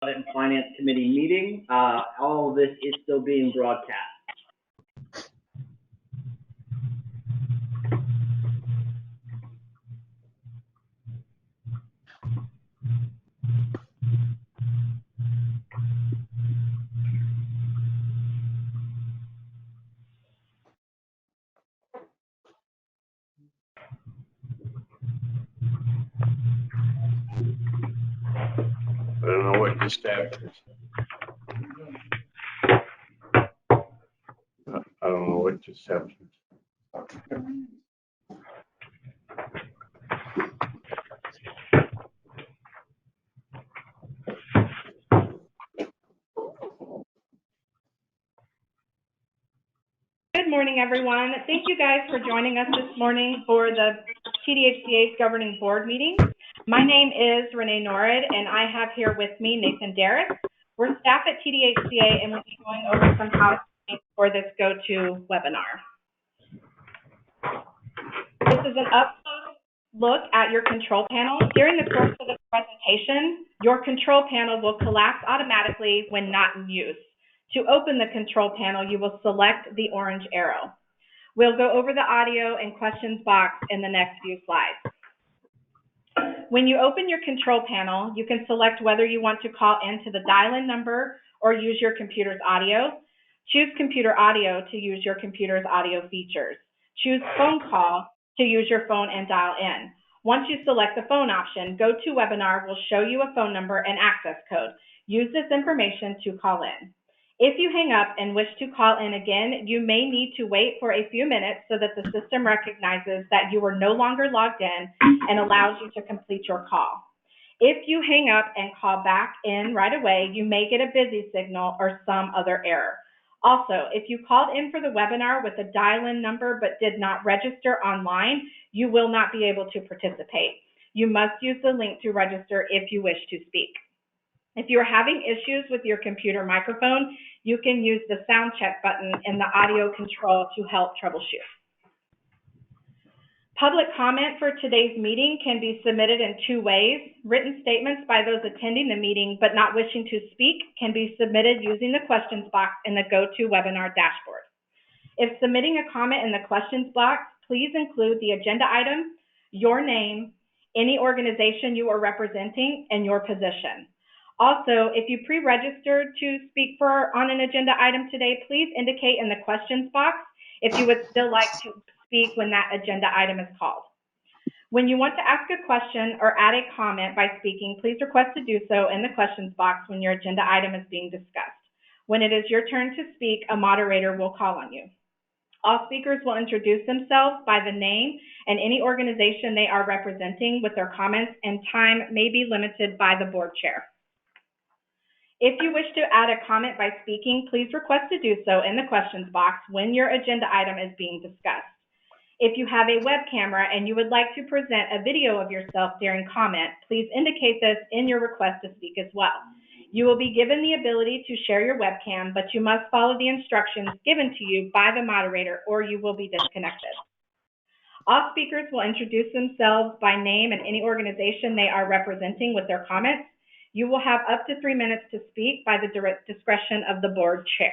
Audit and Finance Committee meeting. All of this is still being broadcast. I don't know what just happened. I don't know what just happened. Good morning, everyone. Thank you guys for joining us this morning for the TDHCA's Governing Board meeting. My name is Renee Norrid, and I have here with me Nathan Darris. We're staff at TDHCA, and we'll be going over some housekeeping for this go-to webinar. This is an up-close look at your control panel. During the course of the presentation, your control panel will collapse automatically when not in use. To open the control panel, you will select the orange arrow. We'll go over the audio and questions box in the next few slides. When you open your control panel, you can select whether you want to call into the dial-in number or use your computer's audio. Choose computer audio to use your computer's audio features. Choose phone call to use your phone and dial in. Once you select the phone option, GoToWebinar will show you a phone number and access code. Use this information to call in. If you hang up and wish to call in again, you may need to wait for a few minutes so that the system recognizes that you are no longer logged in and allows you to complete your call. If you hang up and call back in right away, you may get a busy signal or some other error. Also, if you called in for the webinar with a dial-in number but did not register online, you will not be able to participate. You must use the link to register if you wish to speak. If you are having issues with your computer microphone, you can use the sound check button in the audio control to help troubleshoot. Public comment for today's meeting can be submitted in two ways. Written statements by those attending the meeting but not wishing to speak can be submitted using the questions box in the GoToWebinar dashboard. If submitting a comment in the questions box, please include the agenda item, your name, any organization you are representing, and your position. Also, if you pre-registered to speak on an agenda item today, please indicate in the questions box if you would still like to speak when that agenda item is called. When you want to ask a question or add a comment by speaking, please request to do so in the questions box when your agenda item is being discussed. When it is your turn to speak, a moderator will call on you. All speakers will introduce themselves by the name and any organization they are representing with their comments, and time may be limited by the board chair. If you wish to add a comment by speaking, please request to do so in the questions box when your agenda item is being discussed. If you have a web camera and you would like to present a video of yourself during comment, please indicate this in your request to speak as well. You will be given the ability to share your webcam, but you must follow the instructions given to you by the moderator or you will be disconnected. All speakers will introduce themselves by name and any organization they are representing with their comments. You will have up to 3 minutes to speak by the direct discretion of the board chair.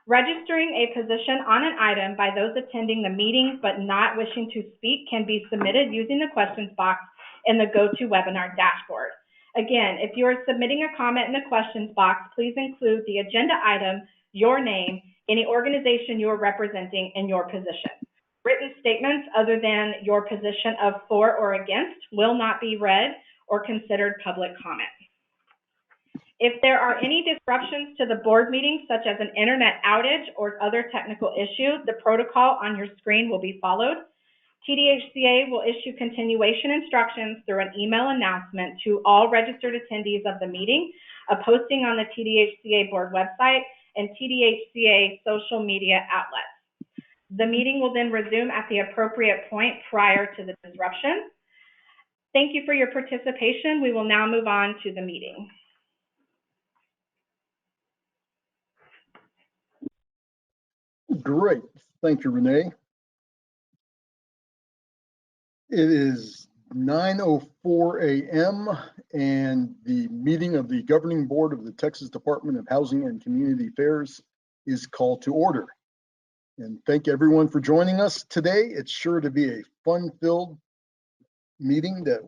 Registering a position on an item by those attending the meeting but not wishing to speak can be submitted using the questions box in the GoToWebinar dashboard. Again, if you are submitting a comment in the questions box, please include the agenda item, your name, any organization you are representing, and your position. Written statements other than your position of for or against will not be read or considered public comment. If there are any disruptions to the board meeting, such as an internet outage or other technical issue, the protocol on your screen will be followed. TDHCA will issue continuation instructions through an email announcement to all registered attendees of the meeting, a posting on the TDHCA board website, and TDHCA social media outlets. The meeting will then resume at the appropriate point prior to the disruption. Thank you for your participation. We will now move on to the meeting. Great. Thank you, Renee. It is 9:04 a.m. and the meeting of the Governing Board of the Texas Department of Housing and Community Affairs is called to order. And thank everyone for joining us today. It's sure to be a fun-filled meeting that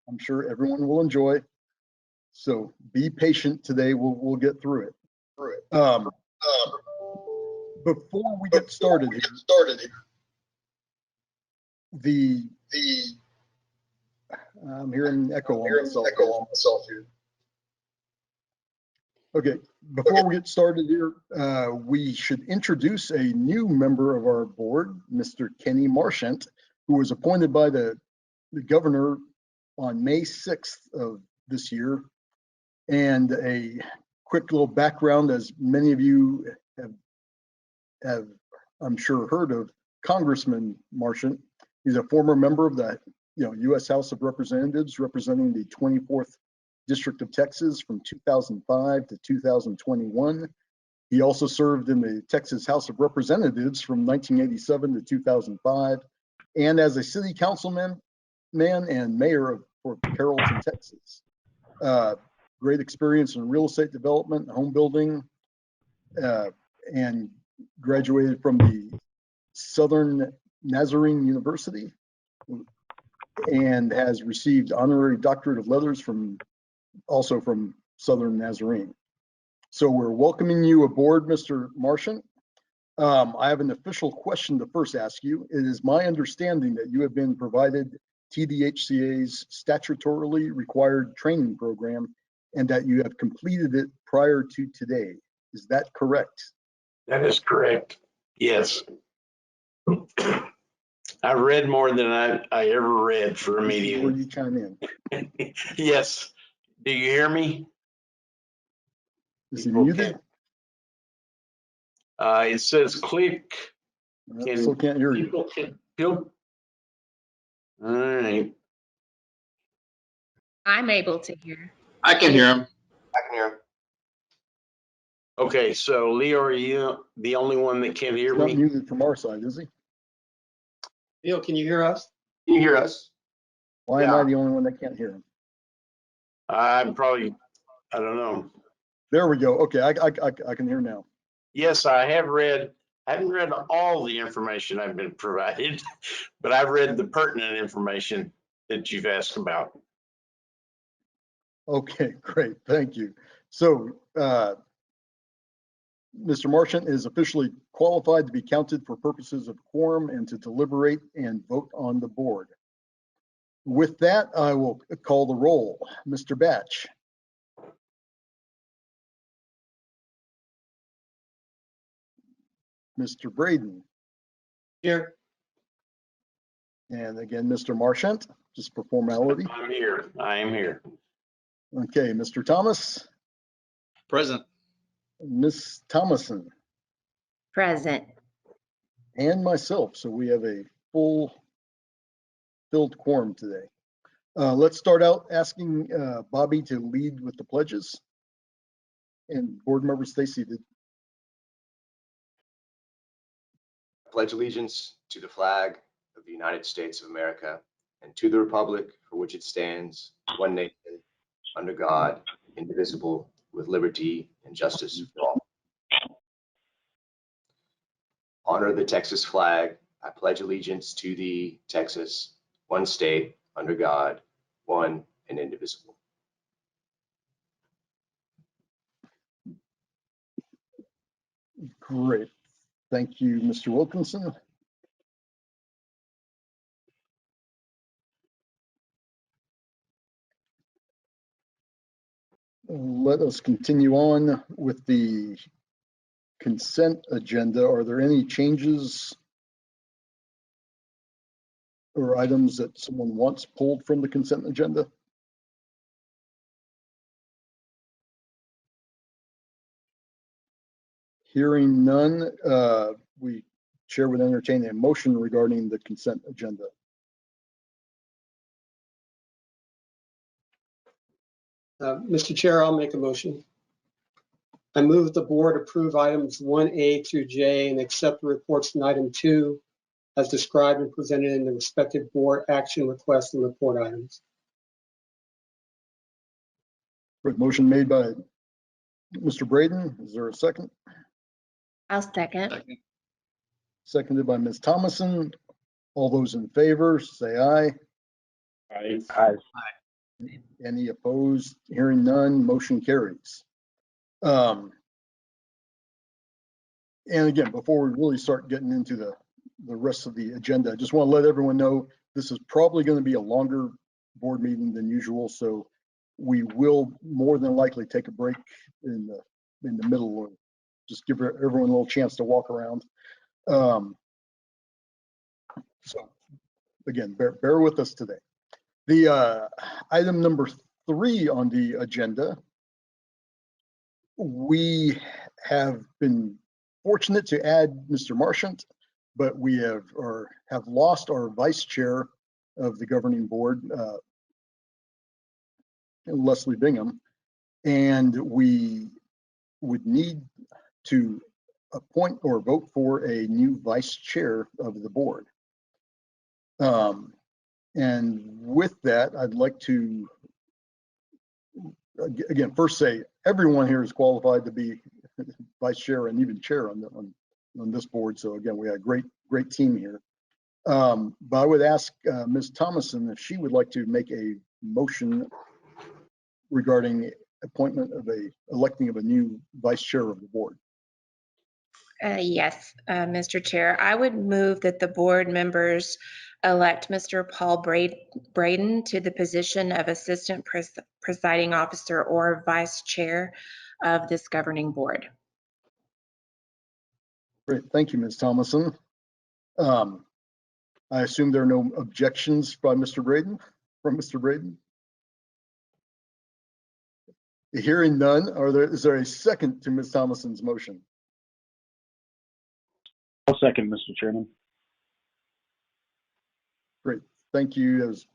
I'm sure everyone will enjoy. So be patient today. We'll get through it. Before we get started here, I'm hearing echo on myself here. Okay, before we get started here, we should introduce a new member of our board, Mr. Kenny Marchant, who was appointed by the governor on May 6th of this year. And a quick little background, as many of you have I'm sure heard of Congressman Marchant. He's a former member of the U.S. House of Representatives, representing the 24th District of Texas from 2005 to 2021. He also served in the Texas House of Representatives from 1987 to 2005, and as a city councilman and mayor for Carrollton, Texas. Great experience in real estate development, home building, and graduated from the Southern Nazarene University and has received honorary doctorate of letters also from Southern Nazarene. So we're welcoming you aboard, Mr. Marchant. I have an official question to first ask you. It is my understanding that you have been provided TDHCA's statutorily required training program and that you have completed it prior to today. Is that correct? That is correct. Yes. I've read more than I ever read for a Where meeting. you chime in? Yes. Do you hear me? Is he muted? It says click. I still can't hear you. All right. I'm able to hear. I can hear him. Okay, so Leo, are you the only one that can't hear He's not me? muted from our side, is he? Neil, can you hear us? Can you hear us? Why am I the only one that can't hear him? I'm probably, I don't know. There we go. Okay, I can hear now. Yes, I haven't read all the information I've been provided, but I've read the pertinent information that you've asked about. Okay, great. Thank you. So, Mr. Marchant is officially qualified to be counted for purposes of quorum and to deliberate and vote on the board. With that, I will call the roll. Mr. Batch. Mr. Braden. Here. And again, Mr. Marchant, just for formality. I'm here. I am here. Okay, Mr. Thomas. Present. Ms. Thomason. Present. And myself. So we have a full filled quorum today. Let's start out asking Bobby to lead with the pledges. And board members, stay seated. Pledge allegiance to the flag of the United States of America and to the republic for which it stands, one nation, under God, indivisible, with liberty and justice for all. Honor the Texas flag. I pledge allegiance to thee, Texas, one state, under God, one and indivisible. Great. Thank you, Mr. Wilkinson. Let us continue on with the consent agenda. Are there any changes or items that someone wants pulled from the consent agenda? Hearing none, Chair would entertain a motion regarding the consent agenda. Mr. Chair, I'll make a motion. I move the board approve items 1A through J and accept the reports in item 2 as described and presented in the respective board action requests and report items. Great. Motion made by Mr. Braden. Is there a second? I'll second. Seconded by Ms. Thomason. All those in favor, say aye. Aye. Any opposed? Hearing none, motion carries. And again, before we really start getting into the rest of the agenda, I just want to let everyone know this is probably going to be a longer board meeting than usual, so we will more than likely take a break in the middle, or just give everyone a little chance to walk around. So again, bear with us today. The item number 3 on the agenda, we have been fortunate to add Mr. Marchant, but we have lost our vice chair of the governing board, Leslie Bingham, and we would need to appoint or vote for a new vice chair of the board. And with that, I'd like to, again, first say everyone here is qualified to be vice chair and even chair on this board. So again, we have a great team here. But I would ask Ms. Thomason if she would like to make a motion regarding electing of a new vice chair of the board. Yes, Mr. Chair, I would move that the board members elect Mr. Paul Braden to the position of Assistant Presiding Officer or Vice Chair of this governing board. Great, thank you, Ms. Thomason. I assume there are no objections by Mr. Braden, from Mr. Braden? Hearing none, is there a second to Ms. Thomason's motion? I'll second, Mr. Chairman. Great, thank you. As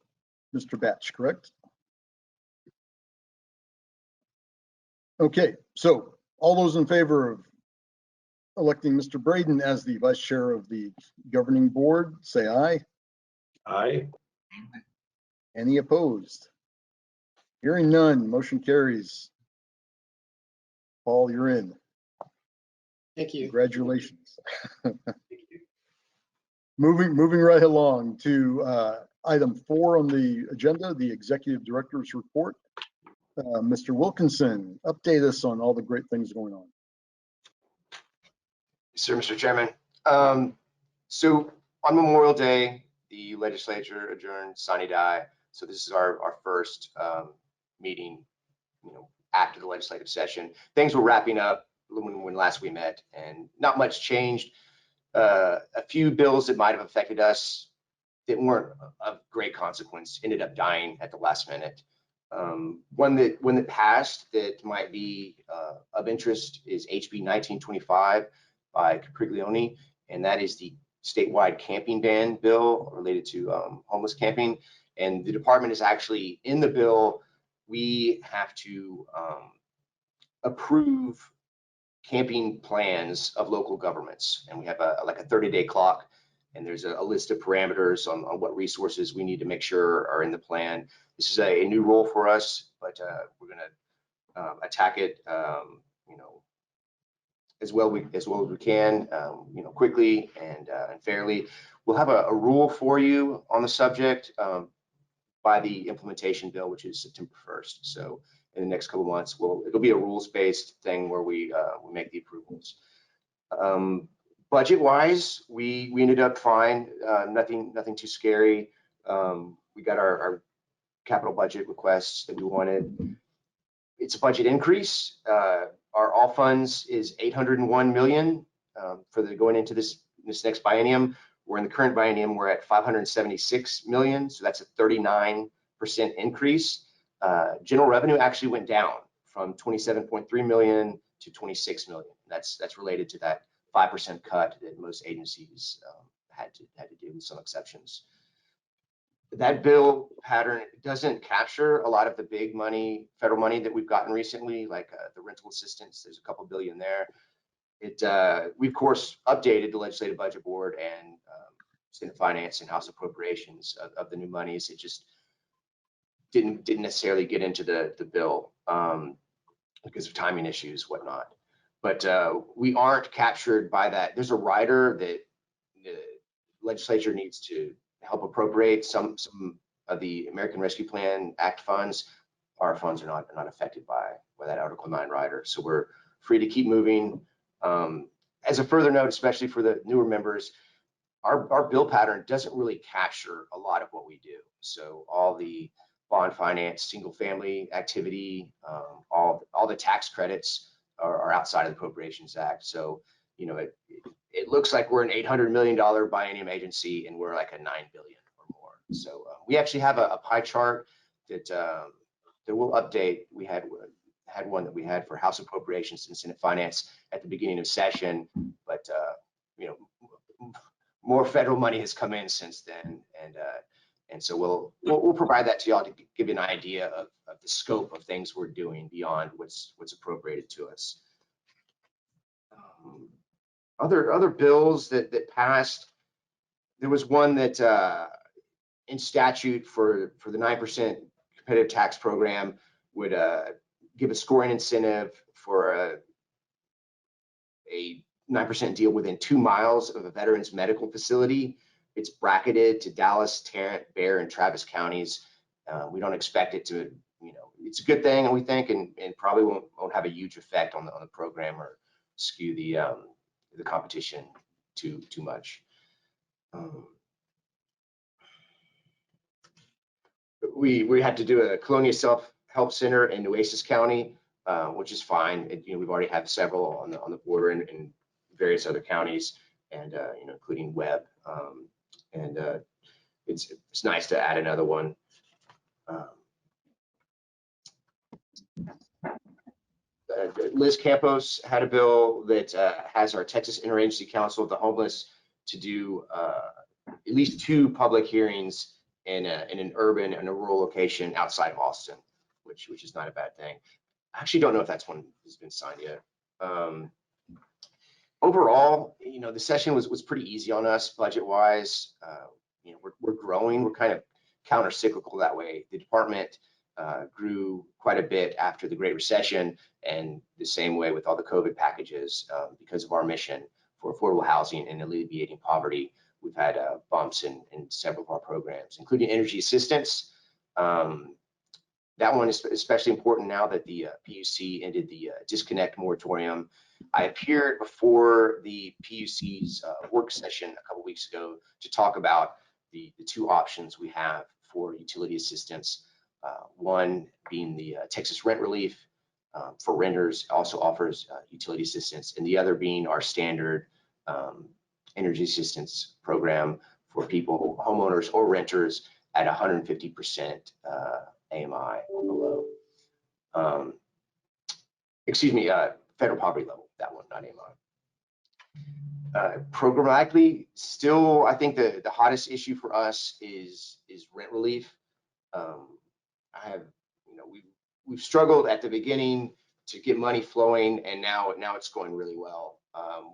Mr. Batch, correct? Okay, so all those in favor of electing Mr. Braden as the vice chair of the governing board, say aye. Aye. Any opposed? Hearing none, motion carries. Paul, you're in. Thank you. Congratulations. Moving right along to item 4 on the agenda, the executive director's report. Mr. Wilkinson, update us on all the great things going on. Sir, Mr. Chairman. So on Memorial Day, the legislature adjourned sine die. So this is our first meeting, after the legislative session. Things were wrapping up when last we met, and not much changed. A few bills that might have affected us that weren't of great consequence ended up dying at the last minute. One that passed that might be of interest is HB 1925 by Capriglione, and that is the statewide camping ban bill related to homeless camping. And the department is actually in the bill. We have to approve camping plans of local governments, and we have a 30-day clock, and there's a list of parameters on what resources we need to make sure are in the plan. This is a new role for us, but we're going to attack it as well as we can, quickly and fairly. We'll have a rule for you on the subject by the implementation bill, which is September 1st. So in the next couple of months, it'll be a rules-based thing where we make the approvals. Budget-wise, we ended up fine. Nothing too scary. We got our capital budget requests that we wanted. It's a budget increase. Our all funds is 801 million for going into this next biennium. We're in the current biennium, we're at 576 million, so that's a 39% increase. General revenue actually went down from 27.3 million to 26 million. That's related to that 5% cut that most agencies had to do, with some exceptions. That bill pattern doesn't capture a lot of the big money, federal money that we've gotten recently, like the rental assistance. There's a couple billion there. We of course updated the legislative budget board and Senate Finance and House Appropriations of the new monies. It just didn't necessarily get into the bill because of timing issues, whatnot. But we aren't captured by that. There's a rider that the legislature needs to help appropriate some of the American Rescue Plan Act funds. Our funds are not affected by that Article 9 rider. So we're free to keep moving. As a further note, especially for the newer members, our bill pattern doesn't really capture a lot of what we do. So all the bond finance, single family activity, all the tax credits are outside of the Appropriations Act. So, you know, it looks like we're an $800 million biennium agency and we're like a $9 billion or more. So we actually have a pie chart that we'll update. We had one that we had for House Appropriations and Senate Finance at the beginning of session, but you know, more federal money has come in since then, and so we'll provide that to y'all to give you an idea of the scope of things we're doing beyond what's appropriated to us. Other bills that passed, there was one that in statute for the 9% competitive tax program would give a scoring incentive for a 9% deal within 2 miles of a veteran's medical facility. It's bracketed to Dallas, Tarrant, Bexar, and Travis counties. We don't expect it to, you know, it's a good thing, we think, and probably won't have a huge effect on the program or skew the competition too much. We had to do a Colonia Self-Help Center in Nueces County, which is fine. You know, we've already had several on the border in various other counties, and you know, including Webb, and it's nice to add another one. Liz Campos had a bill that has our Texas Interagency Council of the Homeless to do at least 2 public hearings in an urban and a rural location outside of Austin, which is not a bad thing. I actually don't know if that's one has been signed yet. Overall, you know, the session was pretty easy on us budget-wise. You know, we're growing. We're kind of counter-cyclical that way. The department grew quite a bit after the Great Recession, and the same way with all the COVID packages because of our mission for affordable housing and alleviating poverty. We've had bumps in several of our programs, including energy assistance. That one is especially important now that the PUC ended the disconnect moratorium. I appeared before the PUC's work session a couple weeks ago to talk about the 2 options we have for utility assistance. One being the Texas rent relief for renters, also offers utility assistance, and the other being our standard energy assistance program for people, homeowners or renters, at 150% AMI or below. Excuse me, federal poverty level, that one, not AMI. Programmatically, still, I think the hottest issue for us is rent relief. You know, we've struggled at the beginning to get money flowing, and now it's going really well.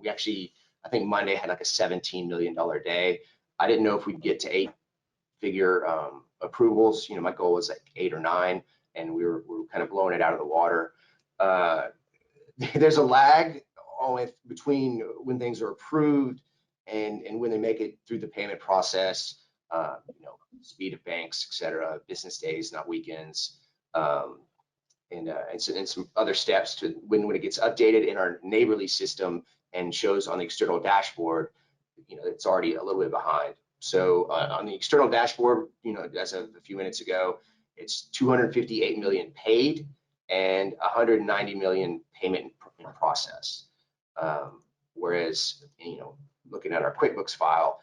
We actually, I think Monday had like a $17 million day. I didn't know if we'd get to 8-figure approvals. You know, my goal was like 8 or 9, and we were kind of blowing it out of the water. There's a lag between when things are approved and when they make it through the payment process. You know, speed of banks, et cetera, business days, not weekends, and some other steps to when it gets updated in our neighborly system and shows on the external dashboard. You know, it's already a little bit behind. So on the external dashboard, you know, as of a few minutes ago, it's 258 million paid and 190 million payment in process. Whereas, you know, looking at our QuickBooks file,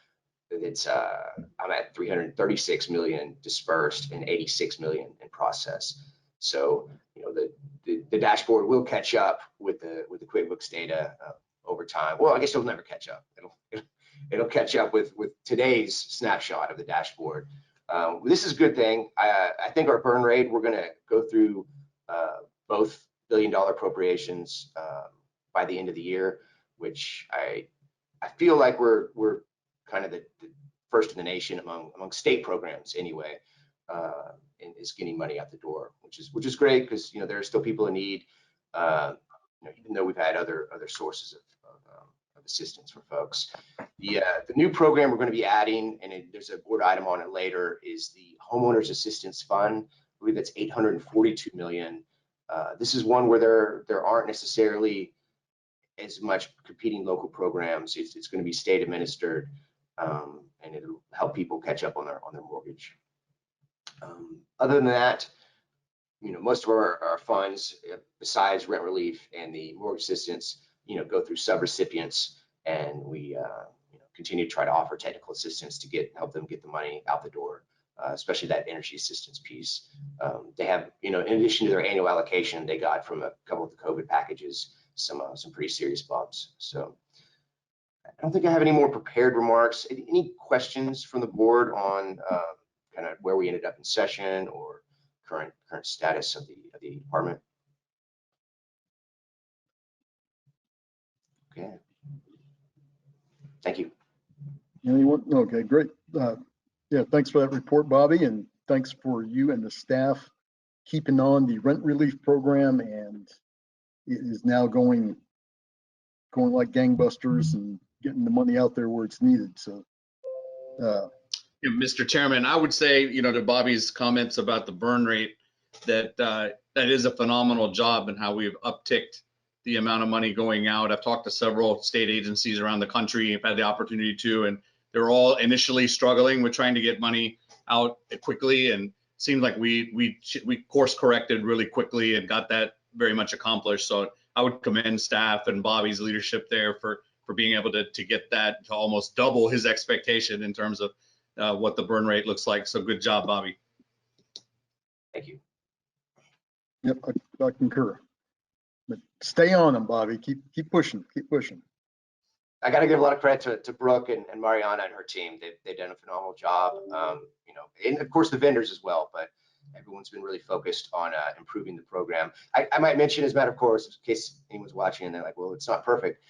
it's I'm at 336 million dispersed and 86 million in process. So, you know, the dashboard will catch up with the QuickBooks data over time. Well, I guess it'll never catch up. It'll catch up with today's snapshot of the dashboard. This is a good thing. I think our burn rate, we're going to go through both billion-dollar appropriations by the end of the year, which I feel like we're kind of first in the nation among state programs anyway, and is getting money out the door, which is great because there are still people in need, even though we've had other sources of assistance for folks. The new program we're going to be adding, and there's a board item on it later, is the Homeowners Assistance Fund. I believe that's $842 million. This is one where there aren't necessarily as much competing local programs. It's going to be state administered, and it'll help people catch up on their mortgage. Other than that, most of our funds, besides rent relief and the mortgage assistance, go through subrecipients, and we continue to try to offer technical assistance to help them get the money out the door, especially that energy assistance piece. They have, in addition to their annual allocation, they got from a couple of the COVID packages some pretty serious bumps. So I don't think I have any more prepared remarks. Any questions from the board on kind of where we ended up in session or current status of the department? Okay. Thank you. Anyone? Okay, great. Yeah, thanks for that report, Bobby, and thanks for you and the staff keeping on the rent relief program, and it is now going like gangbusters and getting the money out there where it's needed. So, Mr. Chairman, I would say, to Bobby's comments about the burn rate, that is a phenomenal job and how we've upticked the amount of money going out. I've talked to several state agencies around the country. I've had the opportunity to, and they're all initially struggling with trying to get money out quickly, and seemed like we course corrected really quickly and got that very much accomplished. So I would commend staff and Bobby's leadership there for being able to get that to almost double his expectation in terms of what the burn rate looks like. So good job, Bobby. Thank you. yep, I concur. But stay on them, Bobby. Keep pushing. Keep pushing. I got to give a lot of credit to Brooke and Mariana and her team. They've done a phenomenal job, and of course the vendors as well, but everyone's been really focused on improving the program. I might mention, as a matter of course, in case anyone's watching and they're like, well, it's not perfect.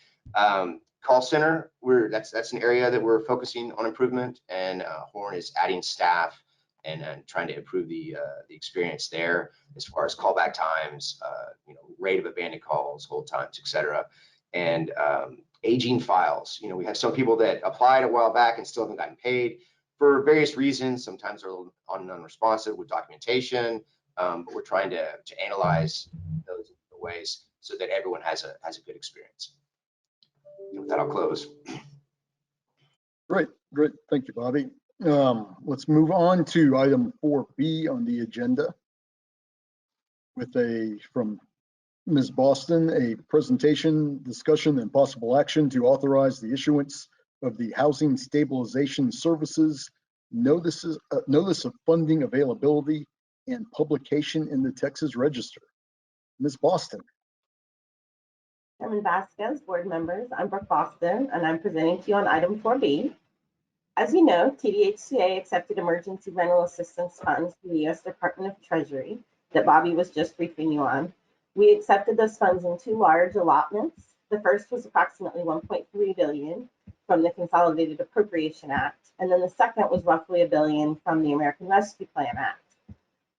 Call center, that's an area that we're focusing on improvement, and Horn is adding staff and trying to improve the experience there as far as callback times, rate of abandoned calls, hold times, etc. And aging files. We have some people that applied a while back and still haven't gotten paid for various reasons. Sometimes they're a little unresponsive with documentation, but we're trying to analyze those ways so that everyone has a good experience. And with that, I'll close. Great. Thank you, Bobby. Let's move on to item 4B on the agenda with from Ms. Boston, a presentation, discussion, and possible action to authorize the issuance of the Housing Stabilization Services Notice of Funding Availability and publication in the Texas Register. Ms. Boston. Chairman Vasquez, board members, I'm Brooke Boston, and I'm presenting to you on item 4B. As you know, TDHCA accepted emergency rental assistance funds from the U.S. Department of Treasury that Bobby was just briefing you on. We accepted those funds in two large allotments. The first was approximately $1.3 billion from the Consolidated Appropriation Act, and then the second was roughly $1 billion from the American Rescue Plan Act.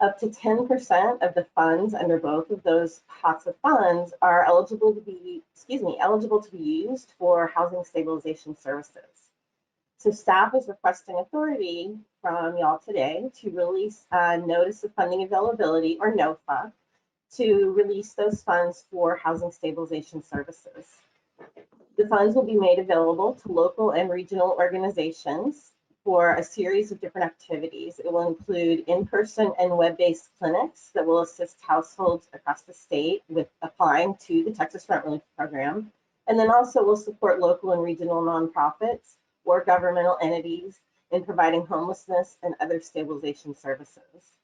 Up to 10% of the funds under both of those pots of funds are eligible to be used for housing stabilization services. So staff is requesting authority from y'all today to release a Notice of Funding Availability, or NOFA, to release those funds for housing stabilization services. The funds will be made available to local and regional organizations for a series of different activities. It will include in-person and web-based clinics that will assist households across the state with applying to the Texas Rent Relief Program, and then also will support local and regional nonprofits or governmental entities in providing homelessness and other stabilization services.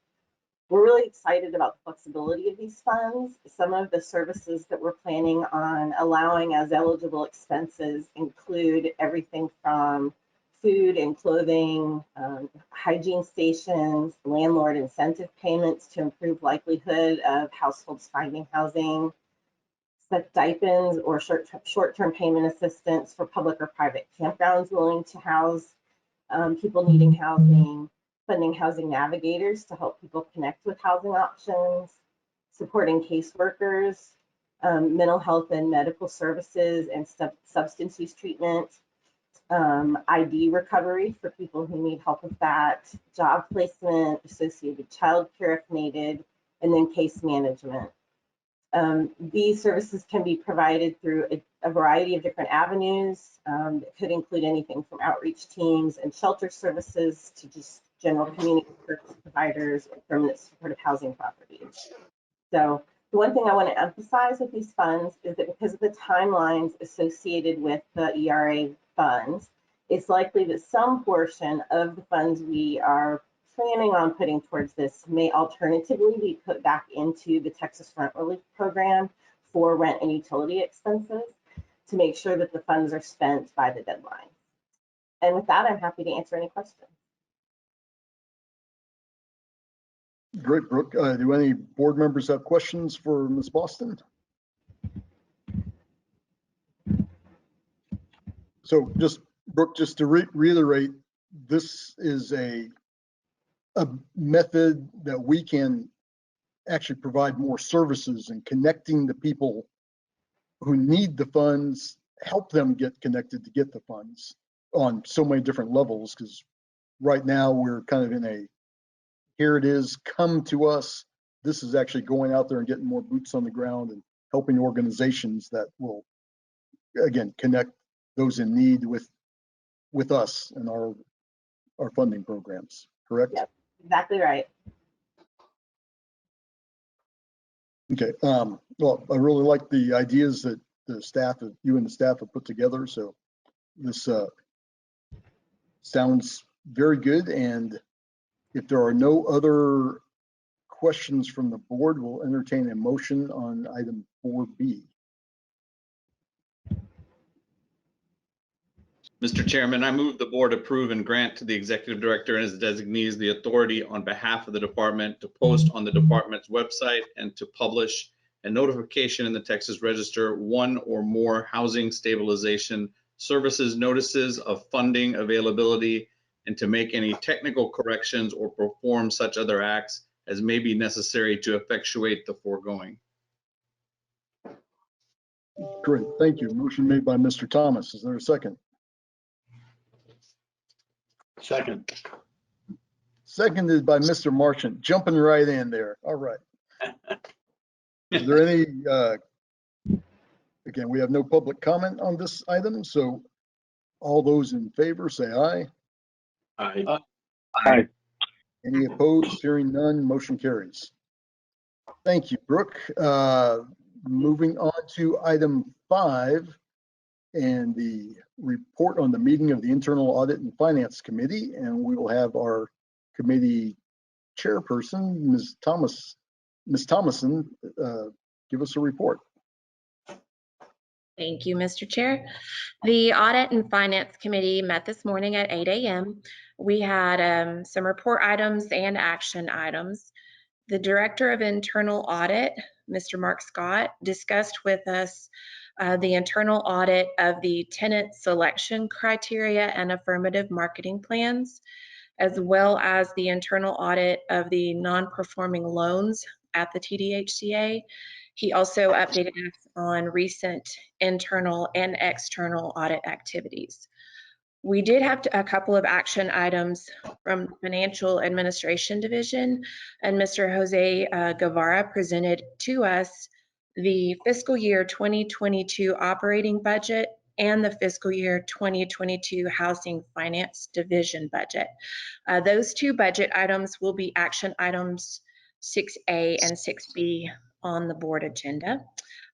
We're really excited about the flexibility of these funds. Some of the services that we're planning on allowing as eligible expenses include everything from food and clothing, hygiene stations, landlord incentive payments to improve likelihood of households finding housing, stipends or short-term payment assistance for public or private campgrounds willing to house people needing housing, funding housing navigators to help people connect with housing options, supporting caseworkers, mental health and medical services and substance use treatment, ID recovery for people who need help with that, job placement, associated childcare if needed, and then case management. These services can be provided through a variety of different avenues. It could include anything from outreach teams and shelter services to just general community service providers or permanent supportive housing properties. So the one thing I want to emphasize with these funds is that because of the timelines associated with the ERA funds, it's likely that some portion of the funds we are planning on putting towards this may alternatively be put back into the Texas Rent Relief Program for rent and utility expenses to make sure that the funds are spent by the deadline. And with that, I'm happy to answer any questions. Great, Brooke. Do any board members have questions for Ms. Boston? So just, Brooke, just to reiterate, this is a method that we can actually provide more services and connecting the people who need the funds, help them get connected to get the funds on so many different levels. Because right now we're kind of in a, here it is, come to us. This is actually going out there and getting more boots on the ground and helping organizations that will, again, connect those in need with us and our funding programs, correct? Yep, exactly right. Okay, well, I really like the ideas that the staff, you and the staff have put together. So this sounds very good. And if there are no other questions from the board, we'll entertain a motion on item 4B. Mr. Chairman, I move the board approve and grant to the executive director and his designees the authority on behalf of the department to post on the department's website and to publish a notification in the Texas Register one or more housing stabilization services notices of funding availability and to make any technical corrections or perform such other acts as may be necessary to effectuate the foregoing. Great, thank you. Motion made by Mr. Thomas. Is there a second? Second. Seconded by Mr. Marchant, jumping right in there. All right. Is there any, again, we have no public comment on this item, so all those in favor say aye. Aye. Aye. Any opposed? Hearing none, motion carries. Thank you, Brooke. Moving on to item 5 and the report on the meeting of the Internal Audit and Finance Committee. And we will have our committee chairperson, Ms. Thomason, give us a report. Thank you, Mr. Chair. The Audit and Finance Committee met this morning at 8 a.m. We had some report items and action items. The Director of Internal Audit, Mr. Mark Scott, discussed with us the internal audit of the tenant selection criteria and affirmative marketing plans, as well as the internal audit of the non-performing loans at the TDHCA. He also updated us on recent internal and external audit activities. We did have a couple of action items from Financial Administration Division, and Mr. Jose Guevara presented to us the fiscal year 2022 operating budget and the fiscal year 2022 Housing Finance Division budget. Those two budget items will be action items 6A and 6B on the board agenda.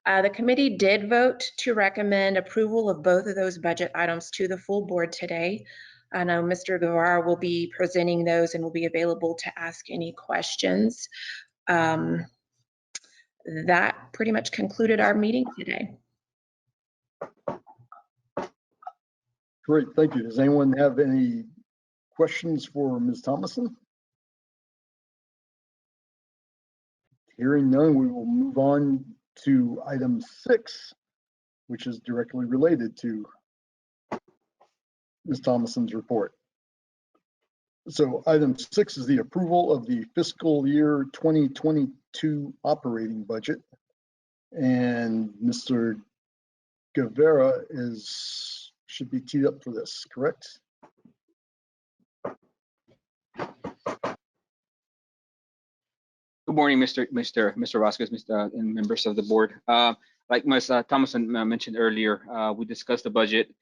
The committee did vote to recommend approval of both of those budget items to the full board today. I know Mr. Guevara will be presenting those and will be available to ask any questions. That pretty much concluded our meeting today. Great, thank you. Does anyone have any questions for Ms. Thomason? Hearing none, we will move on to item 6, which is directly related to Ms. Thomason's report. So item 6 is the approval of the fiscal year 2022 operating budget. And Mr. Guevara should be teed up for this, correct? Good morning, Mr. Vasquez, and members of the board. Like Ms. Thomason mentioned earlier, we discussed the budget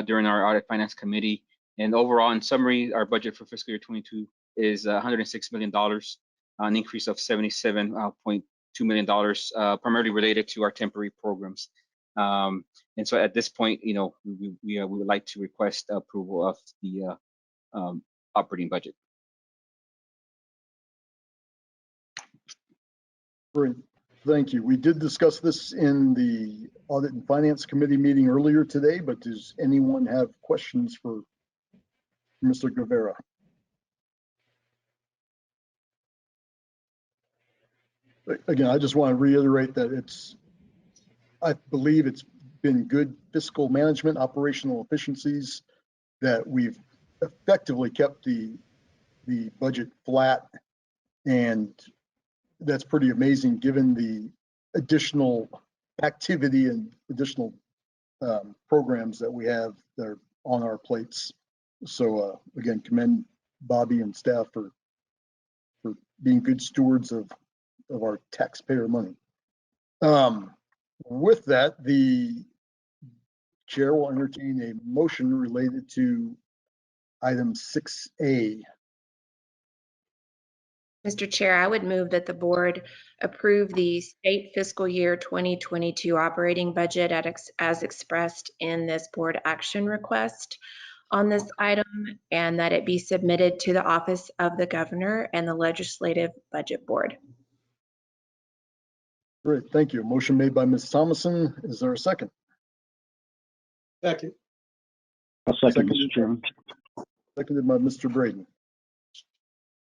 during our audit finance committee. And overall, in summary, our budget for fiscal year 22 is $106 million, an increase of $77.2 million, primarily related to our temporary programs. And so at this point, we would like to request approval of the operating budget. Great, thank you. We did discuss this in the Audit and Finance Committee meeting earlier today, but does anyone have questions for Mr. Guevara? Again, I just want to reiterate that I believe it's been good fiscal management, operational efficiencies, that we've effectively kept the budget flat, and that's pretty amazing given the additional activity and additional programs that we have that are on our plates. So again, commend Bobby and staff for being good stewards of our taxpayer money. With that, the chair will entertain a motion related to item 6A. Mr. Chair, I would move that the board approve the state fiscal year 2022 operating budget as expressed in this board action request on this item, and that it be submitted to the office of the governor and the legislative budget board. Great, thank you. Motion made by Ms. Thomason. Is there a second? Second. I'll second, Mr. Chairman. Seconded by Mr. Braden.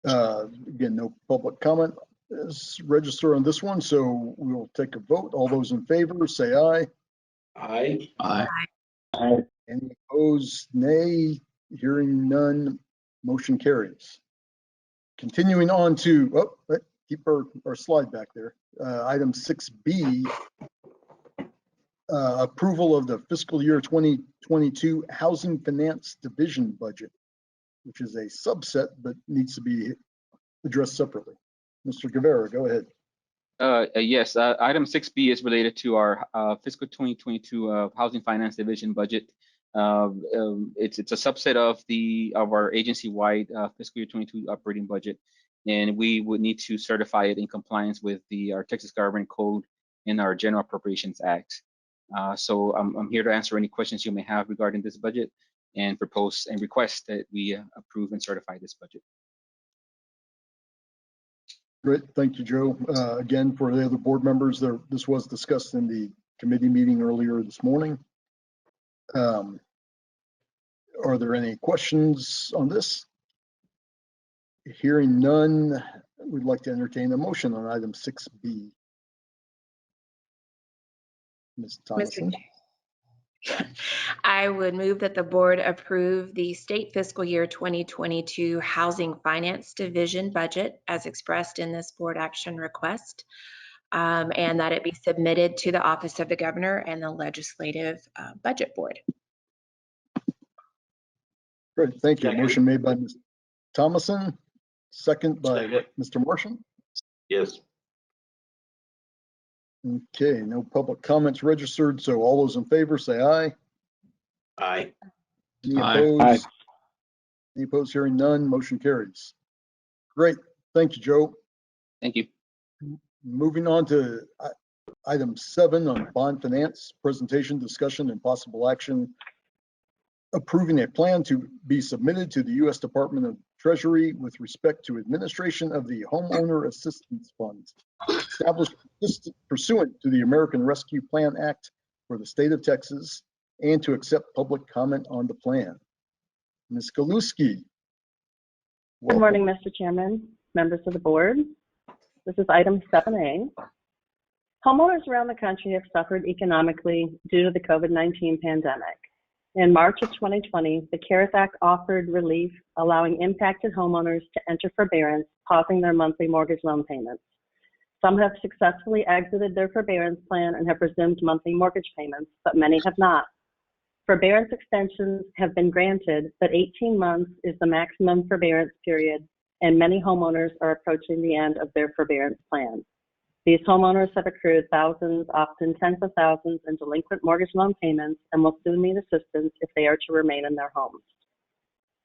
Again, no public comment is registered on this one, so we'll take a vote. All those in favor, say aye. Aye. Aye. Any opposed, nay. Hearing none, motion carries. Continuing on to, keep our slide back there. Item 6B, approval of the fiscal year 2022 Housing Finance Division budget, which is a subset but needs to be addressed separately. Mr. Guevara, go ahead. Yes, item 6B is related to our fiscal 2022 Housing Finance Division budget. It's a subset of our agency-wide fiscal year 22 operating budget, and we would need to certify it in compliance with our Texas Government Code and our General Appropriations Act. So I'm here to answer any questions you may have regarding this budget and propose and request that we approve and certify this budget. Great, thank you, Joe. Again, for the other board members, this was discussed in the committee meeting earlier this morning. Are there any questions on this? Hearing none, we'd like to entertain a motion on item 6B. Ms. Thomason. I would move that the board approve the state fiscal year 2022 Housing Finance Division budget as expressed in this board action request, and that it be submitted to the office of the governor and the legislative budget board. Great, thank you. Motion made by Ms. Thomason, second by Mr. Martian. Yes. Okay, no public comments registered, so all those in favor say aye. Aye. Any Aye. opposed? Aye. Any opposed? Hearing none, motion carries. Great, thank you, Joe. Thank you. Moving on to item 7 on bond finance, presentation, discussion, and possible action. Approving a plan to be submitted to the U.S. Department of Treasury with respect to administration of the Homeowner Assistance Fund, established pursuant to the American Rescue Plan Act for the state of Texas, and to accept public comment on the plan. Ms. Galuski. Good morning, Mr. Chairman, members of the board. This is item 7A. Homeowners around the country have suffered economically due to the COVID-19 pandemic. In March of 2020, the CARES Act offered relief, allowing impacted homeowners to enter forbearance, pausing their monthly mortgage loan payments. Some have successfully exited their forbearance plan and have resumed monthly mortgage payments, but many have not. Forbearance extensions have been granted, but 18 months is the maximum forbearance period, and many homeowners are approaching the end of their forbearance plan. These homeowners have accrued thousands, often tens of thousands, in delinquent mortgage loan payments and will soon need assistance if they are to remain in their homes.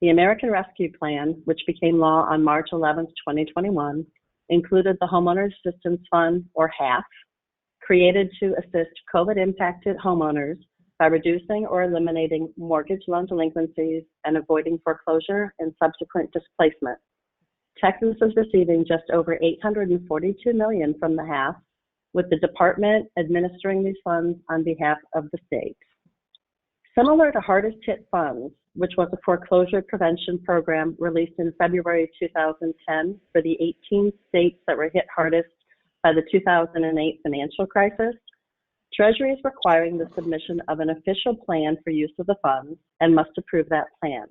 The American Rescue Plan, which became law on March 11, 2021, included the Homeowner Assistance Fund, or HAF, created to assist COVID-impacted homeowners by reducing or eliminating mortgage loan delinquencies and avoiding foreclosure and subsequent displacement. Texas is receiving just over $842 million from the HAF, with the department administering these funds on behalf of the state. Similar to Hardest Hit Funds, which was a foreclosure prevention program released in February 2010 for the 18 states that were hit hardest by the 2008 financial crisis, Treasury is requiring the submission of an official plan for use of the funds and must approve that plan.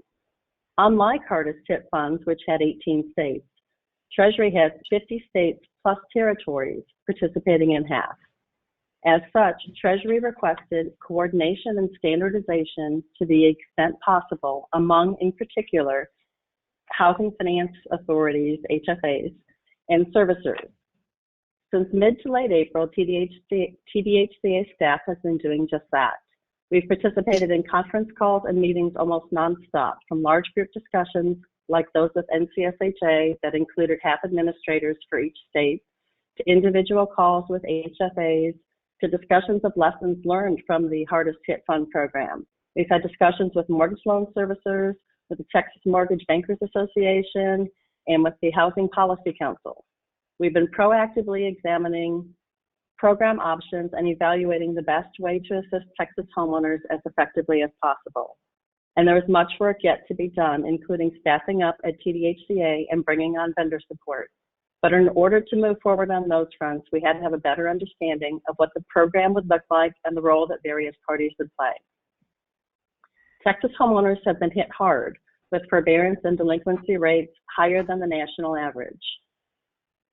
Unlike Hardest Hit Funds, which had 18 states, Treasury has 50 states plus territories participating in HAF. As such, Treasury requested coordination and standardization to the extent possible among, in particular, housing finance authorities, HFAs, and servicers. Since mid to late April, TDHCA staff has been doing just that. We've participated in conference calls and meetings almost nonstop, from large group discussions like those with NCSHA that included HAF administrators for each state, to individual calls with HFAs, to discussions of lessons learned from the Hardest Hit Fund program. We've had discussions with mortgage loan servicers, with the Texas Mortgage Bankers Association, and with the Housing Policy Council. We've been proactively examining program options and evaluating the best way to assist Texas homeowners as effectively as possible. And there is much work yet to be done, including staffing up at TDHCA and bringing on vendor support. But in order to move forward on those fronts, we had to have a better understanding of what the program would look like and the role that various parties would play. Texas homeowners have been hit hard, with forbearance and delinquency rates higher than the national average.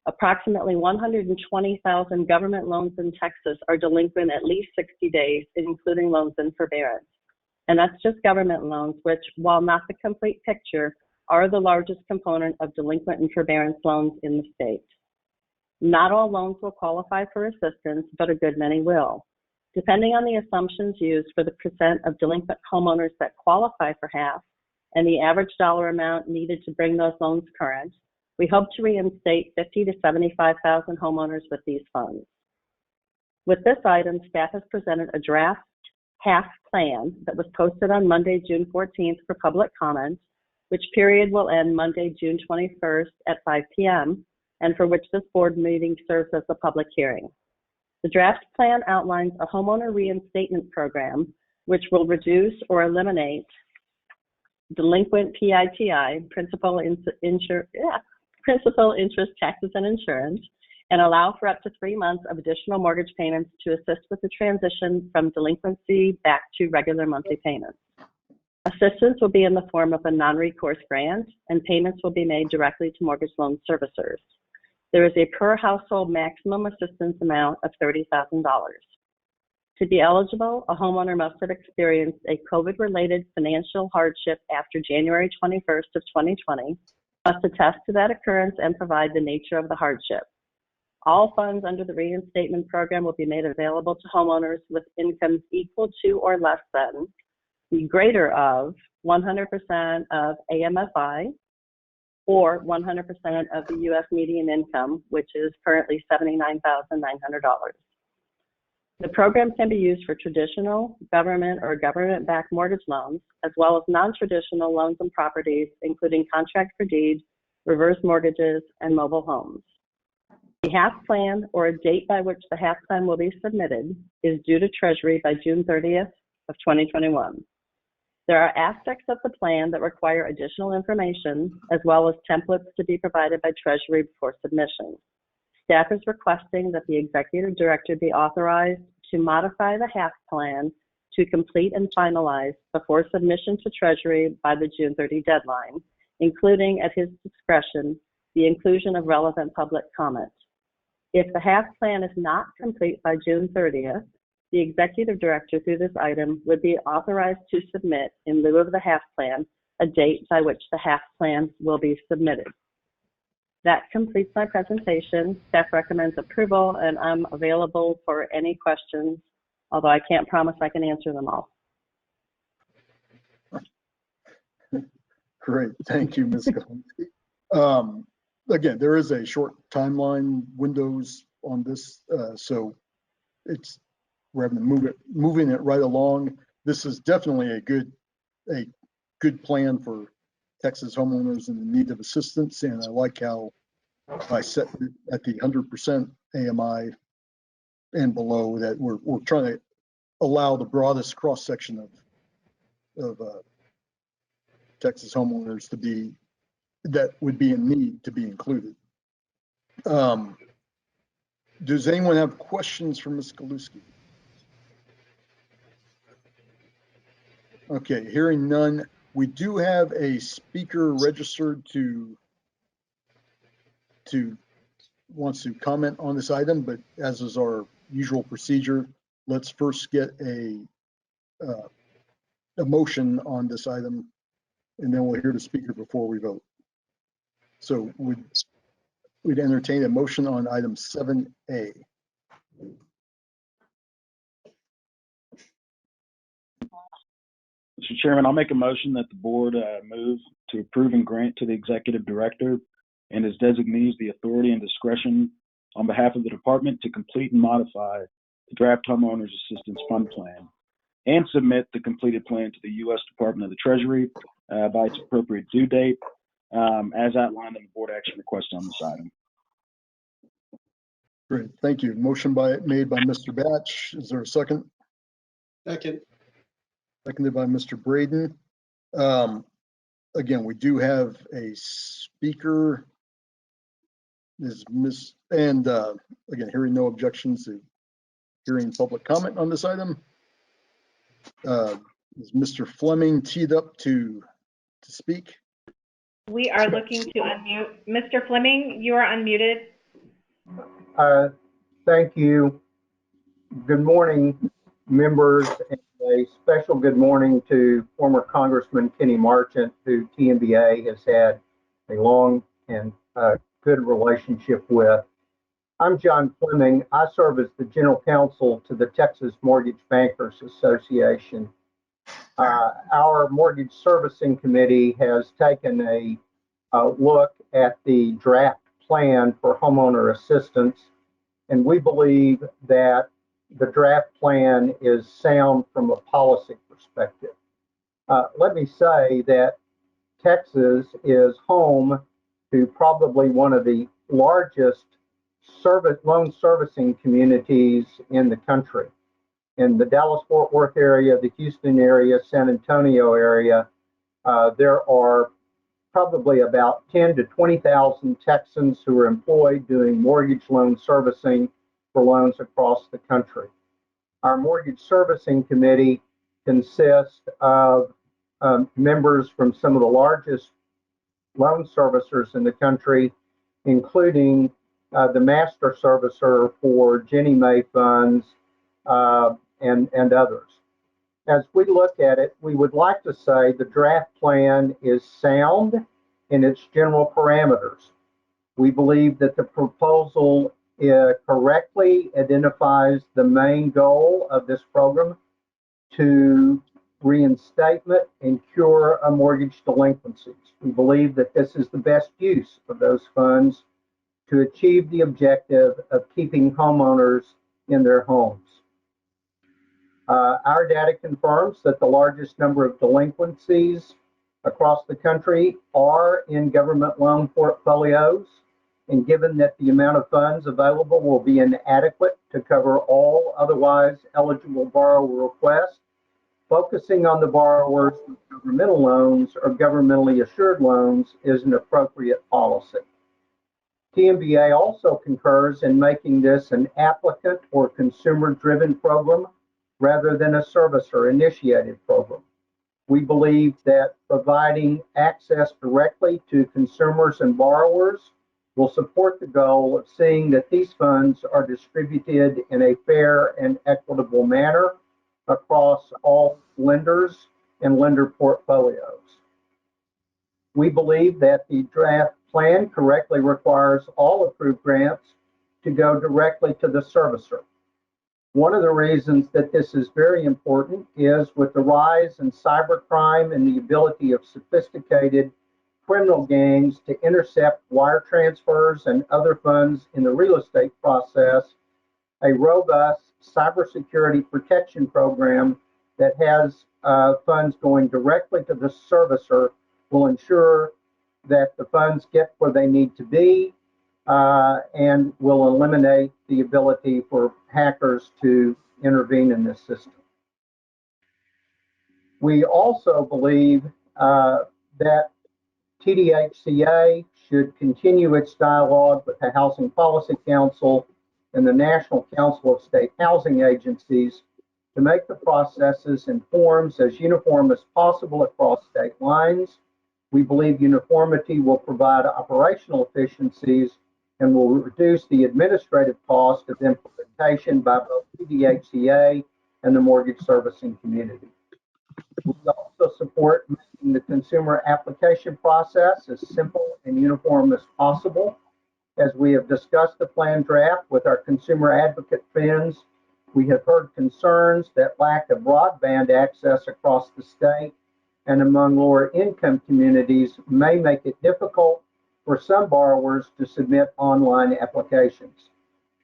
Approximately 120,000 government loans in Texas are delinquent at least 60 days, including loans in forbearance. And that's just government loans, which, while not the complete picture, are the largest component of delinquent and forbearance loans in the state. Not all loans will qualify for assistance, but a good many will. Depending on the assumptions used for the percent of delinquent homeowners that qualify for HAF and the average dollar amount needed to bring those loans current, we hope to reinstate 50 to 75,000 homeowners with these funds. With this item, staff has presented a draft HAF plan that was posted on Monday, June 14th for public comment, which period will end Monday, June 21st at 5 p.m., and for which this board meeting serves as a public hearing. The draft plan outlines a homeowner reinstatement program, which will reduce or eliminate delinquent PITI, principal, interest, taxes, and insurance, and allow for up to 3 months of additional mortgage payments to assist with the transition from delinquency back to regular monthly payments. Assistance will be in the form of a non-recourse grant, and payments will be made directly to mortgage loan servicers. There is a per household maximum assistance amount of $30,000. To be eligible, a homeowner must have experienced a COVID-related financial hardship after January 21st of 2020, must attest to that occurrence and provide the nature of the hardship. All funds under the reinstatement program will be made available to homeowners with incomes equal to or less than the greater of 100% of AMFI or 100% of the U.S. median income, which is currently $79,900. The program can be used for traditional, government, or government-backed mortgage loans, as well as non-traditional loans and properties, including contract for deed, reverse mortgages, and mobile homes. The HAF plan, or a date by which the HAF plan will be submitted, is due to Treasury by June 30th of 2021. There are aspects of the plan that require additional information, as well as templates to be provided by Treasury before submission. Staff is requesting that the Executive Director be authorized to modify the HAF plan to complete and finalize before submission to Treasury by the June 30 deadline, including at his discretion the inclusion of relevant public comment. If the HAF plan is not complete by June 30th, the executive director through this item would be authorized to submit, in lieu of the HAF plan, a date by which the HAF plan will be submitted. That completes my presentation. Staff recommends approval, and I'm available for any questions, although I can't promise I can answer them all. Great, thank you, Ms. Galinsky. Again, there is a short timeline windows on this, so we're having to moving it right along. This is definitely a good plan for Texas homeowners in need of assistance, and I like how I set it at the 100% AMI and below, that we're trying to allow the broadest cross section of Texas homeowners that would be in need to be included. Does anyone have questions for Ms. Galuski? Okay, hearing none. We do have a speaker registered to wants to comment on this item, but as is our usual procedure, let's first get a motion on this item, and then we'll hear the speaker before we vote. So we'd entertain a motion on item 7A. Mr. Chairman, I'll make a motion that the board move to approve and grant to the executive director and his designees the authority and discretion on behalf of the department to complete and modify the draft homeowners assistance fund plan and submit the completed plan to the U.S. Department of the Treasury by its appropriate due date, as outlined in the board action request on this item. Great, thank you. Motion made by Mr. Batch. Is there a second? Second. Seconded by Mr. Braden. Again, we do have a speaker. Again, hearing no objections to hearing public comment on this item. Is Mr. Fleming teed up to speak? We are looking to unmute. Mr. Fleming, you are unmuted. Thank you. Good morning, members, and a special good morning to former Congressman Kenny Marchant, who TMBA has had a long and good relationship with. I'm John Fleming. I serve as the General Counsel to the Texas Mortgage Bankers Association. Our Mortgage Servicing Committee has taken a look at the draft plan for homeowner assistance, and we believe that the draft plan is sound from a policy perspective. Let me say that Texas is home to probably one of the largest loan servicing communities in the country. In the Dallas-Fort Worth area, the Houston area, San Antonio area, there are probably about 10 to 20,000 Texans who are employed doing mortgage loan servicing for loans across the country. Our Mortgage Servicing Committee consists of members from some of the largest loan servicers in the country, including the master servicer for Ginnie Mae funds and others. As we look at it, we would like to say the draft plan is sound in its general parameters. We believe that the proposal correctly identifies the main goal of this program to reinstatement and cure of mortgage delinquencies. We believe that this is the best use of those funds to achieve the objective of keeping homeowners in their homes. Our data confirms that the largest number of delinquencies across the country are in government loan portfolios, and given that the amount of funds available will be inadequate to cover all otherwise eligible borrower requests, focusing on the borrowers with governmental loans or governmentally assured loans is an appropriate policy. TMBA also concurs in making this an applicant or consumer-driven program rather than a servicer-initiated program. We believe that providing access directly to consumers and borrowers will support the goal of seeing that these funds are distributed in a fair and equitable manner across all lenders and lender portfolios. We believe that the draft plan correctly requires all approved grants to go directly to the servicer. One of the reasons that this is very important is with the rise in cybercrime and the ability of sophisticated criminal gangs to intercept wire transfers and other funds in the real estate process, a robust cybersecurity protection program that has funds going directly to the servicer will ensure that the funds get where they need to be and will eliminate the ability for hackers to intervene in this system. We also believe that TDHCA should continue its dialogue with the Housing Policy Council and the National Council of State Housing Agencies to make the processes and forms as uniform as possible across state lines. We believe uniformity will provide operational efficiencies and will reduce the administrative cost of implementation by both TDHCA and the mortgage servicing community. We also support making the consumer application process as simple and uniform as possible. As we have discussed the plan draft with our consumer advocate friends, we have heard concerns that lack of broadband access across the state and among lower income communities may make it difficult for some borrowers to submit online applications.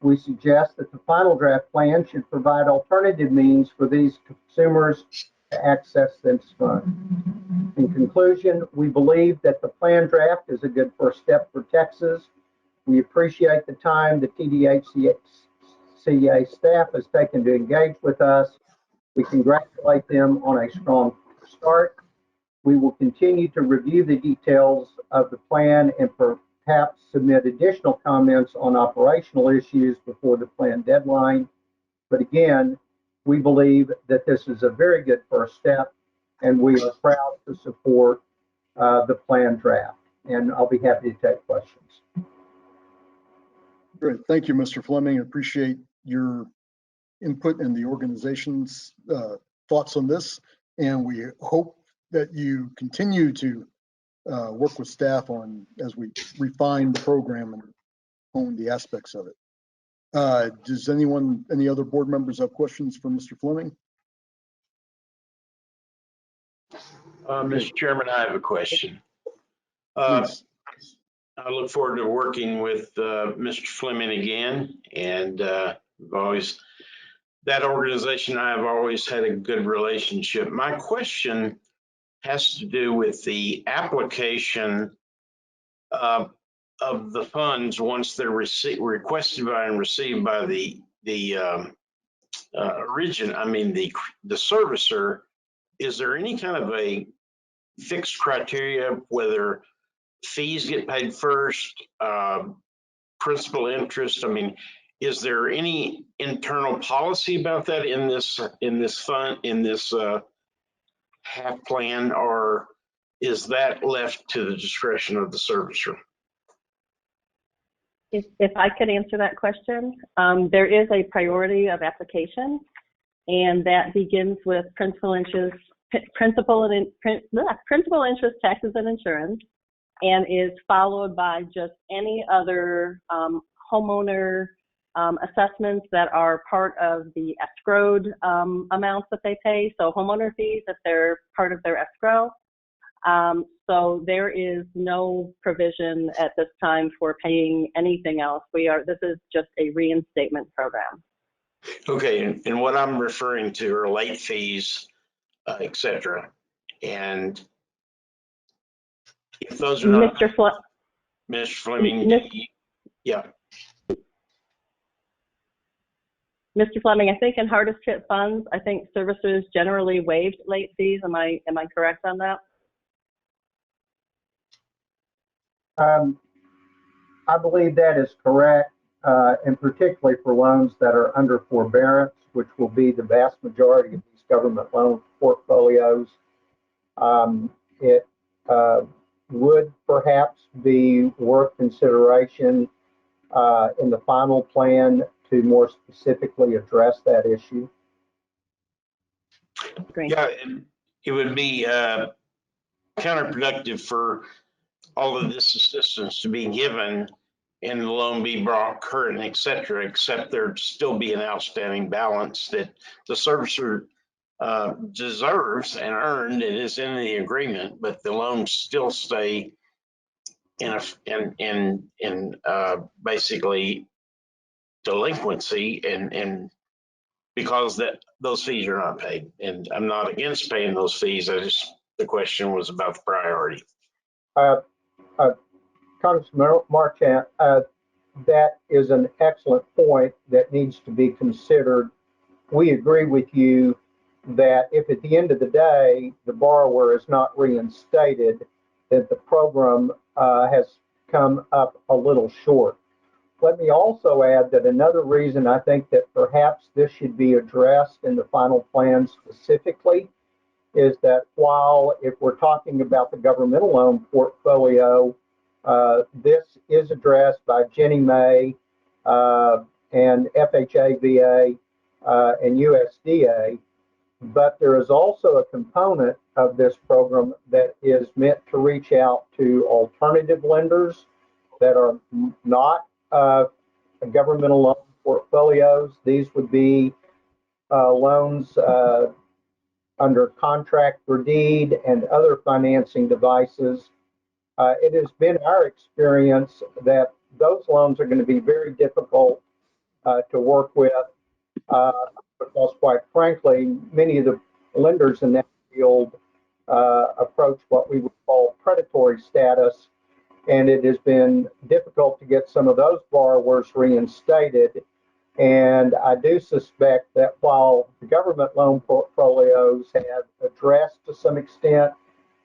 We suggest that the final draft plan should provide alternative means for these consumers to access this fund. In conclusion, we believe that the plan draft is a good first step for Texas. We appreciate the time the TDHCA staff has taken to engage with us. We congratulate them on a strong start. We will continue to review the details of the plan and perhaps submit additional comments on operational issues before the plan deadline. But again, we believe that this is a very good first step, and we are proud to support the plan draft. And I'll be happy to take questions. Great. Thank you, Mr. Fleming. I appreciate your input and the organization's thoughts on this. And we hope that you continue to work with staff on as we refine the program and hone the aspects of it. Does any other board members have questions for Mr. Fleming? Mr. Chairman, I have a question. Please. I look forward to working with Mr. Fleming again, and that organization and I have always had a good relationship. My question has to do with the application of the funds once they're requested by and received by the servicer. Is there any kind of a fixed criteria whether fees get paid first, principal interest? I mean, is there any internal policy about that in this fund, in this half plan, or is that left to the discretion of the servicer? If I could answer that question, there is a priority of application, and that begins with principal interest, taxes, and insurance, and is followed by just any other homeowner assessments that are part of the escrowed amounts that they pay. So homeowner fees, if they're part of their escrow. So there is no provision at this time for paying anything else. This is just a reinstatement program. Okay, and what I'm referring to are late fees, et cetera. And if those are not, Mr. Fleming, yeah. Mr. Fleming, I think in hardest hit funds, I think servicers generally waived late fees. Am I correct on that? I believe that is correct, and particularly for loans that are under forbearance. which will be the vast majority of these government loan portfolios. It would perhaps be worth consideration in the final plan to more specifically address that issue. Great. Yeah, it would be counterproductive for all of this assistance to be given and the loan be brought current, et cetera, except there'd still be an outstanding balance that the servicer deserves and earned. It is in the agreement, but the loans still stay in basically delinquency and because those fees are not paid. And I'm not against paying those fees. The question was about the priority. Congressman Marchant, that is an excellent point that needs to be considered. We agree with you that if at the end of the day, the borrower is not reinstated, that the program has come up a little short. Let me also add that another reason I think that perhaps this should be addressed in the final plan specifically is that while if we're talking about the governmental loan portfolio, this is addressed by Ginnie Mae and FHA, VA, and USDA, but there is also a component of this program that is meant to reach out to alternative lenders that are not governmental loan portfolios. These would be loans under contract for deed and other financing devices. It has been our experience that those loans are going to be very difficult to work with because, quite frankly, many of the lenders in that field approach what we would call predatory status, and it has been difficult to get some of those borrowers reinstated. And I do suspect that while the government loan portfolios have addressed to some extent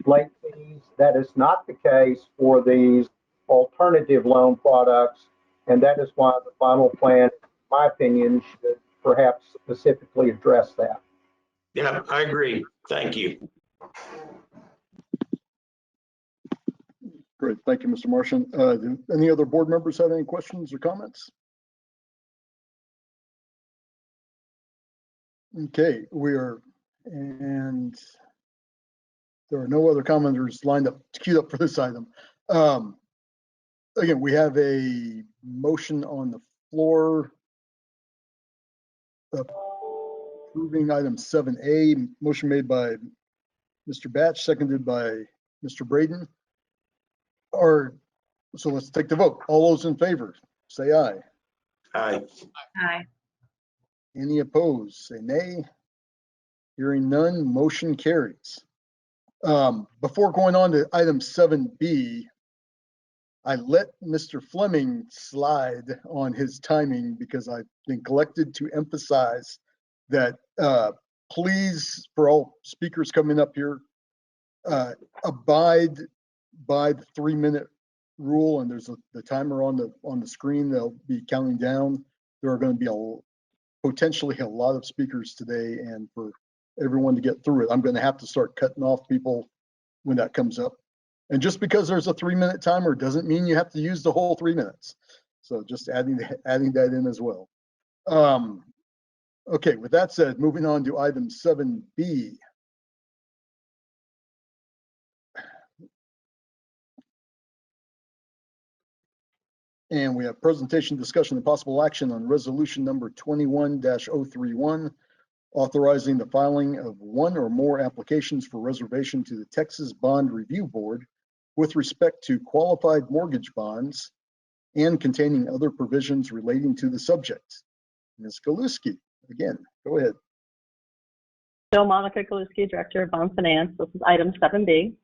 late fees, that is not the case for these alternative loan products. And that is why the final plan, in my opinion, should perhaps specifically address that. Yeah, I agree. Thank you. Great. Thank you, Mr. Martian. Do any other board members have any questions or comments? Okay, and there are no other commenters queued up for this item. Again, we have a motion on the floor approving item 7A, motion made by Mr. Batch, seconded by Mr. Braden. So let's take the vote. All those in favor, say aye. Aye. Aye. Any opposed, say nay. Hearing none, motion carries. Before going on to item 7B, I let Mr. Fleming slide on his timing because I've neglected to emphasize that please, for all speakers coming up here, abide by the 3-minute rule, and there's the timer on the screen. They'll be counting down. There are going to be potentially a lot of speakers today, and for everyone to get through it, I'm going to have to start cutting off people when that comes up. And just because there's a 3-minute timer doesn't mean you have to use the whole 3 minutes. So just adding that in as well. Okay, with that said, moving on to item 7B. And we have presentation, discussion, and possible action on resolution number 21-031, authorizing the filing of one or more applications for reservation to the Texas Bond Review Board with respect to qualified mortgage bonds and containing other provisions relating to the subject. Ms. Galuski, again, go ahead. So Monica Galuski, Director of Bond Finance. This is item 7B.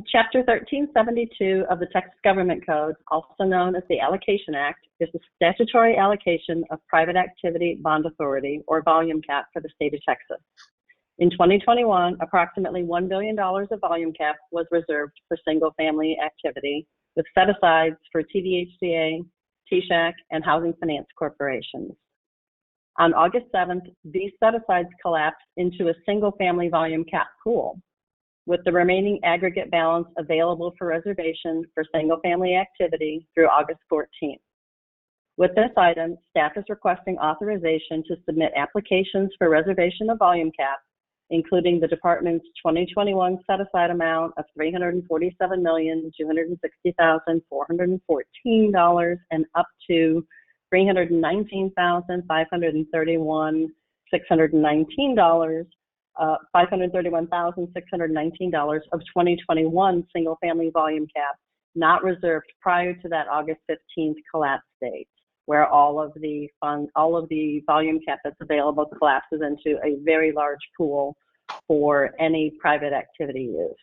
Chapter 1372 of the Texas Government Code, also known as the Allocation Act, is the statutory allocation of private activity bond authority, or volume cap, for the state of Texas. In 2021, approximately $1 billion of volume cap was reserved for single-family activity, with set-asides for TDHCA, TSHAC, and housing finance corporations. On August 7th, these set-asides collapsed into a single-family volume cap pool, with the remaining aggregate balance available for reservation for single-family activity through August 14th. With this item, staff is requesting authorization to submit applications for reservation of volume cap, including the department's 2021 set-aside amount of $347,260,414 and up to $531,619 of 2021 single-family volume cap not reserved prior to that August 15th collapse date, where all of the volume cap that's available collapses into a very large pool for any private activity use.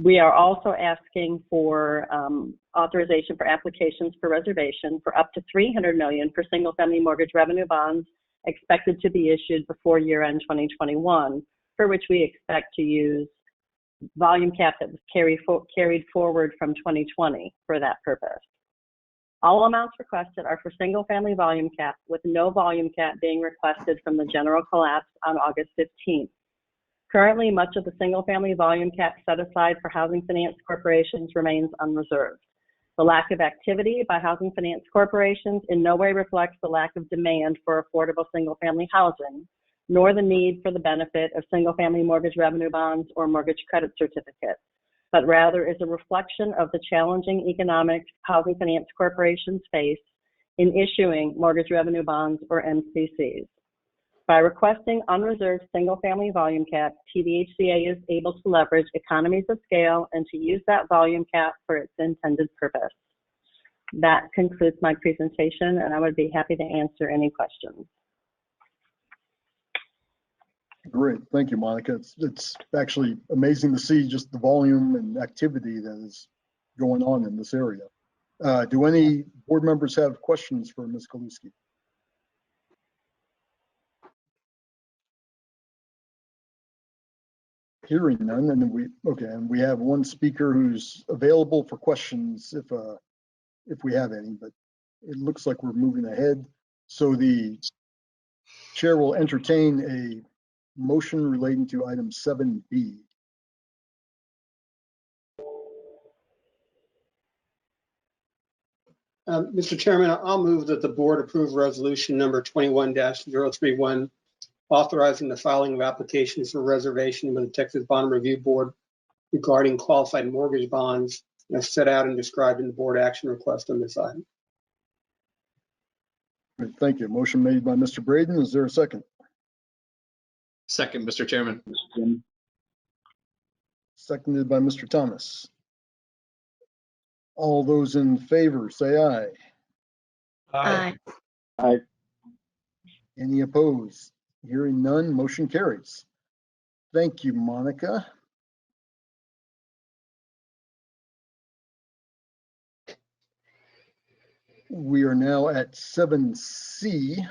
We are also asking for authorization for applications for reservation for up to $300 million for single-family mortgage revenue bonds expected to be issued before year-end 2021, for which we expect to use volume cap that was carried forward from 2020 for that purpose. All amounts requested are for single-family volume cap, with no volume cap being requested from the general collapse on August 15th. Currently, much of the single-family volume cap set aside for housing finance corporations remains unreserved. The lack of activity by housing finance corporations in no way reflects the lack of demand for affordable single-family housing, nor the need for the benefit of single-family mortgage revenue bonds or mortgage credit certificates, but rather is a reflection of the challenging economic housing finance corporations face in issuing mortgage revenue bonds or MCCs. By requesting unreserved single-family volume cap, TDHCA is able to leverage economies of scale and to use that volume cap for its intended purpose. That concludes my presentation, and I would be happy to answer any questions. Great, thank you, Monica. It's actually amazing to see just the volume and activity that is going on in this area. Do any board members have questions for Ms. Kaluski? Hearing none, and we have one speaker who's available for questions if we have any, but it looks like we're moving ahead. So the chair will entertain a motion relating to item 7B. Mr. Chairman, I'll move that the board approve resolution number 21-031, authorizing the filing of applications for reservation with the Texas Bond Review Board regarding qualified mortgage bonds as set out and described in the board action request on this item. Great, thank you. Motion made by Mr. Braden. Is there a second? Second, Mr. Chairman. Seconded by Mr. Thomas. All those in favor, say aye. Aye. Aye. Any opposed? Hearing none, motion carries. Thank you, Monica. We are now at 7C.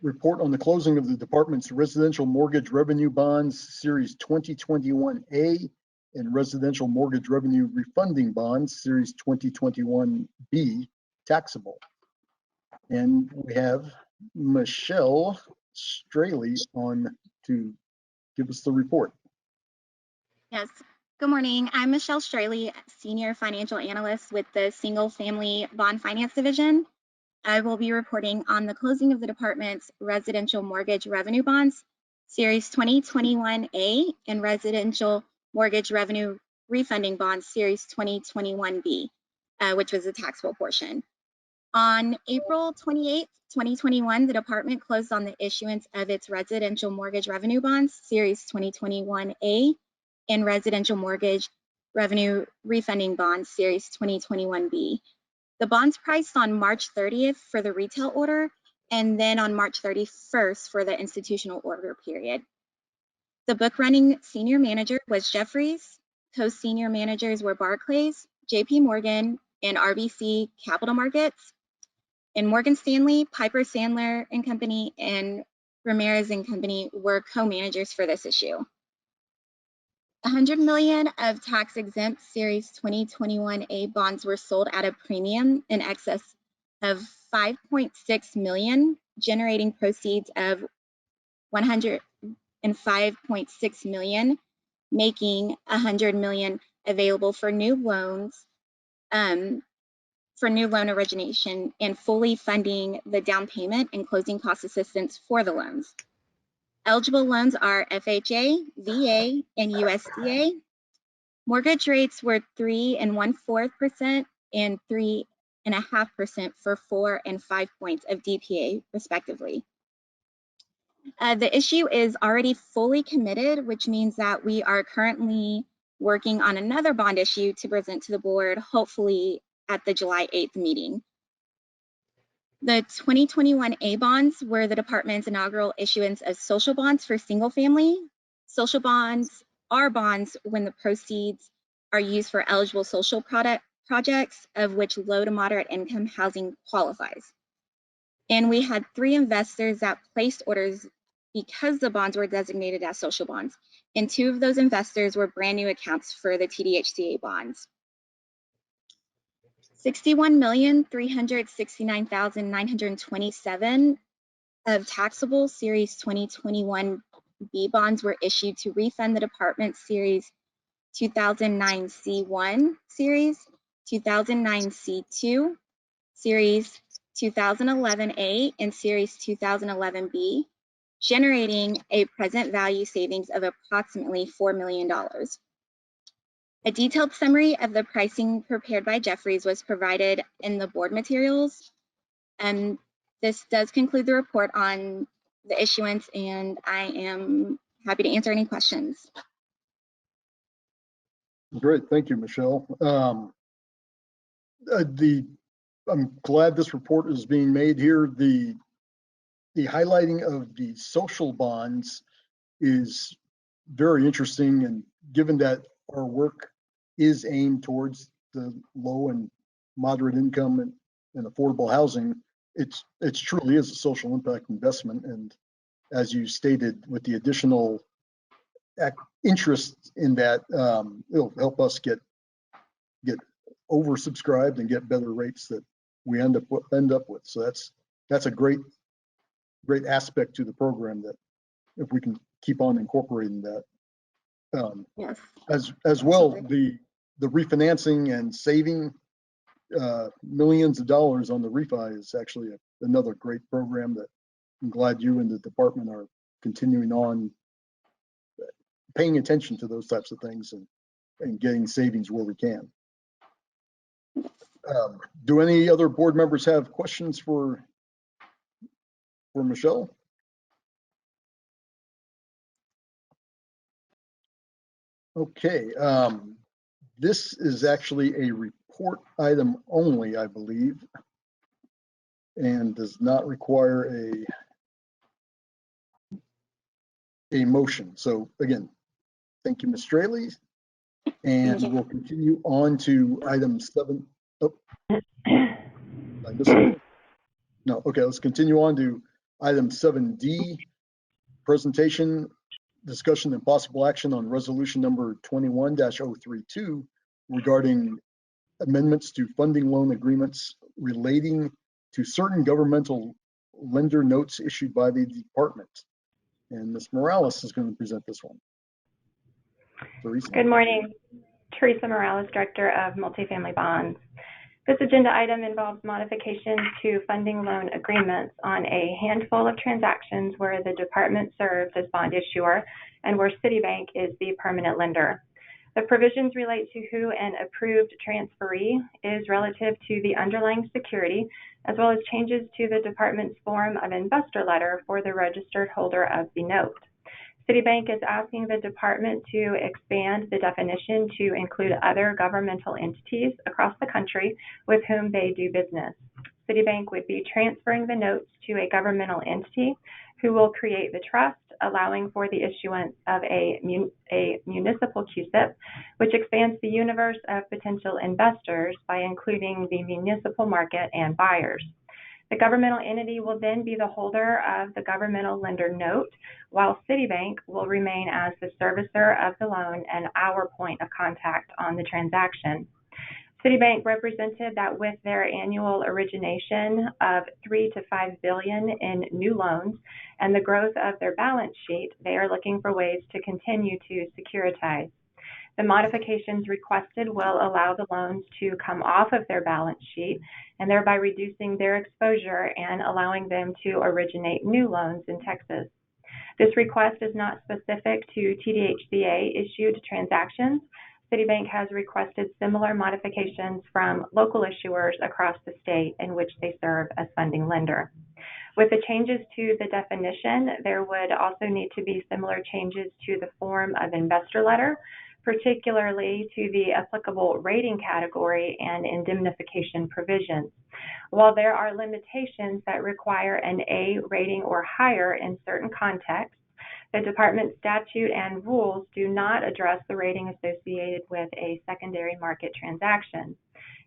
Report on the closing of the department's residential mortgage revenue bonds, Series 2021A, and residential mortgage revenue refunding bonds, Series 2021B, taxable. And we have Michelle Straley on to give us the report. Yes. Good morning. I'm Michelle Straley, Senior Financial Analyst with the Single Family Bond Finance Division. I will be reporting on the closing of the department's residential mortgage revenue bonds, Series 2021A, and residential mortgage revenue refunding bonds, Series 2021B, which was the taxable portion. On April 28, 2021, the department closed on the issuance of its residential mortgage revenue bonds, Series 2021A, and residential mortgage revenue refunding bonds, Series 2021B. The bonds priced on March 30th for the retail order, and then on March 31st for the institutional order period. The book running senior manager was Jeffries. Co-senior managers were Barclays, JP Morgan, and RBC Capital Markets. And Morgan Stanley, Piper Sandler and Company, and Ramirez and Company were co-managers for this issue. 100 million of tax exempt Series 2021A bonds were sold at a premium in excess of 5.6 million, generating proceeds of 105.6 million, making 100 million available for new loans, for new loan origination, and fully funding the down payment and closing cost assistance for the loans. Eligible loans are FHA, VA, and USDA. Mortgage rates were 3 1/4% and 3.5% for 4 and 5 points of DPA, respectively. The issue is already fully committed, which means that we are currently working on another bond issue to present to the board, hopefully at the July 8th meeting. The 2021A bonds were the department's inaugural issuance of social bonds for single family. Social bonds are bonds when the proceeds are used for eligible social projects of which low to moderate income housing qualifies. And we had 3 investors that placed orders because the bonds were designated as social bonds. And 2 of those investors were brand new accounts for the TDHCA bonds. 61,369,927 of taxable Series 2021B bonds were issued to refund the department's Series 2009C1 Series, 2009C2, Series 2011A, and Series 2011B, generating a present value savings of approximately $4 million. A detailed summary of the pricing prepared by Jeffries was provided in the board materials. And this does conclude the report on the issuance, and I am happy to answer any questions. Great, thank you, Michelle. I'm glad this report is being made here. The highlighting of the social bonds is very interesting, and given that our work is aimed towards the low and moderate income and affordable housing, it truly is a social impact investment. And as you stated, with the additional interest in that, it'll help us get oversubscribed and get better rates that we end up with. So that's a great aspect to the program, that if we can keep on incorporating that. Yes. As well, the refinancing and saving millions of dollars on the refi is actually another great program that I'm glad you and the department are continuing on paying attention to those types of things and getting savings where we can. Do any other board members have questions for Michelle? Okay, this is actually a report item only, I believe, and does not require a motion. So again, thank you, Ms. Straley. And we'll continue on to item 7. Oh, I missed something? No, okay, let's continue on to item 7D, presentation, discussion and possible action on resolution number 21-032 regarding amendments to funding loan agreements relating to certain governmental lender notes issued by the department. And Ms. Morales is going to present this one. Teresa. Good morning. Teresa Morales, Director of Multifamily Bonds. This agenda item involves modifications to funding loan agreements on a handful of transactions where the department serves as bond issuer and where Citibank is the permanent lender. The provisions relate to who an approved transferee is relative to the underlying security, as well as changes to the department's form of investor letter for the registered holder of the note. Citibank is asking the department to expand the definition to include other governmental entities across the country with whom they do business. Citibank would be transferring the notes to a governmental entity who will create the trust, allowing for the issuance of a municipal CUSIP, which expands the universe of potential investors by including the municipal market and buyers. The governmental entity will then be the holder of the governmental lender note, while Citibank will remain as the servicer of the loan and our point of contact on the transaction. Citibank represented that with their annual origination of $3 to $5 billion in new loans and the growth of their balance sheet, they are looking for ways to continue to securitize. The modifications requested will allow the loans to come off of their balance sheet and thereby reducing their exposure and allowing them to originate new loans in Texas. This request is not specific to TDHCA issued transactions. Citibank has requested similar modifications from local issuers across the state in which they serve as funding lender. With the changes to the definition, there would also need to be similar changes to the form of investor letter, particularly to the applicable rating category and indemnification provisions. While there are limitations that require an A rating or higher in certain contexts, the department statute and rules do not address the rating associated with a secondary market transaction.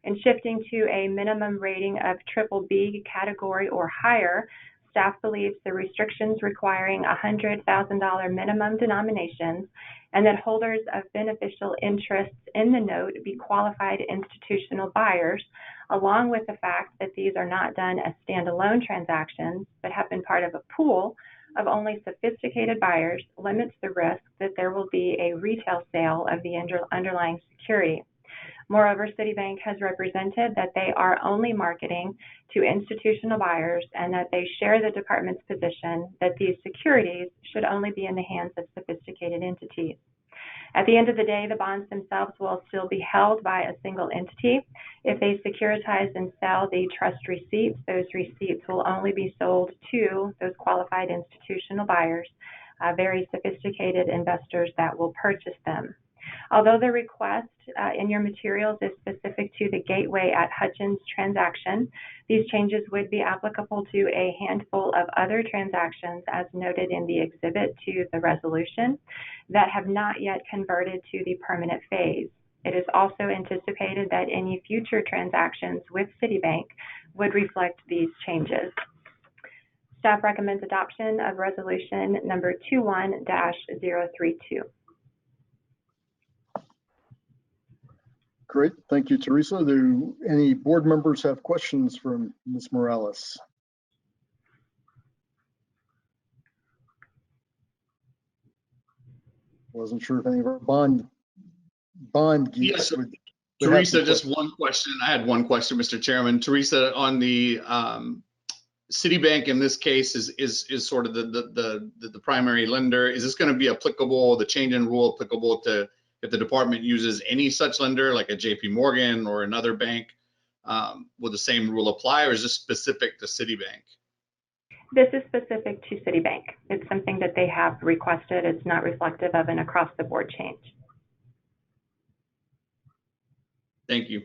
In shifting to a minimum rating of BBB category or higher, staff believes the restrictions requiring $100,000 minimum denominations and that holders of beneficial interests in the note be qualified institutional buyers, along with the fact that these are not done as standalone transactions but have been part of a pool of only sophisticated buyers, limits the risk that there will be a retail sale of the underlying security. Moreover, Citibank has represented that they are only marketing to institutional buyers and that they share the department's position that these securities should only be in the hands of sophisticated entities. At the end of the day, the bonds themselves will still be held by a single entity. If they securitize and sell the trust receipts, those receipts will only be sold to those qualified institutional buyers, very sophisticated investors that will purchase them. Although the request in your materials is specific to the Gateway at Hutchins transaction, these changes would be applicable to a handful of other transactions as noted in the exhibit to the resolution that have not yet converted to the permanent phase. It is also anticipated that any future transactions with Citibank would reflect these changes. Staff recommends adoption of resolution number 21-032. Great, thank you, Teresa. Do any board members have questions for Ms. Morales? Wasn't sure if any of our bond geeks Yes, would Teresa, just one question. I had one question, Mr. Chairman. Teresa, on the Citibank in this case is sort of the primary lender. Is this going to be applicable, the change in rule applicable to if the department uses any such lender like a JP Morgan or another bank? Will the same rule apply, or is this specific to Citibank? This is specific to Citibank. It's something that they have requested. It's not reflective of an across-the-board change. Thank you.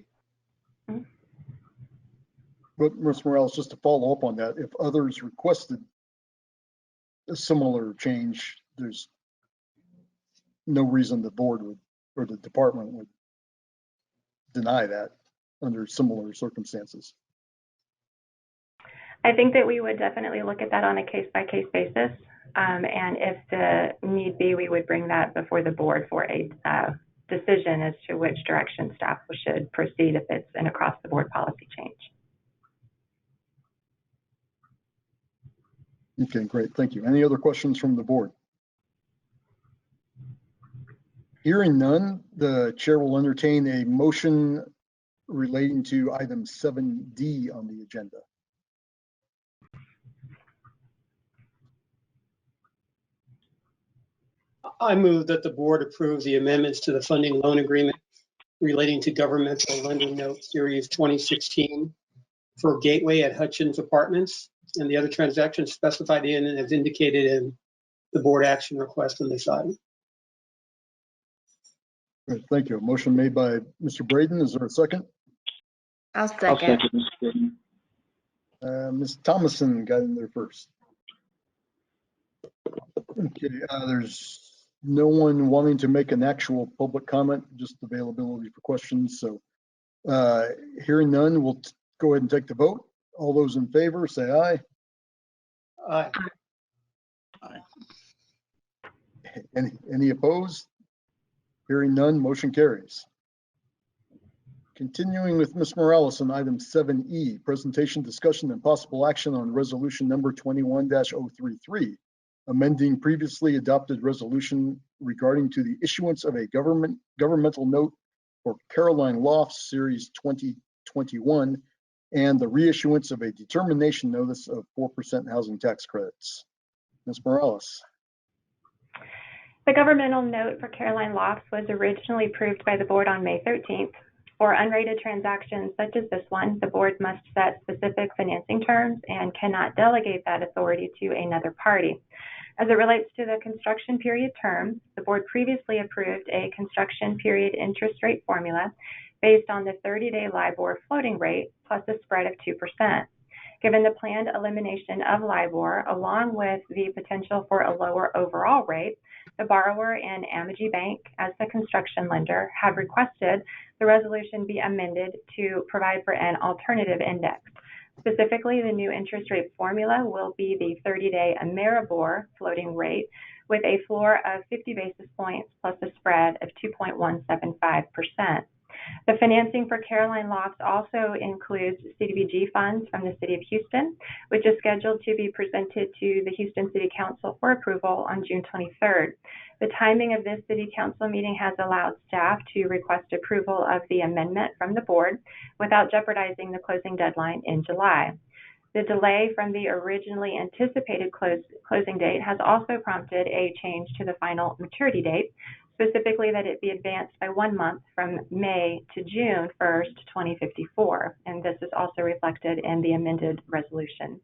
But Ms. Morales, just to follow up on that, if others requested a similar change, there's no reason the board would, or the department would deny that under similar circumstances. I think that we would definitely look at that on a case-by-case basis. And if the need be, we would bring that before the board for a decision as to which direction staff should proceed if it's an across-the-board policy change. Okay, great, thank you. Any other questions from the board? Hearing none, the chair will entertain a motion relating to item 7D on the agenda. I move that the board approve the amendments to the funding loan agreement relating to governmental lending note series 2016 for Gateway at Hutchins Apartments and the other transactions specified in and as indicated in the board action request on this item. Good, thank you. A motion made by Mr. Braden. Is there a second? I'll second. Ms. Thomason got in there first. Okay, there's no one wanting to make an actual public comment, just availability for questions. So hearing none, we'll go ahead and take the vote. All those in favor, say aye. Aye. Any opposed? Hearing none, motion carries. Continuing with Ms. Morales on item 7E, presentation, discussion, and possible action on resolution number 21-033, amending previously adopted resolution regarding to the issuance of a governmental note for Caroline Lofts Series 2021 and the reissuance of a determination notice of 4% housing tax credits. Ms. Morales. The governmental note for Caroline Lofts was originally approved by the board on May 13th. For unrated transactions such as this one, the board must set specific financing terms and cannot delegate that authority to another party. As it relates to the construction period terms, the board previously approved a construction period interest rate formula based on the 30-day LIBOR floating rate plus a spread of 2%. Given the planned elimination of LIBOR, along with the potential for a lower overall rate, the borrower and Amegy Bank, as the construction lender, have requested the resolution be amended to provide for an alternative index. Specifically, the new interest rate formula will be the 30-day Ameribor floating rate with a floor of 50 basis points plus a spread of 2.175%. The financing for Caroline Lofts also includes CDBG funds from the City of Houston, which is scheduled to be presented to the Houston City Council for approval on June 23rd. The timing of this City Council meeting has allowed staff to request approval of the amendment from the board without jeopardizing the closing deadline in July. The delay from the originally anticipated closing date has also prompted a change to the final maturity date, specifically that it be advanced by 1 month from May to June 1st, 2054, and this is also reflected in the amended resolution.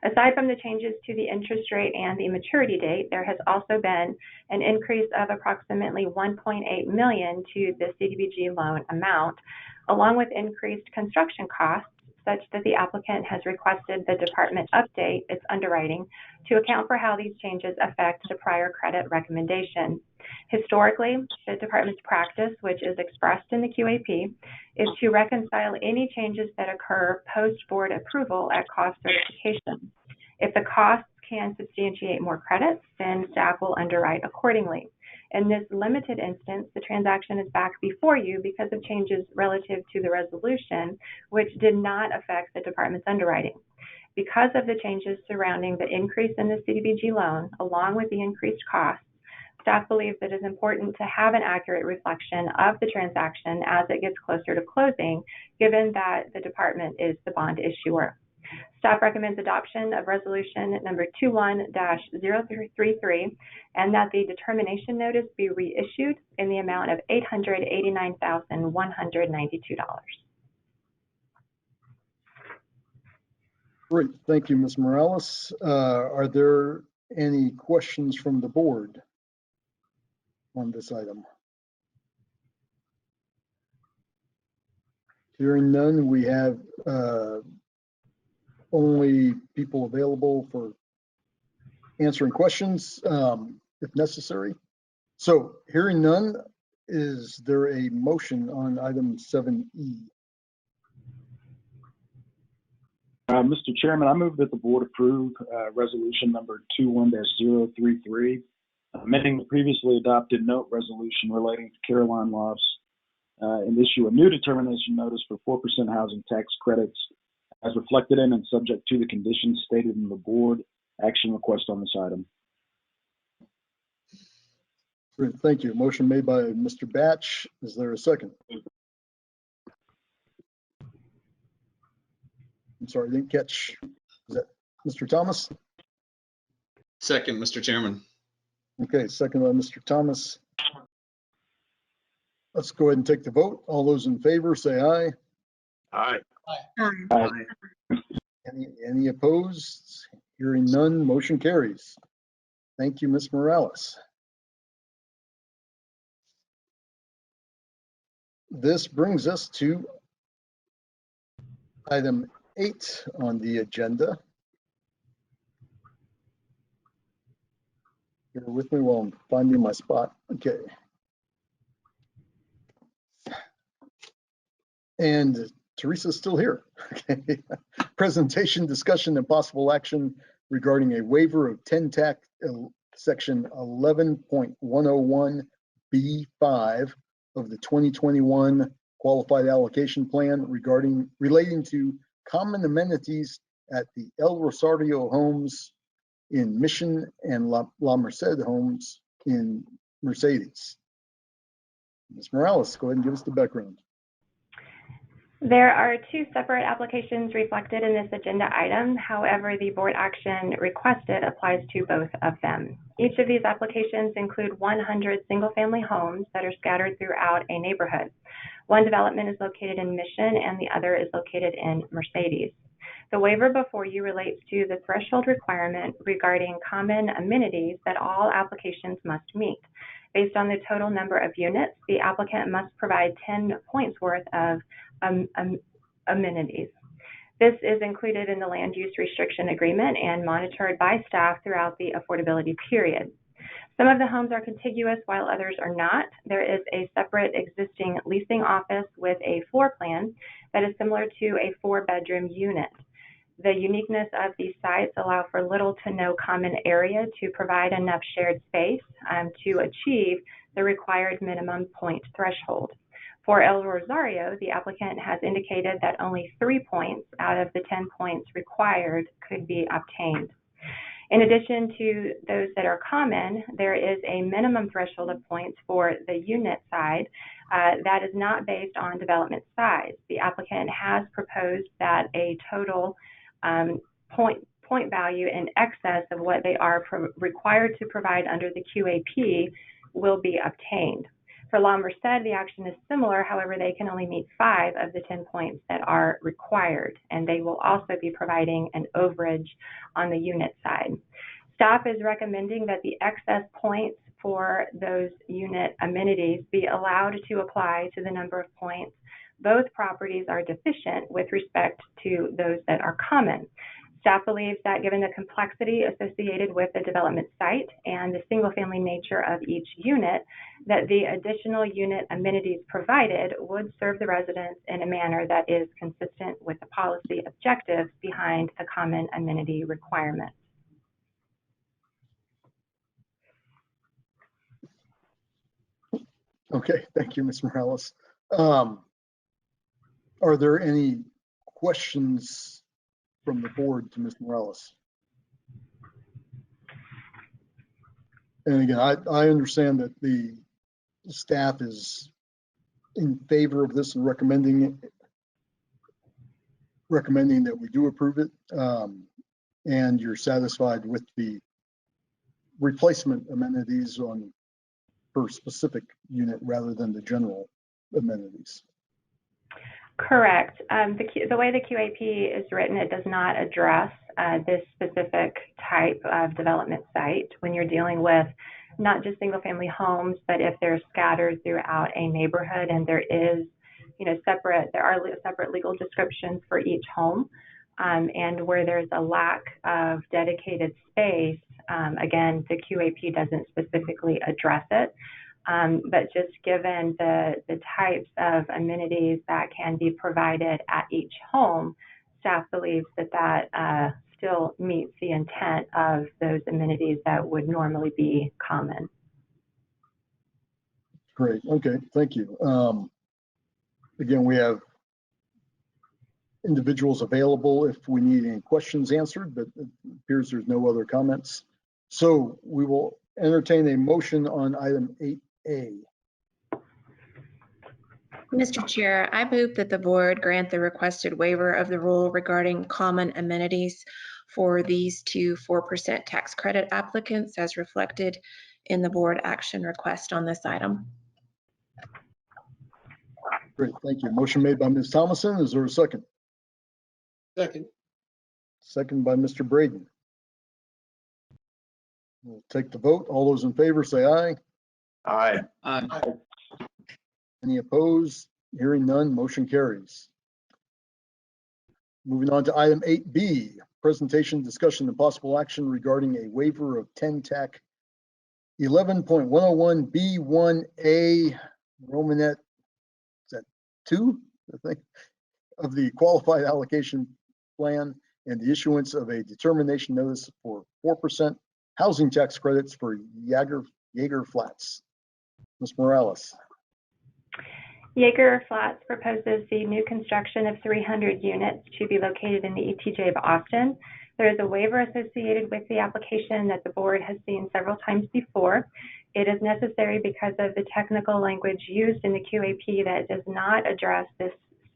Aside from the changes to the interest rate and the maturity date, there has also been an increase of approximately $1.8 million to the CDBG loan amount, along with increased construction costs, such that the applicant has requested the department update its underwriting to account for how these changes affect the prior credit recommendation. Historically, the department's practice, which is expressed in the QAP, is to reconcile any changes that occur post-board approval at cost certification. If the costs can substantiate more credits, then staff will underwrite accordingly. In this limited instance, the transaction is back before you because of changes relative to the resolution, which did not affect the department's underwriting. Because of the changes surrounding the increase in the CDBG loan, along with the increased costs, staff believes it is important to have an accurate reflection of the transaction as it gets closer to closing, given that the department is the bond issuer. Staff recommends adoption of resolution number 21-033 and that the determination notice be reissued in the amount of $889,192. Great, thank you, Ms. Morales. Are there any questions from the board on this item? Hearing none, we have only people available for answering questions if necessary. So hearing none, is there a motion on item 7E? Mr. Chairman, I move that the board approve resolution number 21-033, amending the previously adopted note resolution relating to Caroline Lofts and issue a new determination notice for 4% housing tax credits as reflected in and subject to the conditions stated in the board action request on this item. Great, thank you. Motion made by Mr. Batch. Is there a second? I'm sorry, I didn't catch. Is that Mr. Thomas? Second, Mr. Chairman. Okay, second by Mr. Thomas. Let's go ahead and take the vote. All those in favor say aye. Aye. Aye. Any opposed? Hearing none, motion carries. Thank you, Ms. Morales. This brings us to item 8 on the agenda. Bear with me while I'm finding my spot. Okay. And Teresa's still here. Okay. Presentation, discussion, and possible action regarding a waiver of 10 TAC section 11.101B5 of the 2021 qualified allocation plan relating to common amenities at the El Rosario homes in Mission and La Merced homes in Mercedes. Ms. Morales, go ahead and give us the background. There are two separate applications reflected in this agenda item. However, the board action requested applies to both of them. Each of these applications include 100 single-family homes that are scattered throughout a neighborhood. One development is located in Mission and the other is located in Mercedes. The waiver before you relates to the threshold requirement regarding common amenities that all applications must meet. Based on the total number of units, the applicant must provide 10 points worth of amenities. This is included in the land use restriction agreement and monitored by staff throughout the affordability period. Some of the homes are contiguous while others are not. There is a separate existing leasing office with a floor plan that is similar to a 4-bedroom unit. The uniqueness of these sites allow for little to no common area to provide enough shared space to achieve the required minimum point threshold. For El Rosario, the applicant has indicated that only 3 points out of the 10 points required could be obtained. In addition to those that are common, there is a minimum threshold of points for the unit side that is not based on development size. The applicant has proposed that a total point value in excess of what they are required to provide under the QAP will be obtained. For La Merced, the action is similar. However, they can only meet 5 of the 10 points that are required, and they will also be providing an overage on the unit side. Staff is recommending that the excess points for those unit amenities be allowed to apply to the number of points both properties are deficient with respect to those that are common. Staff believes that given the complexity associated with the development site and the single-family nature of each unit, that the additional unit amenities provided would serve the residents in a manner that is consistent with the policy objectives behind the common amenity requirement. Okay, thank you, Ms. Morales. Are there any questions from the board to Ms. Morales? And again, I understand that the staff is in favor of this and recommending that we do approve it, and you're satisfied with the replacement amenities on per specific unit rather than the general amenities. Correct. The way the QAP is written, it does not address this specific type of development site when you're dealing with not just single family homes, but if they're scattered throughout a neighborhood and there is, there are separate legal descriptions for each home, and where there's a lack of dedicated space, again, the QAP doesn't specifically address it. But just given the types of amenities that can be provided at each home, staff believes that still meets the intent of those amenities that would normally be common. Great. Okay. Thank you. Again, we have individuals available if we need any questions answered, but it appears there's no other comments. So we will entertain a motion on item 8A. Mr. Chair, I move that the board grant the requested waiver of the rule regarding common amenities for these two 4% tax credit applicants as reflected in the board action request on this item. Great, thank you. Motion made by Ms. Thomason. Is there a second? Second. Second by Mr. Braden. We'll take the vote. All those in favor say aye. Aye. Aye. Any opposed? Hearing none, motion carries. Moving on to item 8B, presentation, discussion, and possible action regarding a waiver of 10 TAC 11.101B1A Romanet, is that 2? I think. of the qualified allocation plan and the issuance of a determination notice for 4% housing tax credits for Jaeger Flats. Ms. Morales. Jaeger Flats proposes the new construction of 300 units to be located in the ETJ of Austin. There is a waiver associated with the application that the board has seen several times before. It is necessary because of the technical language used in the QAP that does not address this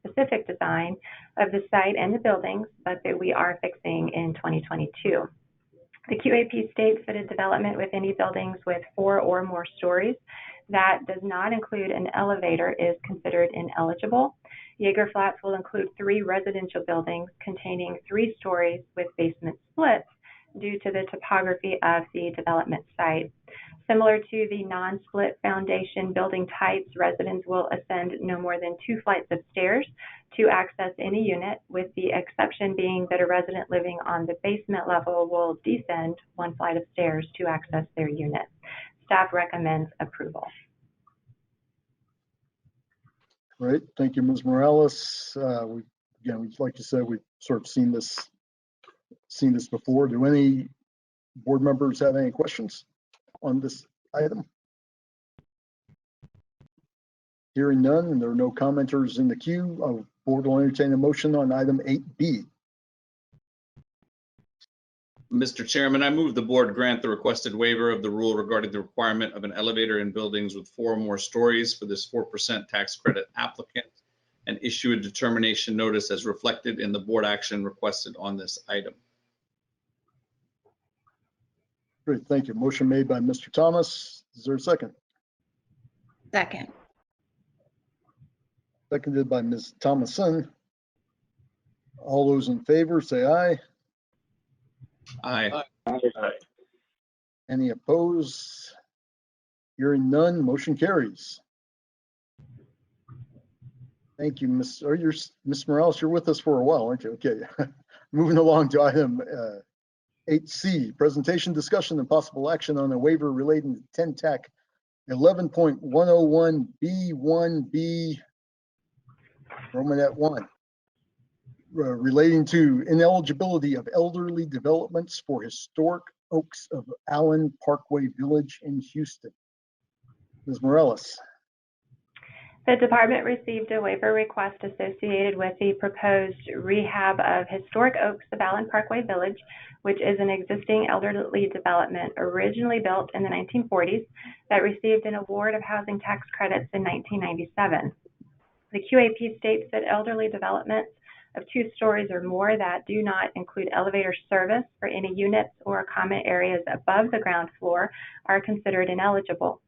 specific design of the site and the buildings, but that we are fixing in 2022. The QAP states that a development with any buildings with 4 or more stories that does not include an elevator is considered ineligible. Jaeger Flats will include 3 residential buildings containing 3 stories with basement splits due to the topography of the development site. Similar to the non-split foundation building types, residents will ascend no more than 2 flights of stairs to access any unit, with the exception being that a resident living on the basement level will descend 1 flight of stairs to access their unit. Staff recommends approval. Great, thank you, Ms. Morales. Again, like you said, we've sort of seen this before. Do any board members have any questions on this item? Hearing none, and there are no commenters in the queue, the board will entertain a motion on item 8B. Mr. Chairman, I move the board grant the requested waiver of the rule regarding the requirement of an elevator in buildings with 4 or more stories for this 4% tax credit applicant and issue a determination notice as reflected in the board action requested on this item. Great, thank you. Motion made by Mr. Thomas. Is there a second? Second. Seconded by Ms. Thomason. All those in favor say aye. Aye. Any opposed? Hearing none, motion carries. Thank you, Ms. Morales, you're with us for a while, aren't you? Okay. Moving along to item 8C, presentation, discussion, and possible action on a waiver relating to 10 TAC 11.101 B1B Romanet 1. Relating to ineligibility of elderly developments for historic oaks of Allen Parkway Village in Houston. Ms. Morales. The department received a waiver request associated with the proposed rehab of historic oaks of Allen Parkway Village, which is an existing elderly development originally built in the 1940s that received an award of housing tax credits in 1997. The QAP states that elderly developments of 2 stories or more that do not include elevator service for any units or common areas above the ground floor are considered ineligible.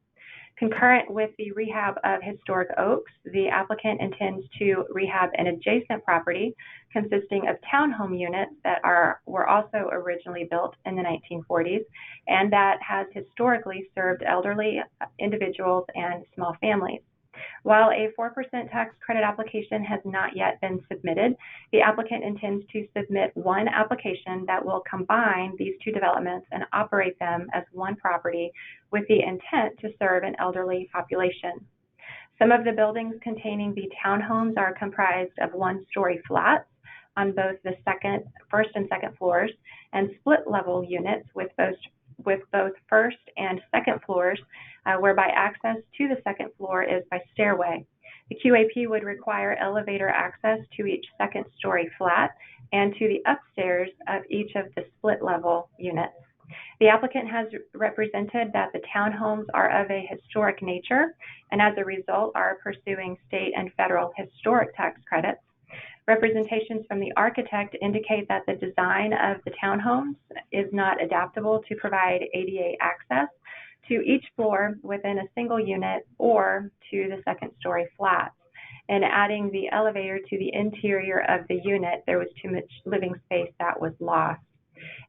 Concurrent with the rehab of historic oaks, the applicant intends to rehab an adjacent property consisting of townhome units that were also originally built in the 1940s and that has historically served elderly individuals and small families. While a 4% tax credit application has not yet been submitted, the applicant intends to submit one application that will combine these 2 developments and operate them as one property with the intent to serve an elderly population. Some of the buildings containing the townhomes are comprised of 1-story flats on both the first and second floors, and split level units with both first and second floors, whereby access to the second floor is by stairway. The QAP would require elevator access to each second-story flat and to the upstairs of each of the split level units. The applicant has represented that the townhomes are of a historic nature and as a result are pursuing state and federal historic tax credits. Representations from the architect indicate that the design of the townhomes is not adaptable to provide ADA access to each floor within a single unit or to the second-story flats. In adding the elevator to the interior of the unit, there was too much living space that was lost.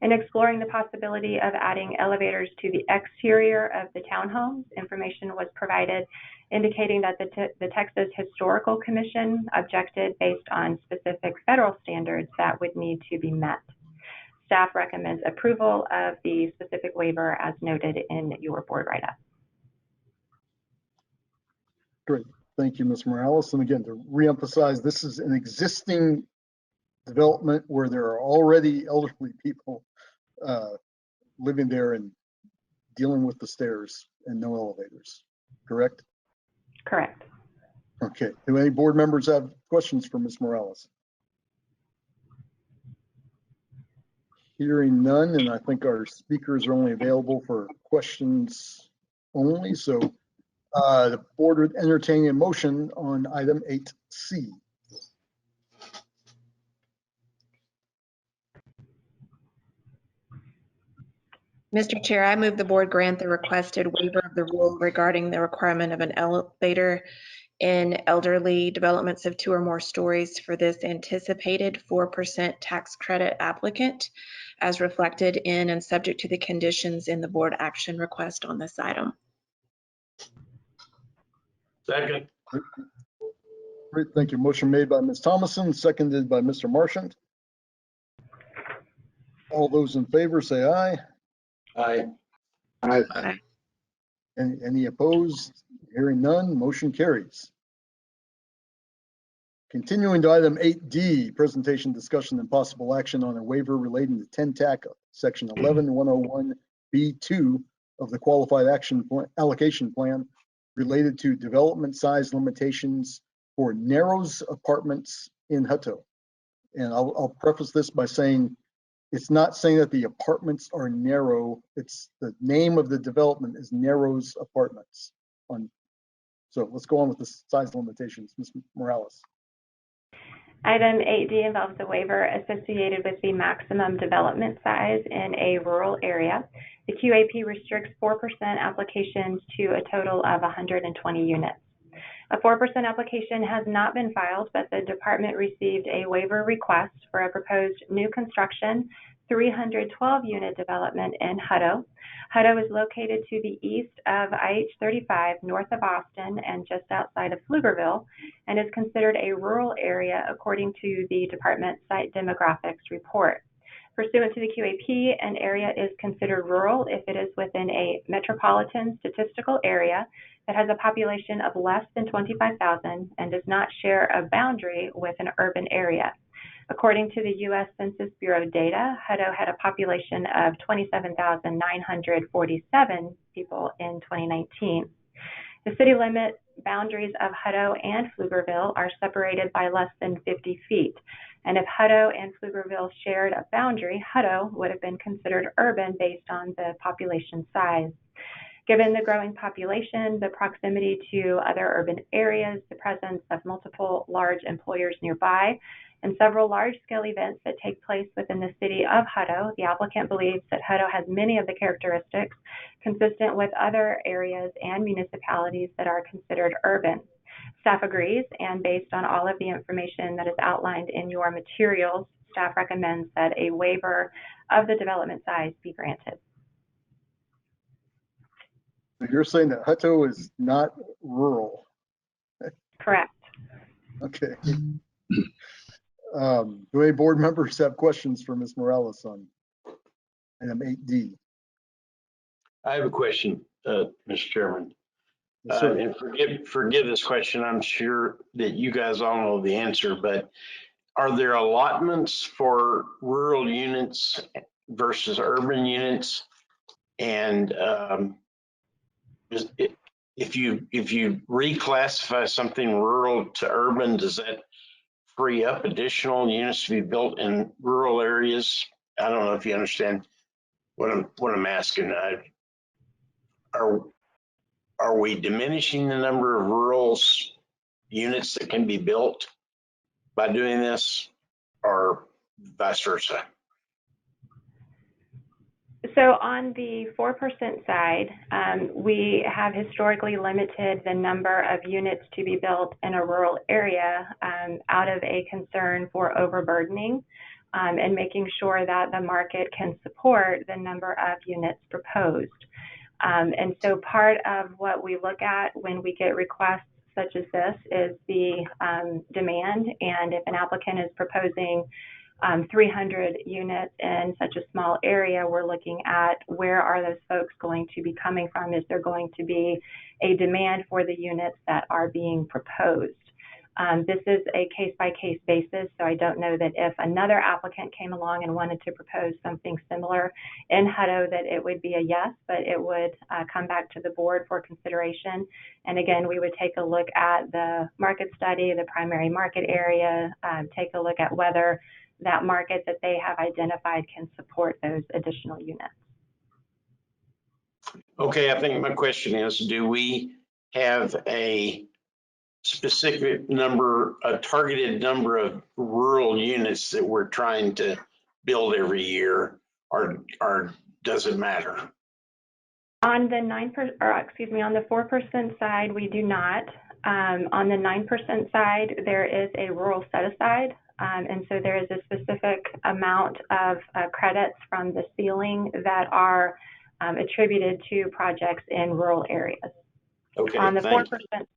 In exploring the possibility of adding elevators to the exterior of the townhomes, information was provided indicating that the Texas Historical Commission objected based on specific federal standards that would need to be met. Staff recommends approval of the specific waiver as noted in your board write-up. Great, Thank you, Ms. Morales. And again, to reemphasize, this is an existing development where there are already elderly people living there and dealing with the stairs and no elevators, correct? Correct. Okay. Do any board members have questions for Ms. Morales? Hearing none, and I think our speakers are only available for questions only. So the board would entertain a motion on item 8C. Mr. Chair, I move the board grant the requested waiver of the rule regarding the requirement of an elevator in elderly developments of 2 or more stories for this anticipated 4% tax credit applicant as reflected in and subject to the conditions in the board action request on this item. Second. Great, thank you. Motion made by Ms. Thomason, seconded by Mr. Marchant. All those in favor say aye. Aye. Aye. Any opposed? Hearing none, motion carries. Continuing to item 8D, presentation, discussion, and possible action on a waiver relating to 10 TAC section 11101B2 of the qualified action allocation plan related to development size limitations for Narrows apartments in Hutto. And I'll preface this by saying it's not saying that the apartments are narrow. It's the name of the development is Narrows Apartments. So let's go on with the size limitations. Ms. Morales. Item 8D involves a waiver associated with the maximum development size in a rural area. The QAP restricts 4% applications to a total of 120 units. A 4% application has not been filed, but the department received a waiver request for a proposed new construction 312-unit development in Hutto. Hutto is located to the east of IH-35, north of Austin, and just outside of Pflugerville, and is considered a rural area according to the department site demographics report. Pursuant to the QAP, an area is considered rural if it is within a metropolitan statistical area that has a population of less than 25,000 and does not share a boundary with an urban area. According to the U.S. Census Bureau data, Hutto had a population of 27,947 people in 2019. The city limit boundaries of Hutto and Pflugerville are separated by less than 50 feet. And if Hutto and Pflugerville shared a boundary, Hutto would have been considered urban based on the population size. Given the growing population, the proximity to other urban areas, the presence of multiple large employers nearby, and several large-scale events that take place within the city of Hutto, the applicant believes that Hutto has many of the characteristics consistent with other areas and municipalities that are considered urban. Staff agrees, and based on all of the information that is outlined in your materials, staff recommends that a waiver of the development size be granted. You're saying that Hutto is not rural? Correct. Okay. Do any board members have questions for Ms. Morales on item 8D? I have a question, Mr. Chairman. Yes, sir. And forgive this question. I'm sure that you guys all know the answer, but are there allotments for rural units versus urban units? And if you reclassify something rural to urban, does that free up additional units to be built in rural areas? I don't know if you understand what I'm asking. Are we diminishing the number of rural units that can be built by doing this, or vice versa? So on the 4% side, we have historically limited the number of units to be built in a rural area out of a concern for overburdening and making sure that the market can support the number of units proposed. And so part of what we look at when we get requests such as this is the demand, and if an applicant is proposing 300 units in such a small area, we're looking at where are those folks going to be coming from? Is there going to be a demand for the units that are being proposed? This is a case-by-case basis, so I don't know that if another applicant came along and wanted to propose something similar in Hutto that it would be a yes, but it would come back to the board for consideration. And again, we would take a look at the market study, the primary market area, take a look at whether that market that they have identified can support those additional units. Okay, I think my question is, do we have a specific number, a targeted number of rural units that we're trying to build every year, or does it matter? On the on the 4% side, we do not. On the 9% side, there is a rural set aside. And so there is a specific amount of credits from the ceiling that are attributed to projects in rural areas. Okay, on the 4%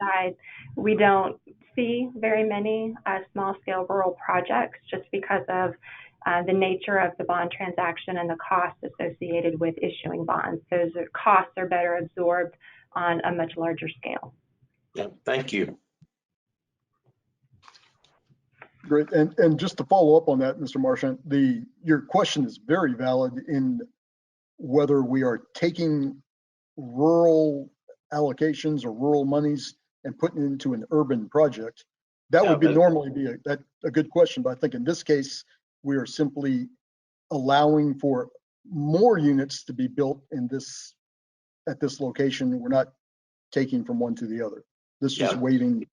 side, we don't see very many small-scale rural projects just because of the nature of the bond transaction and the costs associated with issuing bonds. Those costs are better absorbed on a much larger scale. Yeah, thank you. Great. And just to follow up on that, Mr. Marchant, your question is very valid in whether we are taking rural allocations or rural monies and putting it into an urban project. That would be normally be a good question, but I think in this case, we are simply allowing for more units to be built in at this location. We're not taking from one to the other. This is just waiting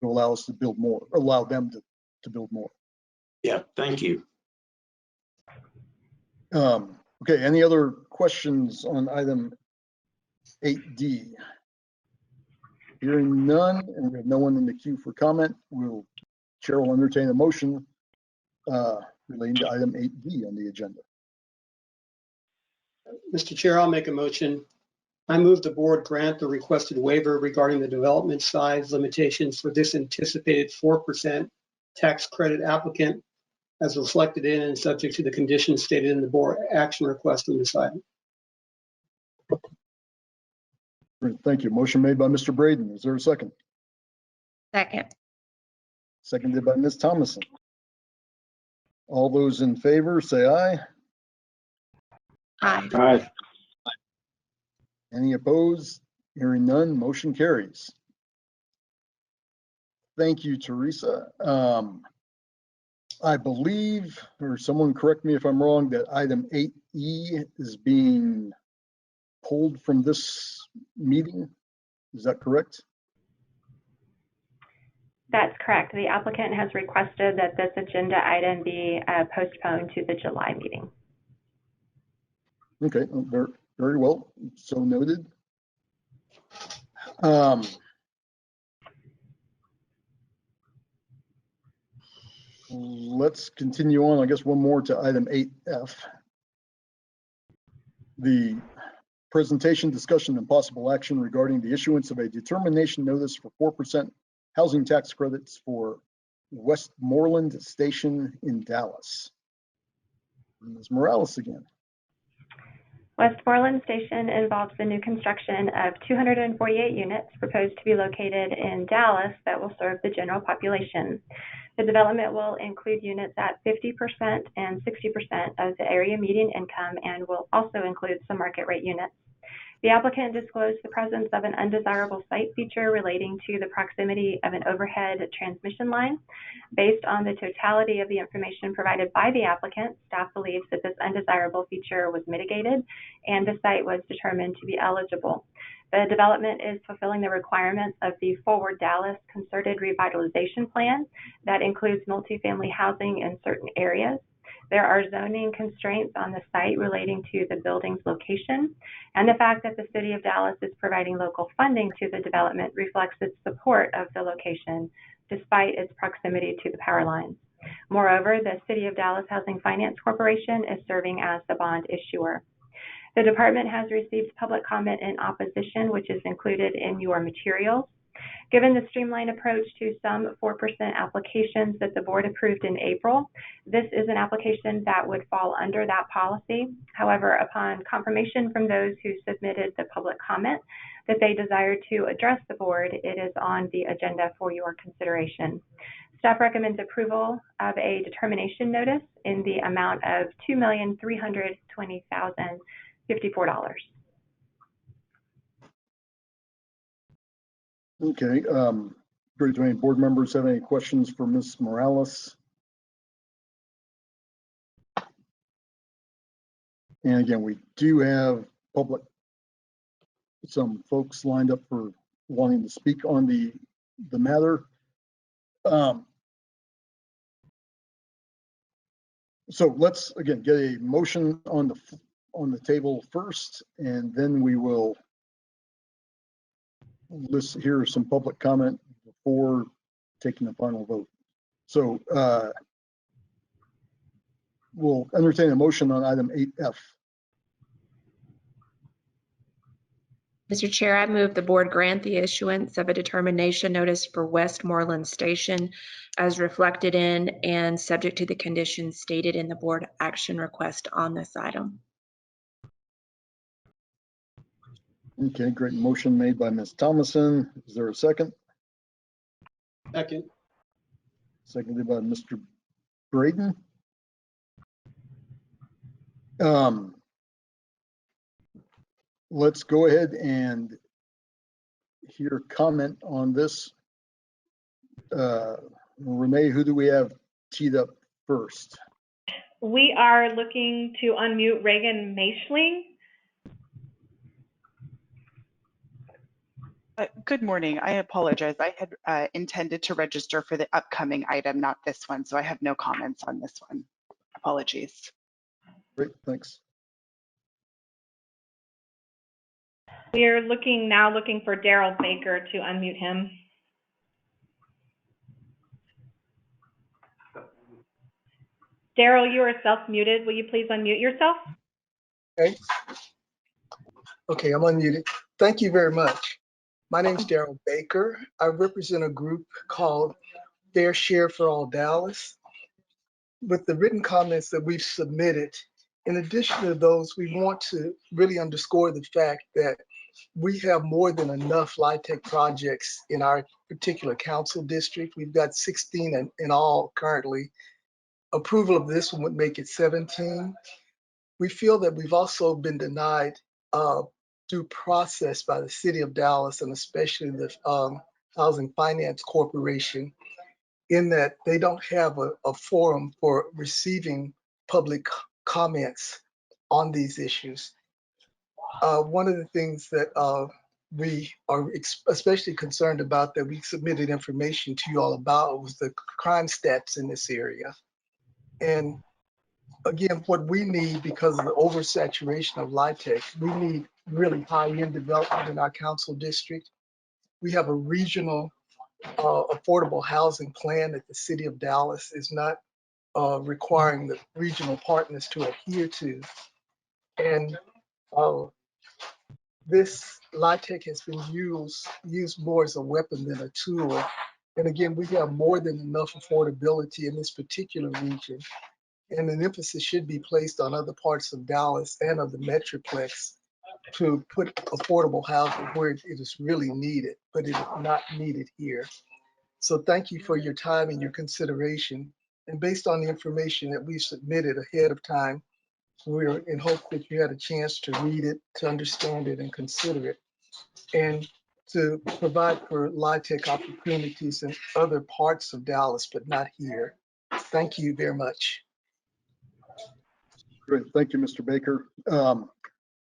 to allow us to build more, allow them to build more. Yeah, thank you. Okay, any other questions on item 8D? Hearing none, and we have no one in the queue for comment, Chair will entertain a motion relating to item 8D on the agenda. Mr. Chair, I'll make a motion. I move the board grant the requested waiver regarding the development size limitations for this anticipated 4% tax credit applicant as reflected in and subject to the conditions stated in the board action request on this item. Great, thank you. Motion made by Mr. Braden. Is there a second? Second. Seconded by Ms. Thomason. All those in favor, say aye. Aye. Aye. Any opposed? Hearing none, motion carries. Thank you, Teresa. I believe, or someone correct me if I'm wrong, that item 8E is being pulled from this meeting. Is that correct? That's correct. The applicant has requested that this agenda item be postponed to the July meeting. Okay, very, very well. So noted. Let's continue on, I guess, one more to item 8F. The presentation, discussion, and possible action regarding the issuance of a determination notice for 4% housing tax credits for Westmoreland Station in Dallas. Ms. Morales again. Westmoreland Station involves the new construction of 248 units proposed to be located in Dallas that will serve the general population. The development will include units at 50% and 60% of the area median income and will also include some market rate units. The applicant disclosed the presence of an undesirable site feature relating to the proximity of an overhead transmission line. Based on the totality of the information provided by the applicant, staff believes that this undesirable feature was mitigated and the site was determined to be eligible. The development is fulfilling the requirements of the Forward Dallas Concerted Revitalization Plan that includes multifamily housing in certain areas. There are zoning constraints on the site relating to the building's location, and the fact that the City of Dallas is providing local funding to the development reflects its support of the location, despite its proximity to the power lines. Moreover, the City of Dallas Housing Finance Corporation is serving as the bond issuer. The department has received public comment in opposition, which is included in your materials. Given the streamlined approach to some 4% applications that the board approved in April, this is an application that would fall under that policy. However, upon confirmation from those who submitted the public comment that they desire to address the board, it is on the agenda for your consideration. Staff recommends approval of a determination notice in the amount of $2,320,054. Okay, great. Do any board members have any questions for Ms. Morales? And again, we do have some folks lined up for wanting to speak on the matter. So let's again get a motion on the table first, and then we will hear some public comment before taking the final vote. So we'll entertain a motion on item 8F. Mr. Chair, I move the board grant the issuance of a determination notice for Westmoreland Station as reflected in and subject to the conditions stated in the board action request on this item. Okay, great. Motion made by Ms. Thomason. Is there a second? Second. Seconded by Mr. Braden. Let's go ahead and hear comment on this. Renee, who do we have teed up first? We are looking to unmute Reagan Maishling. Good morning. I apologize. I had intended to register for the upcoming item, not this one, so I have no comments on this one. Apologies. Great, thanks. We are now looking for Daryl Baker to unmute him. Daryl, you are self-muted. Will you please unmute yourself? Okay. Okay, I'm unmuted. Thank you very much. My name is Daryl Baker. I represent a group called Fair Share for All Dallas. With the written comments that we've submitted, in addition to those, we want to really underscore the fact that we have more than enough LIHTC projects in our particular council district. We've got 16 in all currently. Approval of this one would make it 17. We feel that we've also been denied due process by the city of Dallas and especially the Housing Finance Corporation, in that they don't have a forum for receiving public comments on these issues. One of the things that we are especially concerned about, that we submitted information to you all about, was the crime stats in this area. And again, what we need, because of the oversaturation of LIHTC, we need really high-end development in our council district. We have a regional affordable housing plan that the city of Dallas is not requiring the regional partners to adhere to. And this LIHTC has been used more as a weapon than a tool. And again, we have more than enough affordability in this particular region. And an emphasis should be placed on other parts of Dallas and of the Metroplex to put affordable housing where it is really needed, but it is not needed here. So thank you for your time and your consideration. And based on the information that we submitted ahead of time, we're in hope that you had a chance to read it, to understand it, and consider it, and to provide for LIHTC opportunities in other parts of Dallas, but not here. Thank you very much. Great, thank you, Mr. Baker.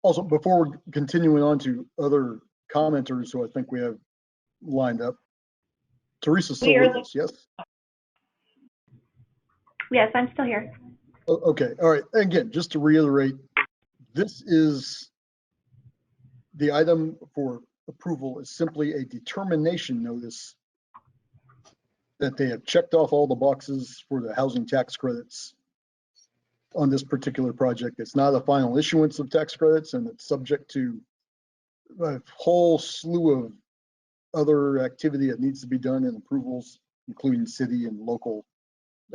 Also, before we're continuing on to other commenters who I think we have lined up, Teresa's still with us, yes? Yes, I'm still here. Okay, all right. Again, just to reiterate, this is the item for approval is simply a determination notice that they have checked off all the boxes for the housing tax credits on this particular project. It's not a final issuance of tax credits, and it's subject to a whole slew of other activity that needs to be done and approvals, including city and local,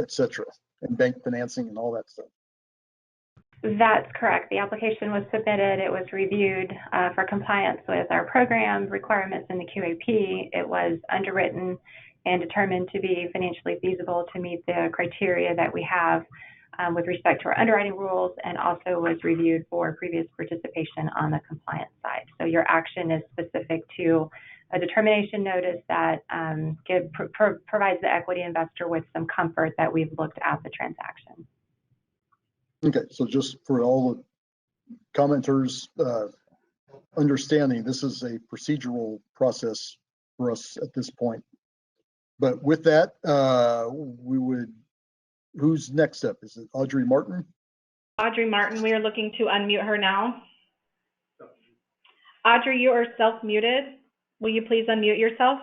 et cetera, and bank financing and all that stuff. That's correct. The application was submitted. It was reviewed for compliance with our program requirements in the QAP. It was underwritten and determined to be financially feasible to meet the criteria that we have with respect to our underwriting rules, and also was reviewed for previous participation on the compliance side. So your action is specific to a determination notice that provides the equity investor with some comfort that we've looked at the transaction. Okay, so just for all the commenters understanding, this is a procedural process for us at this point. But with that, who's next up? Is it Audrey Martin? Audrey Martin, we are looking to unmute her now. Audrey, you are self-muted. Will you please unmute yourself?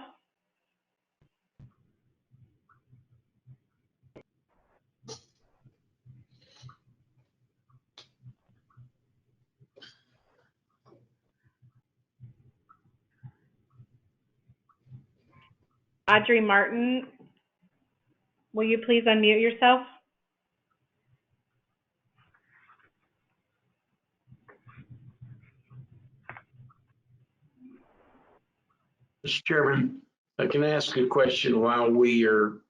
Audrey Martin, will you please unmute yourself? Mr. Chairman, I can ask a question while we are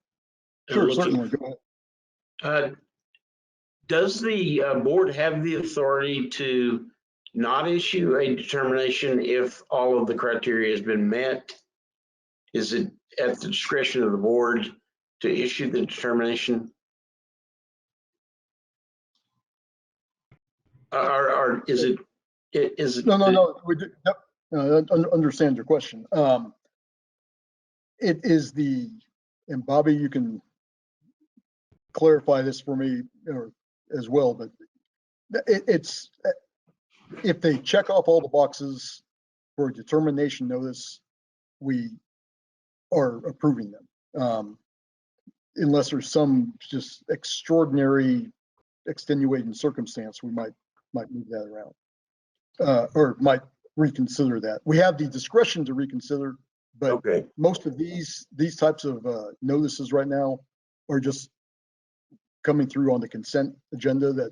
Sure, certainly. Go ahead. Does the board have the authority to not issue a determination if all of the criteria has been met? Is it at the discretion of the board to issue the determination? Or is it? No. Understand your question. It is and Bobby, you can clarify this for me as well, but it's if they check off all the boxes for a determination notice, we are approving them. Unless there's some just extraordinary extenuating circumstance, we might move that around or might reconsider that. We have the discretion to reconsider, but most of these types of notices right now are just coming through on the consent agenda that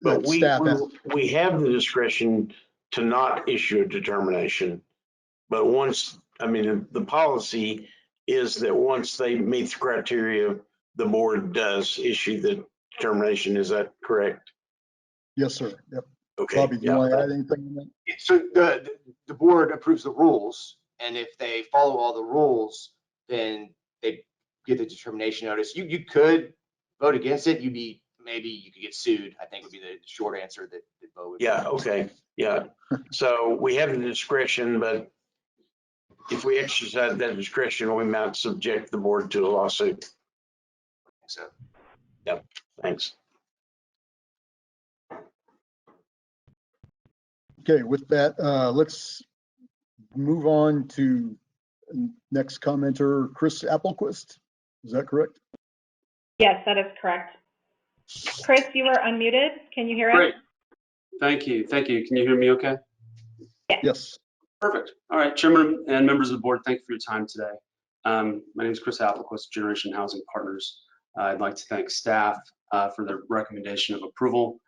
but we have the discretion to not issue a determination. But once, I mean, the policy is that once they meet the criteria, the board does issue the determination. Is that correct? Yes, sir. Yep. Okay. Bobby, do you want to add anything on that? So the board approves the rules, and if they follow all the rules, then they get the determination notice. You could vote against it. Maybe you could get sued, I think would be the short answer that Bo would. Yeah, okay, yeah. So we have the discretion, but if we exercise that discretion, we might subject the board to a lawsuit. So. Yep, thanks. Okay, with that, let's move on to next commenter, Chris Applequist. Is that correct? Yes, that is correct. Chris, you are unmuted. Can you hear us? Great. Thank you. Thank you. Can you hear me okay? Yes. Perfect. All right, Chairman and members of the board, thank you for your time today. My name is Chris Applequist, Generation Housing Partners. I'd like to thank staff for their recommendation of approval.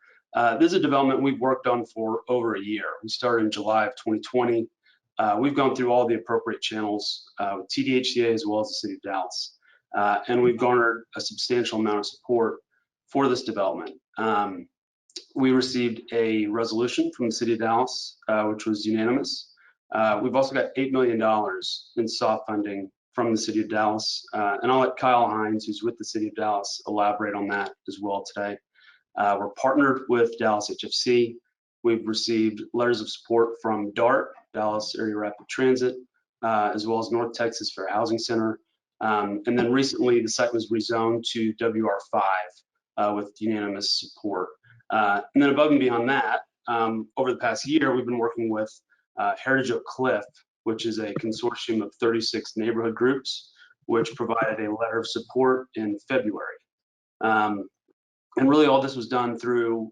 This is a development we've worked on for over a year. We started in July of 2020. We've gone through all the appropriate channels with TDHCA as well as the City of Dallas. And we've garnered a substantial amount of support for this development. We received a resolution from the City of Dallas, which was unanimous. We've also got $8 million in soft funding from the City of Dallas. And I'll let Kyle Hines, who's with the City of Dallas, elaborate on that as well today. We're partnered with Dallas HFC. We've received letters of support from DART, Dallas Area Rapid Transit, as well as North Texas Fair Housing Center. And then recently the site was rezoned to WR5 with unanimous support. And then above and beyond that, over the past year, we've been working with Heritage Oak Cliff, which is a consortium of 36 neighborhood groups, which provided a letter of support in February. And really all this was done through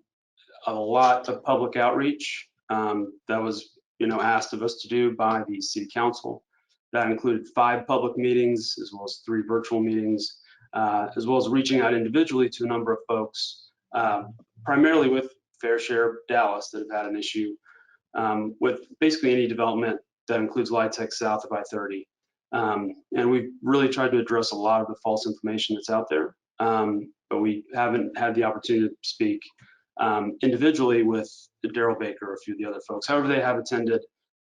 a lot of public outreach. That was asked of us to do by the city council. That included 5 public meetings as well as 3 virtual meetings, as well as reaching out individually to a number of folks, primarily with Fair Share Dallas, that have had an issue with basically any development that includes Litech south of I-30. And we've really tried to address a lot of the false information that's out there, but we haven't had the opportunity to speak individually with Daryl Baker or a few of the other folks. However, they have attended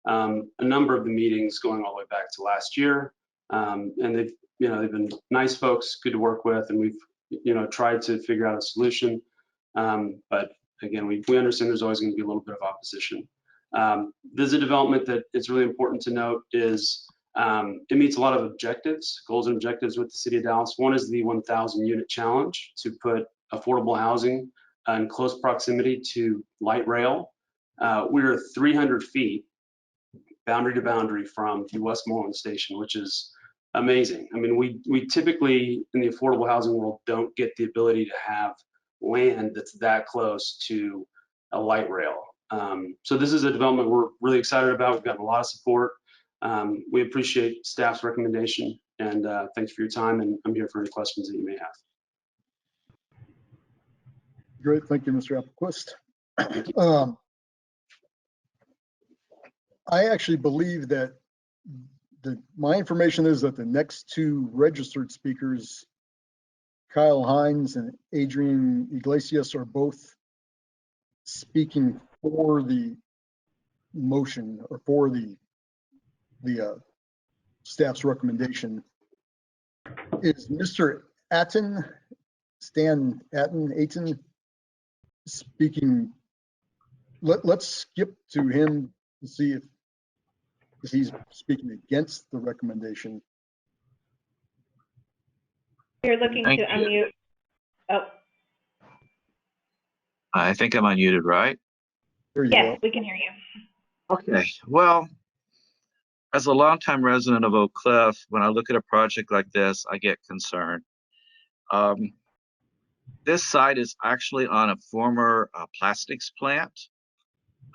a number of the meetings going all the way back to last year, and they've been nice folks, good to work with, and we've tried to figure out a solution. But again, we understand there's always going to be a little bit of opposition. There's a development that it's really important to note is it meets a lot of objectives, goals and objectives with the city of Dallas. One is the 1,000 unit challenge to put affordable housing in close proximity to light rail. We're 300 feet boundary to boundary from the Westmoreland station, which is amazing. I mean, we typically in the affordable housing world don't get the ability to have land that's that close to a light rail. So this is a development we're really excited about. We've got a lot of support. We appreciate staff's recommendation, and thanks for your time, and I'm here for any questions that you may have. Great, thank you, Mr. Applequist. I actually believe that my information is that the next 2 registered speakers, Kyle Hines and Adrian Iglesias, are both speaking for the motion or for the staff's recommendation. Is Mr. Stan Atten speaking? Let's skip to him to see if he's speaking against the recommendation. You're looking to unmute. Oh, I think I'm unmuted, right? yes, we can hear you. Okay, well, as a longtime resident of Oak Cliff, when I look at a project like this, I get concerned. This site is actually on a former plastics plant.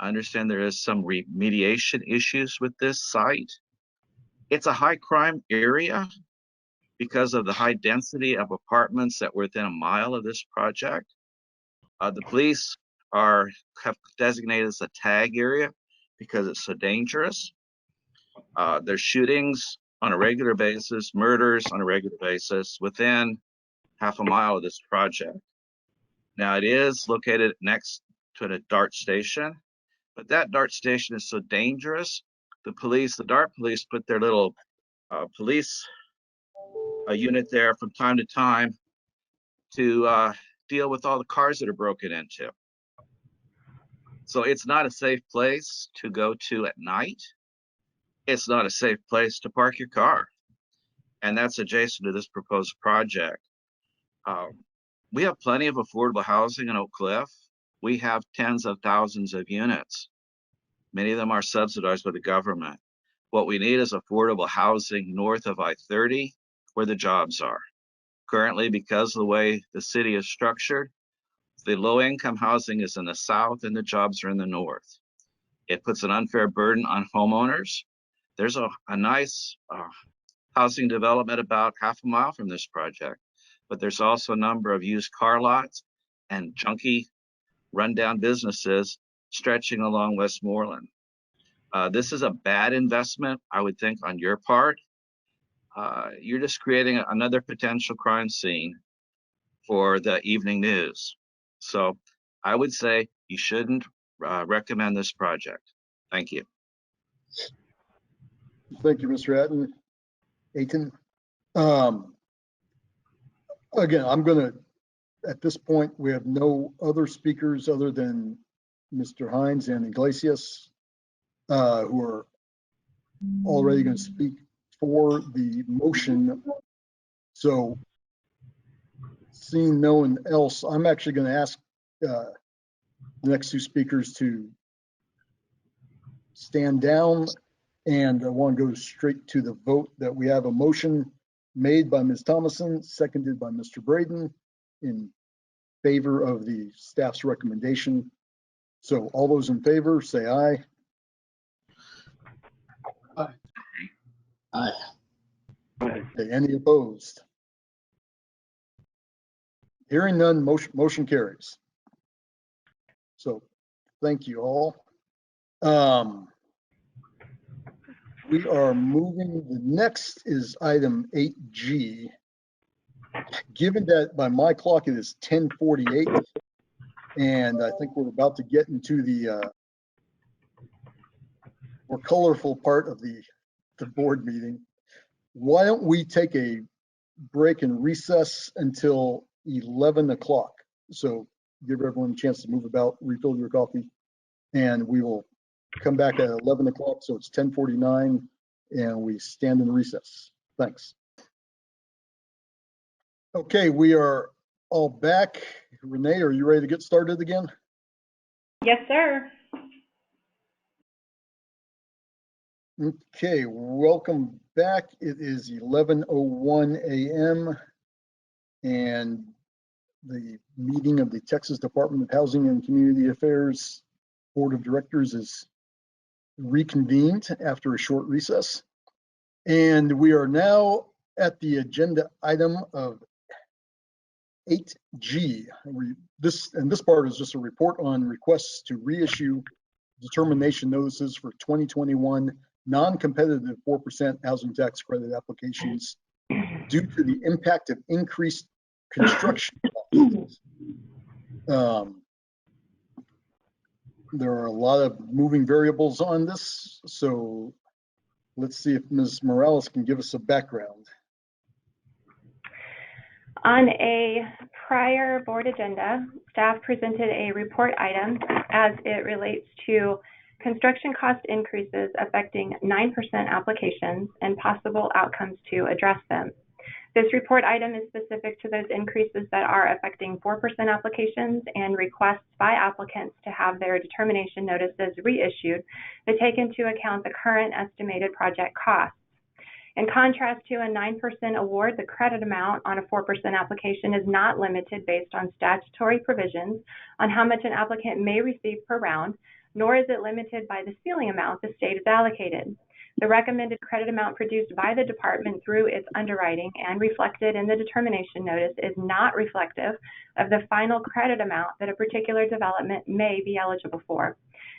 I understand there is some remediation issues with this site. It's a high crime area because of the high density of apartments that were within a mile of this project. The police have designated as a tag area because it's so dangerous. There's shootings on a regular basis, murders on a regular basis within half a mile of this project. Now it is located next to a DART station, but that DART station is so dangerous. The DART police put their little police unit there from time to time to deal with all the cars that are broken into. So it's not a safe place to go to at night. It's not a safe place to park your car. And that's adjacent to this proposed project. We have plenty of affordable housing in Oak Cliff. We have tens of thousands of units. Many of them are subsidized by the government. What we need is affordable housing north of I-30 where the jobs are. Currently, because of the way the city is structured, the low-income housing is in the south and the jobs are in the north. It puts an unfair burden on homeowners. There's a nice housing development about half a mile from this project, but there's also a number of used car lots and junky rundown businesses stretching along Westmoreland. This is a bad investment, I would think, on your part. You're just creating another potential crime scene for the evening news. So I would say you shouldn't recommend this project. Thank you. Thank you, Mr. Atten. Again, I'm going to, at this point, we have no other speakers other than Mr. Hines and Iglesias, who are already going to speak for the motion. So seeing no one else, I'm actually going to ask the next 2 speakers to stand down, and I want to go straight to the vote that we have a motion made by Ms. Thomason, seconded by Mr. Braden in favor of the staff's recommendation. So all those in favor say aye. Aye. Okay, any opposed? Hearing none, motion carries. So thank you all. We are moving, the next is item 8G. Given that by my clock it is 10:48, and I think we're about to get into the more colorful part of the board meeting, why don't we take a break and recess until 11 o'clock? So give everyone a chance to move about, refill your coffee, and we will come back at 11 o'clock. So it's 10:49 and we stand in recess. Thanks. Okay, we are all back. Renee, are you ready to get started again? Yes, sir. Okay, welcome back. It is 11:01 a.m. and the meeting of the Texas Department of Housing and Community Affairs Board of Directors is reconvened after a short recess. And we are now at the agenda item of 8G. This part is just a report on requests to reissue determination notices for 2021 non-competitive 4% housing tax credit applications due to the impact of increased construction costs. There are a lot of moving variables on this, so let's see if Ms. Morales can give us a background. On a prior board agenda, staff presented a report item as it relates to construction cost increases affecting 9% applications and possible outcomes to address them. This report item is specific to those increases that are affecting 4% applications and requests by applicants to have their determination notices reissued that take into account the current estimated project costs. In contrast to a 9% award, the credit amount on a 4% application is not limited based on statutory provisions on how much an applicant may receive per round, nor is it limited by the ceiling amount the state has allocated. The recommended credit amount produced by the department through its underwriting and reflected in the determination notice is not reflective of the final credit amount that a particular development may be eligible for.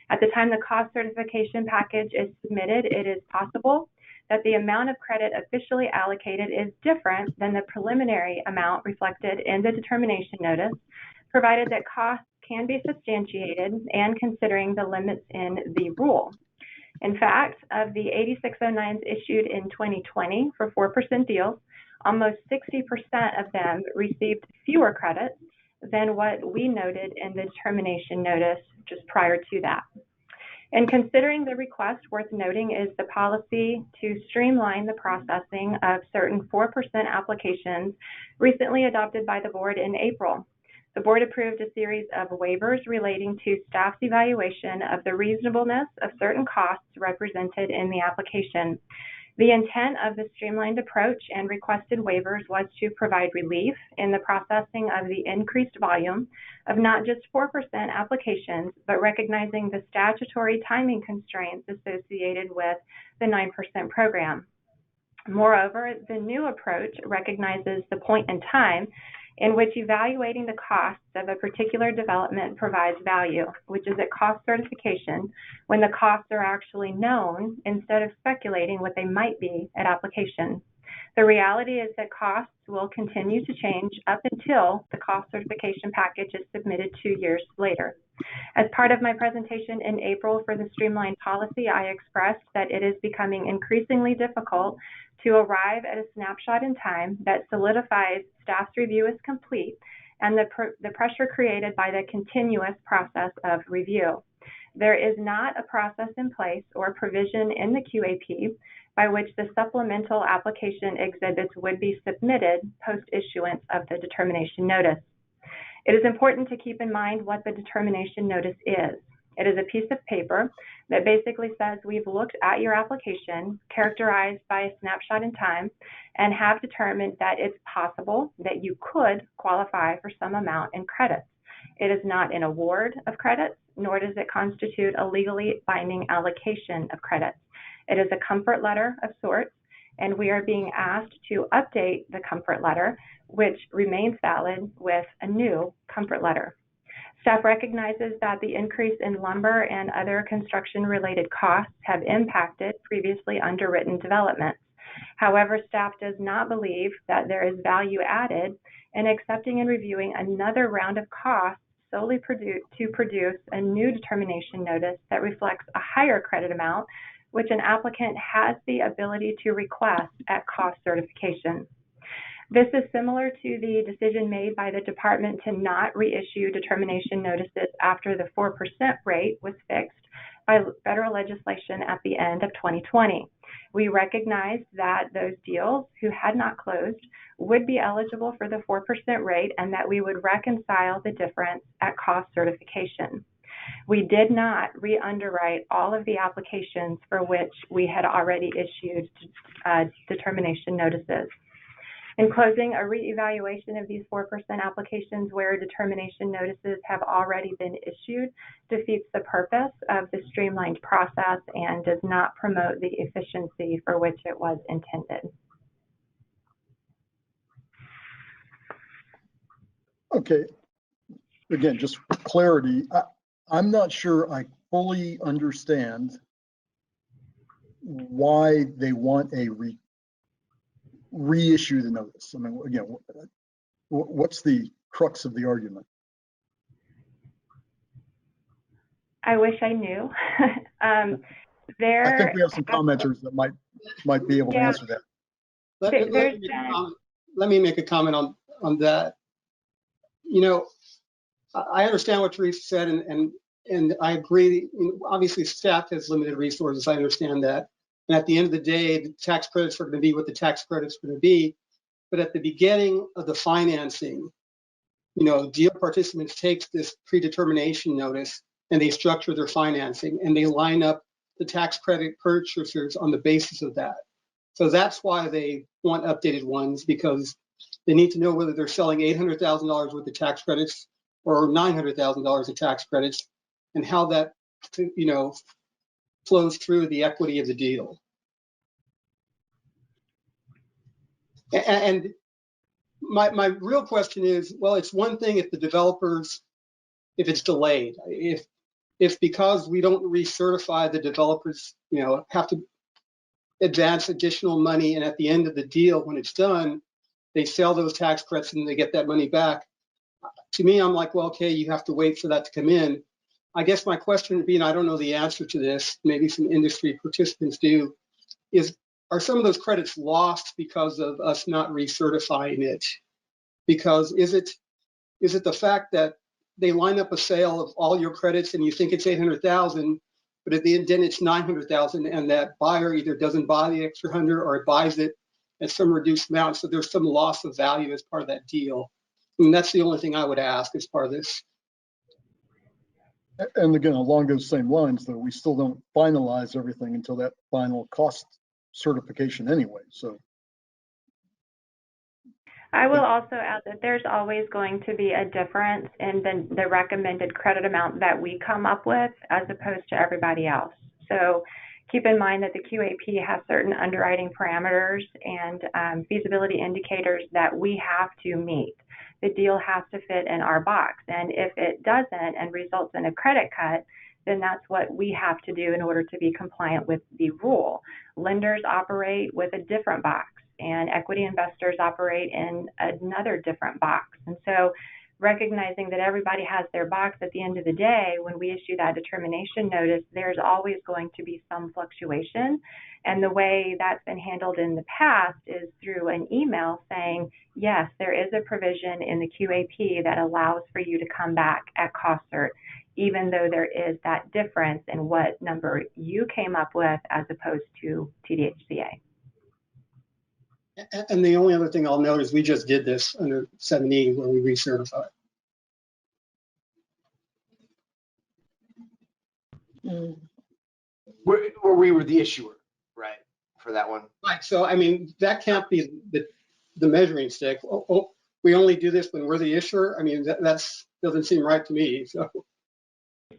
At the time the cost certification package is submitted, it is possible that the amount of credit officially allocated is different than the preliminary amount reflected in the determination notice, provided that costs can be substantiated and considering the limits in the rule. In fact, of the 8609s issued in 2020 for 4% deals, almost 60% of them received fewer credits than what we noted in the determination notice just prior to that. In considering the request, worth noting is the policy to streamline the processing of certain 4% applications recently adopted by the board in April. The board approved a series of waivers relating to staff's evaluation of the reasonableness of certain costs represented in the application. The intent of the streamlined approach and requested waivers was to provide relief in the processing of the increased volume of not just 4% applications, but recognizing the statutory timing constraints associated with the 9% program. Moreover, the new approach recognizes the point in time in which evaluating the costs of a particular development provides value, which is at cost certification, when the costs are actually known instead of speculating what they might be at application. The reality is that costs will continue to change up until the cost certification package is submitted 2 years later. As part of my presentation in April for the streamlined policy, I expressed that it is becoming increasingly difficult to arrive at a snapshot in time that solidifies staff's review as complete and the pressure created by the continuous process of review. There is not a process in place or provision in the QAP by which the supplemental application exhibits would be submitted post-issuance of the determination notice. It is important to keep in mind what the determination notice is. It is a piece of paper that basically says we've looked at your application, characterized by a snapshot in time, and have determined that it's possible that you could qualify for some amount in credits. It is not an award of credits, nor does it constitute a legally binding allocation of credits. It is a comfort letter of sorts, and we are being asked to update the comfort letter, which remains valid, with a new comfort letter. Staff recognizes that the increase in lumber and other construction-related costs have impacted previously underwritten developments. However, staff does not believe that there is value added in accepting and reviewing another round of costs solely to produce a new determination notice that reflects a higher credit amount, which an applicant has the ability to request at cost certification. This is similar to the decision made by the department to not reissue determination notices after the 4% rate was fixed by federal legislation at the end of 2020. We recognized that those deals who had not closed would be eligible for the 4% rate and that we would reconcile the difference at cost certification. We did not re-underwrite all of the applications for which we had already issued determination notices. In closing, a reevaluation of these 4% applications where determination notices have already been issued defeats the purpose of the streamlined process and does not promote the efficiency for which it was intended. Okay. Again, just for clarity, I'm not sure I fully understand why they want a reissue the notice. I mean, again, what's the crux of the argument? I wish I knew. I think we have some commenters that might be able to answer that. Let me make a comment on that. You know, I understand what Teresa said, and I agree. Obviously, staff has limited resources. I understand that. And at the end of the day, the tax credits are going to be what the tax credits are going to be. But at the beginning of the financing, you know, deal participants take this predetermination notice and they structure their financing and they line up the tax credit purchasers on the basis of that. So that's why they want updated ones, because they need to know whether they're selling $800,000 worth of tax credits or $900,000 of tax credits, and how that, you know, flows through the equity of the deal. And my real question is, well, it's one thing if the developers, if it's delayed, if because we don't recertify, the developers, you know, have to advance additional money, and at the end of the deal, when it's done, they sell those tax credits and they get that money back. To me, I'm like, well, okay, you have to wait for that to come in. I guess my question would be, and I don't know the answer to this, maybe some industry participants do, is, are some of those credits lost because of us not recertifying it? Because is it the fact that they line up a sale of all your credits and you think it's 800,000, but at the end then it's 900,000, and that buyer either doesn't buy the extra 100 or it buys it at some reduced amount, so there's some loss of value as part of that deal? And that's the only thing I would ask as part of this. And again, along those same lines, though, we still don't finalize everything until that final cost certification anyway. So I will also add that there's always going to be a difference in the recommended credit amount that we come up with as opposed to everybody else. So keep in mind that the QAP has certain underwriting parameters and feasibility indicators that we have to meet. The deal has to fit in our box. And if it doesn't and results in a credit cut, then that's what we have to do in order to be compliant with the rule. Lenders operate with a different box, and equity investors operate in another different box. And so recognizing that everybody has their box, at the end of the day, when we issue that determination notice, there's always going to be some fluctuation. And the way that's been handled in the past is through an email saying, yes, there is a provision in the QAP that allows for you to come back at cost cert, even though there is that difference in what number you came up with as opposed to TDHCA. And the only other thing I'll note is we just did this under 7E where we recertified. Where we were the issuer, right, for that one. Right. So I mean, that can't be the measuring stick. Oh, we only do this when we're the issuer. I mean, that doesn't seem right to me. So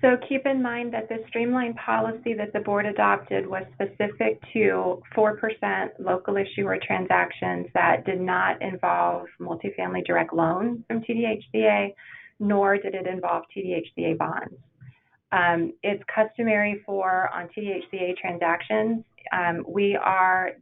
So keep in mind that the streamlined policy that the board adopted was specific to 4% local issuer transactions that did not involve multifamily direct loans from TDHCA, nor did it involve TDHCA bonds. It's customary for on TDHCA transactions, we are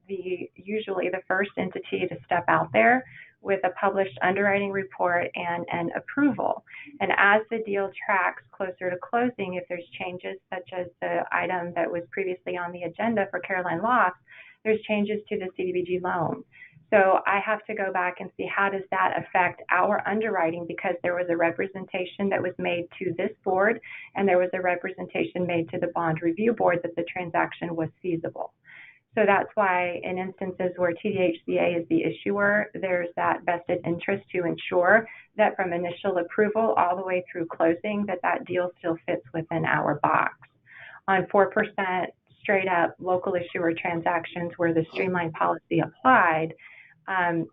usually the first entity to step out there with a published underwriting report and an approval. And as the deal tracks closer to closing, if there's changes such as the item that was previously on the agenda for Caroline Lofts, there's changes to the CDBG loan. So I have to go back and see how does that affect our underwriting, because there was a representation that was made to this board and there was a representation made to the bond review board that the transaction was feasible. So that's why in instances where TDHCA is the issuer, there's that vested interest to ensure that from initial approval all the way through closing that deal still fits within our box. On 4% straight up local issuer transactions where the streamlined policy applied,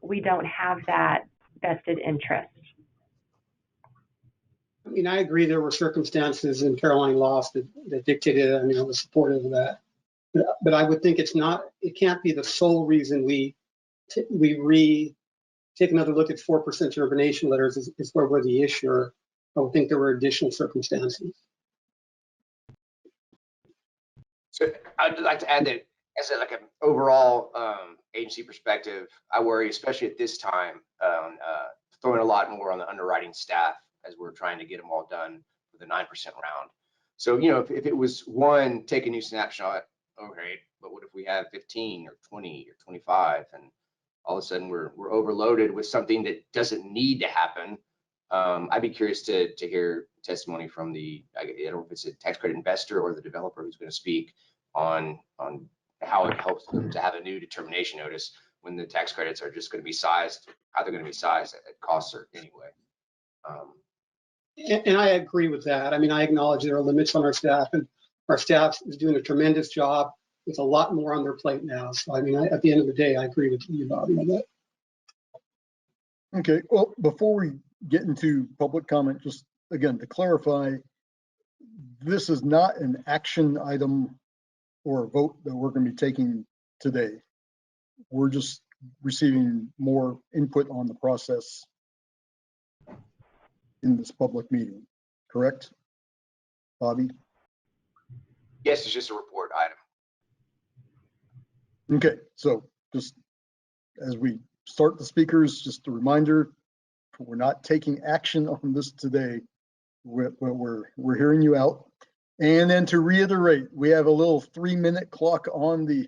we don't have that vested interest. I mean, I agree there were circumstances in Caroline Lofts that dictated it. I mean, I was supportive of that. But I would think it can't be the sole reason we take another look at 4% termination letters is where we're the issuer. I would think there were additional circumstances. So I'd like to add that as an overall agency perspective, I worry, especially at this time, throwing a lot more on the underwriting staff as we're trying to get them all done for the 9% round. So, you know, if it was one, take a new snapshot, okay, but what if we have 15 or 20 or 25 and all of a sudden we're overloaded with something that doesn't need to happen? I'd be curious to hear testimony from I don't know if it's a tax credit investor or the developer who's going to speak on how it helps them to have a new determination notice when the tax credits are just going to be sized, how they're going to be sized at cost cert anyway. And I agree with that. I mean, I acknowledge there are limits on our staff, and our staff is doing a tremendous job with a lot more on their plate now. So, I mean, at the end of the day, I agree with you, Bobby, on that. Okay, well, before we get into public comment, just again, to clarify, this is not an action item or a vote that we're going to be taking today. We're just receiving more input on the process in this public meeting, correct, Bobby? Yes, it's just a report item. Okay, so just as we start the speakers, just a reminder, we're not taking action on this today. We're hearing you out. And then to reiterate, we have a little 3-minute clock on the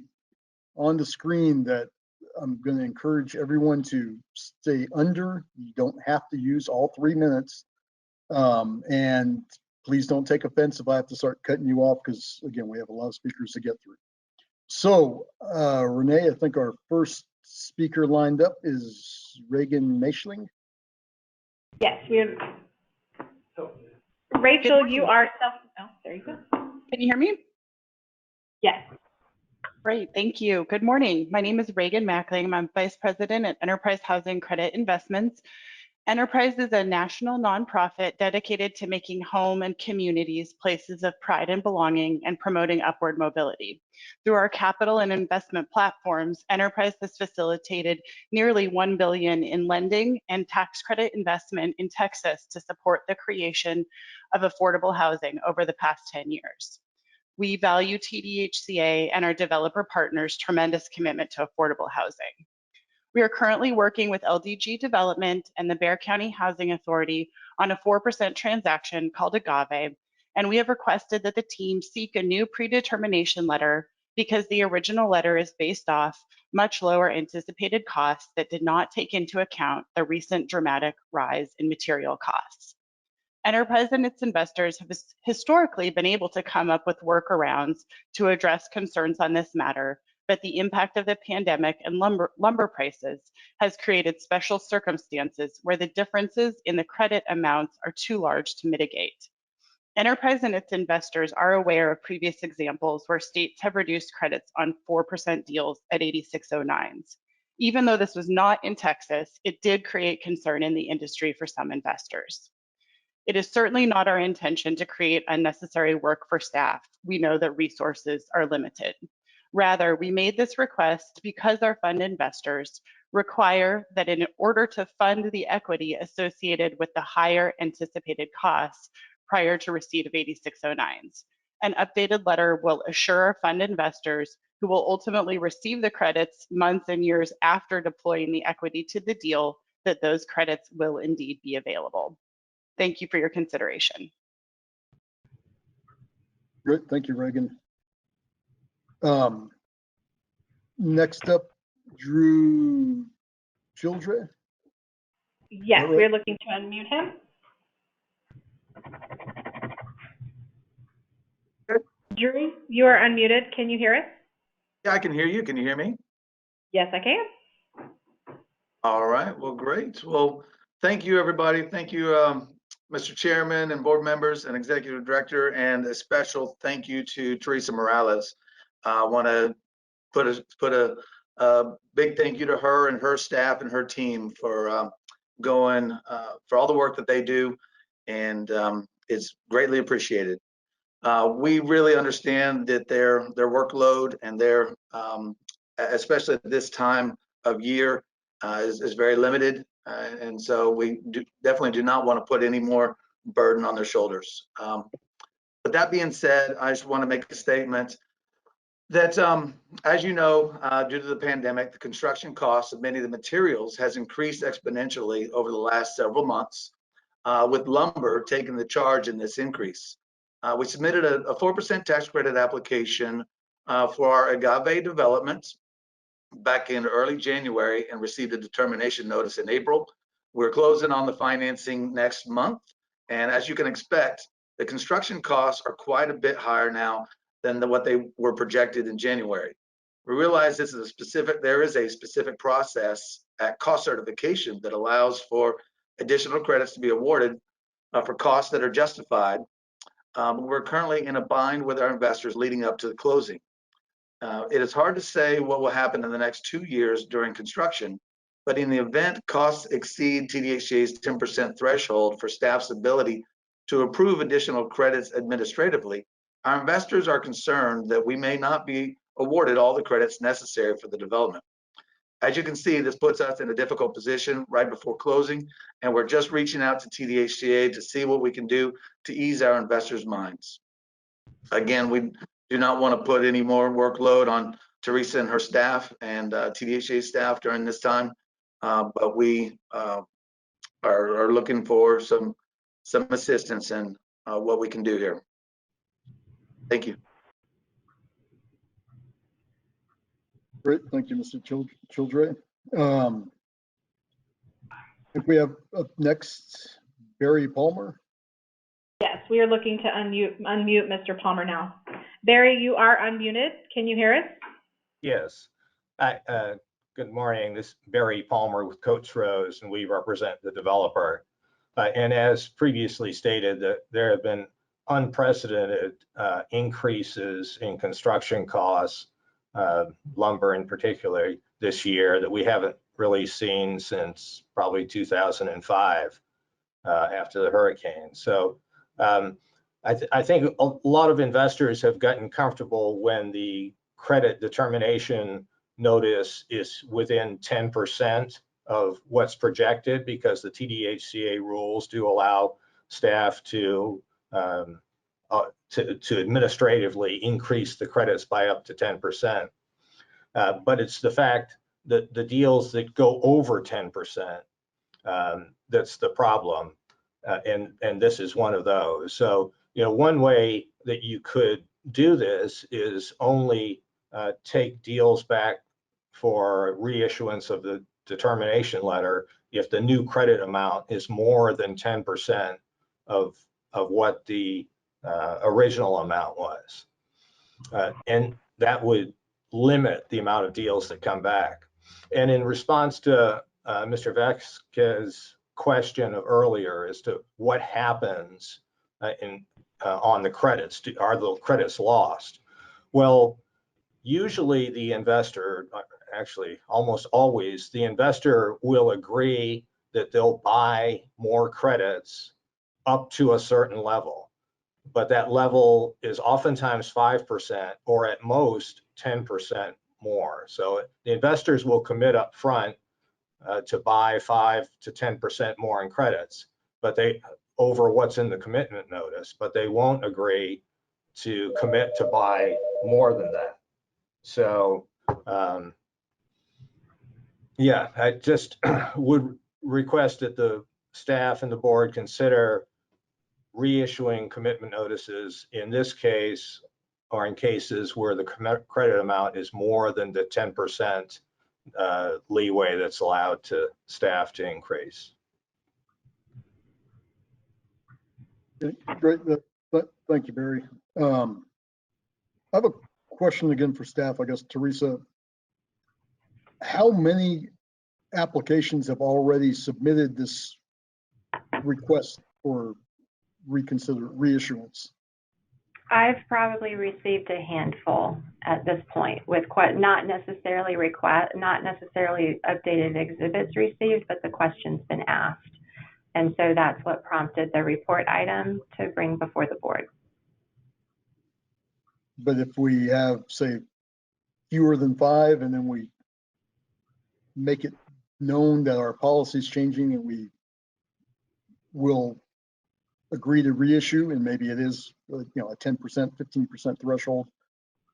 screen that I'm going to encourage everyone to stay under. You don't have to use all 3 minutes. And please don't take offense if I have to start cutting you off, because again, we have a lot of speakers to get through. So Renee, I think our first speaker lined up is Reagan Maishling. Yes, we have. Rachel, you are oh, there you go. Can you hear me? Yes. Great, thank you. Good morning. My name is Reagan Mackling. I'm Vice President at Enterprise Housing Credit Investments. Enterprise is a national nonprofit dedicated to making home and communities places of pride and belonging and promoting upward mobility. Through our capital and investment platforms, Enterprise has facilitated nearly $1 billion in lending and tax credit investment in Texas to support the creation of affordable housing over the past 10 years. We value TDHCA and our developer partners' tremendous commitment to affordable housing. We are currently working with LDG Development and the Bexar County Housing Authority on a 4% transaction called Agave, and we have requested that the team seek a new predetermination letter because the original letter is based off much lower anticipated costs that did not take into account the recent dramatic rise in material costs. Enterprise and its investors have historically been able to come up with workarounds to address concerns on this matter, but the impact of the pandemic and lumber prices has created special circumstances where the differences in the credit amounts are too large to mitigate. Enterprise and its investors are aware of previous examples where states have reduced credits on 4% deals at 8609s. Even though this was not in Texas, it did create concern in the industry for some investors. It is certainly not our intention to create unnecessary work for staff. We know that resources are limited. Rather, we made this request because our fund investors require that in order to fund the equity associated with the higher anticipated costs prior to receipt of 8609s, an updated letter will assure our fund investors, who will ultimately receive the credits months and years after deploying the equity to the deal, that those credits will indeed be available. Thank you for your consideration. Great, thank you, Reagan. Next up, Drew Childre. Yes, right? we're looking to unmute him. Drew, you are unmuted. Can you hear us? Yeah, I can hear you. Can you hear me? Yes, I can. All right. Well, great. Well, thank you, everybody. Thank you, Mr. Chairman and board members and executive director, and a special thank you to Teresa Morales. I want to put a big thank you to her and her staff and her team for for all the work that they do, and it's greatly appreciated. We really understand that their workload and their especially at this time of year is very limited, and so we definitely do not want to put any more burden on their shoulders. But that being said, I just want to make a statement that, as you know, due to the pandemic, the construction costs of many of the materials has increased exponentially over the last several months, with lumber taking the charge in this increase. We submitted a 4% tax credit application for our agave development back in early January and received a determination notice in April. We're closing on the financing next month. And as you can expect, the construction costs are quite a bit higher now than what they were projected in January. We realize there is a specific process at cost certification that allows for additional credits to be awarded for costs that are justified. We're currently in a bind with our investors leading up to the closing. It is hard to say what will happen in the next 2 years during construction, but in the event costs exceed TDHCA's 10% threshold for staff's ability to approve additional credits administratively, our investors are concerned that we may not be awarded all the credits necessary for the development. As you can see, this puts us in a difficult position right before closing, and we're just reaching out to TDHCA to see what we can do to ease our investors' minds. Again, we do not want to put any more workload on Teresa and her staff and TDHCA staff during this time, but we are looking for some assistance in what we can do here. Thank you. Great, thank you, Mr. Childre. If we have up next, Barry Palmer. Yes, we are looking to unmute Mr. Palmer now. Barry, you are unmuted. Can you hear us? Yes. Good morning. This is Barry Palmer with Coates Rose, and we represent the developer. And as previously stated, that there have been unprecedented increases in construction costs, lumber in particular, this year that we haven't really seen since probably 2005 after the hurricane. So I think a lot of investors have gotten comfortable when the credit determination notice is within 10% of what's projected, because the TDHCA rules do allow staff to administratively increase the credits by up to 10%. But it's the fact that the deals that go over 10%, that's the problem. And this is one of those. So, one way that you could do this is only take deals back for reissuance of the determination letter if the new credit amount is more than 10% of what the original amount was. And that would limit the amount of deals that come back. And in response to Mr. Vasquez's question of earlier as to what happens on the credits, are the credits lost? Well, usually the investor, actually almost always, the investor will agree that they'll buy more credits up to a certain level. But that level is oftentimes 5% or at most 10% more. So the investors will commit up front to buy 5 to 10% more in credits, but they over what's in the commitment notice, but they won't agree to commit to buy more than that. So yeah, I just would request that the staff and the board consider reissuing commitment notices in this case, or in cases where the credit amount is more than the 10% leeway that's allowed to staff to increase. Great. Thank you, Barry. I have a question again for staff, I guess. Teresa, how many applications have already submitted this request for reissuance? I've probably received a handful at this point, with not necessarily updated exhibits received, but the question's been asked. And so that's what prompted the report item to bring before the board. But if we have, say, fewer than 5, and then we make it known that our policy is changing and we will agree to reissue, and maybe it is, a 10%, 15% threshold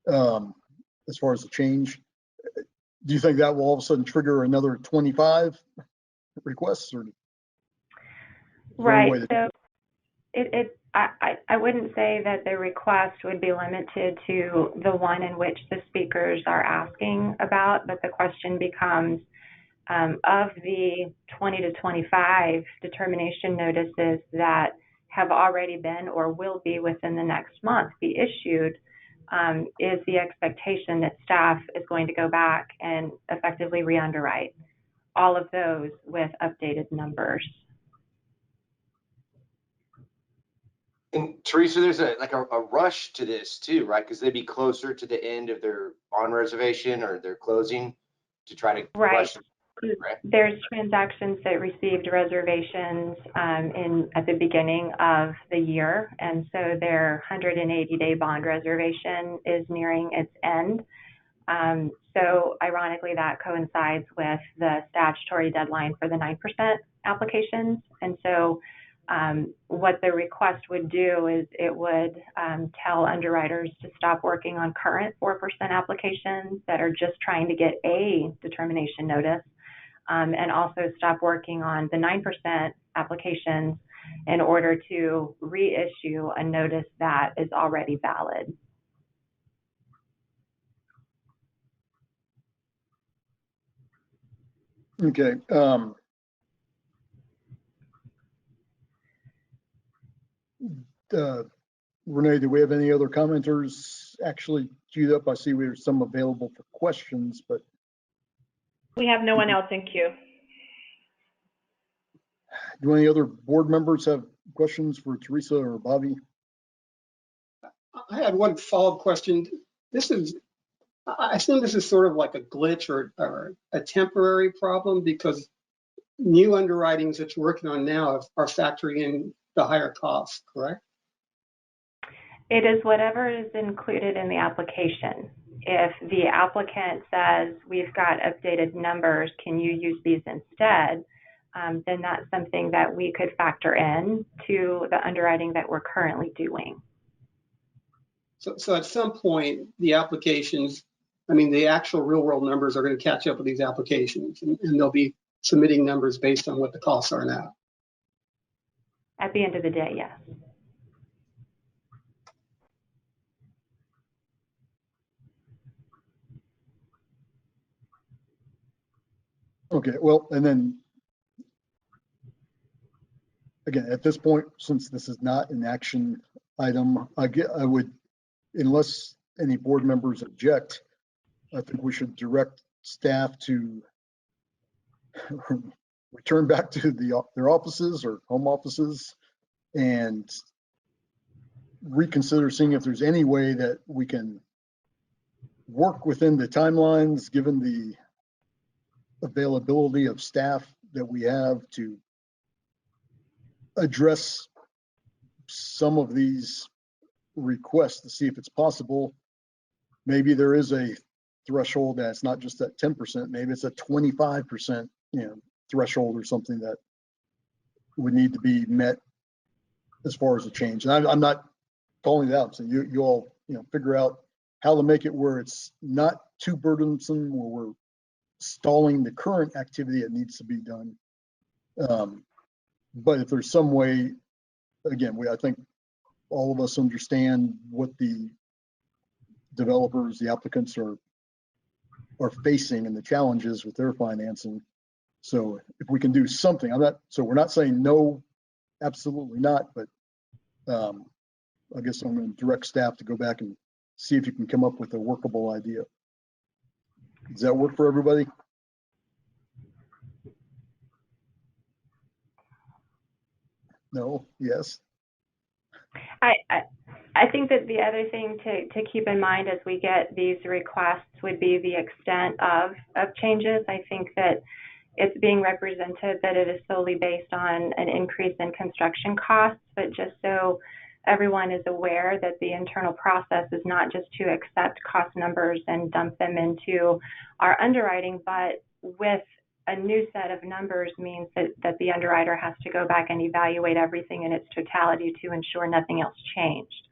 as far as the change, do you think that will all of a sudden trigger another 25 requests? Or right. So I wouldn't say that the request would be limited to the one in which the speakers are asking about, but the question becomes, of the 20 to 25 determination notices that have already been or will be within the next month be issued, is the expectation that staff is going to go back and effectively re-underwrite all of those with updated numbers. And Teresa, there's a rush to this too, right? Because they'd be closer to the end of their bond reservation or their closing to try to rush. Right. There's transactions that received reservations at the beginning of the year, and so their 180-day bond reservation is nearing its end. So ironically, that coincides with the statutory deadline for the 9% applications. And so what the request would do is it would tell underwriters to stop working on current 4% applications that are just trying to get a determination notice, and also stop working on the 9% applications in order to reissue a notice that is already valid. Okay. Renee, do we have any other commenters actually queued up? I see we have some available for questions, but we have no one else in queue. Do any other board members have questions for Teresa or Bobby? I had one follow-up question. I assume this is sort of like a glitch or a temporary problem, because new underwritings that you're working on now are factoring in the higher costs, correct? It is whatever is included in the application. If the applicant says, we've got updated numbers, can you use these instead? Then that's something that we could factor in to the underwriting that we're currently doing. So at some point, the applications, the actual real world numbers are going to catch up with these applications, and they'll be submitting numbers based on what the costs are now. At the end of the day, yes. Okay, well, and then again, at this point, since this is not an action item, I would, unless any board members object, I think we should direct staff to return back to their offices or home offices and reconsider seeing if there's any way that we can work within the timelines, given the availability of staff that we have, to address some of these requests to see if it's possible. Maybe there is a threshold that's not just at 10%, maybe it's a 25%, threshold or something that would need to be met as far as a change. And I'm not calling it out. So you all, figure out how to make it where it's not too burdensome, where we're stalling the current activity that needs to be done. But if there's some way, again, I think all of us understand what the developers, the applicants are facing and the challenges with their financing. So if we can do something, we're not saying no, absolutely not, but I guess I'm going to direct staff to go back and see if you can come up with a workable idea. Does that work for everybody? No? Yes? I think that the other thing to keep in mind as we get these requests would be the extent of changes. I think that it's being represented that it is solely based on an increase in construction costs, but just so everyone is aware that the internal process is not just to accept cost numbers and dump them into our underwriting, but with a new set of numbers means that the underwriter has to go back and evaluate everything in its totality to ensure nothing else changed.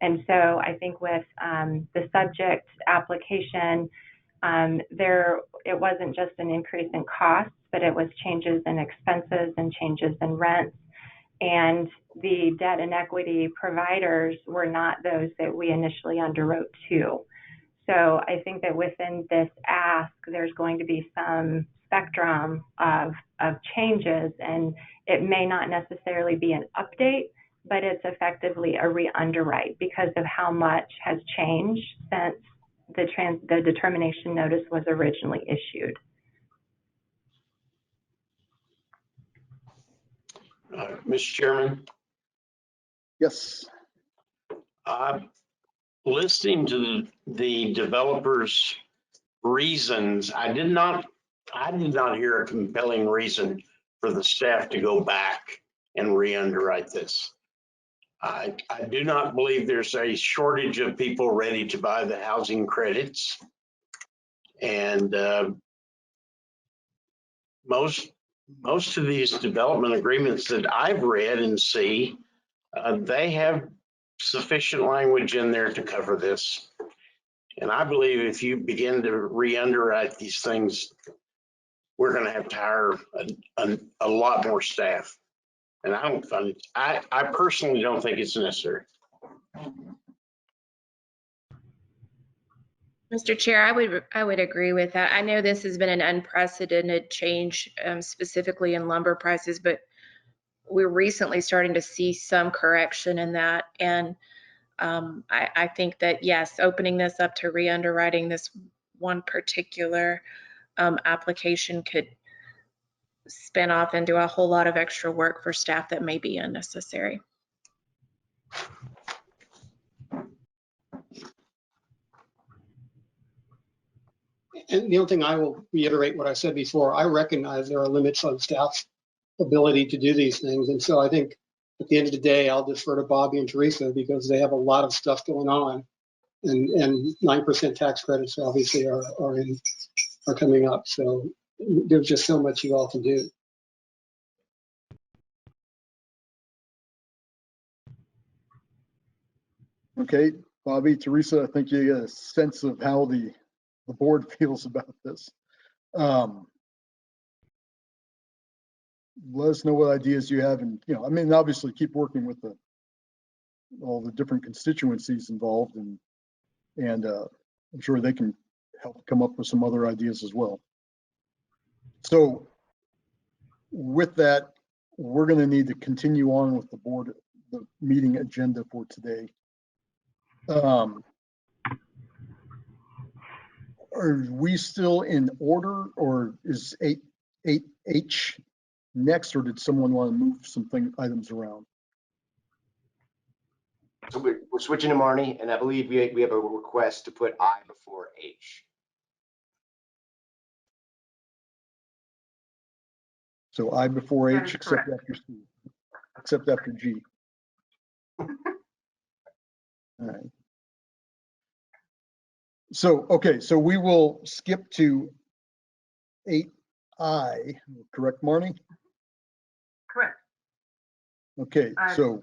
And so I think with the subject application, it wasn't just an increase in costs, but it was changes in expenses and changes in rents. And the debt and equity providers were not those that we initially underwrote to. So I think that within this ask, there's going to be some spectrum of changes, and it may not necessarily be an update, but it's effectively a re-underwrite because of how much has changed since the determination notice was originally issued. Mr. Chairman? Yes. Listening to the developers' reasons, I did not hear a compelling reason for the staff to go back and re-underwrite this. I do not believe there's a shortage of people ready to buy the housing credits. And most of these development agreements that I've read and see, they have sufficient language in there to cover this. And I believe if you begin to re-underwrite these things, we're going to have to hire a lot more staff. And I personally don't think it's necessary. Mr. Chair, I would agree with that. I know this has been an unprecedented change, specifically in lumber prices, but we're recently starting to see some correction in that. And I think that, yes, opening this up to re-underwriting this one particular application could spin off into a whole lot of extra work for staff that may be unnecessary. And the only thing I will reiterate what I said before, I recognize there are limits on staff's ability to do these things. And so I think at the end of the day, I'll defer to Bobby and Teresa because they have a lot of stuff going on. And 9% tax credits obviously are coming up. So there's just so much you all can do. Okay, Bobby, Teresa, I think you get a sense of how the board feels about this. Let us know what ideas you have, and obviously keep working with all the different constituencies involved, and I'm sure they can help come up with some other ideas as well. So with that, we're going to need to continue on with the meeting agenda for today. Are we still in order, or is 8H next, or did someone want to move some items around? So we're switching to Marnie, and I believe we have a request to put I before H. So I before H, except after C, except after G. All right. So, okay, so we will skip to 8I, correct, Marnie? Correct. Okay, so,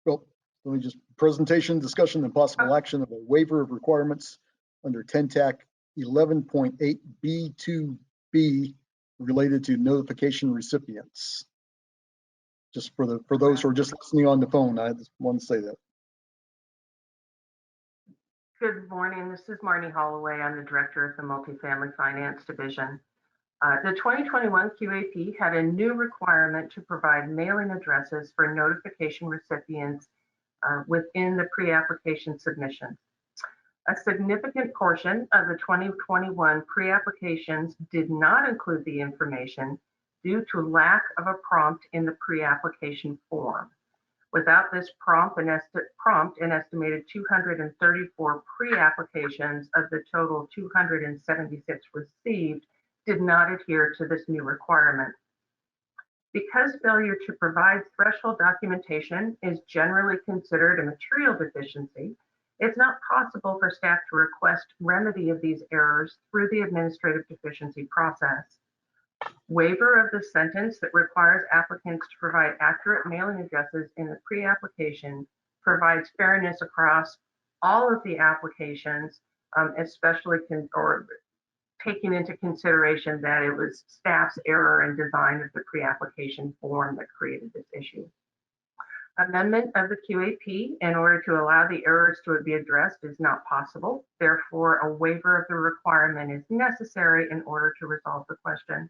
well, let me just, presentation, discussion, and possible action of a waiver of requirements under 10 TAC 11.8 B2B related to notification recipients. Just for those who are just listening on the phone, I just want to say that. Good morning. This is Marnie Holloway. I'm the director of the Multifamily Finance Division. The 2021 QAP had a new requirement to provide mailing addresses for notification recipients within the pre-application submission. A significant portion of the 2021 pre-applications did not include the information due to lack of a prompt in the pre-application form. Without this prompt, an estimated 234 pre-applications of the total 276 received did not adhere to this new requirement. Because failure to provide threshold documentation is generally considered a material deficiency, it's not possible for staff to request remedy of these errors through the administrative deficiency process. Waiver of the sentence that requires applicants to provide accurate mailing addresses in the pre-application provides fairness across all of the applications, especially taking into consideration that it was staff's error in design of the pre-application form that created this issue. Amendment of the QAP in order to allow the errors to be addressed is not possible. Therefore, a waiver of the requirement is necessary in order to resolve the question.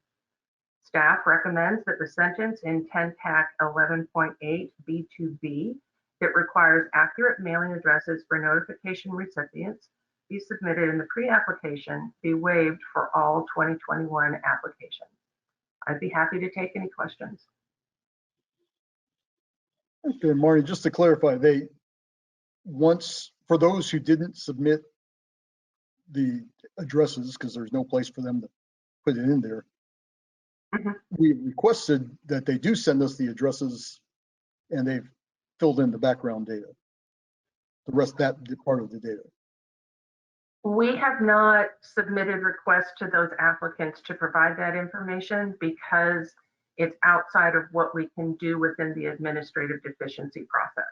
Staff recommends that the sentence in 10 TAC 11.8 B2B that requires accurate mailing addresses for notification recipients be submitted in the pre-application be waived for all 2021 applications. I'd be happy to take any questions. Okay, Marty, just to clarify, for those who didn't submit the addresses, because there's no place for them to put it in there, we requested that they do send us the addresses and they've filled in the background data, the rest of that part of the data. We have not submitted requests to those applicants to provide that information because it's outside of what we can do within the administrative deficiency process.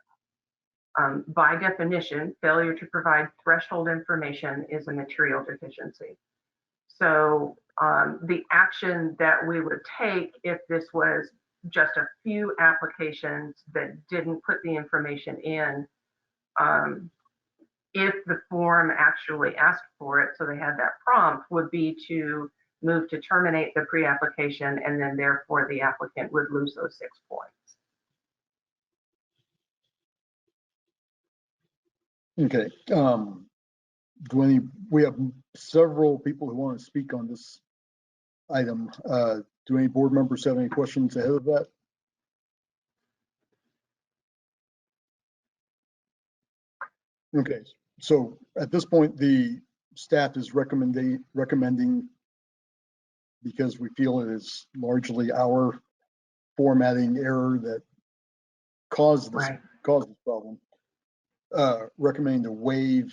By definition, failure to provide threshold information is a material deficiency. So the action that we would take if this was just a few applications that didn't put the information in, if the form actually asked for it, so they had that prompt, would be to move to terminate the pre-application, and then therefore the applicant would lose those 6 points. Okay. We have several people who want to speak on this item. Do any board members have any questions ahead of that? Okay, so at this point, the staff is recommending, because we feel it is largely our formatting error that caused this, problem, recommending to waive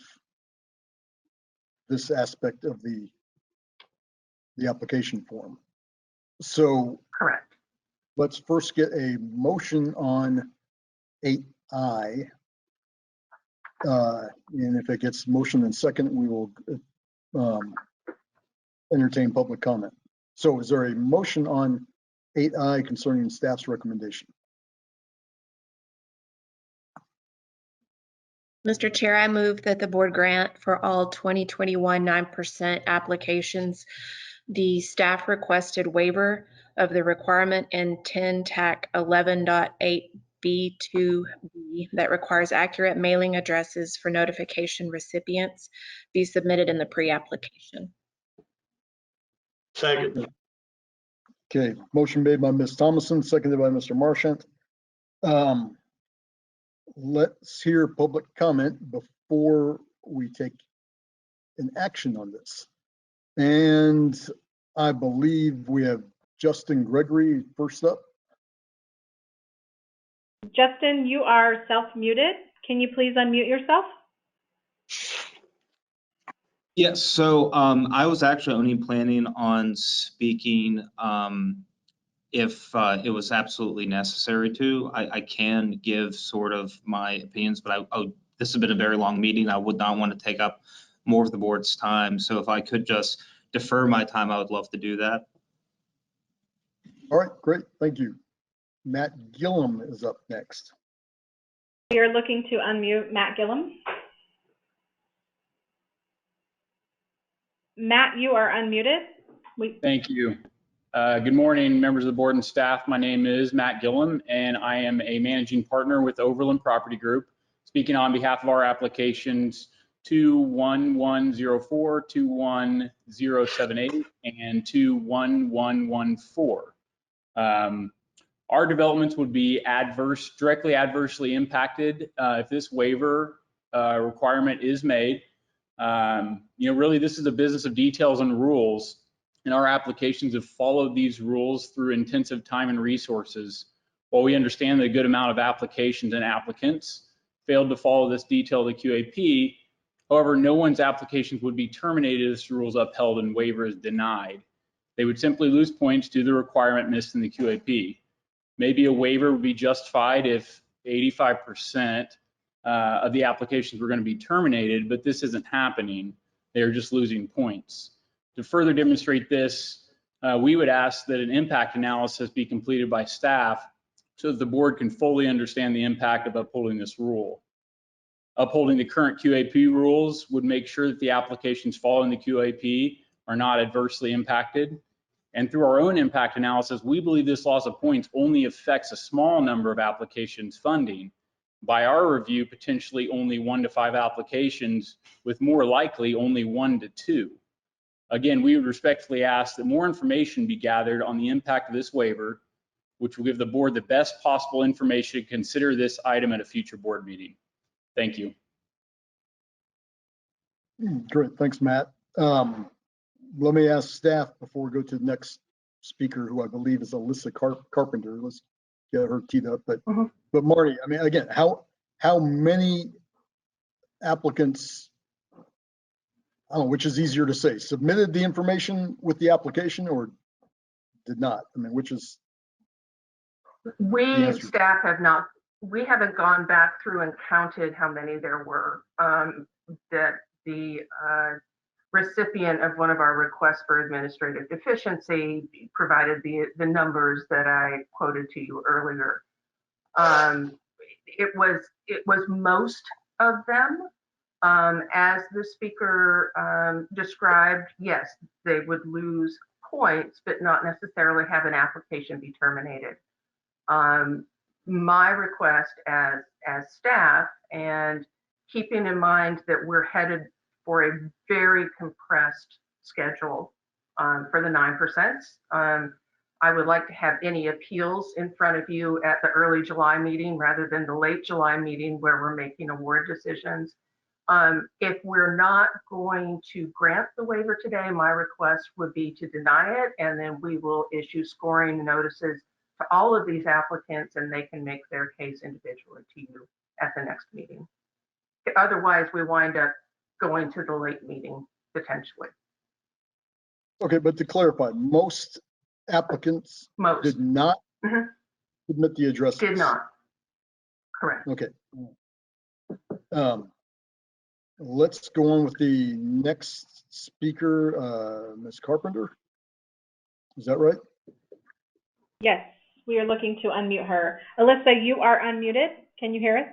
this aspect of the application form. So correct. Let's first get a motion on 8I. And if it gets motion and second, we will entertain public comment. So is there a motion on 8I concerning staff's recommendation? Mr. Chair, I move that the board grant for all 2021 9% applications the staff requested waiver of the requirement in 10 TAC 11.8 B2B that requires accurate mailing addresses for notification recipients be submitted in the pre-application. Second. Okay, motion made by Ms. Thomason, seconded by Mr. Marchant. Let's hear public comment before we take an action on this. And I believe we have Justin Gregory first up. Justin, you are self-muted. Can you please unmute yourself? Yes, so I was actually only planning on speaking if it was absolutely necessary to. I can give sort of my opinions, but this has been a very long meeting. I would not want to take up more of the board's time. So if I could just defer my time, I would love to do that. All right, great, thank you. Matt Gillum is up next. We are looking to unmute Matt Gillum. Matt, you are unmuted. Thank you. Good morning, members of the board and staff. My name is Matt Gillum, and I am a managing partner with Overland Property Group, speaking on behalf of our applications 21104, 21078, and 21114. Our developments would be directly adversely impacted if this waiver requirement is made. Really, this is a business of details and rules, and our applications have followed these rules through intensive time and resources. While we understand that a good amount of applications and applicants failed to follow this detail of the QAP, however, no one's applications would be terminated if this rule is upheld and waiver is denied. They would simply lose points due to the requirement missed in the QAP. Maybe a waiver would be justified if 85% of the applications were going to be terminated, but this isn't happening. They're just losing points. To further demonstrate this, we would ask that an impact analysis be completed by staff so that the board can fully understand the impact of upholding this rule. Upholding the current QAP rules would make sure that the applications following the QAP are not adversely impacted. And through our own impact analysis, we believe this loss of points only affects a small number of applications funding. By our review, potentially only 1 to 5 applications, with more likely only 1 to 2. Again, we would respectfully ask that more information be gathered on the impact of this waiver, which will give the board the best possible information to consider this item at a future board meeting. Thank you. Great, thanks, Matt. Let me ask staff before we go to the next speaker, who I believe is Alyssa Carpenter. Let's get her teed up. But Marty, I mean, again, how many applicants, I don't know, which is easier to say, submitted the information with the application or did not? I mean, which is? We, staff, we haven't gone back through and counted how many there were. That the recipient of one of our requests for administrative deficiency provided the numbers that I quoted to you earlier. It was most of them. As the speaker described, yes, they would lose points, but not necessarily have an application be terminated. My request as staff, and keeping in mind that we're headed for a very compressed schedule for the 9%. I would like to have any appeals in front of you at the early July meeting rather than the late July meeting where we're making award decisions. If we're not going to grant the waiver today, my request would be to deny it, and then we will issue scoring notices to all of these applicants, and they can make their case individually to you at the next meeting. Otherwise, we wind up going to the late meeting potentially. Okay, but to clarify, most applicants did not submit the addresses? Did not. Correct. Okay. Let's go on with the next speaker, Ms. Carpenter. Is that right? Yes, we are looking to unmute her. Alyssa, you are unmuted. Can you hear us?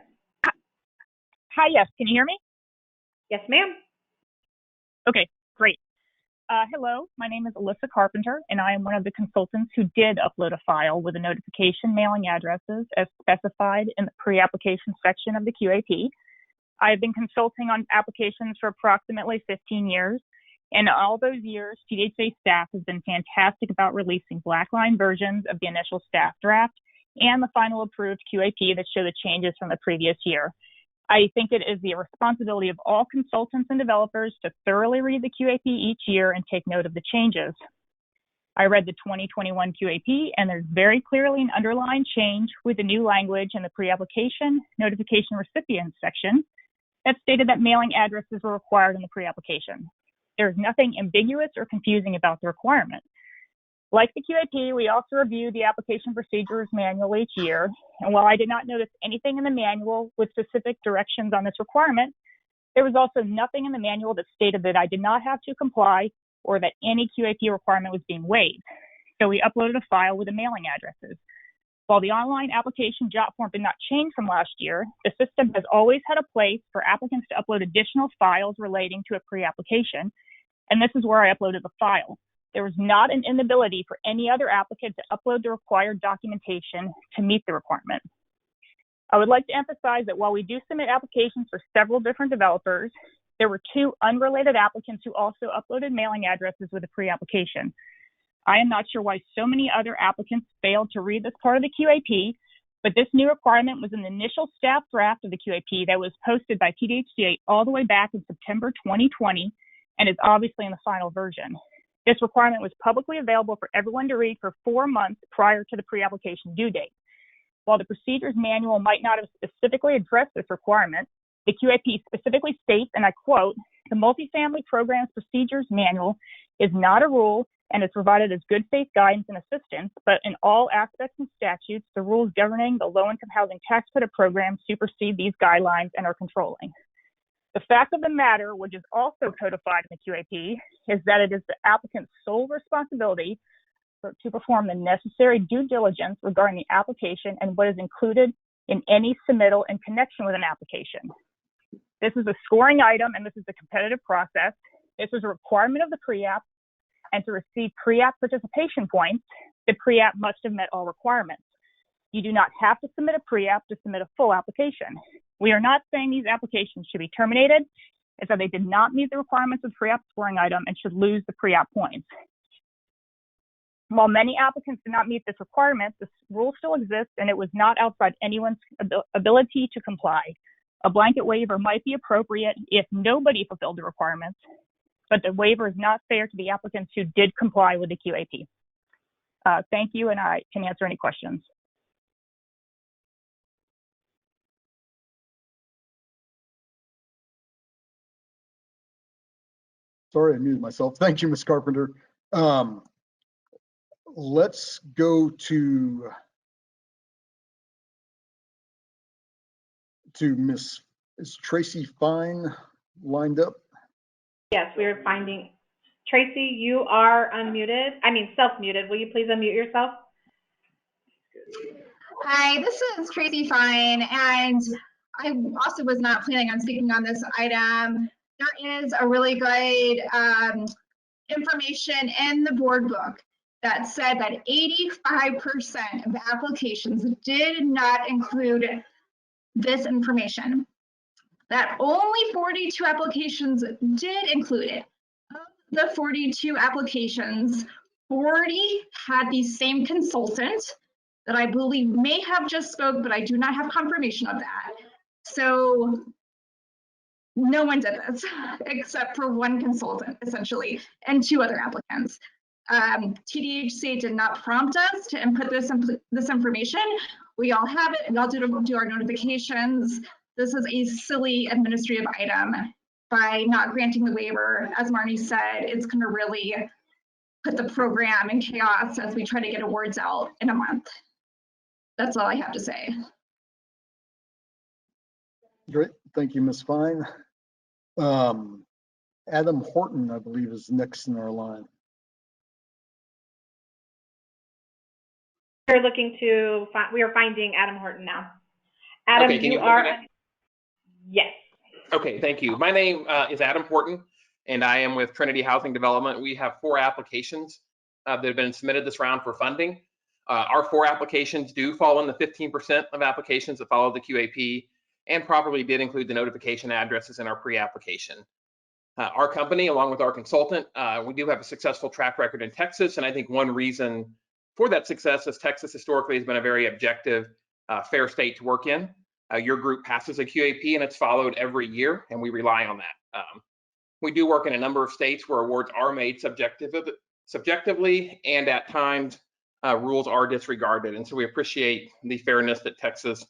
Hi, yes. Can you hear me? Yes, ma'am. Okay, great. Hello, my name is Alyssa Carpenter, and I am one of the consultants who did upload a file with a notification mailing addresses as specified in the pre-application section of the QAP. I've been consulting on applications for approximately 15 years, and all those years, TDHCA staff has been fantastic about releasing black-line versions of the initial staff draft and the final approved QAP that show the changes from the previous year. I think it is the responsibility of all consultants and developers to thoroughly read the QAP each year and take note of the changes. I read the 2021 QAP, and there's very clearly an underlying change with the new language in the pre-application notification recipients section that stated that mailing addresses were required in the pre-application. There's nothing ambiguous or confusing about the requirement. Like the QAP, we also review the application procedures manual each year, and while I did not notice anything in the manual with specific directions on this requirement, there was also nothing in the manual that stated that I did not have to comply or that any QAP requirement was being waived. So we uploaded a file with the mailing addresses. While the online application jot form did not change from last year, the system has always had a place for applicants to upload additional files relating to a pre-application, and this is where I uploaded the file. There was not an inability for any other applicant to upload the required documentation to meet the requirement. I would like to emphasize that while we do submit applications for several different developers, there were 2 unrelated applicants who also uploaded mailing addresses with a pre-application. I am not sure why so many other applicants failed to read this part of the QAP, but this new requirement was in the initial staff draft of the QAP that was posted by TDHCA all the way back in September 2020 and is obviously in the final version. This requirement was publicly available for everyone to read for 4 months prior to the pre-application due date. While the procedures manual might not have specifically addressed this requirement, the QAP specifically states, and I quote, "The Multifamily Programs Procedures Manual is not a rule and is provided as good faith guidance and assistance, but in all aspects and statutes, the rules governing the low-income housing tax credit program supersede these guidelines and are controlling." The fact of the matter, which is also codified in the QAP, is that it is the applicant's sole responsibility to perform the necessary due diligence regarding the application and what is included in any submittal in connection with an application. This is a scoring item, and this is a competitive process. This is a requirement of the pre-app, and to receive pre-app participation points, the pre-app must have met all requirements. You do not have to submit a pre-app to submit a full application. We are not saying these applications should be terminated. It's that they did not meet the requirements of the pre-app scoring item and should lose the pre-app points. While many applicants did not meet this requirement, this rule still exists and it was not outside anyone's ability to comply. A blanket waiver might be appropriate if nobody fulfilled the requirements, but the waiver is not fair to the applicants who did comply with the QAP. Thank you, and I can answer any questions. Sorry, I muted myself. Thank you, Ms. Carpenter. Let's go to Miss, is Tracy Fine lined up? Yes, we are finding. Tracy, you are unmuted. I mean, self-muted. Will you please unmute yourself? Hi, this is Tracy Fine, and I also was not planning on speaking on this item. There is a really good information in the board book that said that 85% of applications did not include this information. That only 42 applications did include it. Of the 42 applications, 40 had the same consultant that I believe may have just spoke, but I do not have confirmation of that. So no one did this except for one consultant, essentially, and 2 other applicants. TDHCA did not prompt us to input this information. We all have it, and we all do our notifications. This is a silly administrative item. By not granting the waiver, as Marnie said, it's going to really put the program in chaos as we try to get awards out in a month. That's all I have to say. Great, thank you, Ms. Fine. Adam Horton, I believe, is next in our line. We're looking to find, we are finding Adam Horton now. Adam, okay, you are, yes. Okay, thank you. My name is Adam Horton, and I am with Trinity Housing Development. We have 4 applications that have been submitted this round for funding. Our 4 applications do fall in the 15% of applications that follow the QAP and properly did include the notification addresses in our pre-application. Our company, along with our consultant, we do have a successful track record in Texas, and I think one reason for that success is Texas historically has been a very objective, fair state to work in. Your group passes a QAP and it's followed every year, and we rely on that. We do work in a number of states where awards are made subject subjectively, and at times rules are disregarded. And so we appreciate the fairness that Texas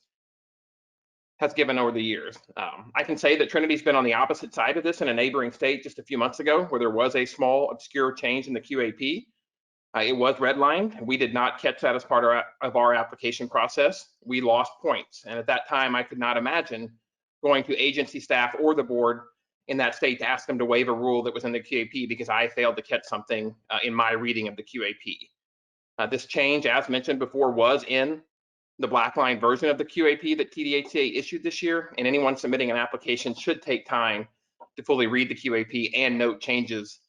has given over the years. I can say that Trinity's been on the opposite side of this in a neighboring state just a few months ago, where there was a small obscure change in the QAP. It was redlined. We did not catch that as part of our application process. We lost points. And at that time, I could not imagine going to agency staff or the board in that state to ask them to waive a rule that was in the QAP because I failed to catch something in my reading of the QAP. This change, as mentioned before, was in the black line version of the QAP that TDHCA issued this year, and anyone submitting an application should take time to fully read the QAP and note changes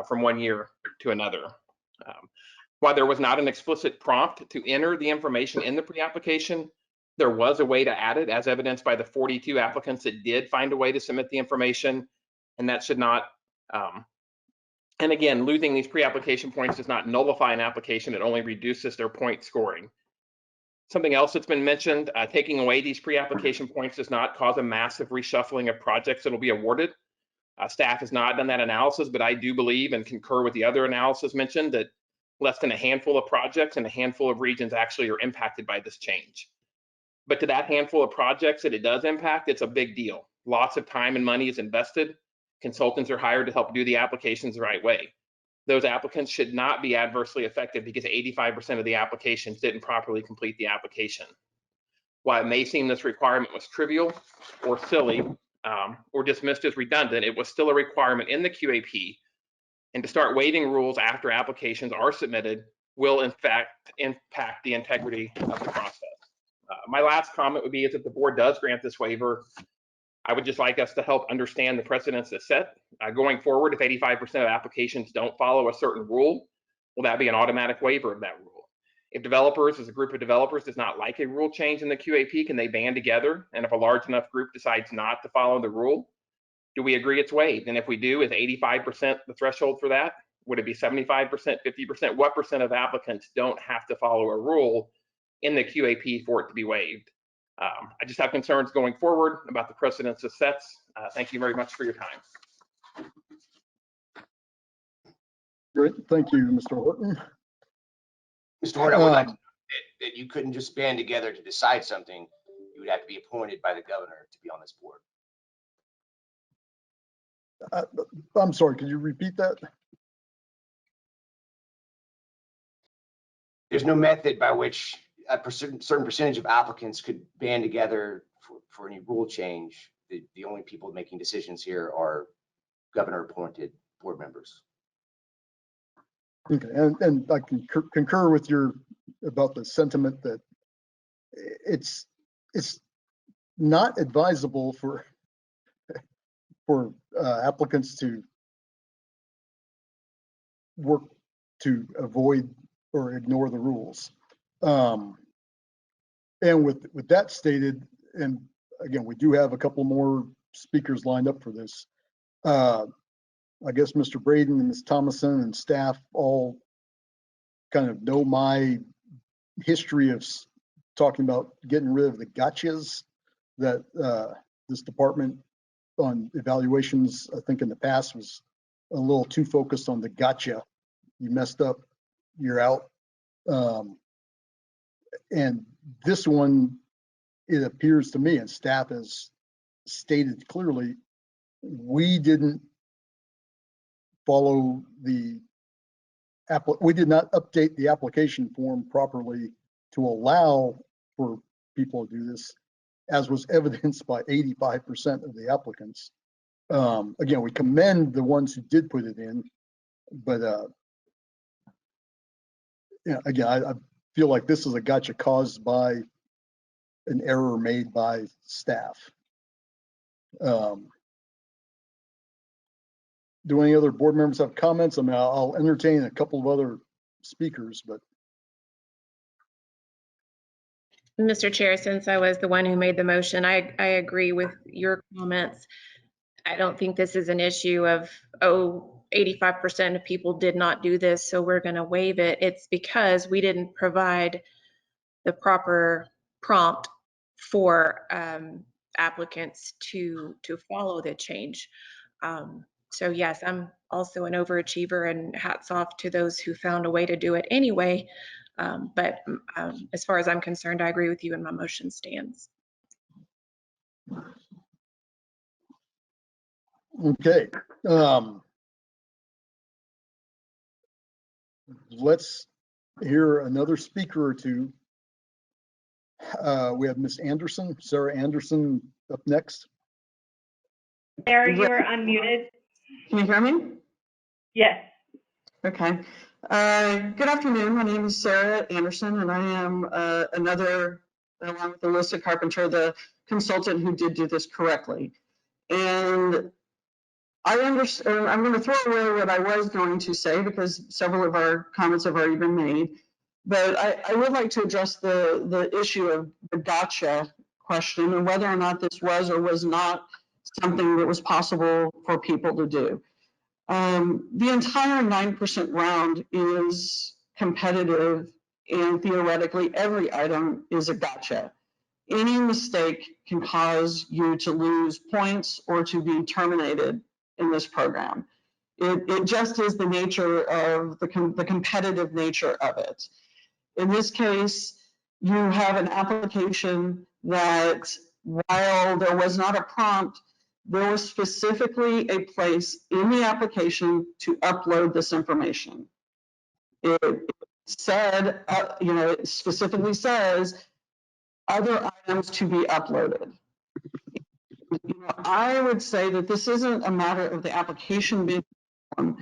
from one year to another. While there was not an explicit prompt to enter the information in the pre-application, there was a way to add it, as evidenced by the 42 applicants that did find a way to submit the information, and that should not, and again, losing these pre-application points does not nullify an application, it only reduces their point scoring. Something else that's been mentioned, taking away these pre-application points does not cause a massive reshuffling of projects that will be awarded. Staff has not done that analysis, but I do believe and concur with the other analysis mentioned that less than a handful of projects and a handful of regions actually are impacted by this change. But to that handful of projects that it does impact, it's a big deal. Lots of time and money is invested. Consultants are hired to help do the applications the right way. Those applicants should not be adversely affected because 85% of the applications didn't properly complete the application. While it may seem this requirement was trivial or silly or dismissed as redundant, it was still a requirement in the QAP. And to start waiving rules after applications are submitted will in fact impact the integrity of the process. My last comment would be is if the board does grant this waiver, I would just like us to help understand the precedents that's set. Going forward, if 85% of applications don't follow a certain rule, will that be an automatic waiver of that rule? If developers, as a group of developers, does not like a rule change in the QAP, can they band together? And if a large enough group decides not to follow the rule, do we agree it's waived? And if we do, is 85% the threshold for that? Would it be 75%, 50%? What percent of applicants don't have to follow a rule in the QAP for it to be waived? I just have concerns going forward about the precedents it sets. Thank you very much for your time. Great, thank you, Mr. Horton. Mr. Horton, I would like to note that you couldn't just band together to decide something. You would have to be appointed by the governor to be on this board. I'm sorry, could you repeat that? There's no method by which a certain percentage of applicants could band together for any rule change. The only people making decisions here are governor appointed board members. Okay, and I can concur with your about the sentiment that it's not advisable for applicants to work to avoid or ignore the rules. And with that stated, and again, we do have a couple more speakers lined up for this. I guess Mr. Braden and Ms. Thomason and staff all kind of know my history of talking about getting rid of the gotchas that this department on evaluations, I think in the past was a little too focused on the gotcha. You messed up, you're out. And this one, it appears to me, and staff has stated clearly, we didn't follow we did not update the application form properly to allow for people to do this, as was evidenced by 85% of the applicants. Again, we commend the ones who did put it in, but yeah, again, I feel like this is a gotcha caused by an error made by staff. Do any other board members have comments? I mean, I'll entertain a couple of other speakers, but. Mr. Chair, since I was the one who made the motion, I agree with your comments. I don't think this is an issue of, oh, 85% of people did not do this, so we're going to waive it. It's because we didn't provide the proper prompt for applicants to follow the change. So yes, I'm also an overachiever, and hats off to those who found a way to do it anyway. But as far as I'm concerned, I agree with you and my motion stands. Okay. Let's hear another speaker or two. We have Miss Anderson, Sarah Anderson up next. Sarah, you are unmuted. Can you hear me? Yes. Okay. Good afternoon. My name is Sarah Anderson, and I am another, along with Alyssa Carpenter, the consultant who did do this correctly. And I understand, I'm going to throw away what I was going to say because several of our comments have already been made. But I would like to address the issue of the gotcha question and whether or not this was or was not something that was possible for people to do. The entire 9% round is competitive, and theoretically every item is a gotcha. Any mistake can cause you to lose points or to be terminated in this program. It just is the nature of the competitive nature of it. In this case, you have an application that, while there was not a prompt, there was specifically a place in the application to upload this information. It said, it specifically says other items to be uploaded. I would say that this isn't a matter of the application being done,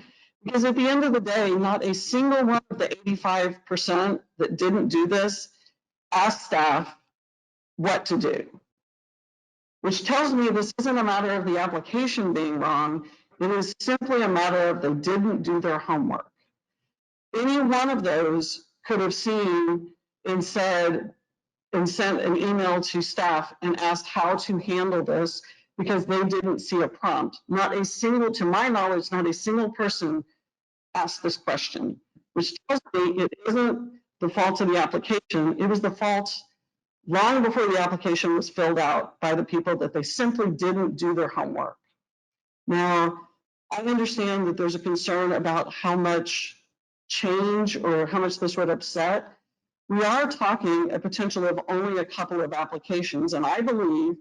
because at the end of the day, not a single one of the 85% that didn't do this asked staff what to do, which tells me this isn't a matter of the application being wrong. It is simply a matter of they didn't do their homework. Any one of those could have seen and said and sent an email to staff and asked how to handle this because they didn't see a prompt. Not a single, to my knowledge, not a single person asked this question, which tells me it isn't the fault of the application. It was the fault long before the application was filled out by the people that they simply didn't do their homework. Now, I understand that there's a concern about how much change or how much this would upset. We are talking a potential of only a couple of applications, and I believe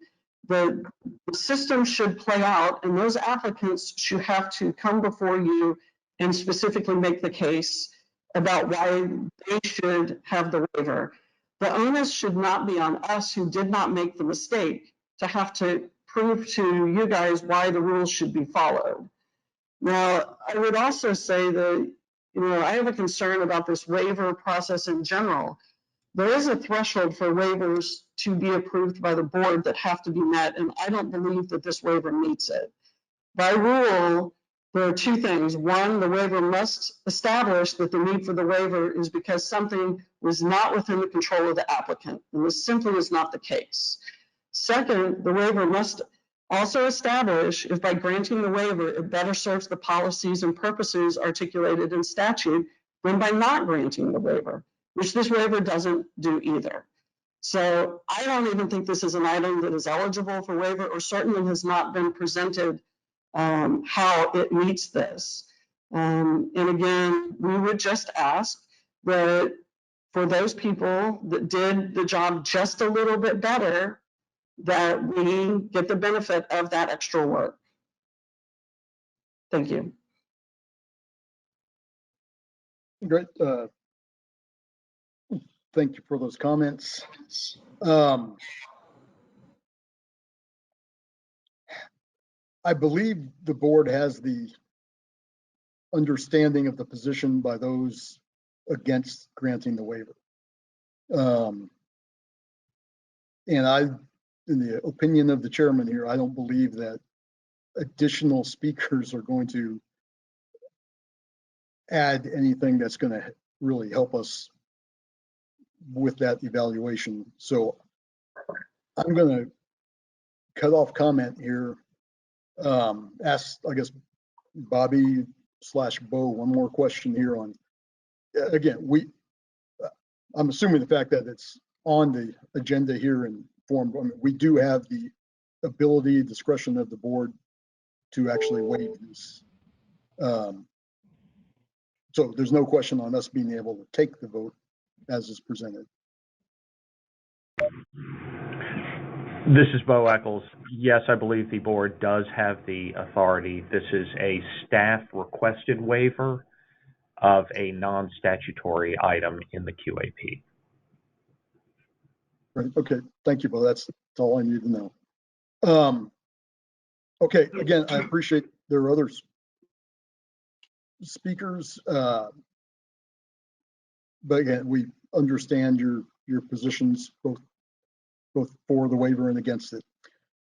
that the system should play out and those applicants should have to come before you and specifically make the case about why they should have the waiver. The onus should not be on us who did not make the mistake to have to prove to you guys why the rules should be followed. Now, I would also say that, I have a concern about this waiver process in general. There is a threshold for waivers to be approved by the board that have to be met, and I don't believe that this waiver meets it. By rule, there are two things. One, the waiver must establish that the need for the waiver is because something was not within the control of the applicant, and this simply is not the case. Second, the waiver must also establish if by granting the waiver, it better serves the policies and purposes articulated in statute than by not granting the waiver, which this waiver doesn't do either. So I don't even think this is an item that is eligible for waiver or certainly has not been presented how it meets this. And again, we would just ask that for those people that did the job just a little bit better, that we get the benefit of that extra work. Thank you. Great. Thank you for those comments. I believe the board has the understanding of the position by those against granting the waiver. And in the opinion of the chairman here, I don't believe that additional speakers are going to add anything that's going to really help us with that evaluation. So I'm going to cut off comment here. Ask, I guess, Bobby/Bo one more question here on, again, I'm assuming the fact that it's on the agenda here in form, I mean, we do have the ability, discretion of the board to actually waive this. So there's no question on us being able to take the vote as is presented. This is Bo Eccles. Yes, I believe the board does have the authority. This is a staff requested waiver of a non-statutory item in the QAP. Right. Okay. Thank you, Bo. That's all I need to know. Okay. Again, I appreciate there are other speakers, but again, we understand your positions both for the waiver and against it.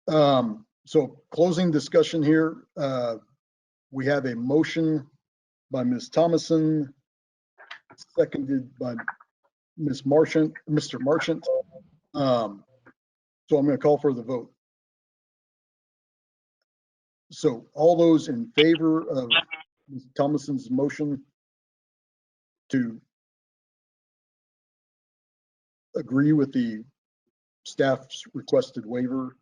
So closing discussion here, we have a motion by Ms. Thomason, seconded by Ms. Marchant, Mr. Marchant. So I'm going to call for the vote. So all those in favor of Ms. Thomason's motion to agree with the staff's requested waiver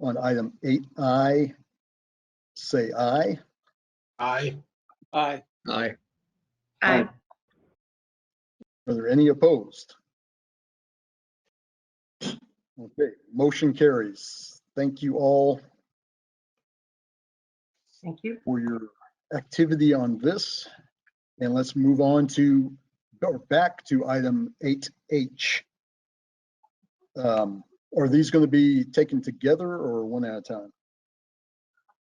on item 8I, say aye. Aye. Aye. Aye. Are there any opposed? Okay, motion carries. Thank you all Thank you. for your activity on this. And let's move on to, or back to item 8H. Are these going to be taken together or one at a time?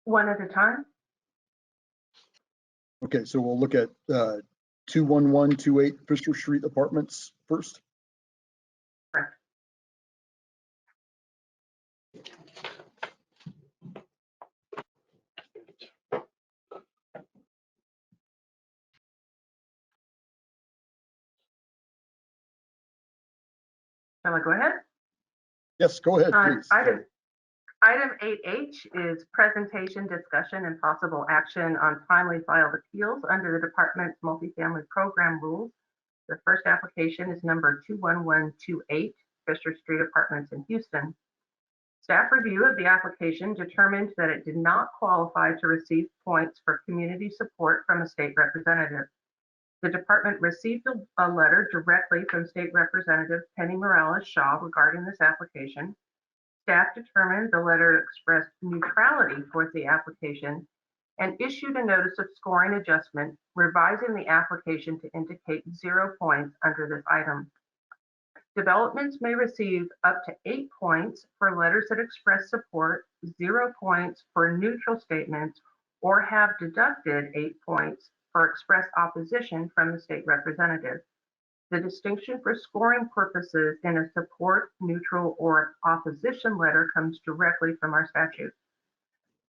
One at a time. Okay, so we'll look at 21128 Fisher Street Apartments first. Correct. Shall I go ahead? Yes, go ahead, please. Item 8H is presentation, discussion, and possible action on timely filed appeals under the department's multifamily program rules. The first application is number 21128 Fisher Street Apartments in Houston. Staff review of the application determined that it did not qualify to receive points for community support from a state representative. The department received a letter directly from State Representative Penny Morales-Shaw regarding this application. Staff determined the letter expressed neutrality towards the application and issued a notice of scoring adjustment, revising the application to indicate 0 points under this item. Developments may receive up to 8 points for letters that express support, 0 points for neutral statements, or have deducted 8 points for express opposition from the state representative. The distinction for scoring purposes in a support, neutral, or opposition letter comes directly from our statute.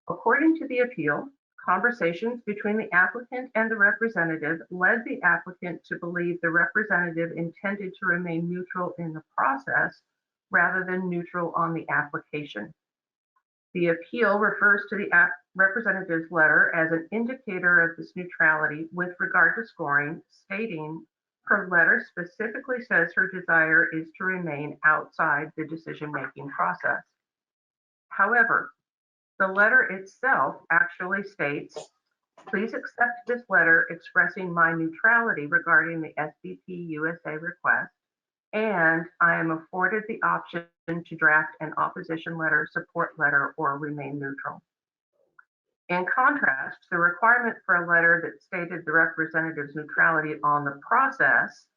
According to the appeal, conversations between the applicant and the representative led the applicant to believe the representative intended to remain neutral in the process rather than neutral on the application. The appeal refers to the representative's letter as an indicator of this neutrality with regard to scoring, stating her letter specifically says her desire is to remain outside the decision-making process. However, the letter itself actually states, please accept this letter expressing my neutrality regarding the SBP USA request, and I am afforded the option to draft an opposition letter, support letter, or remain neutral. In contrast, the requirement for a letter that stated the representative's neutrality on the process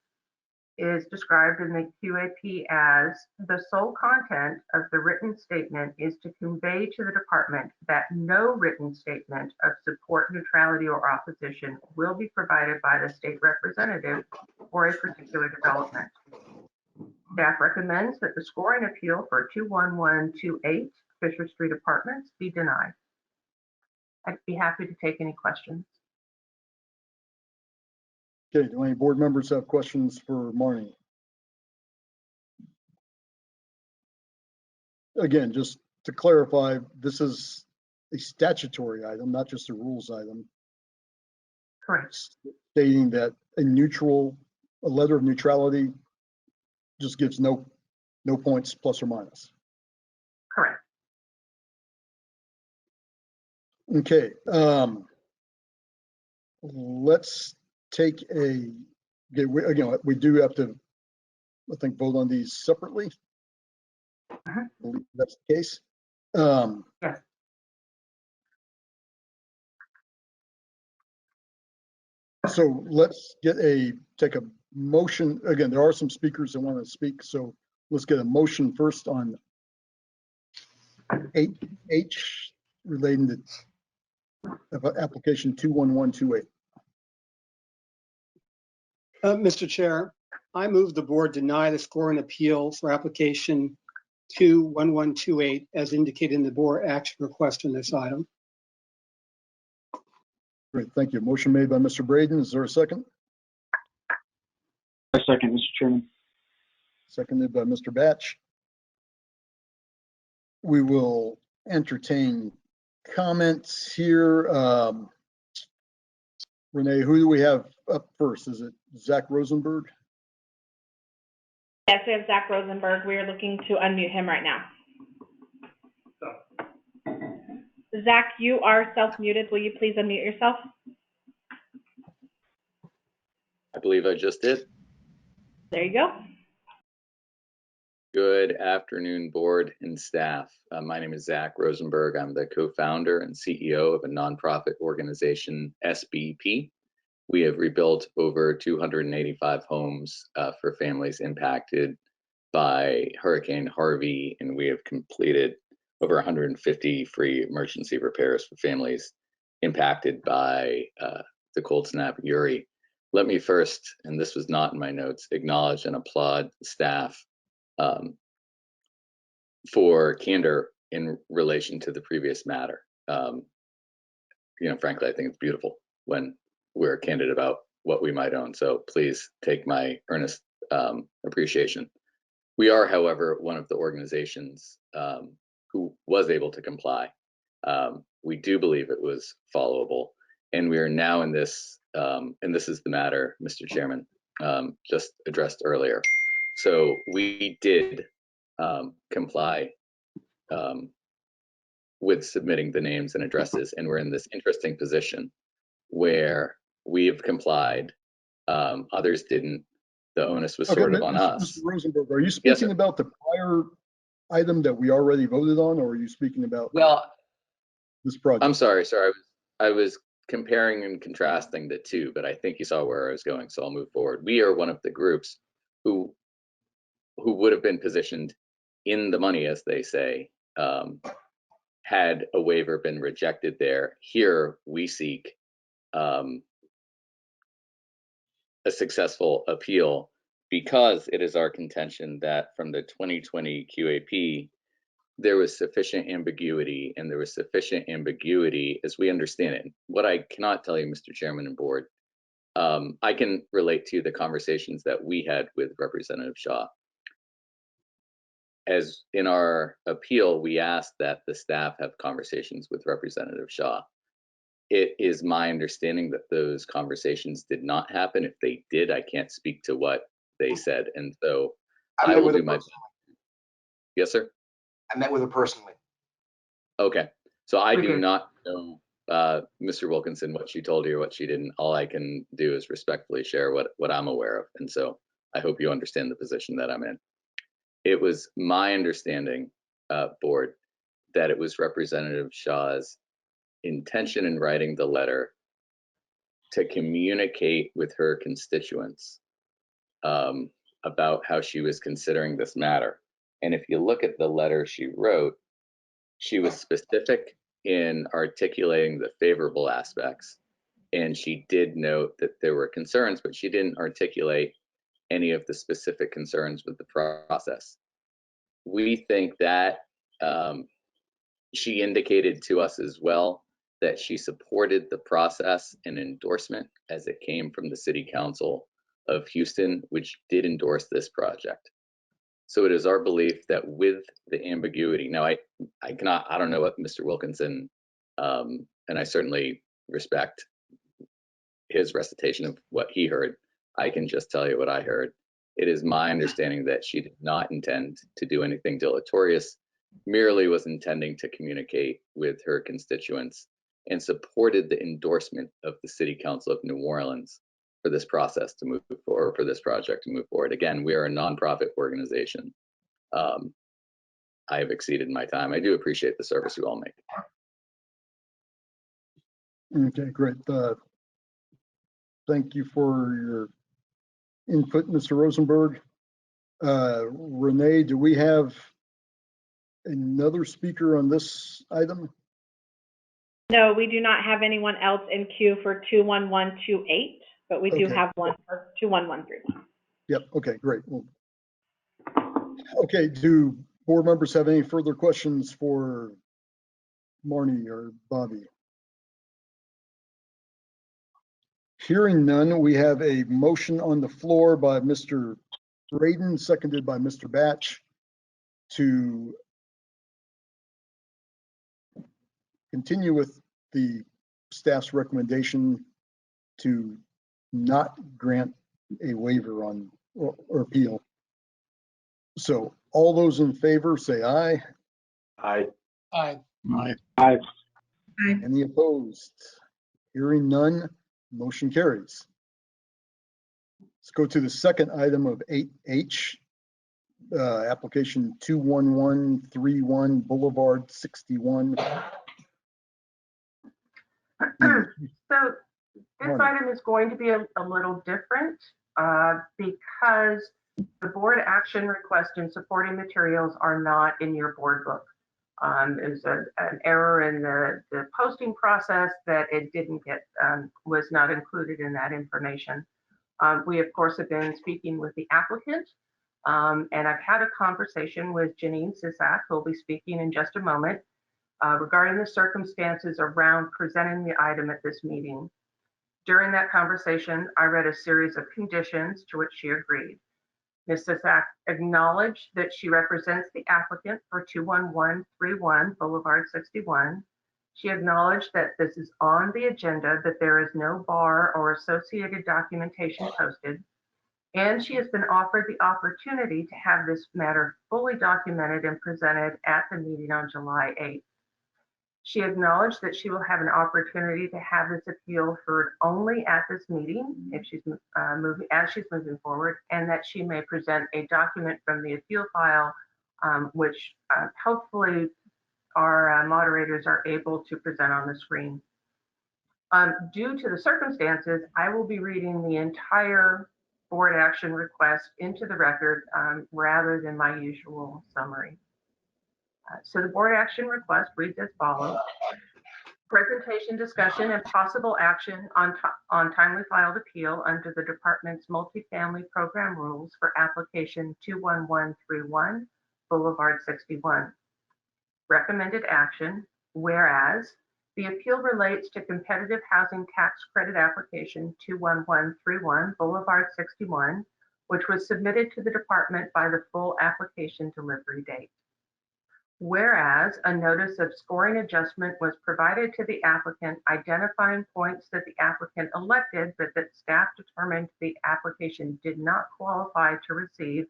is described in the QAP as the sole content of the written statement is to convey to the department that no written statement of support, neutrality, or opposition will be provided by the state representative for a particular development. Staff recommends that the scoring appeal for 21128 Fisher Street Apartments be denied. I'd be happy to take any questions. Okay, do any board members have questions for Marnie? Again, just to clarify, this is a statutory item, not just a rules item. Correct. Stating that a letter of neutrality just gives no points plus or minus. Correct. Okay, let's take okay, again, we do have to, I think, vote on these separately. I believe that's the case. Yes. So let's take a motion. Again, there are some speakers that want to speak, so let's get a motion first on 8H relating to application 21128. Mr. Chair, I move the board deny the scoring appeal for application 21128 as indicated in the board action request in this item. Great, thank you. Motion made by Mr. Braden. Is there a second? A second, Mr. Chairman. Seconded by Mr. Batch. We will entertain comments here. Renee, who do we have up first? Is it Zach Rosenberg? Yes, we have Zach Rosenberg. We are looking to unmute him right now. Zach, you are self-muted. Will you please unmute yourself? I believe I just did. There you go. Good afternoon, board and staff. My name is Zach Rosenberg. I'm the co-founder and CEO of a nonprofit organization, SBP. We have rebuilt over 285 homes for families impacted by Hurricane Harvey, and we have completed over 150 free emergency repairs for families impacted by the cold snap Uri. Let me first, and this was not in my notes, acknowledge and applaud the staff for candor in relation to the previous matter. Frankly, I think it's beautiful when we're candid about what we might own. So please take my earnest appreciation. We are, however, one of the organizations who was able to comply. We do believe it was followable, and we are now in this, and this is the matter, Mr. Chairman, just addressed earlier. So we did comply with submitting the names and addresses, and we're in this interesting position where we have complied, others didn't. The onus was sort of on us. Mr. Rosenberg, are you speaking about the prior item that we already voted on, or are you speaking about this project? I'm sorry, sir. I was comparing and contrasting the two, but I think you saw where I was going, so I'll move forward. We are one of the groups who would have been positioned in the money, as they say, had a waiver been rejected there. Here we seek a successful appeal because it is our contention that from the 2020 QAP, there was sufficient ambiguity, and there was sufficient ambiguity as we understand it. What I cannot tell you, Mr. Chairman and board, I can relate to the conversations that we had with Representative Shaw. As in our appeal, we asked that the staff have conversations with Representative Shaw. It is my understanding that those conversations did not happen. If they did, I can't speak to what they said. And so I will do my best. Yes, sir? I met with her personally. Okay. So I do not know, Mr. Wilkinson, what she told you or what she didn't. All I can do is respectfully share what I'm aware of. And so I hope you understand the position that I'm in. It was my understanding, board, that it was Representative Shaw's intention in writing the letter to communicate with her constituents about how she was considering this matter. And if you look at the letter she wrote, she was specific in articulating the favorable aspects. And she did note that there were concerns, but she didn't articulate any of the specific concerns with the process. We think that she indicated to us as well that she supported the process and endorsement as it came from the City Council of Houston, which did endorse this project. So it is our belief that with the ambiguity, now I don't know what Mr. Wilkinson, and I certainly respect his recitation of what he heard. I can just tell you what I heard. It is my understanding that she did not intend to do anything deleterious, merely was intending to communicate with her constituents and supported the endorsement of the City Council of New Orleans for this process to move forward, for this project to move forward. Again, we are a nonprofit organization. I have exceeded my time. I do appreciate the service you all make. Okay, great. Thank you for your input, Mr. Rosenberg. Renee, do we have another speaker on this item? No, we do not have anyone else in queue for 21128, but we do Okay. have one for 21131. Yep, okay, great. Well, okay, do board members have any further questions for Marnie or Bobby? Hearing none, we have a motion on the floor by Mr. Braden, seconded by Mr. Batch, to continue with the staff's recommendation to not grant a waiver on or appeal. So all those in favor say aye. Aye. Aye. Aye. Aye. Any opposed? Hearing none, motion carries. Let's go to the second item of 8H, application 21131 Boulevard 61. So this item is going to be a little different because the board action request and supporting materials are not in your board book. There's an error in the posting process that it didn't get, was not included in that information. We, of course, have been speaking with the applicant, and I've had a conversation with Janine Sisak, who will be speaking in just a moment, regarding the circumstances around presenting the item at this meeting. During that conversation, I read a series of conditions to which she agreed. Ms. Sisak acknowledged that she represents the applicant for 21131 Boulevard 61. She acknowledged that this is on the agenda, that there is no bar or associated documentation posted, and she has been offered the opportunity to have this matter fully documented and presented at the meeting on July 8th. She acknowledged that she will have an opportunity to have this appeal heard only at this meeting if she's moving forward, and that she may present a document from the appeal file, which hopefully our moderators are able to present on the screen. Due to the circumstances, I will be reading the entire board action request into the record rather than my usual summary. So the board action request reads as follows. Presentation, discussion, and possible action on timely filed appeal under the department's multifamily program rules for application 21131 Boulevard 61. Recommended action, whereas the appeal relates to competitive housing tax credit application 21131 Boulevard 61, which was submitted to the department by the full application delivery date. Whereas a notice of scoring adjustment was provided to the applicant identifying points that the applicant elected, but that staff determined the application did not qualify to receive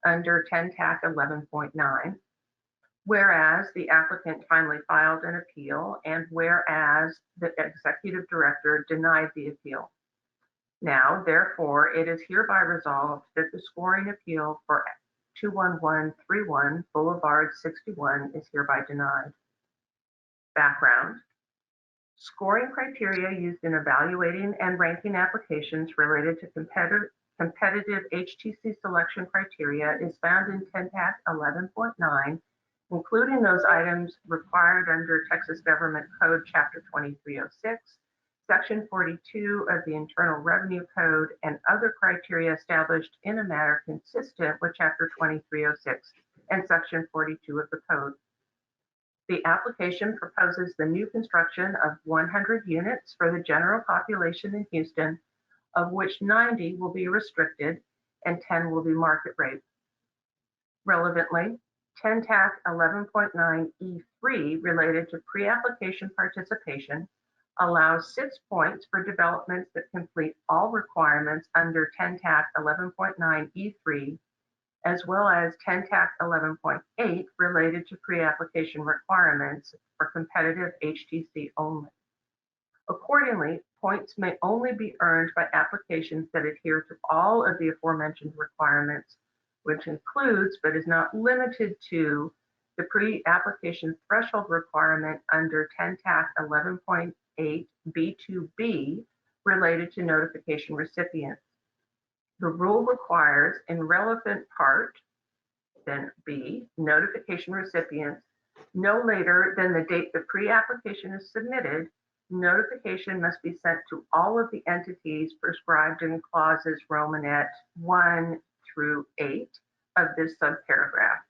under 10 TAC 11.9. Whereas the applicant timely filed an appeal, and whereas the executive director denied the appeal. Now, therefore, it is hereby resolved that the scoring appeal for 21131 Boulevard 61 is hereby denied. Background. Scoring criteria used in evaluating and ranking applications related to competitive HTC selection criteria is found in 10 TAC 11.9, including those items required under Texas Government Code Chapter 2306, Section 42 of the Internal Revenue Code, and other criteria established in a manner consistent with Chapter 2306 and Section 42 of the Code. The application proposes the new construction of 100 units for the general population in Houston, of which 90 will be restricted and 10 will be market rate. Relevantly, 10 TAC 11.9E3 related to pre-application participation allows 6 points for developments that complete all requirements under 10 TAC 11.9E3, as well as 10 TAC 11.8 related to pre-application requirements for competitive HTC only. Accordingly, points may only be earned by applications that adhere to all of the aforementioned requirements, which includes but is not limited to the pre-application threshold requirement under 10 TAC 11.8 B2B related to notification recipients. The rule requires, in relevant part, then B, notification recipients, no later than the date the pre-application is submitted, notification must be sent to all of the entities prescribed in clauses Romanet 1 through 8 of this subparagraph.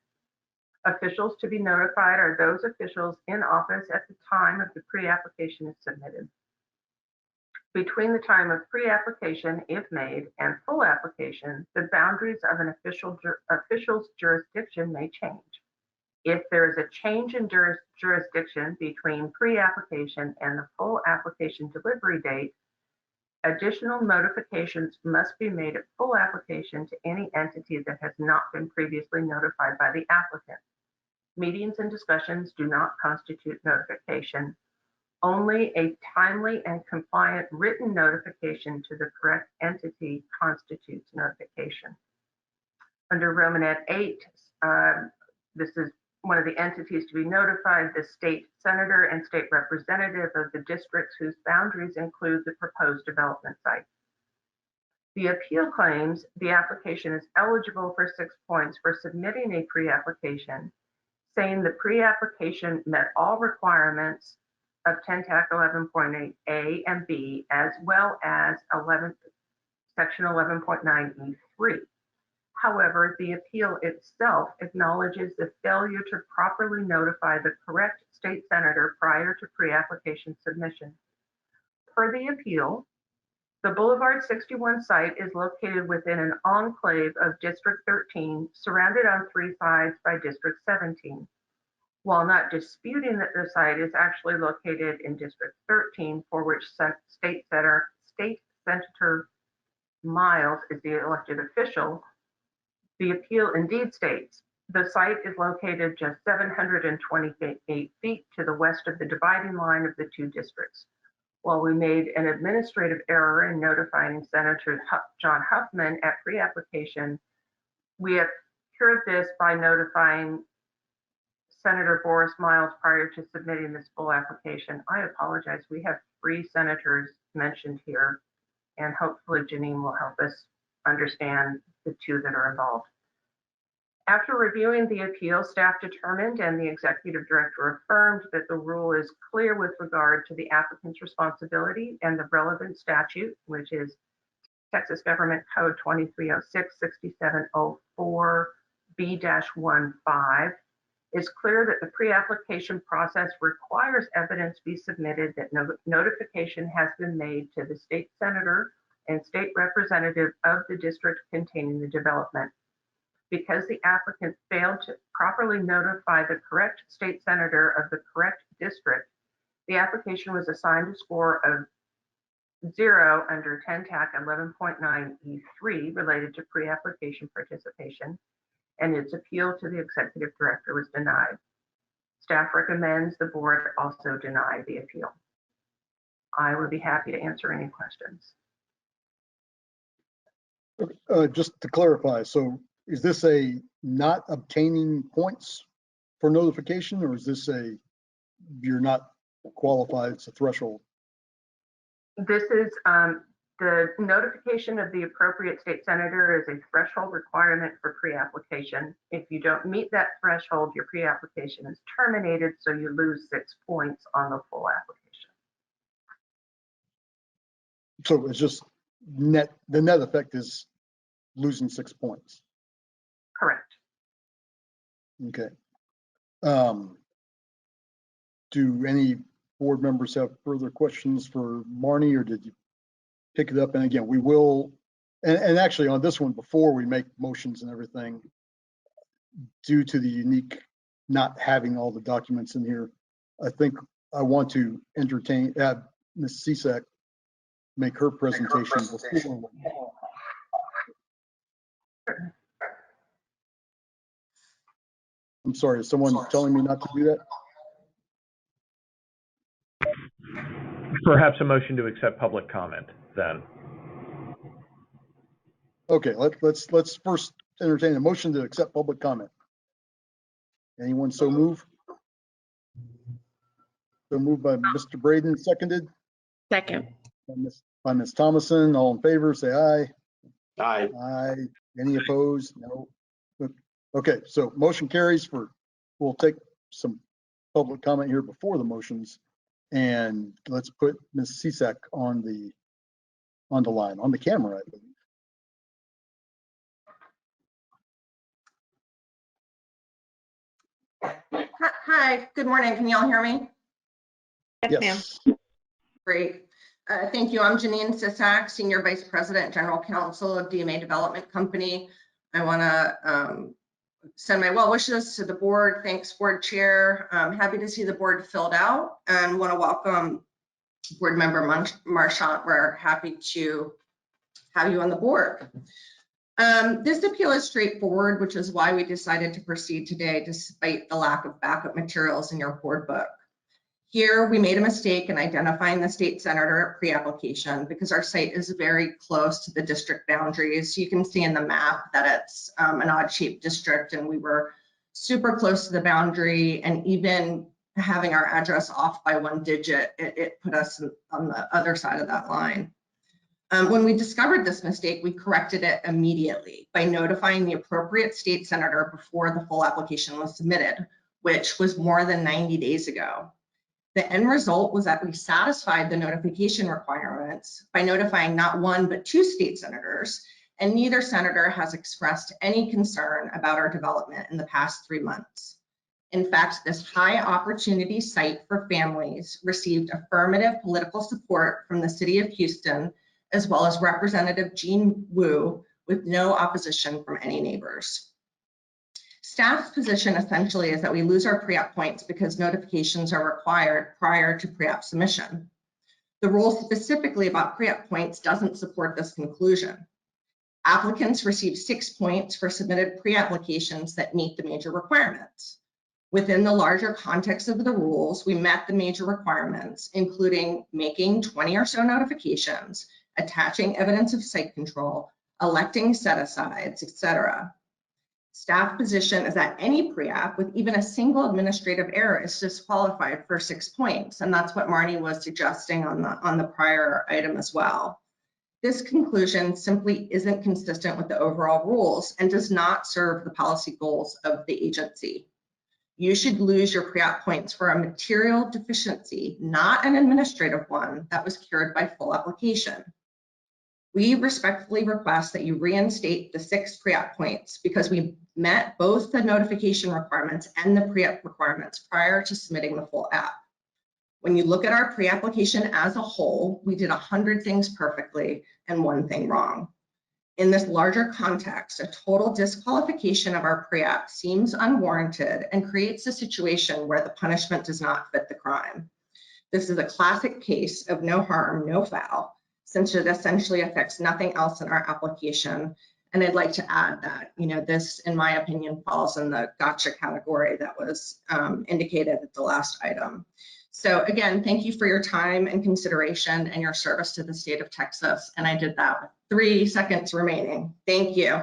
Officials to be notified are those officials in office at the time of the pre-application is submitted. Between the time of pre-application, if made, and full application, the boundaries of an official's jurisdiction may change. If there is a change in jurisdiction between pre-application and the full application delivery date, additional notifications must be made at full application to any entity that has not been previously notified by the applicant. Meetings and discussions do not constitute notification. Only a timely and compliant written notification to the correct entity constitutes notification. Under Romanet 8, this is one of the entities to be notified, the state senator and state representative of the districts whose boundaries include the proposed development site. The appeal claims the application is eligible for 6 points for submitting a pre-application, saying the pre-application met all requirements of 10 TAC 11.8 A and B, as well as section 11.9E3. However, the appeal itself acknowledges the failure to properly notify the correct state senator prior to pre-application submission. Per the appeal, the Boulevard 61 site is located within an enclave of District 13, surrounded on 3 sides by District 17. While not disputing that the site is actually located in District 13, for which State Senator Miles is the elected official, the appeal indeed states the site is located just 728 feet to the west of the dividing line of the 2 districts. While we made an administrative error in notifying Senator John Huffman at pre-application, we have cured this by notifying Senator Boris Miles prior to submitting this full application. I apologize. We have 3 senators mentioned here, and hopefully Janine will help us understand the 2 that are involved. After reviewing the appeal, staff determined and the executive director affirmed that the rule is clear with regard to the applicant's responsibility, and the relevant statute, which is Texas Government Code 2306-6704 B-15, is clear that the pre-application process requires evidence be submitted that notification has been made to the state senator and state representative of the district containing the development. Because the applicant failed to properly notify the correct state senator of the correct district, the application was assigned a score of 0 under 10 TAC 11.9E3 related to pre-application participation, and its appeal to the executive director was denied. Staff recommends the board also deny the appeal. I would be happy to answer any questions. Just to clarify, so is this a not obtaining points for notification, or is this a you're not qualified, it's a threshold? This is the notification of the appropriate state senator is a threshold requirement for pre-application. If you don't meet that threshold, your pre-application is terminated, so you lose 6 points on the full application. So it's just the net effect is losing 6 points. Correct. Okay. Do any board members have further questions for Marnie, or did you pick it up? And again, we will, and actually on this one, before we make motions and everything, due to the unique not having all the documents in here, I think I want to entertain, Ms. Cisak make her presentation before. I'm sorry, is someone telling me not to do that? Perhaps a motion to accept public comment then. Okay, let's first entertain a motion to accept public comment. Anyone so move? So moved by Mr. Braden, seconded Second. by Ms. Thomason. All in favor, say aye. Aye. Aye. Any opposed? No. Okay, so motion carries we'll take some public comment here before the motions. And let's put Ms. Cisak on the line, on the camera, I believe. Hi, good morning. Can y'all hear me? Yes, ma'am. Great. Thank you. I'm Janine Cisak, Senior Vice President, General Counsel of DMA Development Company. I want to send my well wishes to the board. Thanks, board chair. I'm happy to see the board filled out and want to welcome board member Marchant. We're happy to have you on the board. This appeal is straightforward, which is why we decided to proceed today despite the lack of backup materials in your board book. Here, we made a mistake in identifying the state senator at pre-application because our site is very close to the district boundaries. You can see in the map that it's an odd-shaped district, and we were super close to the boundary, and even having our address off by 1 digit, it put us on the other side of that line. When we discovered this mistake, we corrected it immediately by notifying the appropriate state senator before the full application was submitted, which was more than 90 days ago. The end result was that we satisfied the notification requirements by notifying not 1, but 2 state senators, and neither senator has expressed any concern about our development in the past 3 months. In fact, this high opportunity site for families received affirmative political support from the city of Houston, as well as Representative Jean Wu, with no opposition from any neighbors. Staff's position essentially is that we lose our pre-app points because notifications are required prior to pre-app submission. The rule specifically about pre-app points doesn't support this conclusion. Applicants receive 6 points for submitted pre-applications that meet the major requirements. Within the larger context of the rules, we met the major requirements, including making 20 or so notifications, attaching evidence of site control, electing set-asides, etc. Staff position is that any pre-app with even a single administrative error is disqualified for 6 points, and that's what Marnie was suggesting on the prior item as well. This conclusion simply isn't consistent with the overall rules and does not serve the policy goals of the agency. You should lose your pre-app points for a material deficiency, not an administrative one that was cured by full application. We respectfully request that you reinstate the 6 pre-app points because we met both the notification requirements and the pre-app requirements prior to submitting the full app. When you look at our pre-application as a whole, we did 100 things perfectly and 1 thing wrong. In this larger context, a total disqualification of our pre-app seems unwarranted and creates a situation where the punishment does not fit the crime. This is a classic case of no harm, no foul, since it essentially affects nothing else in our application. And I'd like to add that, this, in my opinion, falls in the gotcha category that was indicated at the last item. So again, thank you for your time and consideration and your service to the state of Texas. And I did that with 3 seconds remaining. Thank you.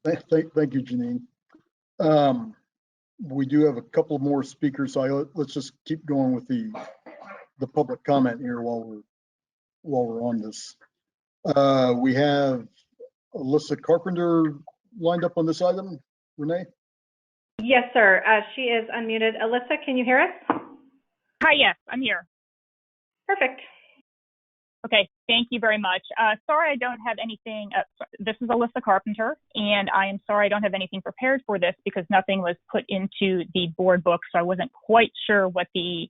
Thank you, Janine. We do have a couple more speakers, so let's just keep going with the public comment here while we're on this. We have Alyssa Carpenter lined up on this item. Renee? Yes, sir. She is unmuted. Alyssa, can you hear us? Hi, yes, I'm here. Perfect. Okay, thank you very much. Sorry I don't have anything. This is Alyssa Carpenter, and I am sorry I don't have anything prepared for this because nothing was put into the board book, so I wasn't quite sure what the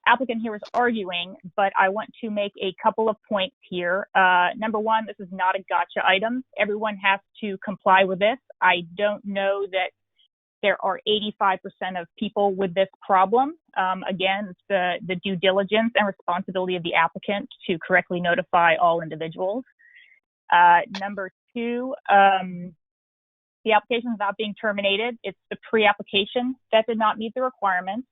applicant here was arguing, but I want to make a couple of points here. Number one, this is not a gotcha item. Everyone has to comply with this. I don't know that there are 85% of people with this problem. Again, it's the due diligence and responsibility of the applicant to correctly notify all individuals. Number two, The application is not being terminated. It's the pre-application that did not meet the requirements,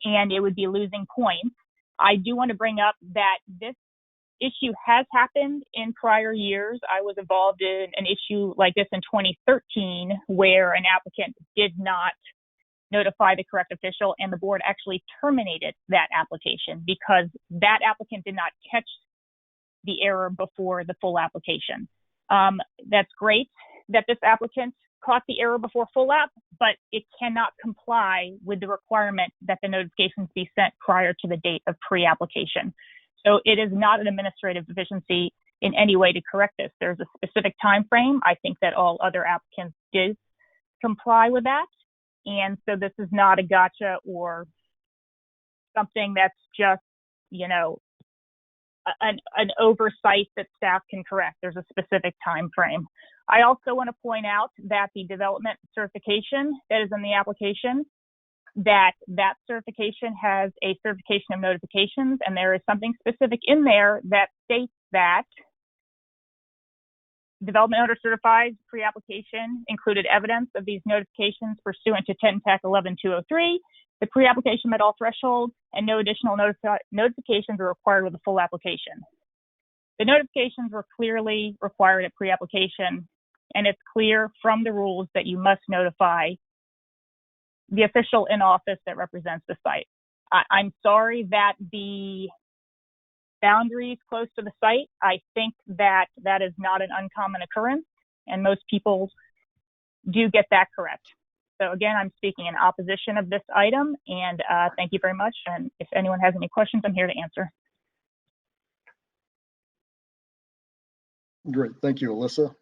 and it would be losing points. I do want to bring up that this issue has happened in prior years. I was involved in an issue like this in 2013 where an applicant did not notify the correct official, and the board actually terminated that application because that applicant did not catch the error before the full application. That's great that this applicant caught the error before full app, but it cannot comply with the requirement that the notifications be sent prior to the date of pre-application. So it is not an administrative deficiency in any way to correct this. There's a specific time frame. I think that all other applicants did comply with that. And so this is not a gotcha or something that's just, you know, an oversight that staff can correct. There's a specific time frame. I also want to point out that the development certification that is in the application, that certification has a certification of notifications, and there is something specific in there that states that development owner certifies pre-application included evidence of these notifications pursuant to 10 TAC 11203. The pre-application met all thresholds, and no additional notifications are required with the full application. The notifications were clearly required at pre-application, and it's clear from the rules that you must notify the official in office that represents the site. I'm sorry that the boundaries close to the site, I think that that is not an uncommon occurrence, and most people do get that correct. So again, I'm speaking in opposition of this item, and thank you very much. And if anyone has any questions, I'm here to answer. Great, thank you, Alyssa.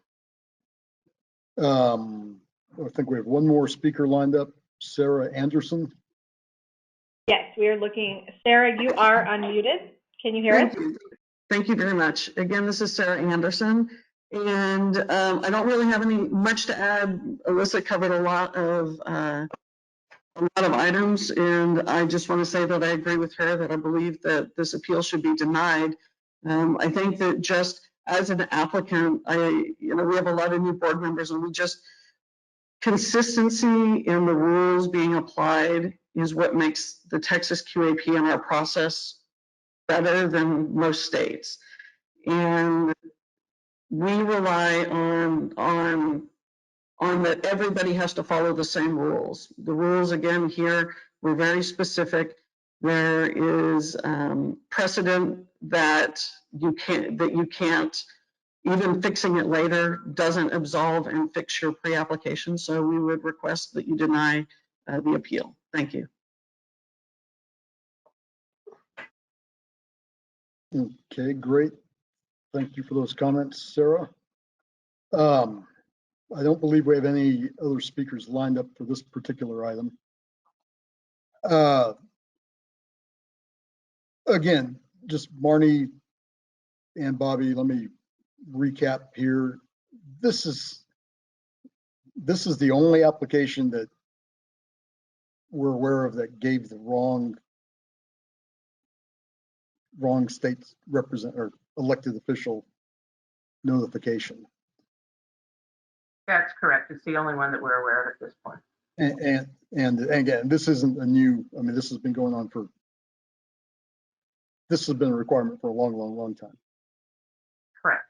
I think we have one more speaker lined up, Sarah Anderson. Yes, we are looking. Sarah, you are unmuted. Can you hear us? Thank you very much. Again, this is Sarah Anderson, and I don't really have much to add. Alyssa covered a lot of items, and I just want to say that I agree with her that I believe that this appeal should be denied. I think that just as an applicant, we have a lot of new board members, and we just consistency in the rules being applied is what makes the Texas QAP and our process better than most states. And we rely on that everybody has to follow the same rules. The rules, again, here were very specific. There is precedent that you can't, even fixing it later doesn't absolve and fix your pre-application. So we would request that you deny the appeal. Thank you. Okay, great. Thank you for those comments, Sarah. I don't believe we have any other speakers lined up for this particular item. Again, just Marnie and Bobby, let me recap here. This is the only application that we're aware of that gave the wrong state's elected official notification. That's correct. It's the only one that we're aware of at this point. And again, this isn't a new, I mean, this has been going on for, this has been a requirement for a long time. Correct.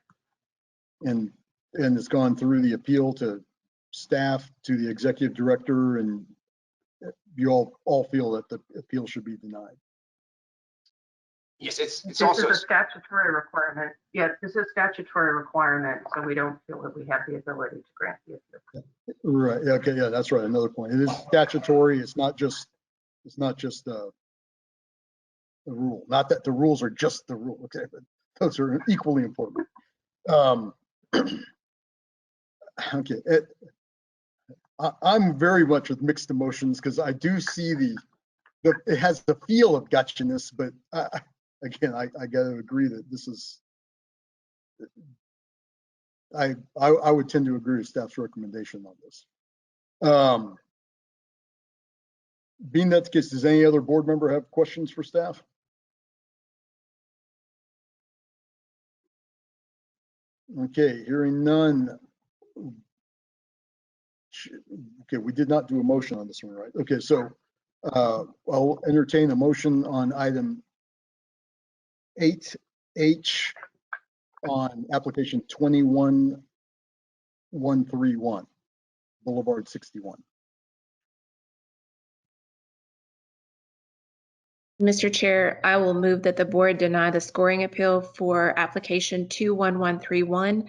And it's gone through the appeal to staff, to the executive director, and you all feel that the appeal should be denied. Yes, it's This also is a statutory requirement. Yes, this is a statutory requirement, so we don't feel that we have the ability to grant the appeal. Right. Okay. Yeah, that's right. Another point. It is statutory. It's not just the rule. Not that the rules are just the rule. Okay, but those are equally important. Okay. I'm very much with mixed emotions because I do see it has the feel of gotchiness, but again, I got to agree that this is, I would tend to agree with staff's recommendation on this. Being that the case, does any other board member have questions for staff? Okay, hearing none. Okay, we did not do a motion on this one, right? Okay, so I'll entertain a motion on item 8H on application 21131, Boulevard 61. Mr. Chair, I will move that the board deny the scoring appeal for application 21131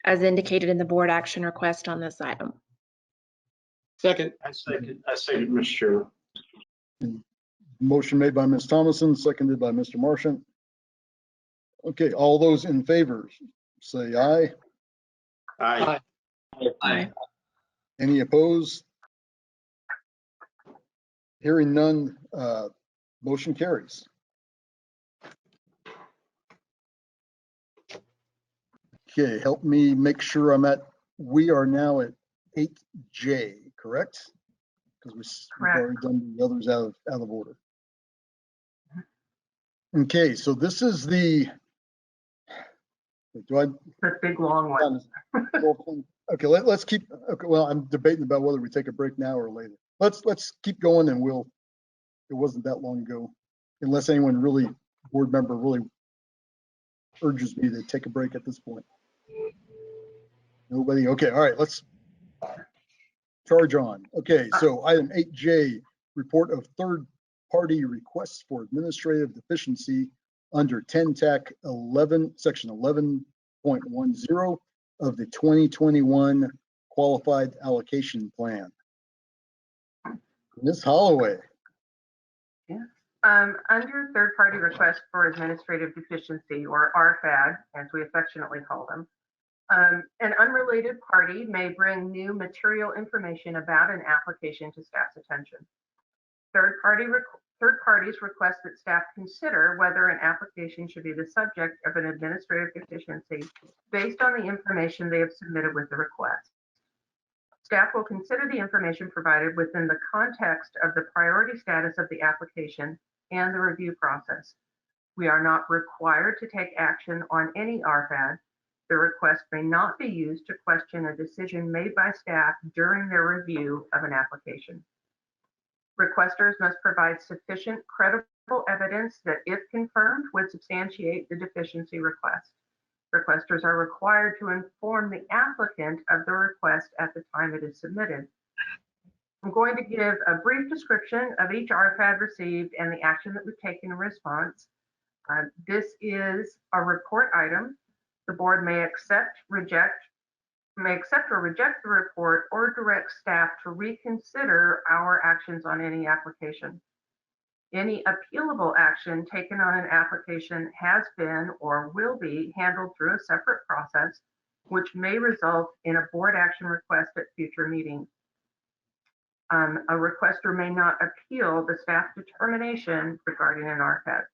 as indicated in the board action request on this item. Second. I second, Mr. Chair. Motion made by Ms. Thomason, seconded by Mr. Marchant. Okay, all those in favor, say aye. Aye. Aye. Any opposed? Hearing none, motion carries. Okay, help me make sure we are now at 8J, correct? Because we've already done the others out of order. Okay, so this is the, The big long one. Okay, let's keep, okay, well, I'm debating about whether we take a break now or later. Let's keep going and it wasn't that long ago, unless anyone board member really urges me to take a break at this point. Nobody, okay, all right, let's charge on. Okay, so item 8J, report of third-party requests for administrative deficiency under 10 TAC 11, section 11.10 of the 2021 qualified allocation plan. Ms. Holloway. Yeah. Under third-party request for administrative deficiency, or RFAD, as we affectionately call them, an unrelated party may bring new material information about an application to staff's attention. Third parties request that staff consider whether an application should be the subject of an administrative deficiency based on the information they have submitted with the request. Staff will consider the information provided within the context of the priority status of the application and the review process. We are not required to take action on any RFAD. The request may not be used to question a decision made by staff during their review of an application. Requesters must provide sufficient credible evidence that, if confirmed, would substantiate the deficiency request. Requesters are required to inform the applicant of the request at the time it is submitted. I'm going to give a brief description of each RFAD received and the action that we've taken in response. This is a report item. The board may accept or reject the report or direct staff to reconsider our actions on any application. Any appealable action taken on an application has been or will be handled through a separate process, which may result in a board action request at future meetings. A requester may not appeal the staff determination regarding an RFAD.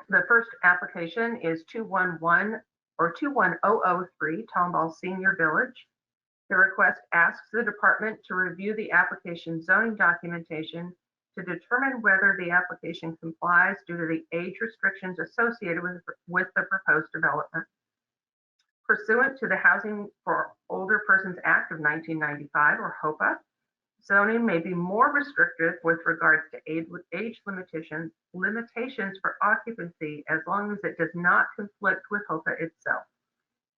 The first application is 21003 Tomball Senior Village. The request asks the department to review the application zoning documentation to determine whether the application complies due to the age restrictions associated with the proposed development. Pursuant to the Housing for Older Persons Act of 1995, or HOPA, zoning may be more restrictive with regards to age limitations for occupancy as long as it does not conflict with HOPA itself.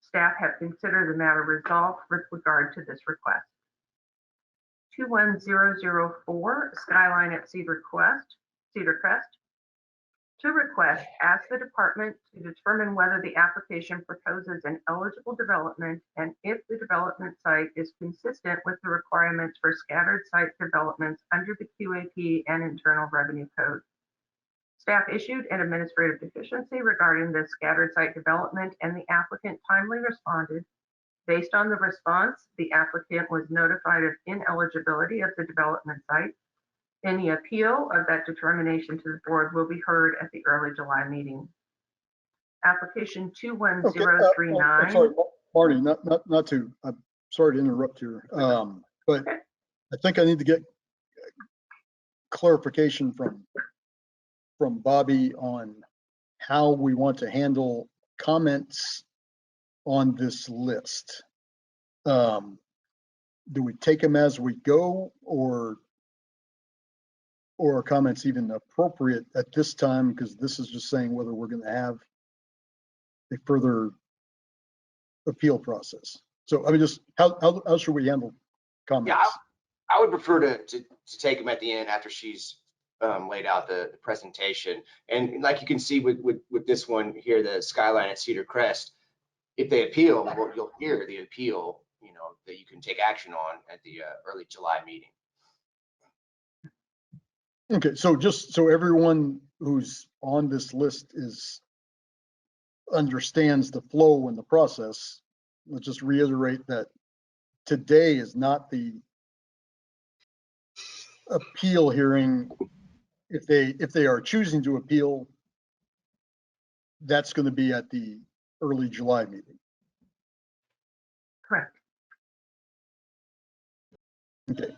Staff have considered the matter resolved with regard to this request. 21004 Skyline at Cedar Crest. To request, ask the department to determine whether the application proposes an eligible development and if the development site is consistent with the requirements for scattered site developments under the QAP and Internal Revenue Code. Staff issued an administrative deficiency regarding the scattered site development, and the applicant timely responded. Based on the response, the applicant was notified of ineligibility of the development site. Any appeal of that determination to the board will be heard at the early July meeting. Application 21039. I'm sorry, Marty, not to, I'm sorry to interrupt here, but okay. I think I need to get clarification from Bobby on how we want to handle comments on this list. do we take them as we go, or are comments even appropriate at this time? Because this is just saying whether we're going to have a further appeal process. So I mean, just how should we handle comments? Yeah, I would prefer to take them at the end after she's laid out the presentation. And like you can see with this one here, the skyline at Cedar Crest, if they appeal, well, you'll hear the appeal, you know, that you can take action on at the early July meeting. Okay, so just so everyone who's on this list understands the flow and the process, let's just reiterate that today is not the appeal hearing. If they are choosing to appeal, that's going to be at the early July meeting. Correct. Okay.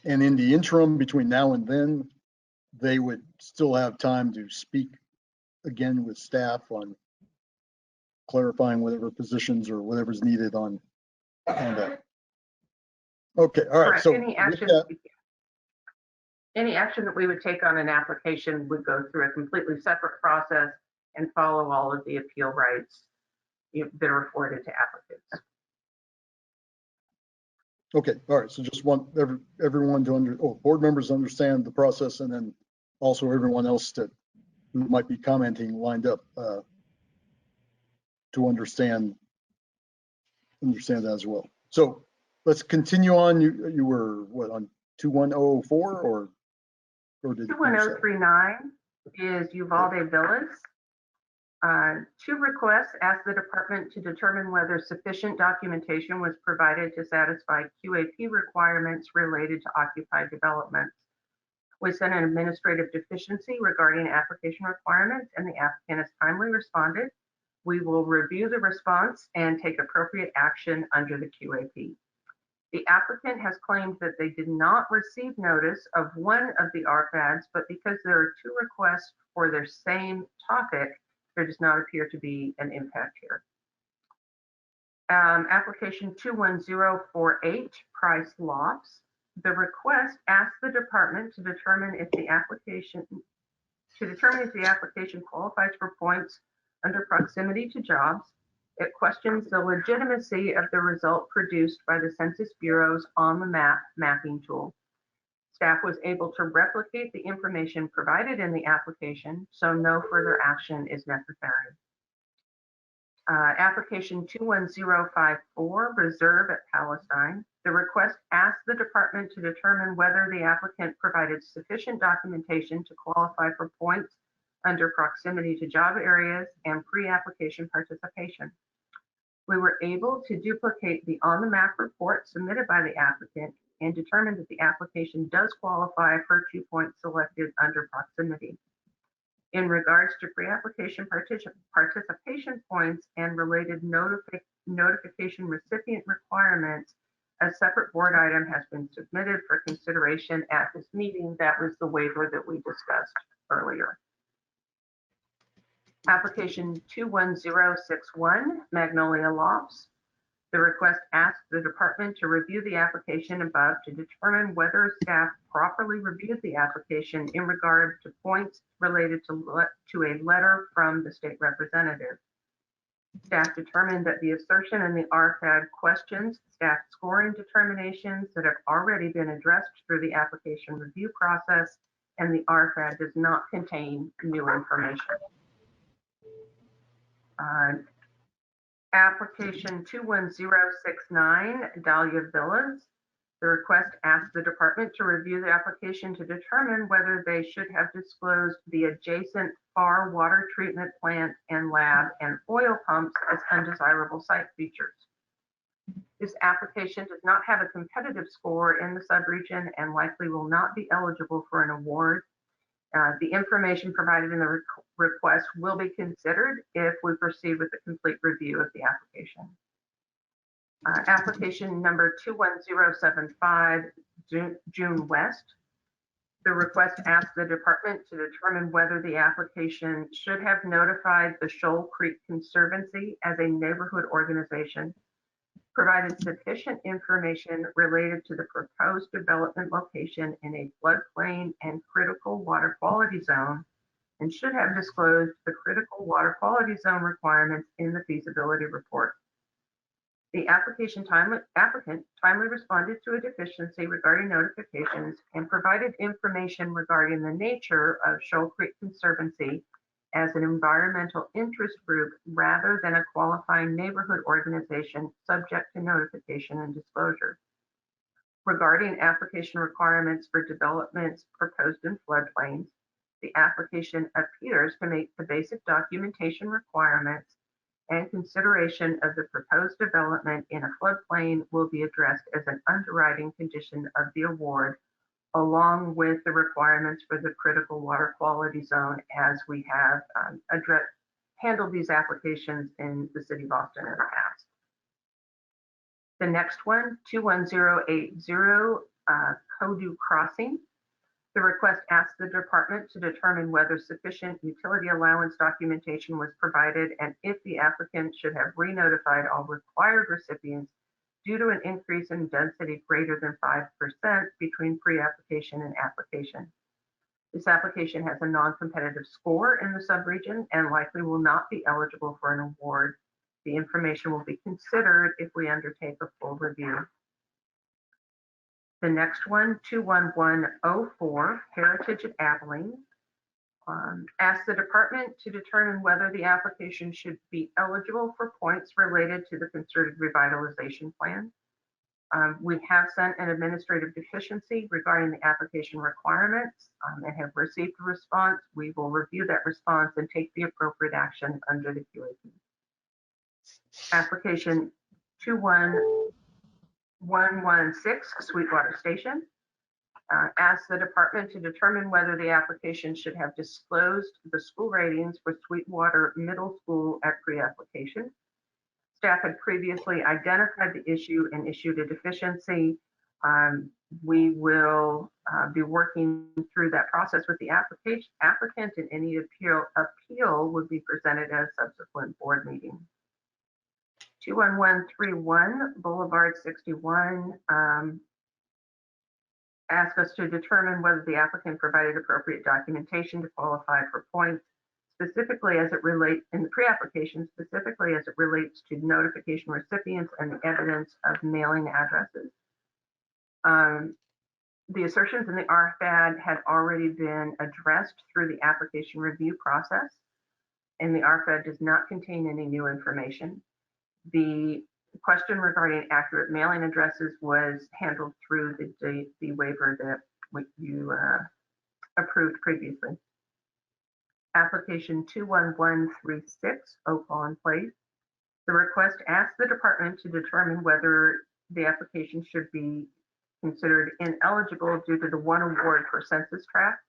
And in the interim between now and then, they would still have time to speak again with staff on clarifying whatever positions or whatever's needed on that. Okay, all right. Correct. So any action that we would take on an application would go through a completely separate process and follow all of the appeal rights that are afforded to applicants. okay, all right. So just want everyone to board members understand the process, and then also everyone else who might be commenting lined up to understand that as well. So let's continue on. You were what, on 21004 or did 21039 is Uvalde Villas. Two requests ask the department to determine whether sufficient documentation was provided to satisfy QAP requirements related to occupied developments. We sent an administrative deficiency regarding application requirements, and the applicant has timely responded. We will review the response and take appropriate action under the QAP. The applicant has claimed that they did not receive notice of one of the RFADs, but because there are two requests for their same topic, there does not appear to be an impact here. Application 21048, Price Lofts. The request asks the department to determine if the application qualifies for points under proximity to jobs. It questions the legitimacy of the result produced by the Census Bureau's on the map mapping tool. Staff was able to replicate the information provided in the application, so no further action is necessary. Application 21054, Reserve at Palestine. The request asks the department to determine whether the applicant provided sufficient documentation to qualify for points under proximity to job areas and pre-application participation. We were able to duplicate the on-the-map report submitted by the applicant and determined that the application does qualify for 2 points selected under proximity. In regards to pre-application participation points and related notification recipient requirements, a separate board item has been submitted for consideration at this meeting. That was the waiver that we discussed earlier. Application 21061, Magnolia Lofts. The request asks the department to review the application above to determine whether staff properly reviewed the application in regard to points related to a letter from the state representative. Staff determined that the assertion in the RFAD questions staff scoring determinations that have already been addressed through the application review process, and the RFAD does not contain new information. Application 21069, Dahlia Villas. The request asks the department to review the application to determine whether they should have disclosed the adjacent FAR water treatment plant and lab and oil pumps as undesirable site features. This application does not have a competitive score in the subregion and likely will not be eligible for an award. The information provided in the request will be considered if we proceed with the complete review of the application. Application number 21075, June West. The request asks the department to determine whether the application should have notified the Shoal Creek Conservancy as a neighborhood organization. provided sufficient information related to the proposed development location in a floodplain and critical water quality zone, and should have disclosed the critical water quality zone requirements in the feasibility report. The applicant timely responded to a deficiency regarding notifications and provided information regarding the nature of Shoal Creek Conservancy as an environmental interest group rather than a qualifying neighborhood organization subject to notification and disclosure. Regarding application requirements for developments proposed in floodplains, the application appears to meet the basic documentation requirements, and consideration of the proposed development in a floodplain will be addressed as an underwriting condition of the award, along with the requirements for the critical water quality zone, as we have handled these applications in the city of Austin in the past. The next one, 21080 Codu Crossing. The request asks the department to determine whether sufficient utility allowance documentation was provided and if the applicant should have re-notified all required recipients due to an increase in density greater than 5% between pre-application and application. This application has a non-competitive score in the subregion and likely will not be eligible for an award. The information will be considered if we undertake a full review. The next one, 21104 Heritage at Abilene, asks the department to determine whether the application should be eligible for points related to the concerted revitalization plan. We have sent an administrative deficiency regarding the application requirements and have received a response. We will review that response and take the appropriate action under the QAP. Application 21116 Sweetwater Station asks the department to determine whether the application should have disclosed the school ratings for Sweetwater Middle School at pre-application. Staff had previously identified the issue and issued a deficiency. We will be working through that process with the applicant, and any appeal would be presented at a subsequent board meeting. 21131 Boulevard 61 asked us to determine whether the applicant provided appropriate documentation to qualify for points, specifically as it relates in the pre-application, specifically as it relates to notification recipients and the evidence of mailing addresses. The assertions in the RFAD had already been addressed through the application review process, and the RFAD does not contain any new information. The question regarding accurate mailing addresses was handled through the waiver that you approved previously. Application 21136 Oak Lawn Place. The request asks the department to determine whether the application should be considered ineligible due to the one award for census tract.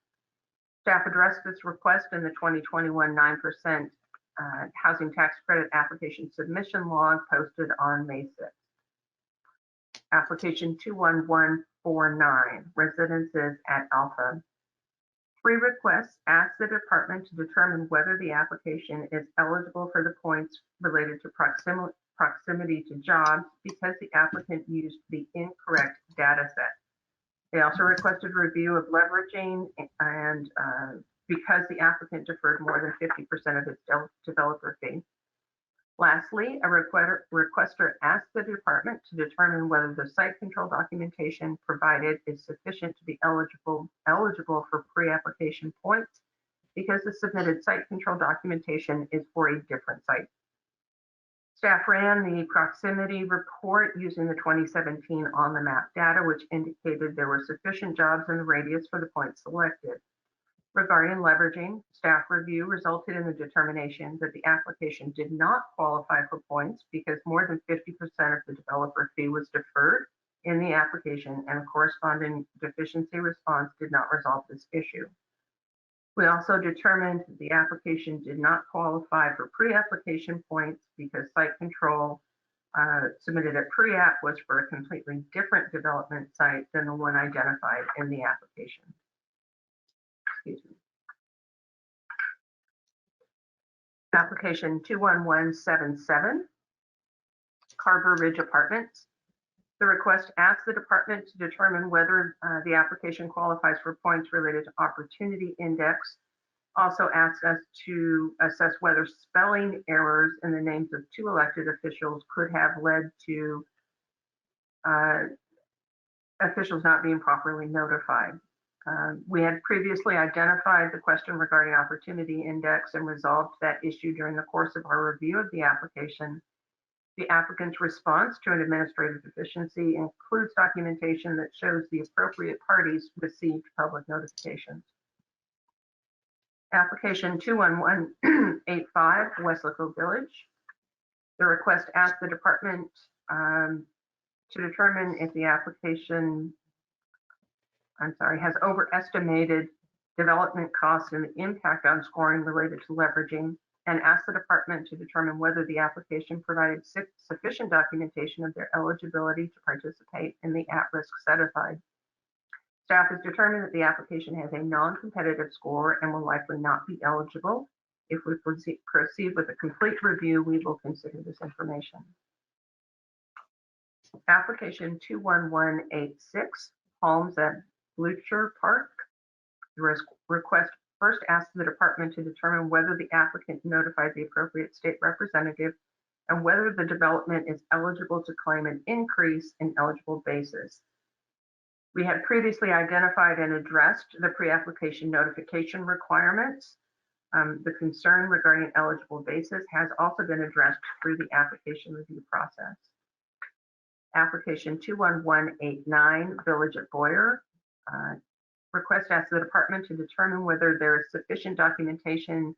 Staff addressed this request in the 2021 9% housing tax credit application submission log posted on May 6th. Application 21149 Residences at Alpha. 3 requests ask the department to determine whether the application is eligible for the points related to proximity to jobs because the applicant used the incorrect data set. They also requested review of leveraging and because the applicant deferred more than 50% of its developer fee. Lastly, a requester asked the department to determine whether the site control documentation provided is sufficient to be eligible for pre-application points because the submitted site control documentation is for a different site. Staff ran the proximity report using the 2017 on the map data, which indicated there were sufficient jobs in the radius for the points selected. Regarding leveraging, staff review resulted in the determination that the application did not qualify for points because more than 50% of the developer fee was deferred in the application, and a corresponding deficiency response did not resolve this issue. We also determined that the application did not qualify for pre-application points because site control submitted at pre-app was for a completely different development site than the one identified in the application. Excuse me. Application 21177, Harbor Ridge Apartments. The request asks the department to determine whether the application qualifies for points related to Opportunity Index. Also asks us to assess whether spelling errors in the names of 2 elected officials could have led to officials not being properly notified. We had previously identified the question regarding Opportunity Index and resolved that issue during the course of our review of the application. The applicant's response to an administrative deficiency includes documentation that shows the appropriate parties received public notifications. Application 21185, Weslaco Village. The request asks the department to determine if the application, has overestimated development costs and the impact on scoring related to leveraging, and asks the department to determine whether the application provided sufficient documentation of their eligibility to participate in the at-risk set-aside. Staff has determined that the application has a non-competitive score and will likely not be eligible. If we proceed with a complete review, we will consider this information. Application 21186, Palms at Blucher Park. The request first asks the department to determine whether the applicant notified the appropriate state representative and whether the development is eligible to claim an increase in eligible basis. We had previously identified and addressed the pre-application notification requirements. The concern regarding eligible basis has also been addressed through the application review process. Application 21189, Village at Boyer. Request asks the department to determine whether there is sufficient documentation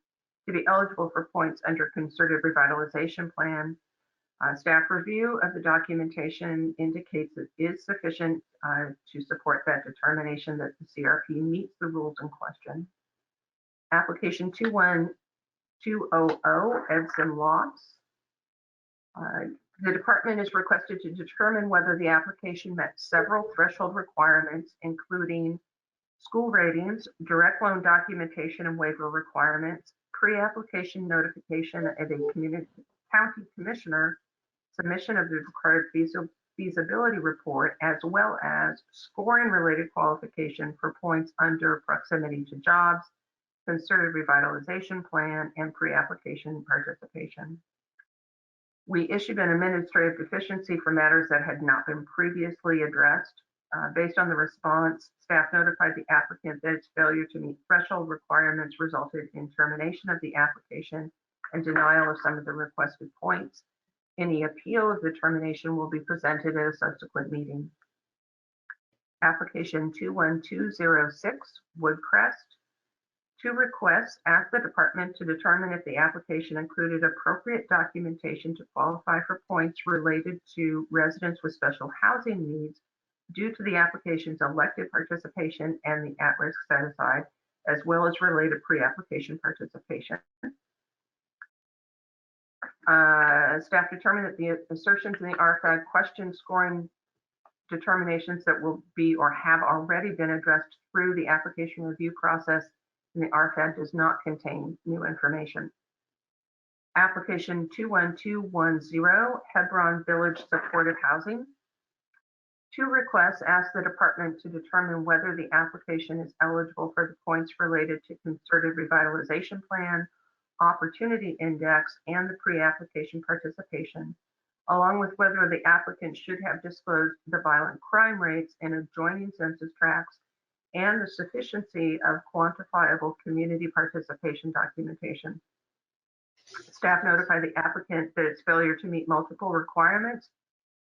to be eligible for points under concerted revitalization plan. Staff review of the documentation indicates it is sufficient to support that determination that the CRP meets the rules in question. Application 21200, Edson Lots. The department is requested to determine whether the application met several threshold requirements, including school ratings, direct loan documentation and waiver requirements, pre-application notification of a county commissioner, submission of the required feasibility report, as well as scoring related qualification for points under proximity to jobs, concerted revitalization plan, and pre-application participation. We issued an administrative deficiency for matters that had not been previously addressed. Based on the response, staff notified the applicant that its failure to meet threshold requirements resulted in termination of the application and denial of some of the requested points. Any appeal of the termination will be presented at a subsequent meeting. Application 21206, Woodcrest. 2 requests ask the department to determine if the application included appropriate documentation to qualify for points related to residents with special housing needs due to the application's elected participation and the at-risk set-aside, as well as related pre-application participation. Staff determined that the assertions in the RFAD question scoring determinations that will be or have already been addressed through the application review process in the RFAD does not contain new information. Application 21210, Hebron Village Supportive Housing. 2 requests ask the department to determine whether the application is eligible for the points related to concerted revitalization plan, Opportunity Index, and the pre-application participation, along with whether the applicant should have disclosed the violent crime rates in adjoining census tracts and the sufficiency of quantifiable community participation documentation. Staff notified the applicant that its failure to meet multiple requirements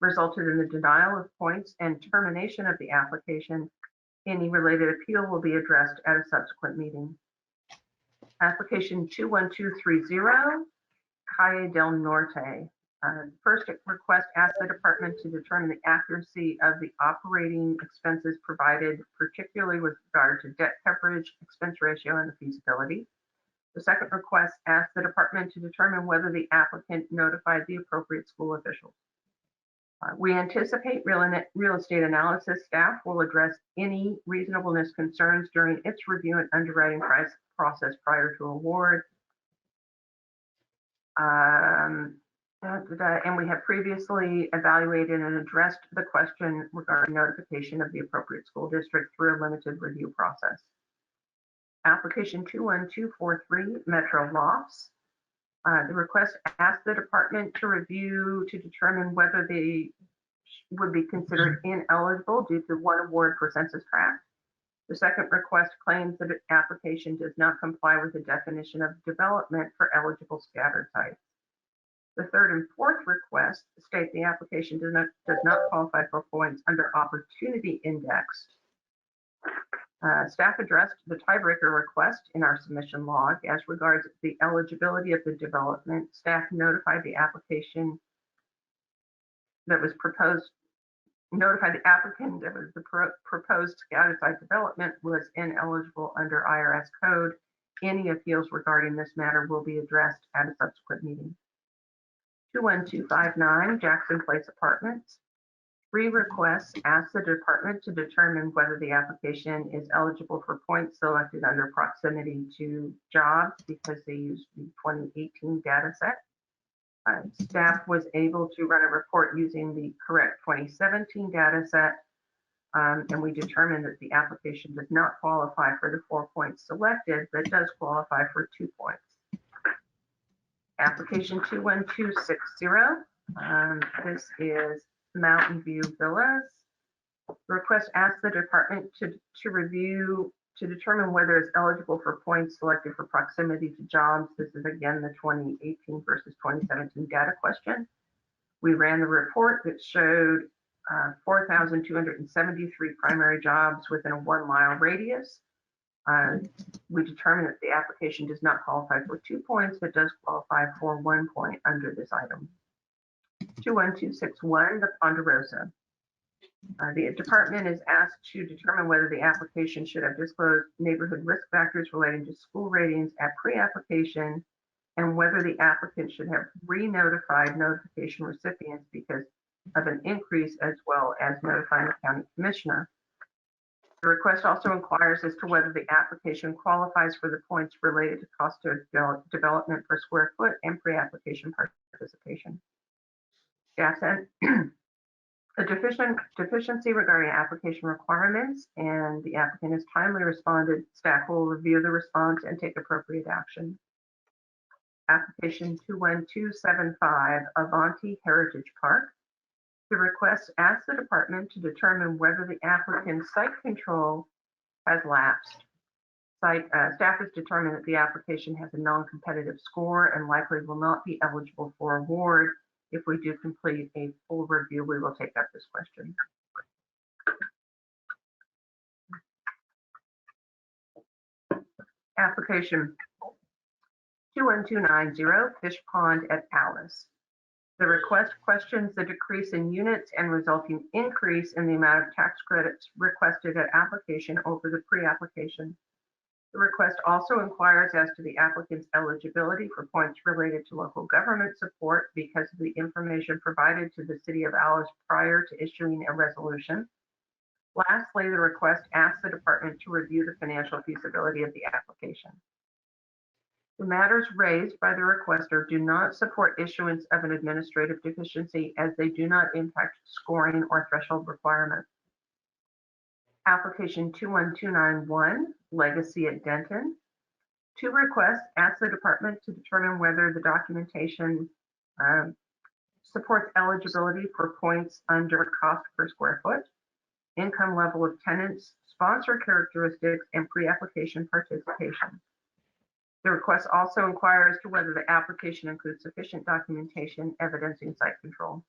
resulted in the denial of points and termination of the application. Any related appeal will be addressed at a subsequent meeting. Application 21230, Calle del Norte. First request asks the department to determine the accuracy of the operating expenses provided, particularly with regard to debt coverage, expense ratio, and the feasibility. The second request asks the department to determine whether the applicant notified the appropriate school officials. We anticipate real estate analysis staff will address any reasonableness concerns during its review and underwriting process prior to award. And we have previously evaluated and addressed the question regarding notification of the appropriate school district through a limited review process. Application 21243, Metro Lofts. The request asks the department to review to determine whether they would be considered ineligible due to one award for census tract. The second request claims that the application does not comply with the definition of development for eligible scattered sites. The third and fourth request state the application does not qualify for points under opportunity indexed. Staff addressed the tiebreaker request in our submission log. As regards the eligibility of the development, staff notified the application that was proposed, notified the applicant that was the proposed scattered site development was ineligible under IRS code. Any appeals regarding this matter will be addressed at a subsequent meeting. 21259, Jackson Place Apartments. 3 requests ask the department to determine whether the application is eligible for points selected under proximity to jobs because they used the 2018 data set. Staff was able to run a report using the correct 2017 data set, and we determined that the application does not qualify for the 4 points selected, but does qualify for 2 points. Application 21260, this is Mountain View Villas. The request asks the department to review to determine whether it's eligible for points selected for proximity to jobs. This is again the 2018 versus 2017 data question. We ran the report that showed 4,273 primary jobs within a 1 mile radius. We determined that the application does not qualify for 2 points, but does qualify for 1 point under this item. 21261, the Ponderosa. The department is asked to determine whether the application should have disclosed neighborhood risk factors relating to school ratings at pre-application, and whether the applicant should have re-notified notification recipients because of an increase, as well as notifying the county commissioner. The request also inquires as to whether the application qualifies for the points related to cost of development per square foot and pre-application participation. Staff said a deficiency regarding application requirements, and the applicant has timely responded. Staff will review the response and take appropriate action. Application 21275, Avanti Heritage Park. The request asks the department to determine whether the applicant's site control has lapsed. Staff has determined that the application has a non-competitive score and likely will not be eligible for award. If we do complete a full review, we will take up this question. Application 21290, Fish Pond at Alice. The request questions the decrease in units and resulting increase in the amount of tax credits requested at application over the pre-application. The request also inquires as to the applicant's eligibility for points related to local government support because of the information provided to the City of Alice prior to issuing a resolution. Lastly, the request asks the department to review the financial feasibility of the application. The matters raised by the requester do not support issuance of an administrative deficiency as they do not impact scoring or threshold requirements. Application 21291, Legacy at Denton. 2 requests ask the department to determine whether the documentation supports eligibility for points under cost per square foot, income level of tenants, sponsor characteristics, and pre-application participation. The request also inquires to whether the application includes sufficient documentation evidencing site control.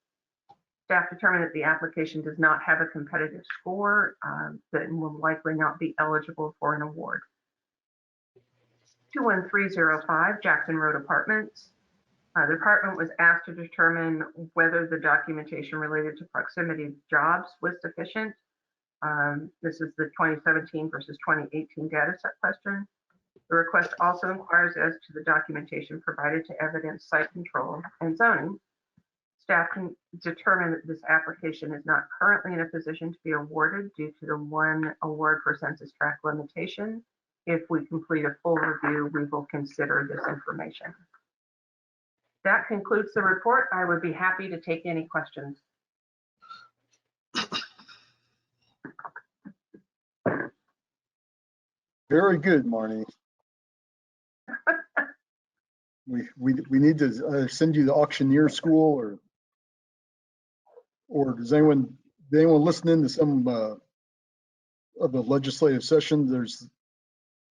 Staff determined that the application does not have a competitive score that will likely not be eligible for an award. 21305, Jackson Road Apartments. The department was asked to determine whether the documentation related to proximity jobs was sufficient. This is the 2017 versus 2018 data set question. The request also inquires as to the documentation provided to evidence site control and zoning. Staff can determine that this application is not currently in a position to be awarded due to the 1 award for census tract limitation. If we complete a full review, we will consider this information. That concludes the report. I would be happy to take any questions. Very good, Marnie. We need to send you to auctioneer school, or does anyone listening to some of the legislative session? There's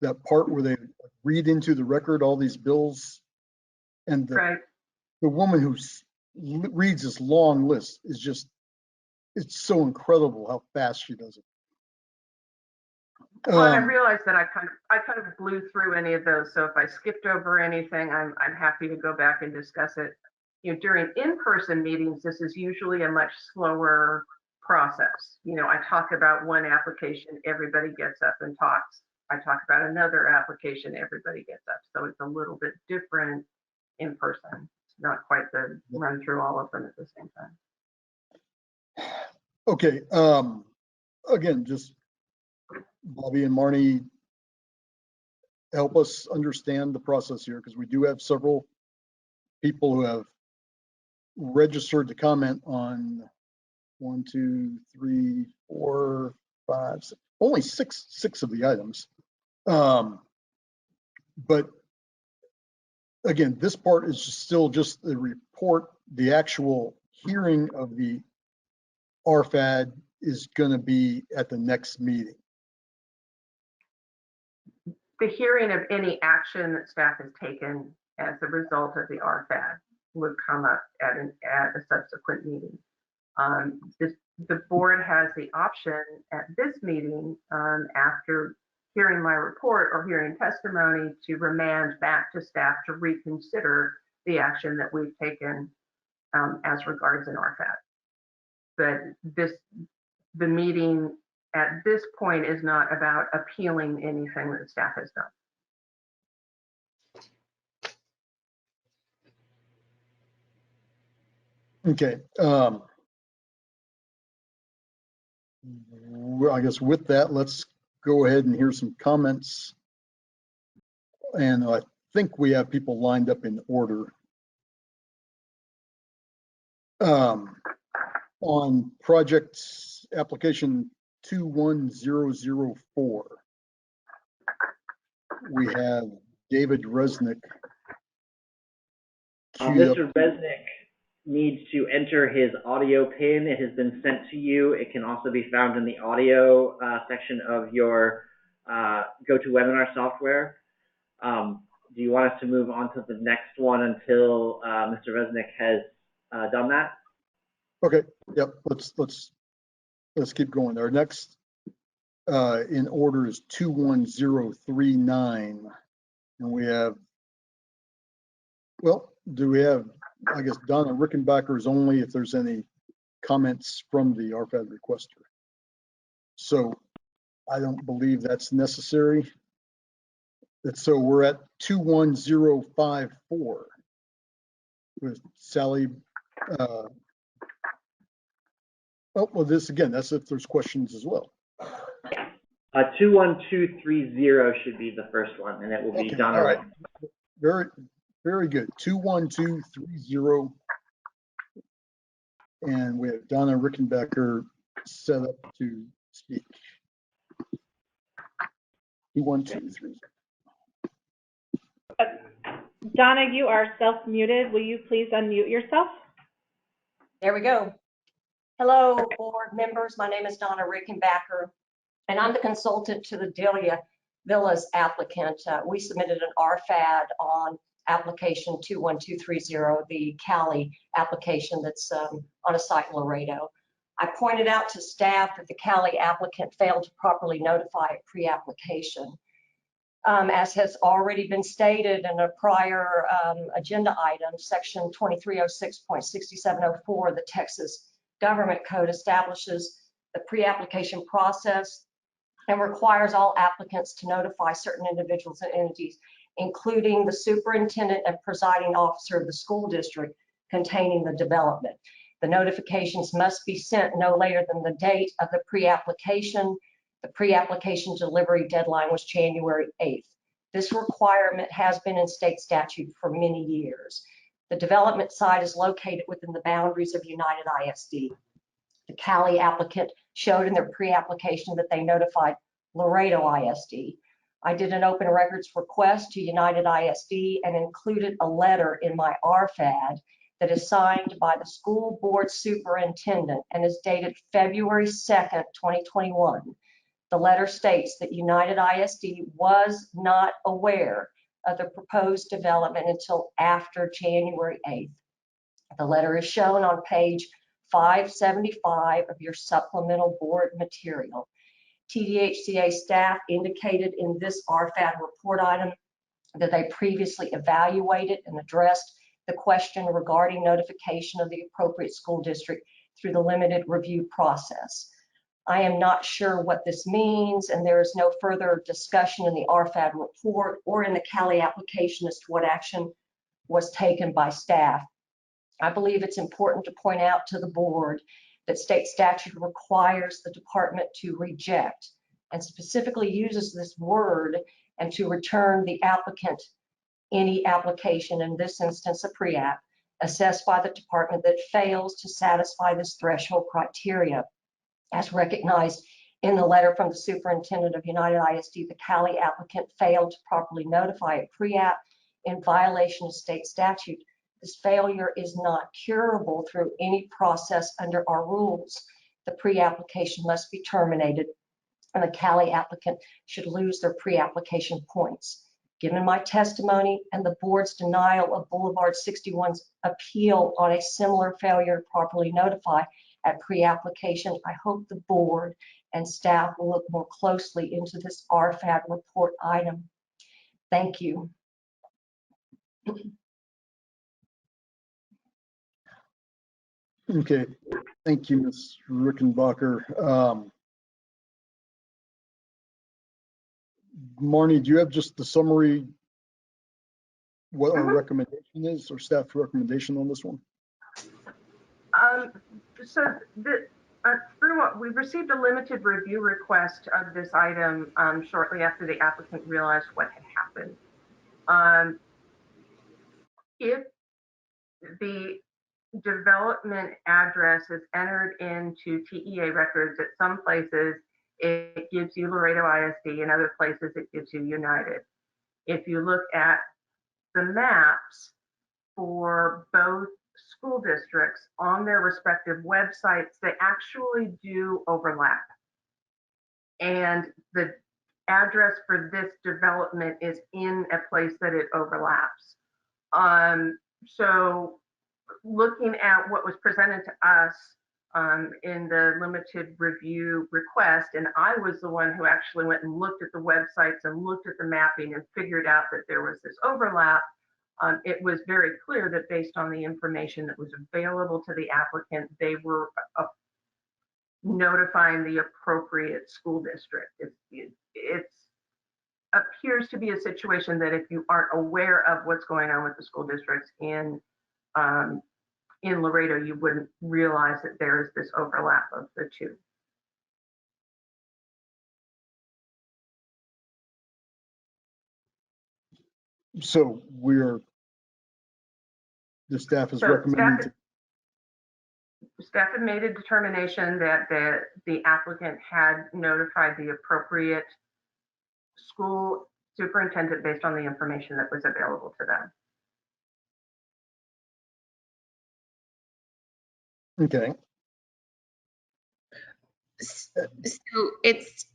that part where they read into the record all these bills, and the woman who reads this long list is just, it's so incredible how fast she does it. Well, I realized that I kind of blew through any of those. So if I skipped over anything, I'm happy to go back and discuss it. You know, during in-person meetings, this is usually a much slower process. You know, I talk about one application, everybody gets up and talks. I talk about another application, everybody gets up. So it's a little bit different in person. It's not quite the run through all of them at the same time. Okay. Again, just Bobby and Marnie, help us understand the process here, because we do have several people who have registered to comment on 1, 2, 3, 4, 5, 6, only six of the items. But again, this part is still just the report. The actual hearing of the RFAD is going to be at the next meeting. The hearing of any action that staff has taken as a result of the RFAD would come up at a subsequent meeting. The board has the option at this meeting, after hearing my report or hearing testimony, to remand back to staff to reconsider the action that we've taken as regards an RFAD. But the meeting at this point is not about appealing anything that staff has done. Okay. Well, I guess with that, let's go ahead and hear some comments. And I think we have people lined up in order. On project application 21004, we have David Resnick. Mr. Resnick needs to enter his audio pin. It has been sent to you. It can also be found in the audio section of your GoToWebinar software. Do you want us to move on to the next one until Mr. Resnick has done that? Okay. Yep. Let's keep going. Our next in order is 21039, and we have. Well, do we have? I guess Donna Rickenbacker's only if there's any comments from the RFAD requester. So I don't believe that's necessary. So we're at 21054 with Sally. Oh, well, this again, that's if there's questions as well. 21230 should be the first one, and it will be okay, Donna. All right. Very good. 21230. And we have Donna Rickenbacker set up to speak. 21230. Donna, you are self-muted. Will you please unmute yourself? There we go. Hello, board members. My name is Donna Rickenbacker, and I'm the consultant to the Delia Villas applicant. We submitted an RFAD on application 21230, the Cali application that's on a site in Laredo. I pointed out to staff that the Cali applicant failed to properly notify a pre-application. As has already been stated in a prior agenda item, section 2306.6704, the Texas Government Code establishes the pre-application process and requires all applicants to notify certain individuals and entities, including the superintendent and presiding officer of the school district containing the development. The notifications must be sent no later than the date of the pre-application. The pre-application delivery deadline was January 8th. This requirement has been in state statute for many years. The development site is located within the boundaries of United ISD. The Cali applicant showed in their pre-application that they notified Laredo ISD. I did an open records request to United ISD and included a letter in my RFAD that is signed by the school board superintendent and is dated February 2nd, 2021. The letter states that United ISD was not aware of the proposed development until after January 8th. The letter is shown on page 575 of your supplemental board material. TDHCA staff indicated in this RFAD report item that they previously evaluated and addressed the question regarding notification of the appropriate school district through the limited review process. I am not sure what this means, and there is no further discussion in the RFAD report or in the Cali application as to what action was taken by staff. I believe it's important to point out to the board that state statute requires the department to reject and specifically uses this word and to return the applicant any application, in this instance a pre-app, assessed by the department that fails to satisfy this threshold criteria. As recognized in the letter from the superintendent of United ISD, the Cali applicant failed to properly notify a pre-app in violation of state statute. This failure is not curable through any process under our rules. The pre-application must be terminated, and the Cali applicant should lose their pre-application points. Given my testimony and the board's denial of Boulevard 61's appeal on a similar failure to properly notify at pre-application, I hope the board and staff will look more closely into this RFAD report item. Thank you. Okay, thank you, Ms. Rickenbacker. Marnie, do you have just the summary, what our recommendation is, or staff recommendation on this one? We received a limited review request of this item shortly after the applicant realized what had happened. If the development address is entered into TEA records at some places, it gives you Laredo ISD, in other places it gives you United. If you look at the maps for both school districts on their respective websites, they actually do overlap. And the address for this development is in a place that it overlaps. So looking at what was presented to us in the limited review request, and I was the one who actually went and looked at the websites and looked at the mapping and figured out that there was this overlap. It was very clear that based on the information that was available to the applicant, they were notifying the appropriate school district. It appears to be a situation that if you aren't aware of what's going on with the school districts in Laredo, you wouldn't realize that there is this overlap of the two. So the staff is recommending. Staff had made a determination that the applicant had notified the appropriate school superintendent based on the information that was available to them. Okay. So it's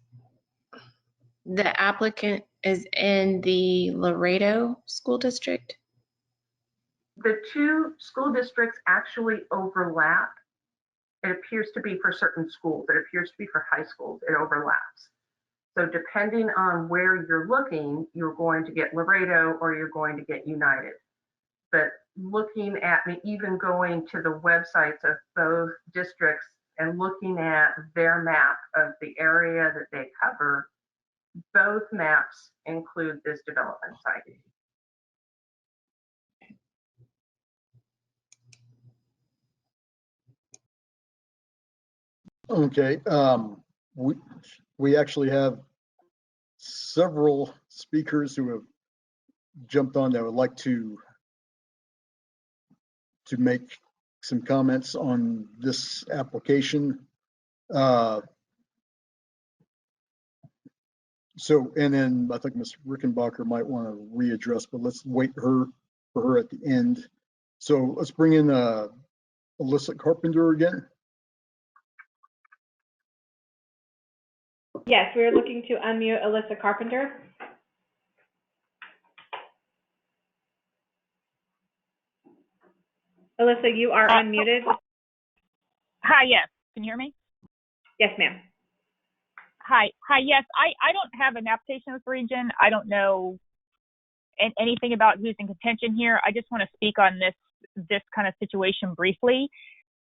the applicant is in the Laredo school district? The two school districts actually overlap. It appears to be for certain schools. It appears to be for high schools. It overlaps. So depending on where you're looking, you're going to get Laredo or you're going to get United. But looking at even going to the websites of both districts and looking at their map of the area that they cover, both maps include this development site. Okay, we actually have several speakers who have jumped on that would like to to make some comments on this application. So, and then I think Ms. Rickenbacker might want to readdress, but let's wait for her at the end. So let's bring in Alyssa Carpenter again. Yes, we're looking to unmute Alyssa Carpenter. Alyssa, you are unmuted. Hi, yes. Can you hear me? Yes, ma'am. Hi, yes. I don't have an application with region. I don't know anything about who's in contention here. I just want to speak on this kind of situation briefly.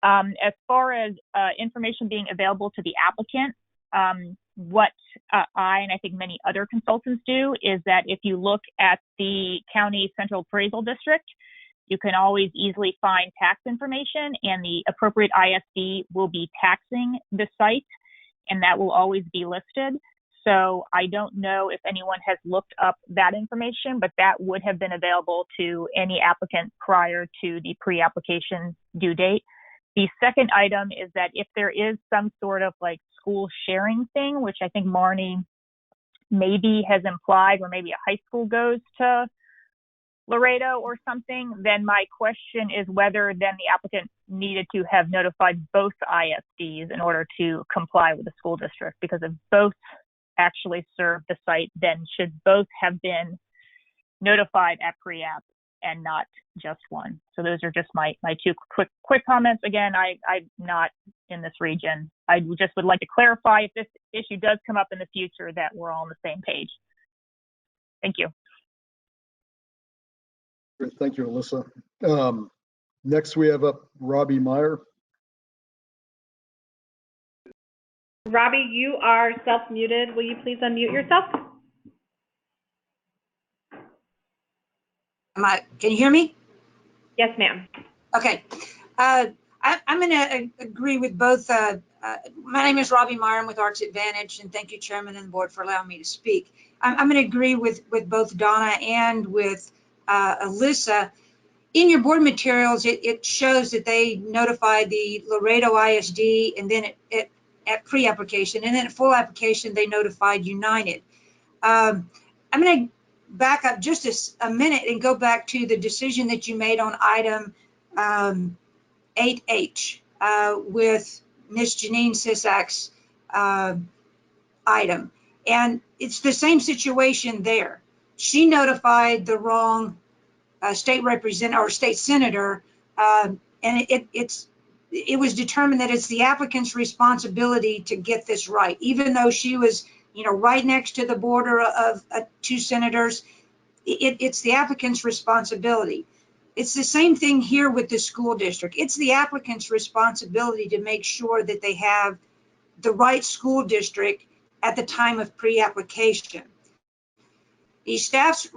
As far as information being available to the applicant, what I and I think many other consultants do is that if you look at the county central appraisal district, you can always easily find tax information, and the appropriate ISD will be taxing the site, and that will always be listed. So I don't know if anyone has looked up that information, but that would have been available to any applicant prior to the pre-application due date. The second item is that if there is some sort of like school sharing thing, which I think Marnie maybe has implied, where maybe a high school goes to Laredo or something, then my question is whether then the applicant needed to have notified both ISDs in order to comply with the school district, because if both actually serve the site, then should both have been notified at pre-app and not just one. So those are just my two quick comments. Again, I'm not in this region. I just would like to clarify, if this issue does come up in the future, that we're all on the same page. Thank you. Great, thank you, Alyssa. Next, we have up Robbie Meyer. Robbie, you are self-muted. Will you please unmute yourself? Can you hear me? Yes, ma'am. Okay. I'm going to agree with both. My name is Robbie Meyer. I'm with Arts Advantage, and thank you, Chairman and the board, for allowing me to speak. I'm going to agree with both Donna and with Alyssa. In your board materials, it shows that they notified the Laredo ISD, and then at pre-application, and then at full application, they notified United. I'm going to back up just a minute and go back to the decision that you made on item 8H with Ms. Janine Sisak's item. And it's the same situation there. She notified the wrong state representative or state senator, and it was determined that it's the applicant's responsibility to get this right, even though she was, right next to the border of two senators. It's the applicant's responsibility. It's the same thing here with the school district. It's the applicant's responsibility to make sure that they have the right school district at the time of pre-application. The staff's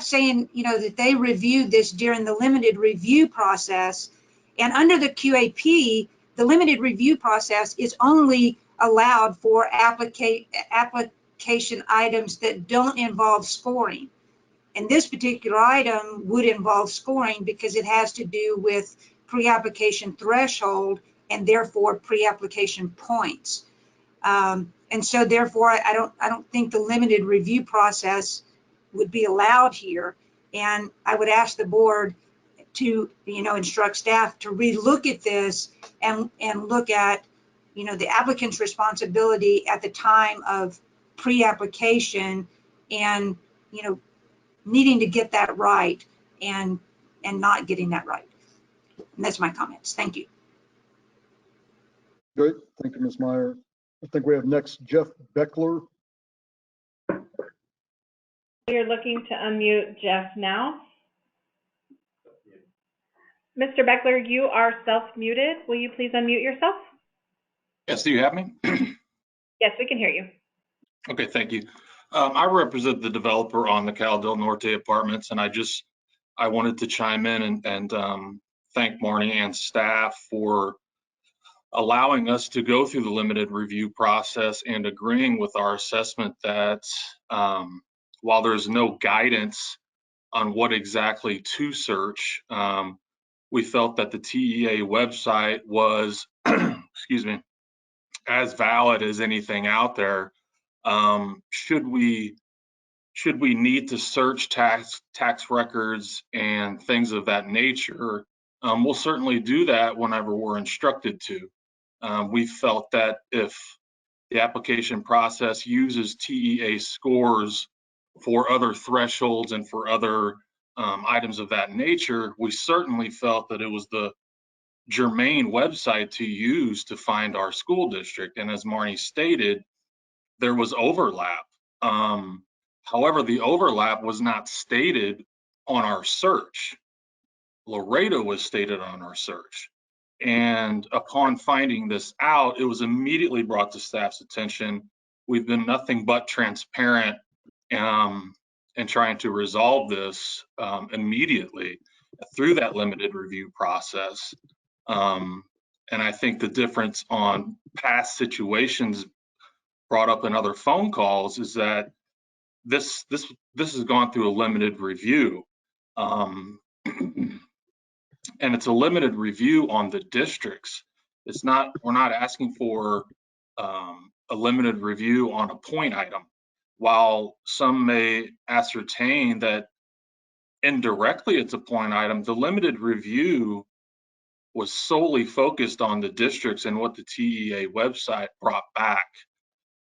saying, that they reviewed this during the limited review process, and under the QAP, the limited review process is only allowed for application items that don't involve scoring. And this particular item would involve scoring because it has to do with pre-application threshold and therefore pre-application points. And so therefore, I don't think the limited review process would be allowed here. And I would ask the board to, instruct staff to relook at this and look at, the applicant's responsibility at the time of pre-application and, needing to get that right and not getting that right. And that's my comments. Thank you. Great. Thank you, Ms. Meyer. I think we have next Jeff Beckler. You're looking to unmute Jeff now. Mr. Beckler, you are self-muted. Will you please unmute yourself? Yes, do you have me? Yes, we can hear you. Okay, thank you. I represent the developer on the Cal del Norte apartments, and I wanted to chime in and thank Marnie and staff for allowing us to go through the limited review process and agreeing with our assessment that while there's no guidance on what exactly to search, we felt that the TEA website was, excuse me, as valid as anything out there. Should we need to search tax records and things of that nature, we'll certainly do that whenever we're instructed to. We felt that if the application process uses TEA scores for other thresholds and for other items of that nature, we certainly felt that it was the germane website to use to find our school district. And as Marnie stated, there was overlap. However, the overlap was not stated on our search. Laredo was stated on our search. And upon finding this out, it was immediately brought to staff's attention. We've been nothing but transparent in trying to resolve this immediately through that limited review process. And I think the difference on past situations brought up in other phone calls is that this has gone through a limited review. And it's a limited review on the districts. It's not, we're not asking for a limited review on a point item. While some may ascertain that indirectly it's a point item, the limited review was solely focused on the districts and what the TEA website brought back.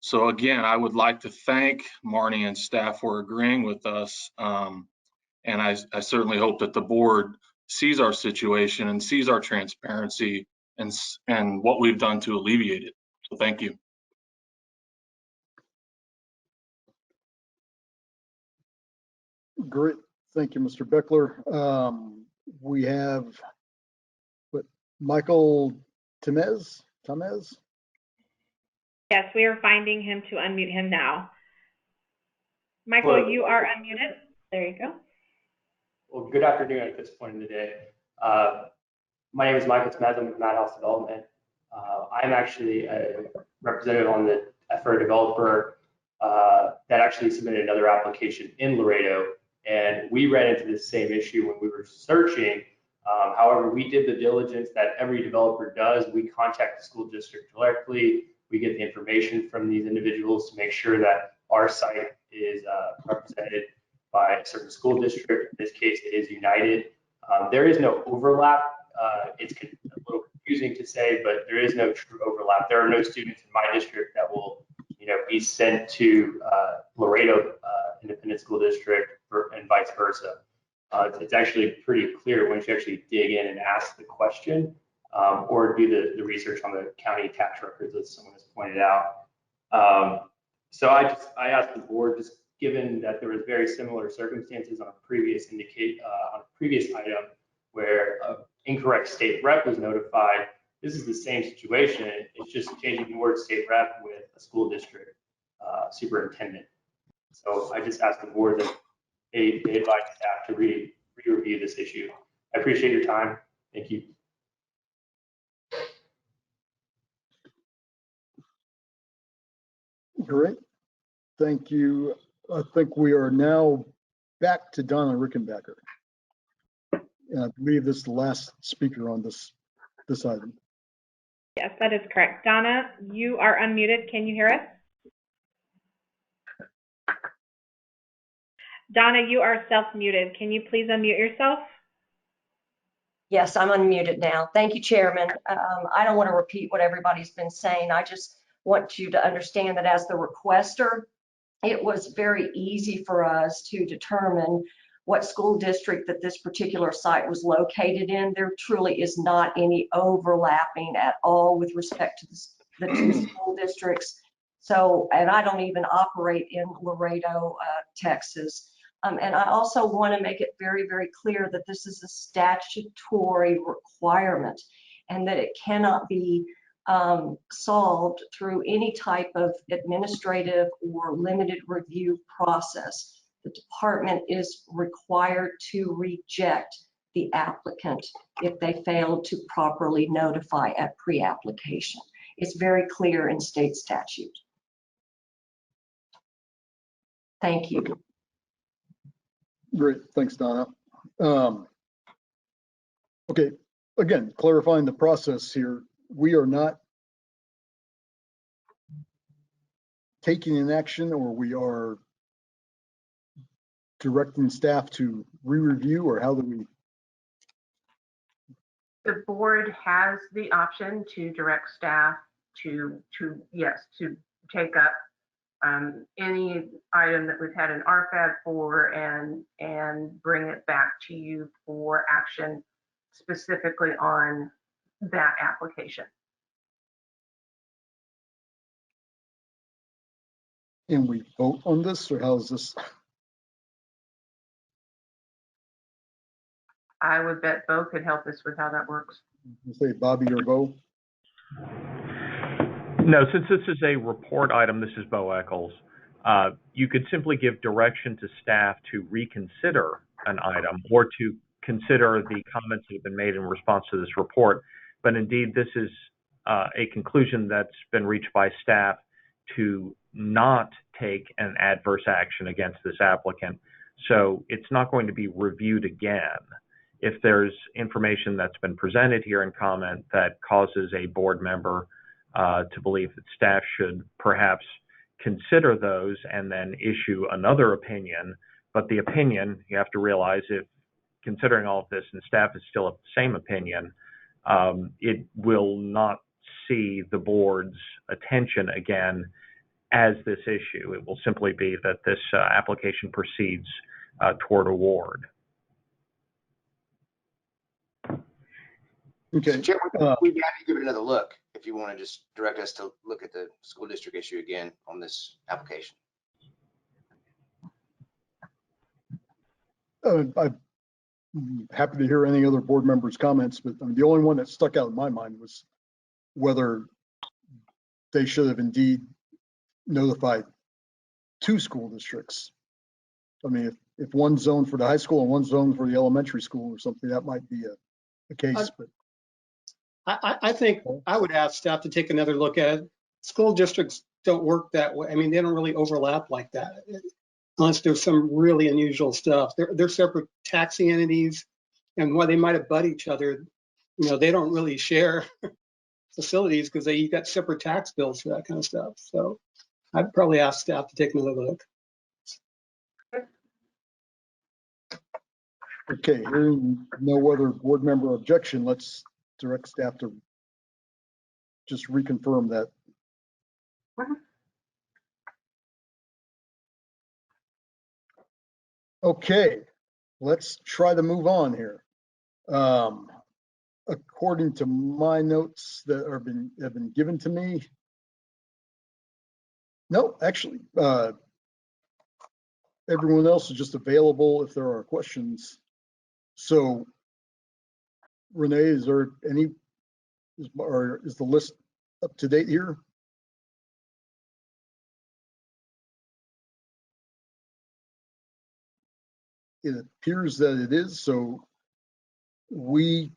So again, I would like to thank Marnie and staff for agreeing with us. And I certainly hope that the board sees our situation and sees our transparency and what we've done to alleviate it. So thank you. Great. Thank you, Mr. Beckler. We have Michael Tamez. Yes, we are finding him to unmute him now. Michael, Hello. you are unmuted. There you go. Well, good afternoon at this point in the day. My name is Michael Tamez. I'm with Madhouse Development. I'm actually a representative on the for a developer that actually submitted another application in Laredo, and we ran into the same issue when we were searching. However, we did the diligence that every developer does. We contact the school district directly. We get the information from these individuals to make sure that our site is represented by a certain school district. In this case, it is United. There is no overlap. It's a little confusing to say, but there is no true overlap. There are no students in my district that will, be sent to Laredo Independent School District and vice versa. It's actually pretty clear once you actually dig in and ask the question or do the research on the county tax records, as someone has pointed out. So I asked the board, just given that there was very similar circumstances on a previous item where incorrect state rep was notified. This is the same situation. It's just changing the word state rep with a school district superintendent. So I just asked the board that they advise staff to re-review this issue. I appreciate your time. Thank you. Great. Thank you. I think we are now back to Donna Rickenbacker. And I believe this is the last speaker on this item. Yes, that is correct. Donna, you are unmuted. Can you hear us? Donna, you are self-muted. Can you please unmute yourself? Yes, I'm unmuted now. Thank you, Chairman. I don't want to repeat what everybody's been saying. I just want you to understand that as the requester, it was very easy for us to determine what school district that this particular site was located in. There truly is not any overlapping at all with respect to the two school districts. So, and I don't even operate in Laredo, Texas. And I also want to make it very, very clear that this is a statutory requirement and that it cannot be solved through any type of administrative or limited review process. The department is required to reject the applicant if they fail to properly notify at pre-application. It's very clear in state statute. Thank you. Great, thanks, Donna. Okay, again, clarifying the process here, we are not taking an action, or we are directing staff to re-review, or how do we? The board has the option to direct staff to take up any item that we've had an RFAD for and bring it back to you for action specifically on that application. And we vote on this, or how's this? I would bet Bo could help us with how that works. Say Bobby or Bo? No, since this is a report item, this is Bo Eccles. You could simply give direction to staff to reconsider an item or to consider the comments that have been made in response to this report. But indeed, this is a conclusion that's been reached by staff to not take an adverse action against this applicant. So it's not going to be reviewed again. If there's information that's been presented here in comment that causes a board member to believe that staff should perhaps consider those and then issue another opinion, but the opinion, you have to realize, if considering all of this and staff is still of the same opinion, it will not see the board's attention again as this issue. It will simply be that this application proceeds toward award. Okay. Chair, we'd be happy to give it another look if you want to just direct us to look at the school district issue again on this application. I'm happy to hear any other board members' comments, but the only one that stuck out in my mind was whether they should have indeed notified two school districts. I mean, if one zone for the high school and one zone for the elementary school or something, that might be a case. But I think I would ask staff to take another look at it. School districts don't work that way. I mean, they don't really overlap like that unless there's some really unusual stuff. They're separate taxing entities, and while they might abut each other, you know, they don't really share facilities because you got separate tax bills for that kind of stuff. So I'd probably ask staff to take another look. okay, hearing no other board member objection, let's direct staff to just reconfirm that. Okay, let's try to move on here. According to my notes that have been given to me, no, actually, everyone else is just available if there are questions. So, Renee, is there any, or is the list up to date here? It appears that it is, so we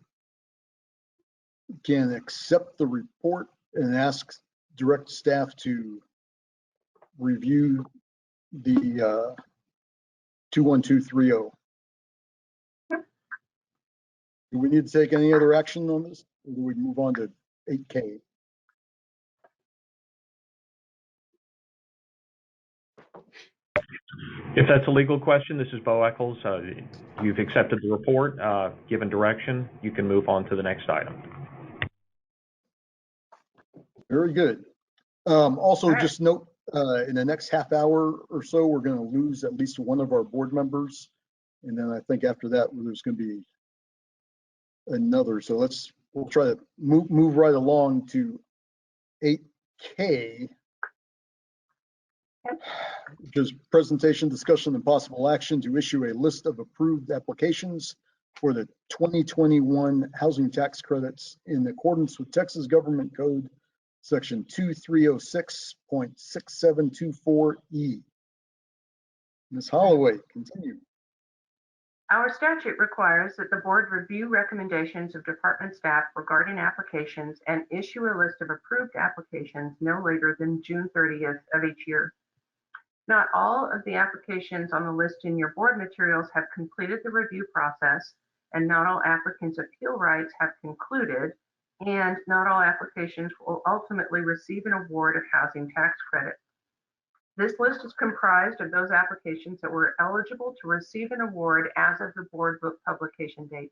can accept the report and ask direct staff to review the 21230. Do we need to take any other action on this, or do we move on to 8K? If that's a legal question, this is Bo Eccles. You've accepted the report, given direction. You can move on to the next item. Very good. Also, just note, in the next half hour or so, we're going to lose at least one of our board members. And then I think after that, there's going to be another. So we'll try to move right along to 8K, which is presentation, discussion, and possible action to issue a list of approved applications for the 2021 housing tax credits in accordance with Texas Government Code Section 2306.6724E. Ms. Holloway, continue. Our statute requires that the board review recommendations of department staff regarding applications and issue a list of approved applications no later than June 30th of each year. Not all of the applications on the list in your board materials have completed the review process, and not all applicants' appeal rights have concluded, and not all applications will ultimately receive an award of housing tax credit. This list is comprised of those applications that were eligible to receive an award as of the board book publication date.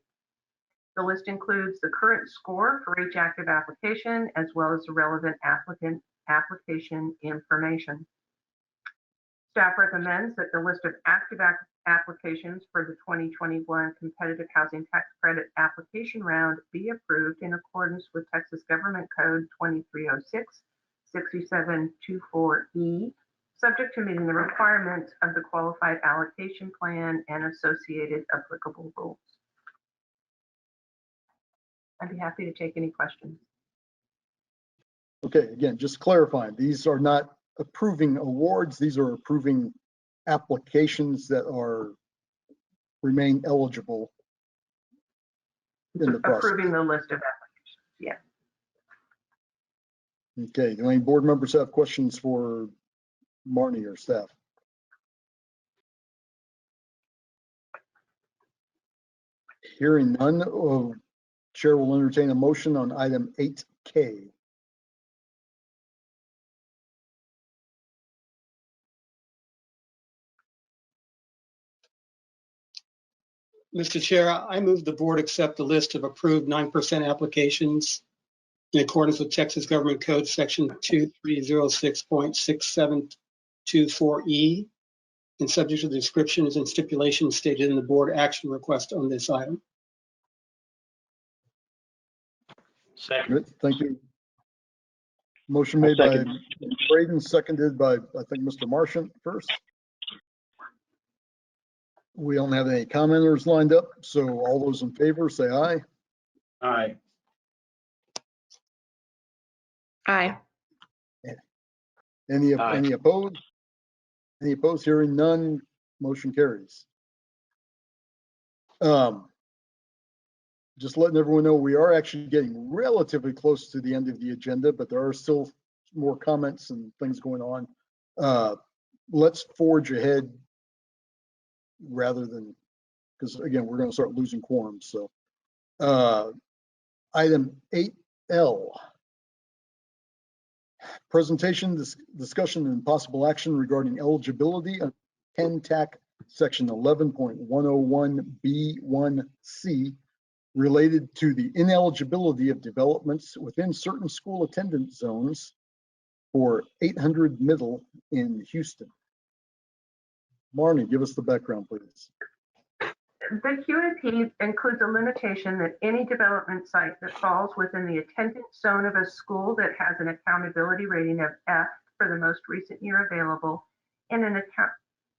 The list includes the current score for each active application, as well as the relevant applicant application information. Staff recommends that the list of active applications for the 2021 Competitive Housing Tax Credit application round be approved in accordance with Texas Government Code 2306 6724E, subject to meeting the requirements of the Qualified Allocation Plan and associated applicable rules. I'd be happy to take any questions. Okay, again, just clarifying, these are not approving awards, these are approving applications that remain eligible in the process. Approving the list of applications, yeah. Okay, do any board members have questions for Marnie or staff? Hearing none, Chair will entertain a motion on item 8K. Mr. Chair, I move the board accept the list of approved 9% applications in accordance with Texas Government Code Section 2306.6724E and subject to the descriptions and stipulations stated in the board action request on this item. Second. Thank you. Motion made by Braden, seconded by, I think, Mr. Marchant first. We don't have any commenters lined up, so all those in favor say aye. Aye. Aye. Any Aye. opposed? Any opposed? Hearing none, motion carries. Just letting everyone know, we are actually getting relatively close to the end of the agenda, but there are still more comments and things going on. Let's forge ahead rather than, because again, we're going to start losing quorums. So item 8L, presentation, discussion and possible action regarding eligibility of 10 TAC section 11.101B1C related to the ineligibility of developments within certain school attendance zones for 800 Middle in Houston. Marnie, give us the background, please. The QAP includes a limitation that any development site that falls within the attendance zone of a school that has an accountability rating of F for the most recent year available and an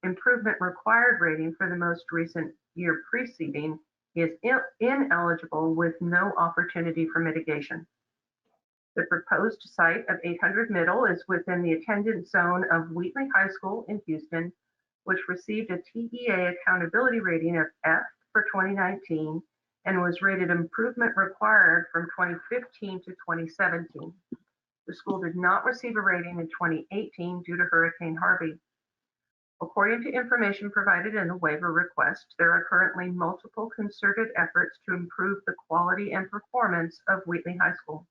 improvement required rating for the most recent year preceding is ineligible with no opportunity for mitigation. The proposed site of 800 Middle is within the attendance zone of Wheatley High School in Houston, which received a TEA accountability rating of F for 2019 and was rated improvement required from 2015 to 2017. The school did not receive a rating in 2018 due to Hurricane Harvey. According to information provided in the waiver request, there are currently multiple concerted efforts to improve the quality and performance of Wheatley High School.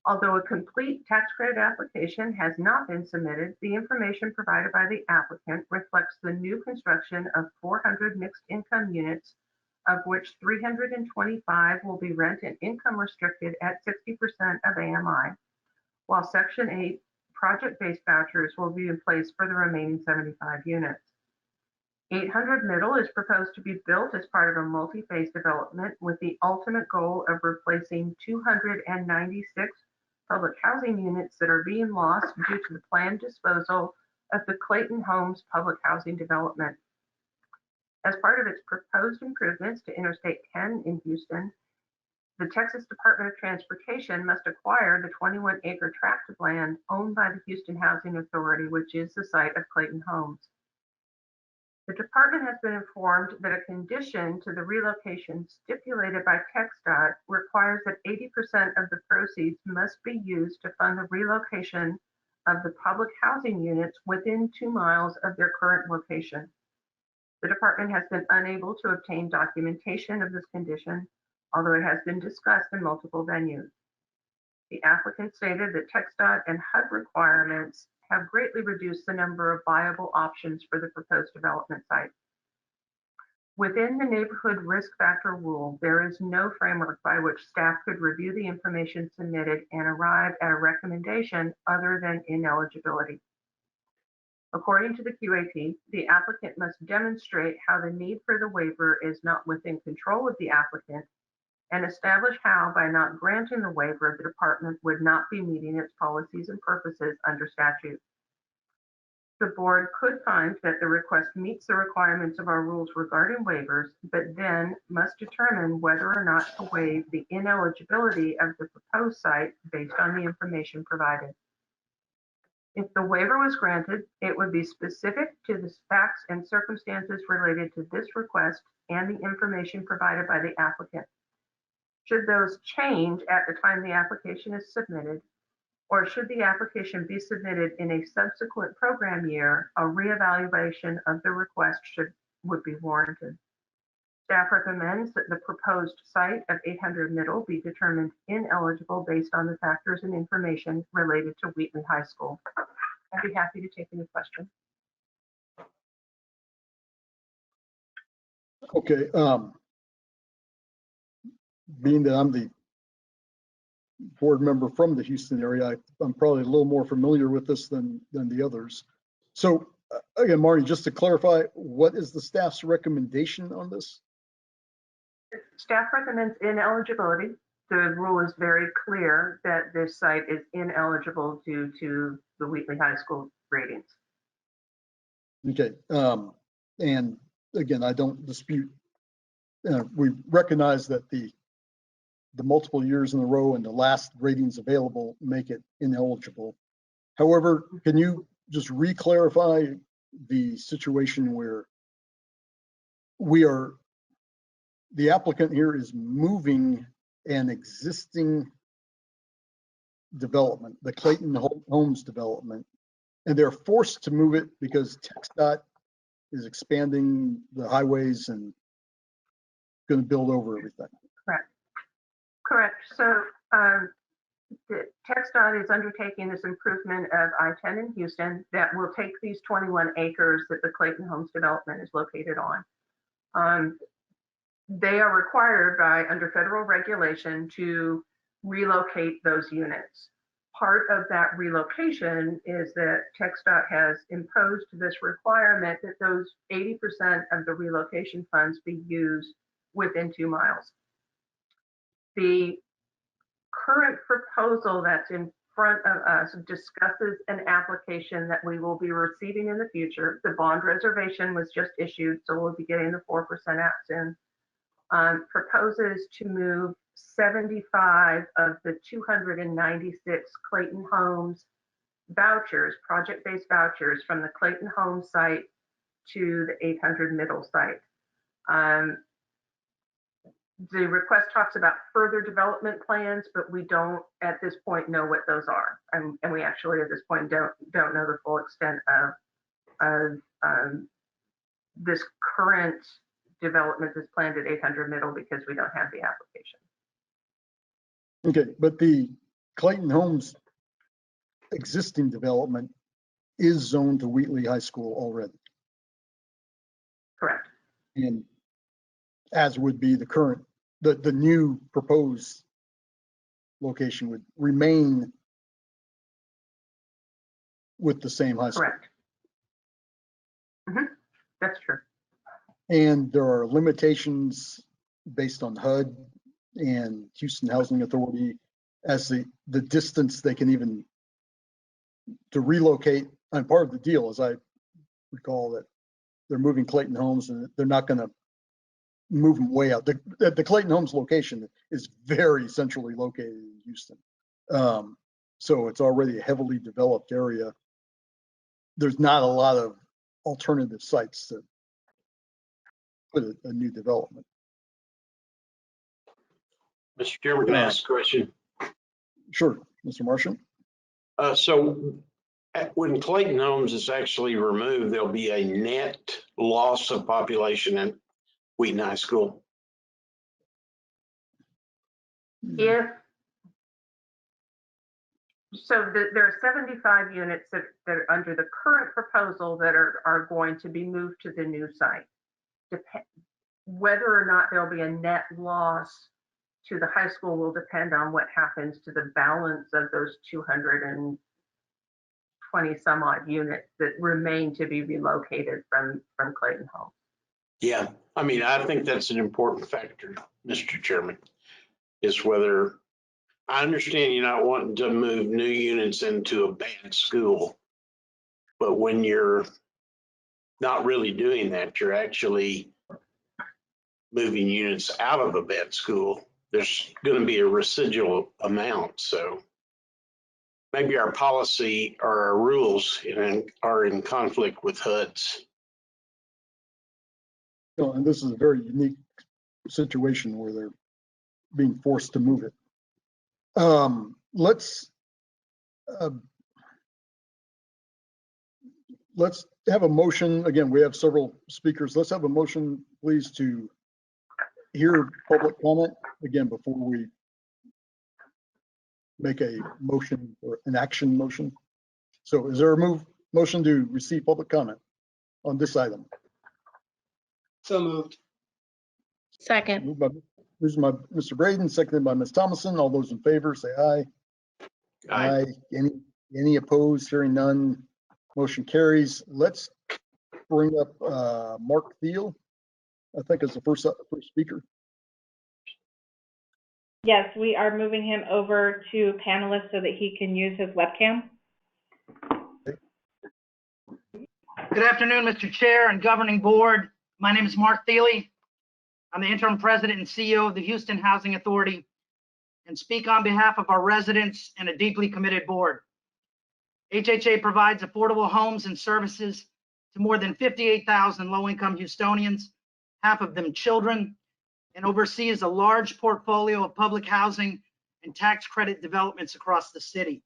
Although a complete tax credit application has not been submitted, the information provided by the applicant reflects the new construction of 400 mixed income units, of which 325 will be rent and income restricted at 60% of AMI, while Section 8 project-based vouchers will be in place for the remaining 75 units. 800 Middle is proposed to be built as part of a multi-phase development with the ultimate goal of replacing 296 public housing units that are being lost due to the planned disposal of the Clayton Homes public housing development. As part of its proposed improvements to Interstate 10 in Houston, the Texas Department of Transportation must acquire the 21-acre tract of land owned by the Houston Housing Authority, which is the site of Clayton Homes. The department has been informed that a condition to the relocation stipulated by TxDOT requires that 80% of the proceeds must be used to fund the relocation of the public housing units within 2 miles of their current location. The department has been unable to obtain documentation of this condition, although it has been discussed in multiple venues. The applicant stated that TxDOT and HUD requirements have greatly reduced the number of viable options for the proposed development site. Within the neighborhood risk factor rule, there is no framework by which staff could review the information submitted and arrive at a recommendation other than ineligibility. According to the QAP, the applicant must demonstrate how the need for the waiver is not within control of the applicant and establish how, by not granting the waiver, the department would not be meeting its policies and purposes under statute. The board could find that the request meets the requirements of our rules regarding waivers, but then must determine whether or not to waive the ineligibility of the proposed site based on the information provided. If the waiver was granted, it would be specific to the facts and circumstances related to this request and the information provided by the applicant. Should those change at the time the application is submitted, or should the application be submitted in a subsequent program year, a reevaluation of the request would be warranted. Staff recommends that the proposed site of 800 Middle be determined ineligible based on the factors and information related to Wheatley High School. I'd be happy to take any questions. Okay, being that I'm the board member from the Houston area, I'm probably a little more familiar with this than the others. So again, Marty, just to clarify, what is the staff's recommendation on this? Staff recommends ineligibility. The rule is very clear that this site is ineligible due to the Wheatley High School ratings. Okay, and again, I don't dispute, we recognize that the multiple years in a row and the last ratings available make it ineligible. However, can you just re-clarify the situation where the applicant here is moving an existing development, the Clayton Homes development, and they're forced to move it because TxDOT is expanding the highways and going to build over everything? Correct. So the TxDOT is undertaking this improvement of I-10 in Houston that will take these 21 acres that the Clayton Homes development is located on. They are required under federal regulation to relocate those units. Part of that relocation is that TxDOT has imposed this requirement that those 80% of the relocation funds be used within 2 miles. The current proposal that's in front of us discusses an application that we will be receiving in the future. The bond reservation was just issued, so we'll be getting the 4% out soon. Proposes to move 75 of the 296 Clayton Homes vouchers, project-based vouchers, from the Clayton Homes site to the 800 Middle site. The request talks about further development plans, but we don't at this point know what those are. And we actually at this point don't know the full extent of this current development that's planned at 800 Middle because we don't have the application. Okay, but the Clayton Homes existing development is zoned to Wheatley High School already. Correct. And as would be the current, the new proposed location would remain with the same high school. Correct. Mm-hmm. That's true. And there are limitations based on HUD and Houston Housing Authority as the distance they can even to relocate. And part of the deal, as I recall, that they're moving Clayton Homes and they're not going to move them way out. The Clayton Homes location is very centrally located in Houston. So it's already a heavily developed area. There's not a lot of alternative sites to put a new development. Mr. Chairman, can I ask a question? Sure, Mr. Martian. So when Clayton Homes is actually removed, there'll be a net loss of population in Wheaton High School. If, there are 75 units that are under the current proposal that are going to be moved to the new site. Whether or not there'll be a net loss to the high school will depend on what happens to the balance of those 220 some odd units that remain to be relocated from Clayton Home. Yeah, I mean, I think that's an important factor, Mr. Chairman, is whether, I understand you're not wanting to move new units into a bad school, but when you're not really doing that, you're actually moving units out of a bad school. There's going to be a residual amount. So maybe our policy or our rules are in conflict with HUD's. And this is a very unique situation where they're being forced to move it. Let's have a motion. Again, we have several speakers. Let's have a motion, please, to hear public comment again before we make a motion or an action motion. So is there a motion to receive public comment on this item? So moved. Second. Moved by Mr. Braden, seconded by Ms. Thomason. All those in favor say aye. Aye. Any opposed? Hearing none. Motion carries. Let's bring up Mark Thiel, I think is the first speaker. Yes, we are moving him over to panelist so that he can use his webcam. Good afternoon, Mr. Chair and Governing Board. My name is Mark Thiele. I'm the interim president and CEO of the Houston Housing Authority and speak on behalf of our residents and a deeply committed board. HHA provides affordable homes and services to more than 58,000 low-income Houstonians, half of them children, and oversees a large portfolio of public housing and tax credit developments across the city.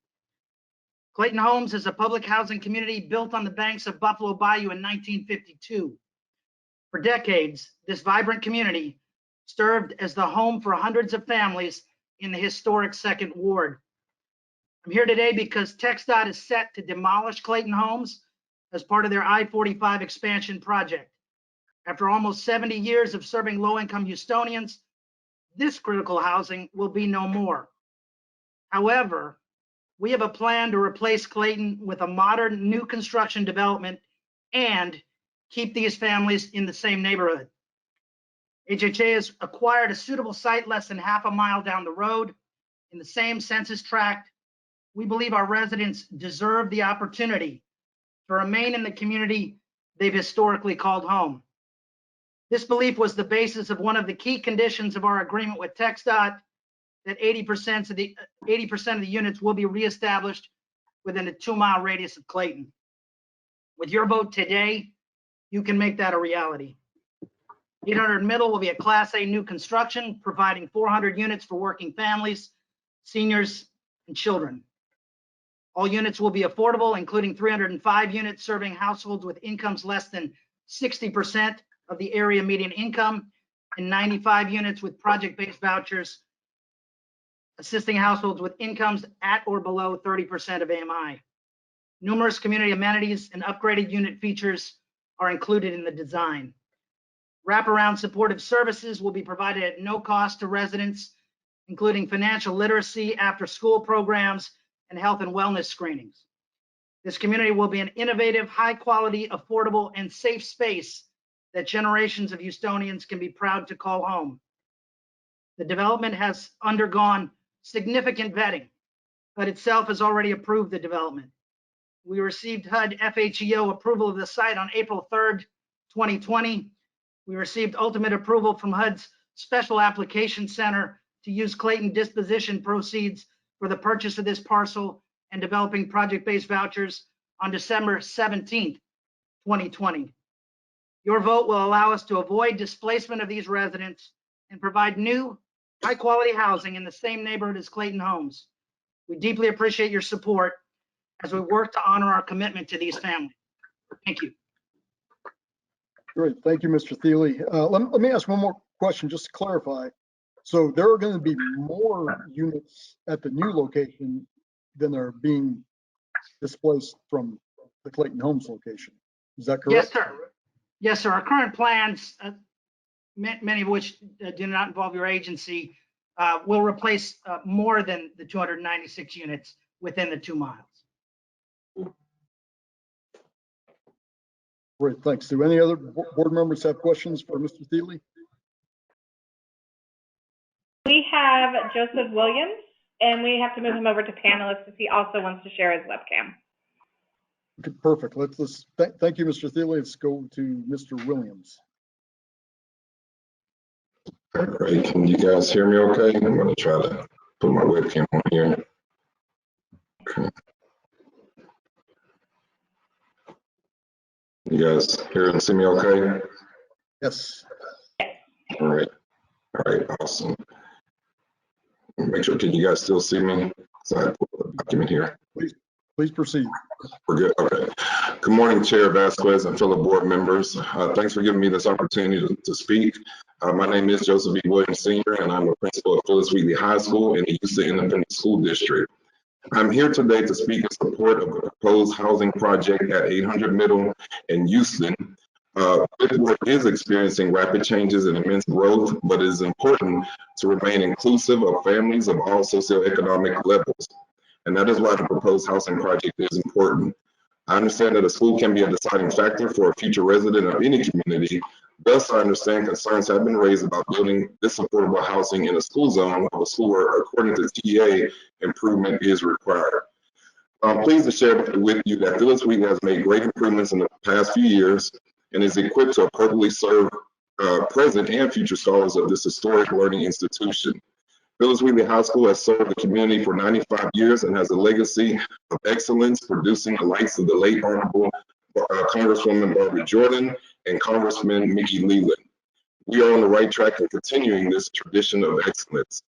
Clayton Homes is a public housing community built on the banks of Buffalo Bayou in 1952. For decades, this vibrant community served as the home for hundreds of families in the historic Second Ward. I'm here today because TxDOT is set to demolish Clayton Homes as part of their I-45 expansion project. After almost 70 years of serving low-income Houstonians, this critical housing will be no more. However, we have a plan to replace Clayton with a modern new construction development and keep these families in the same neighborhood. HHA has acquired a suitable site less than half a mile down the road in the same census tract. We believe our residents deserve the opportunity to remain in the community they've historically called home. This belief was the basis of one of the key conditions of our agreement with TxDOT, that 80% of the units will be reestablished within a 2-mile radius of Clayton. With your vote today, you can make that a reality. 800 Middle will be a Class A new construction, providing 400 units for working families, seniors, and children. All units will be affordable, including 305 units serving households with incomes less than 60% of the area median income, and 95 units with project-based vouchers assisting households with incomes at or below 30% of AMI. Numerous community amenities and upgraded unit features are included in the design. Wraparound supportive services will be provided at no cost to residents, including financial literacy, after-school programs, and health and wellness screenings. This community will be an innovative, high-quality, affordable, and safe space that generations of Houstonians can be proud to call home. The development has undergone significant vetting. HUD itself has already approved the development. We received HUD FHEO approval of the site on April 3rd, 2020. We received ultimate approval from HUD's Special Application Center to use Clayton disposition proceeds for the purchase of this parcel and developing project-based vouchers on December 17th, 2020. Your vote will allow us to avoid displacement of these residents and provide new, high-quality housing in the same neighborhood as Clayton Homes. We deeply appreciate your support as we work to honor our commitment to these families. Thank you. Great, thank you, Mr. Thiele. Let me ask one more question, just to clarify. So there are going to be more units at the new location than are being displaced from the Clayton Homes location. Is that correct? Yes, sir. Yes, sir. Our current plans, many of which do not involve your agency, will replace more than the 296 units within the 2 miles. Great, thanks. Do any other board members have questions for Mr. Thiele? We have Joseph Williams, and we have to move him over to panelists if he also wants to share his webcam. Okay, perfect. Thank you, Mr. Thiele. Let's go to Mr. Williams. Great. Can you guys hear me okay? I'm going to try to put my webcam on here. Okay. You guys hear and see me okay? Yes. All right. All right. Awesome. Make sure, can you guys still see me? So I put the document here. Please proceed. We're good. Okay. Good morning, Chair Vasquez and fellow board members. Thanks for giving me this opportunity to speak. My name is Joseph E. Williams Sr., and I'm a principal at Phyllis Wheatley High School in the Houston Independent School District. I'm here today to speak in support of the proposed housing project at 800 Middle in Houston. Fifth is experiencing rapid changes and immense growth, but it is important to remain inclusive of families of all socioeconomic levels. And that is why the proposed housing project is important. I understand that a school can be a deciding factor for a future resident of any community. Thus, I understand concerns have been raised about building this affordable housing in a school zone of a school where, according to TDHCA, improvement is required. I'm pleased to share with you that Phyllis Wheatley has made great improvements in the past few years and is equipped to appropriately serve present and future scholars of this historic learning institution. Phyllis Wheatley High School has served the community for 95 years and has a legacy of excellence, producing the likes of the late Honorable Congresswoman Barbara Jordan and Congressman Mickey Leland. We are on the right track in continuing this tradition of excellence.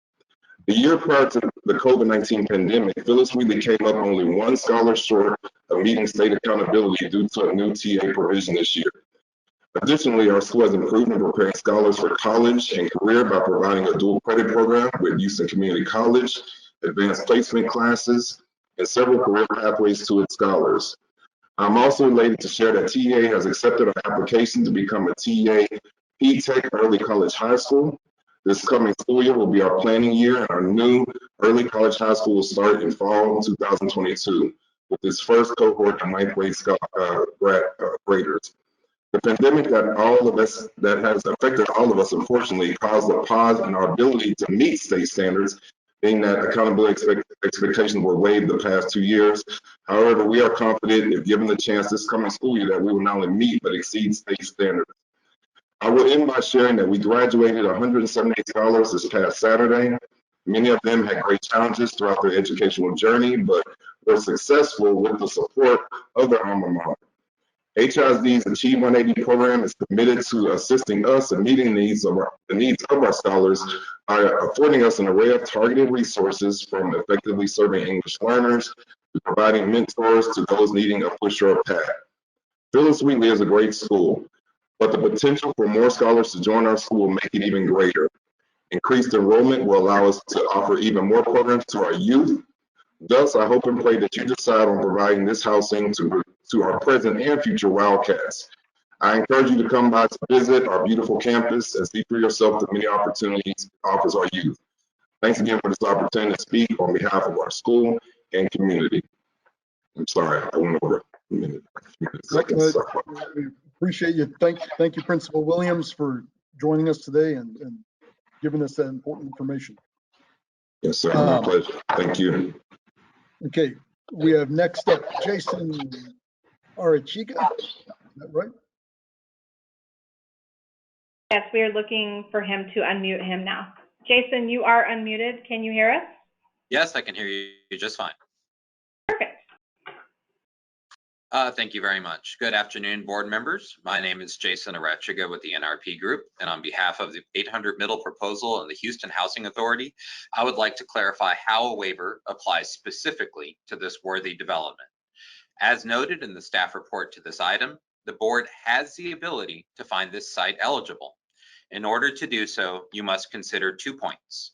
The year prior to the COVID-19 pandemic, Phyllis Wheatley came up only one scholar short of meeting state accountability due to a new TA provision this year. Additionally, our school has improved in preparing scholars for college and career by providing a dual credit program with Houston Community College, advanced placement classes, and several career pathways to its scholars. I'm also elated to share that TEA has accepted our application to become a TEA P-Tech Early College High School. This coming school year will be our planning year, and our new Early College High School will start in fall 2022 with its first cohort of 9th grade graders. The pandemic that has affected all of us, unfortunately, caused a pause in our ability to meet state standards, being that accountability expectations were waived the past 2 years. However, we are confident, if given the chance this coming school year, that we will not only meet but exceed state standards. I will end by sharing that we graduated 178 scholars this past Saturday. Many of them had great challenges throughout their educational journey, but were successful with the support of their alma mater. HISD's Achieve 180 program is committed to assisting us in meeting the needs of our scholars by affording us an array of targeted resources, from effectively serving English learners to providing mentors to those needing a push or a pad. Phyllis Wheatley is a great school, but the potential for more scholars to join our school will make it even greater. Increased enrollment will allow us to offer even more programs to our youth. Thus, I hope and pray that you decide on providing this housing to our present and future Wildcats. I encourage you to come by to visit our beautiful campus and see for yourself the many opportunities it offers our youth. Thanks again for this opportunity to speak on behalf of our school and community. I'm sorry, I went over a minute. We appreciate you. Thank you, Principal Williams, for joining us today and giving us that important information. Yes, sir. My pleasure. Thank you. Okay, we have next up Jason Arachiga. Is that right? Yes, we are looking for him to unmute him now. Jason, you are unmuted. Can you hear us? Yes, I can hear you just fine. Perfect. Thank you very much. Good afternoon, board members. My name is Jason Arachiga with the NRP Group, and on behalf of the 800 Middle proposal and the Houston Housing Authority, I would like to clarify how a waiver applies specifically to this worthy development. As noted in the staff report to this item, the board has the ability to find this site eligible. In order to do so, you must consider 2 points.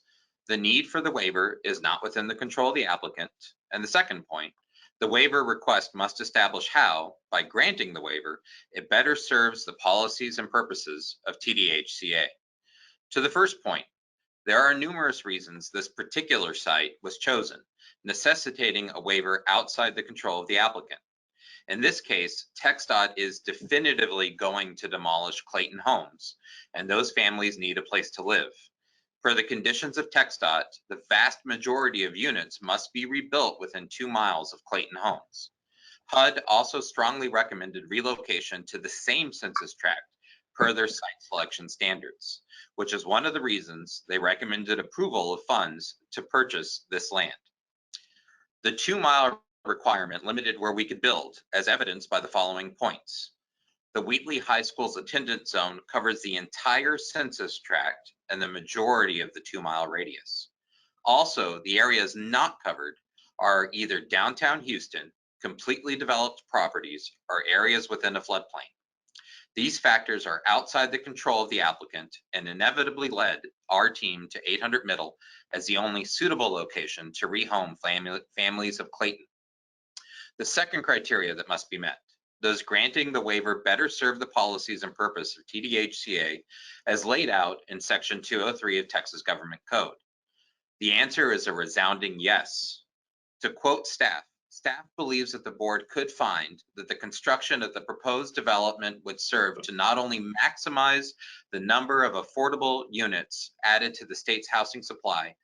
The need for the waiver is not within the control of the applicant. And the second point, the waiver request must establish how, by granting the waiver, it better serves the policies and purposes of TDHCA. To the first point, there are numerous reasons this particular site was chosen, necessitating a waiver outside the control of the applicant. In this case, TxDOT is definitively going to demolish Clayton homes, and those families need a place to live. Per the conditions of TxDOT, the vast majority of units must be rebuilt within 2 miles of Clayton homes. HUD also strongly recommended relocation to the same census tract per their site selection standards, which is one of the reasons they recommended approval of funds to purchase this land. The 2-mile requirement limited where we could build, as evidenced by the following points. The Wheatley High School's attendance zone covers the entire census tract and the majority of the 2-mile radius. Also, the areas not covered are either downtown Houston, completely developed properties, or areas within a floodplain. These factors are outside the control of the applicant and inevitably led our team to 800 Middle as the only suitable location to rehome families of Clayton. The second criteria that must be met: does granting the waiver better serve the policies and purpose of TDHCA as laid out in Section 203 of Texas Government Code? The answer is a resounding yes. To quote staff believes that the board could find that the construction of the proposed development would serve to not only maximize the number of affordable units added to the state's housing supply,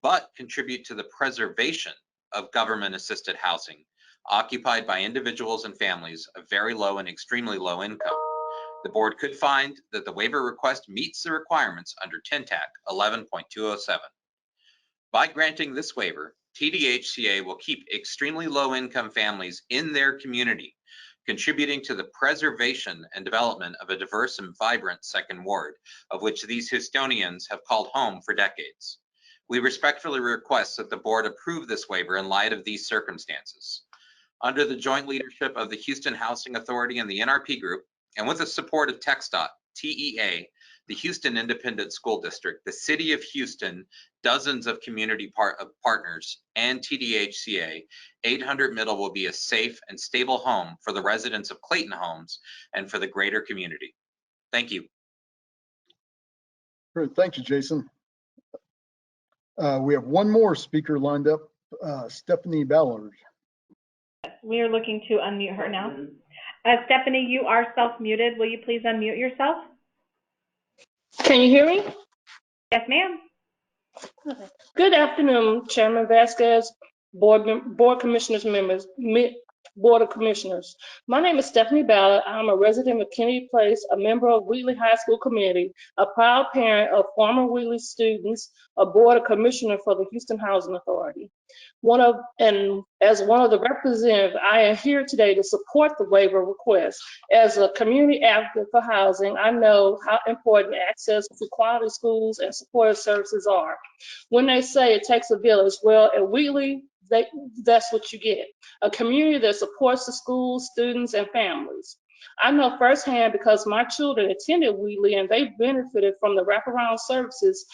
but contribute to the preservation of government-assisted housing occupied by individuals and families of very low and extremely low income. The board could find that the waiver request meets the requirements under TDHCA 11.207. By granting this waiver, TDHCA will keep extremely low-income families in their community, contributing to the preservation and development of a diverse and vibrant second ward, of which these Houstonians have called home for decades. We respectfully request that the board approve this waiver in light of these circumstances. Under the joint leadership of the Houston Housing Authority and the NRP Group, and with the support of TxDOT, TEA, the Houston Independent School District, the City of Houston, dozens of community partners, and TDHCA, 800 Middle will be a safe and stable home for the residents of Clayton Homes and for the greater community. Thank you. Great, thank you, Jason. We have one more speaker lined up, Stephanie Ballard. We are looking to unmute her now. Stephanie, you are self-muted. Will you please unmute yourself? Can you hear me? Yes, ma'am. Good afternoon, Chairman Vasquez, Board Commissioners members, Board of Commissioners. My name is Stephanie Ballard. I'm a resident of Kennedy Place, a member of Wheatley High School Committee, a proud parent of former Wheatley students, a Board of Commissioner for the Houston Housing Authority. As one of the representatives, I am here today to support the waiver request. As a community advocate for housing, I know how important access to quality schools and supportive services are. When they say it takes a village, well, at Wheatley, that's what you get. A community that supports the schools, students, and families. I know firsthand because my children attended Wheatley and they benefited from the wraparound services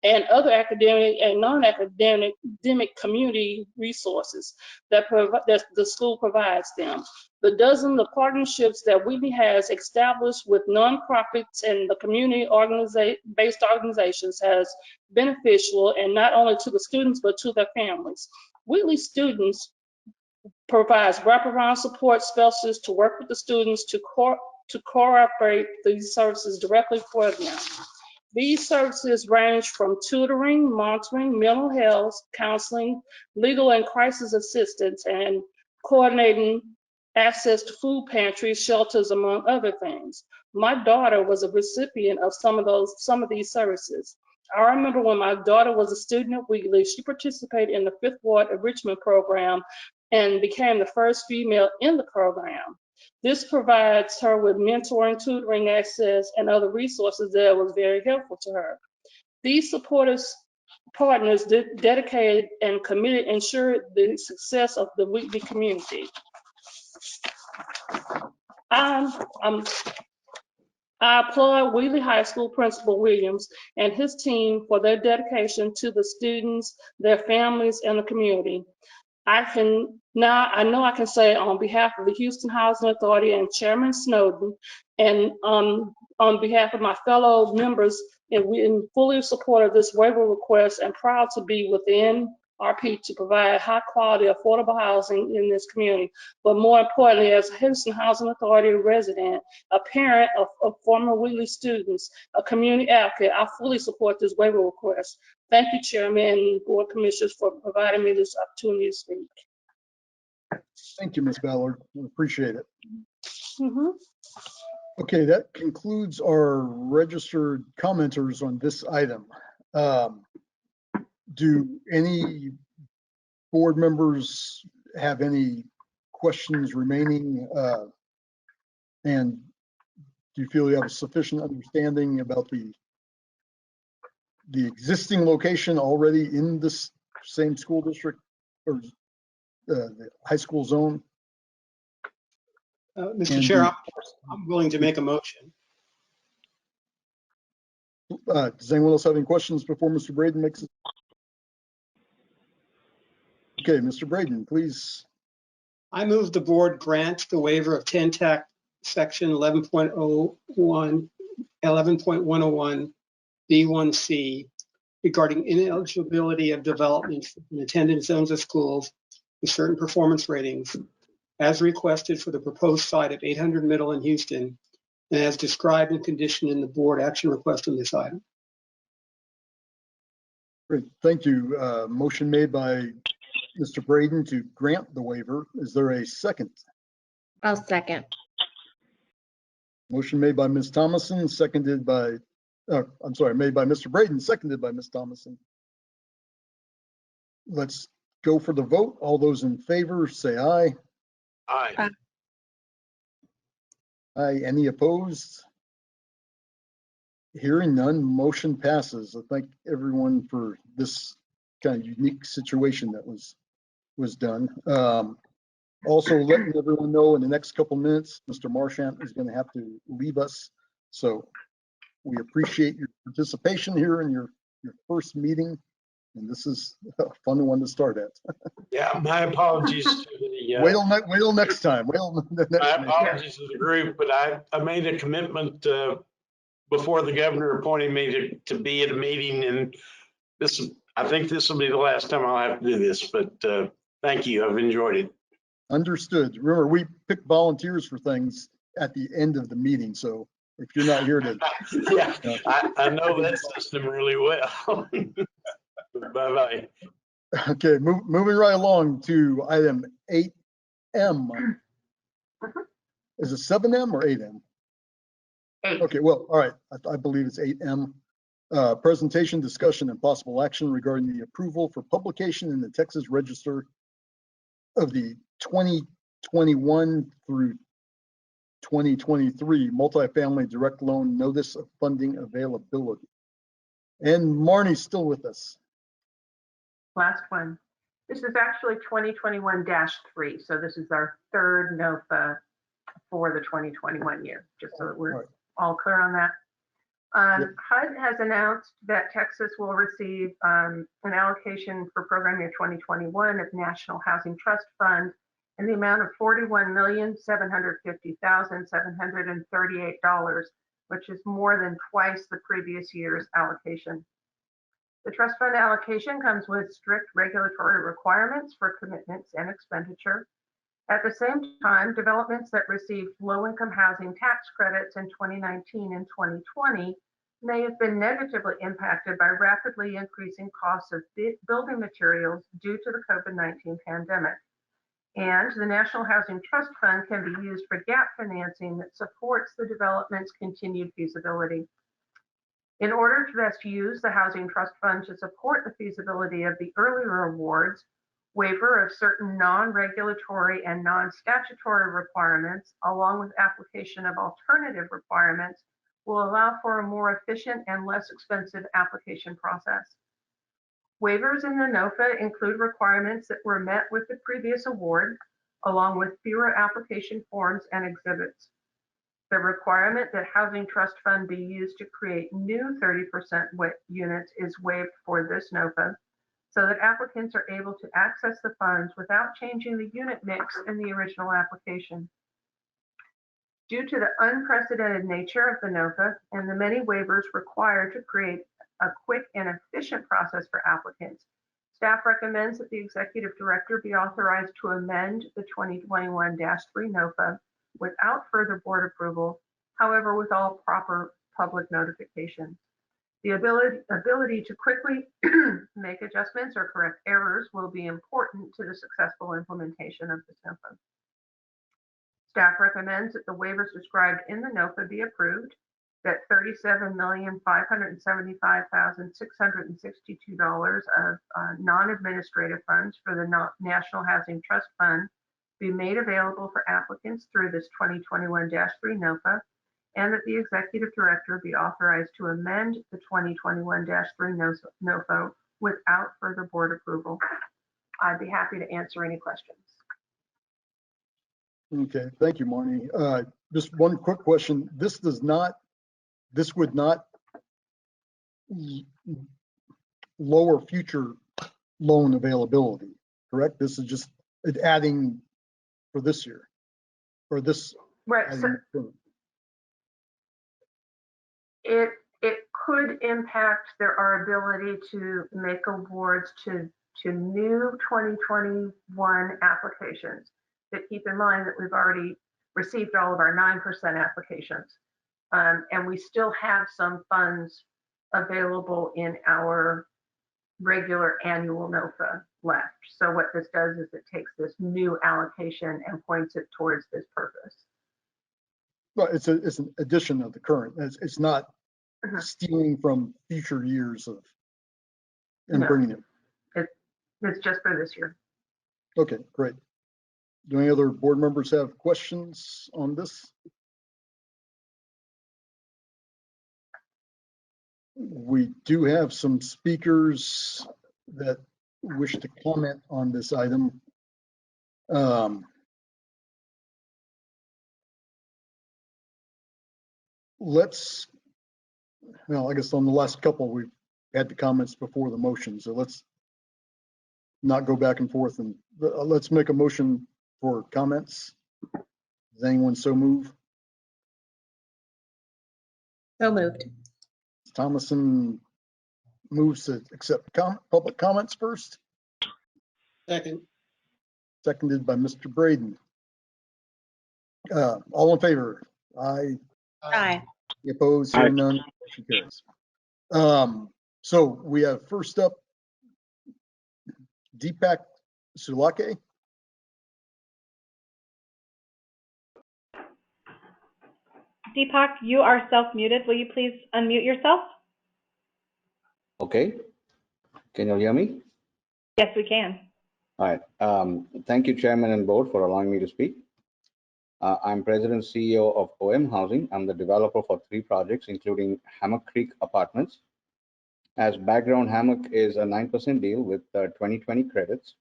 and other academic and non-academic community resources that the school provides them. The dozens of partnerships that Wheatley has established with nonprofits and the community-based organizations has beneficial, and not only to the students, but to their families. Wheatley students provides wraparound support specialists to work with the students to cooperate these services directly for them. These services range from tutoring, monitoring, mental health, counseling, legal and crisis assistance, and coordinating access to food pantries, shelters, among other things. My daughter was a recipient of some of these services. I remember when my daughter was a student at Wheatley, she participated in the 5th Ward Enrichment Program and became the first female in the program. This provides her with mentoring, tutoring, access, and other resources that was very helpful to her. These supportive partners dedicated and committed ensured the success of the Wheatley community. I'm I applaud Wheatley High School Principal Williams and his team for their dedication to the students, their families, and the community. I know I can say on behalf of the Houston Housing Authority and Chairman Snowden, and on behalf of my fellow members, and we in fully support of this waiver request and proud to be within RP to provide high quality, affordable housing in this community. But more importantly, as a Houston Housing Authority resident, a parent of former Wheatley students, a community advocate, I fully support this waiver request. Thank you, Chairman and Board Commissioners, for providing me this opportunity to speak. Thank you, Ms. Ballard. We appreciate it. Mhm. Okay, that concludes our registered commenters on this item. Do any board members have any questions remaining? And do you feel you have a sufficient understanding about the existing location already in this same school district or the high school zone? Mr. Chair, I'm willing to make a motion. Does anyone else have any questions before Mr. Braden makes it? Okay, Mr. Braden, please. I move the board grant the waiver of 10 TAC section 11.101 B1C regarding ineligibility of development in attendance zones of schools with certain performance ratings as requested for the proposed site of 800 Middle in Houston and as described and conditioned in the board action request on this item. Great, thank you. Motion made by Mr. Braden to grant the waiver. Is there a second? I'll second. Motion made by Ms. Thomason, seconded by, I'm sorry, made by Mr. Braden, seconded by Ms. Thomason. Let's go for the vote. All those in favor, say aye. Aye. Aye. Any opposed? Hearing none, motion passes. I thank everyone for this kind of unique situation that was done. Also letting everyone know in the next couple minutes, Mr. Marchant is going to have to leave us. So we appreciate your participation here in your first meeting. And this is a fun one to start at. Yeah, my apologies to the. Wait till next time. My apologies to the group, but I made a commitment before the governor appointed me to be at a meeting, and I think this will be the last time I'll have to do this, but thank you. I've enjoyed it. Understood. Remember, we pick volunteers for things at the end of the meeting, so if you're not here to. Yeah, I know that system really well. Bye-bye. Okay, moving right along to item 8M. Is it 7M or 8M? 8. Okay, well, all right. I believe it's 8M. Presentation, discussion, and possible action regarding the approval for publication in the Texas Register of the 2021 through 2023 multifamily direct loan notice of funding availability. And Marnie's still with us. Last one. This is actually 2021-3. So this is our third NOFA for the 2021 year, just so that we're all clear on that. HUD has announced that Texas will receive an allocation for program year 2021 of National Housing Trust Fund in the amount of $41,750,738, which is more than twice the previous year's allocation. The trust fund allocation comes with strict regulatory requirements for commitments and expenditure. At the same time, developments that received low-income housing tax credits in 2019 and 2020 may have been negatively impacted by rapidly increasing costs of building materials due to the COVID-19 pandemic. And the National Housing Trust Fund can be used for gap financing that supports the development's continued feasibility. In order to best use the Housing Trust Fund to support the feasibility of the earlier awards, waiver of certain non-regulatory and non-statutory requirements, along with application of alternative requirements, will allow for a more efficient and less expensive application process. Waivers in the NOFA include requirements that were met with the previous award, along with fewer application forms and exhibits. The requirement that Housing Trust Fund be used to create new 30% units is waived for this NOFA, so that applicants are able to access the funds without changing the unit mix in the original application. Due to the unprecedented nature of the NOFA and the many waivers required to create a quick and efficient process for applicants, staff recommends that the executive director be authorized to amend the 2021-3 NOFA without further board approval, however, with all proper public notification. The ability to quickly make adjustments or correct errors will be important to the successful implementation of this NOFA. Staff recommends that the waivers described in the NOFA be approved, that $37,575,662 of non-administrative funds for the National Housing Trust Fund be made available for applicants through this 2021-3 NOFA, and that the executive director be authorized to amend the 2021-3 NOFA without further board approval. I'd be happy to answer any questions. Okay, thank you, Marnie. Just one quick question. This would not lower future loan availability, correct? This is just adding for this year, or this. Right. So it could impact our ability to make awards to new 2021 applications. But keep in mind that we've already received all of our 9% applications. And we still have some funds available in our regular annual NOFA left. So what this does is it takes this new allocation and points it towards this purpose. Well, it's an addition of the current. It's not stealing from future years of and bringing it. It's just for this year. Okay, great. Do any other board members have questions on this? We do have some speakers that wish to comment on this item. I guess on the last couple, we've had the comments before the motion, so let's not go back and forth, and let's make a motion for comments. Does anyone so move? So moved. Thomason moves to accept public comments first. Second. Seconded by Mr. Braden. All in favor? Aye. Aye. Opposed? Hearing none, motion carries. So we have first up Deepak Sulake. Deepak, you are self-muted. Will you please unmute yourself? Okay. Can you hear me? Yes, we can. All right. Thank you, Chairman and Board, for allowing me to speak. I'm President and CEO of OM Housing. I'm the developer for 3 projects, including Hammock Creek Apartments. As background, Hammock is a 9% deal with 2020 credits,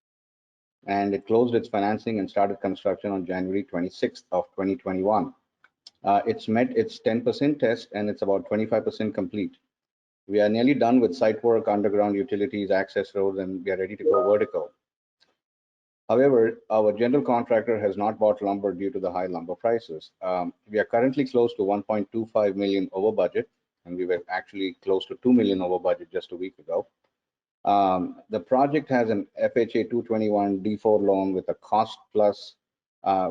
and it closed its financing and started construction on January 26th of 2021. It's met its 10% test, and it's about 25% complete. We are nearly done with site work, underground utilities, access roads, and we are ready to go vertical. However, our general contractor has not bought lumber due to the high lumber prices. We are currently close to 1.25 million over budget, and we were actually close to 2 million over budget just a week ago. The project has an FHA 221 D4 loan with a cost plus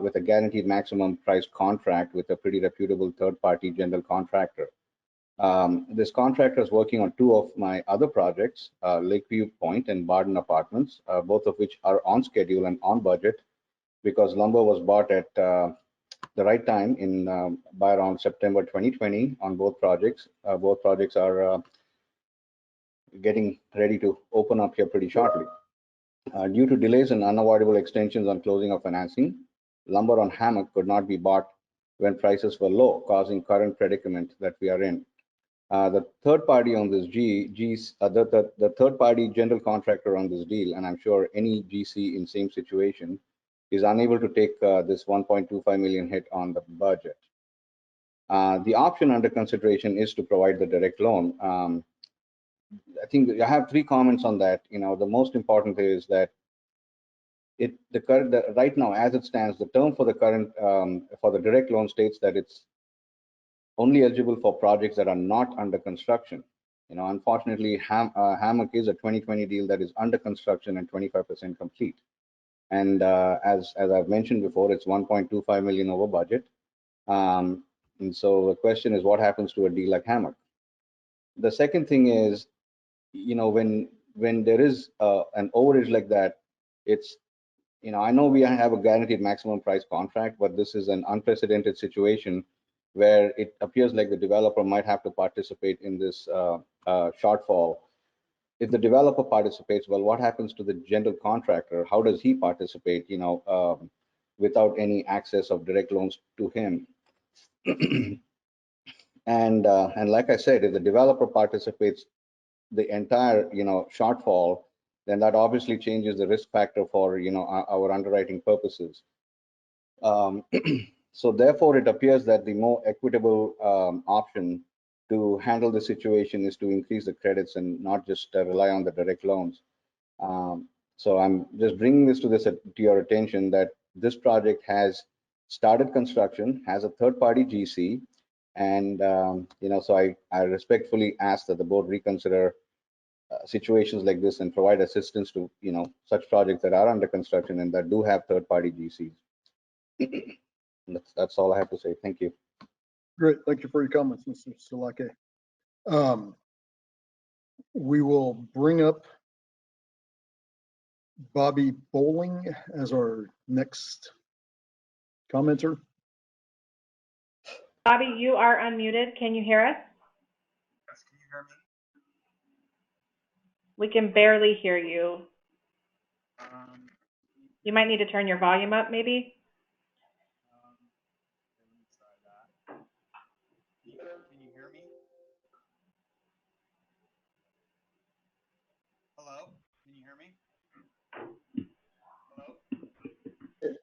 with a guaranteed maximum price contract with a pretty reputable third-party general contractor. This contractor is working on 2 of my other projects, Lakeview Point and Barden Apartments, both of which are on schedule and on budget because lumber was bought at the right time by around September 2020 on both projects. Both projects are getting ready to open up here pretty shortly. Due to delays and unavoidable extensions on closing of financing, lumber on Hammock could not be bought when prices were low, causing current predicament that we are in. The third party on this the third party general contractor on this deal, and I'm sure any GC in same situation, is unable to take this 1.25 million hit on the budget. The option under consideration is to provide the direct loan. I think I have 3 comments on that. The most important is that right now, as it stands, the term for the current for the direct loan states that it's only eligible for projects that are not under construction. Unfortunately, Hammock is a 2020 deal that is under construction and 25% complete. And as I've mentioned before, it's 1.25 million over budget. And so the question is, what happens to a deal like Hammock? The second thing is, when there is an overage like that, it's, I know we have a guaranteed maximum price contract, but this is an unprecedented situation where it appears like the developer might have to participate in this shortfall. If the developer participates, well, what happens to the general contractor? How does he participate, without any access of direct loans to him? And like I said, if the developer participates the entire, shortfall, then that obviously changes the risk factor for, our underwriting purposes. So therefore, it appears that the more equitable option to handle the situation is to increase the credits and not just rely on the direct loans. So I'm just bringing this to your attention that this project has started construction, has a third-party GC, and so I respectfully ask that the board reconsider situations like this and provide assistance to such projects that are under construction and that do have third-party GCs. That's all I have to say. Thank you. Great. Thank you for your comments, Mr. Salake. We will bring up Bobby Bowling as our next commenter. Bobby, you are unmuted. Can you hear us? Yes, can you hear me? We can barely hear you. You might need to turn your volume up, maybe. Let me try that. Can you hear me? Hello? Can you hear me? Hello?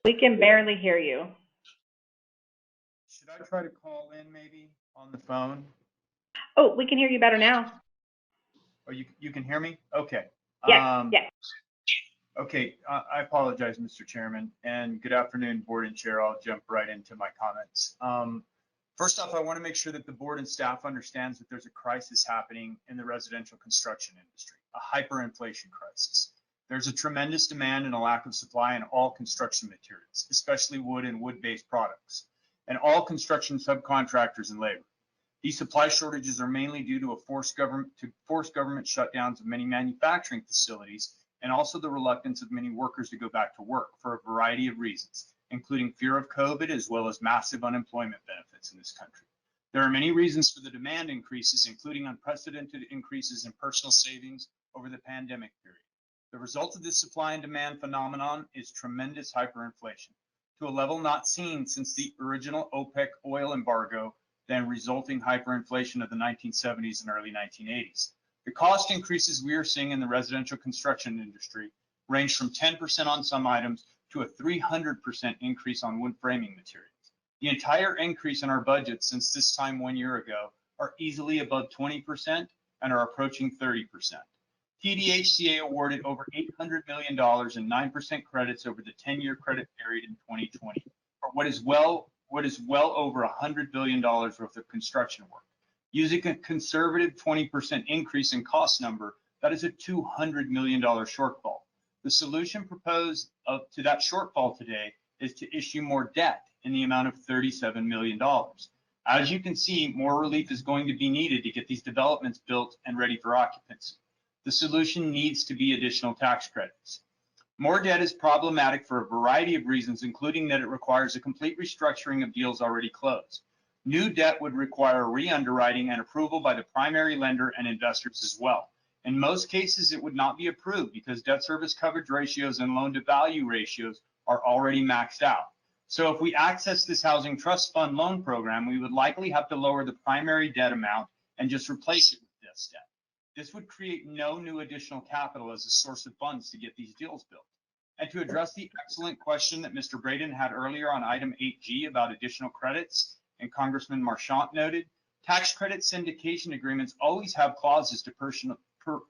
We can barely hear you. Should I try to call in maybe on the phone? Oh, we can hear you better now. Oh, you can hear me? Okay. Yes, yes. Okay, I apologize, Mr. Chairman, and good afternoon, board and chair. I'll jump right into my comments. First off, I want to make sure that the board and staff understands that there's a crisis happening in the residential construction industry, a hyperinflation crisis. There's a tremendous demand and a lack of supply in all construction materials, especially wood and wood-based products, and all construction subcontractors and labor. These supply shortages are mainly due to forced government shutdowns of many manufacturing facilities, and also the reluctance of many workers to go back to work for a variety of reasons, including fear of COVID, as well as massive unemployment benefits in this country. There are many reasons for the demand increases, including unprecedented increases in personal savings over the pandemic period. The result of this supply and demand phenomenon is tremendous hyperinflation, to a level not seen since the original OPEC oil embargo, then resulting hyperinflation of the 1970s and early 1980s. The cost increases we are seeing in the residential construction industry range from 10% on some items to a 300% increase on wood framing materials. The entire increase in our budget since this time 1 year ago are easily above 20% and are approaching 30%. TDHCA awarded over $800 million in 9% credits over the 10-year credit period in 2020 for what is well over $100 billion worth of construction work. Using a conservative 20% increase in cost number, that is a $200 million shortfall. The solution proposed to that shortfall today is to issue more debt in the amount of $37 million. As you can see, more relief is going to be needed to get these developments built and ready for occupancy. The solution needs to be additional tax credits. More debt is problematic for a variety of reasons, including that it requires a complete restructuring of deals already closed. New debt would require re-underwriting and approval by the primary lender and investors as well. In most cases, it would not be approved because debt service coverage ratios and loan to value ratios are already maxed out. So if we access this housing trust fund loan program, we would likely have to lower the primary debt amount and just replace it with this debt. This would create no new additional capital as a source of funds to get these deals built. And to address the excellent question that Mr. Braden had earlier on item 8G about additional credits, and Congressman Marchant noted, tax credit syndication agreements always have clauses to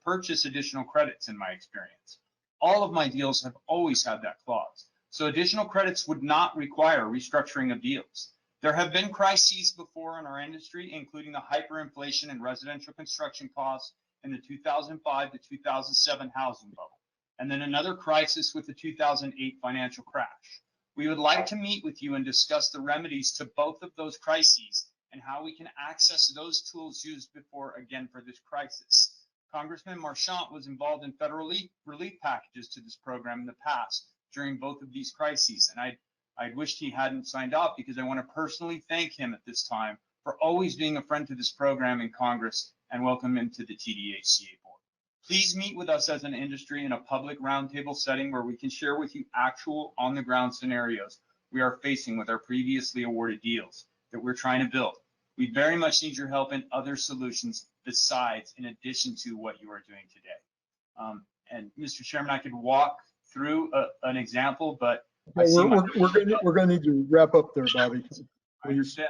purchase additional credits in my experience. All of my deals have always had that clause. So additional credits would not require restructuring of deals. There have been crises before in our industry, including the hyperinflation in residential construction costs in the 2005 to 2007 housing bubble, and then another crisis with the 2008 financial crash. We would like to meet with you and discuss the remedies to both of those crises and how we can access those tools used before again for this crisis. Congressman Marchant was involved in federal relief packages to this program in the past during both of these crises, and I wished he hadn't signed up because I want to personally thank him at this time for always being a friend to this program in Congress and welcome him to the TDHCA board. Please meet with us as an industry in a public roundtable setting where we can share with you actual on-the-ground scenarios we are facing with our previously awarded deals that we're trying to build. We very much need your help in other solutions besides, in addition to what you are doing today. And Mr. Chairman, I could walk through an example, but we're going to need to wrap up there, Bobby. I understand.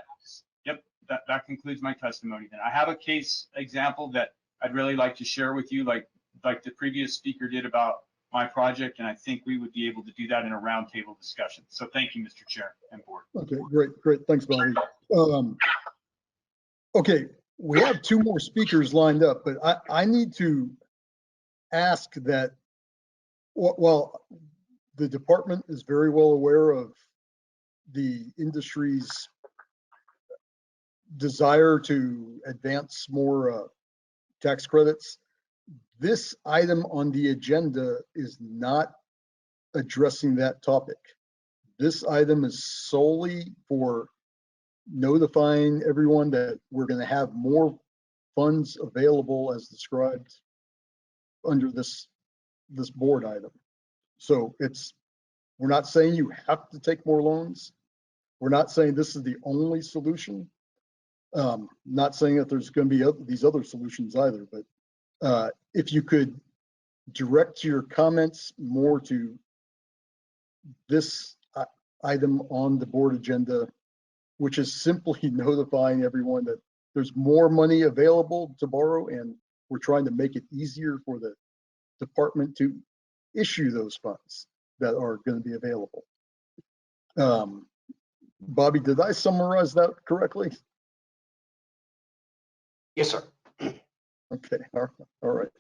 Yep, that concludes my testimony. Then I have a case example that I'd really like to share with you, like the previous speaker did about my project, and I think we would be able to do that in a roundtable discussion. So thank you, Mr. Chair and board. Okay, great. Thanks, Bobby. Okay, we have two more speakers lined up, but I need to ask that, well, the department is very well aware of the industry's desire to advance more tax credits. This item on the agenda is not addressing that topic. This item is solely for notifying everyone that we're going to have more funds available as described under this board item. So we're not saying you have to take more loans. We're not saying this is the only solution. Not saying that there's going to be these other solutions either, but if you could direct your comments more to this item on the board agenda, which is simply notifying everyone that there's more money available to borrow, and we're trying to make it easier for the department to issue those funds that are going to be available. Bobby, did I summarize that correctly? Yes, sir. Okay, all right.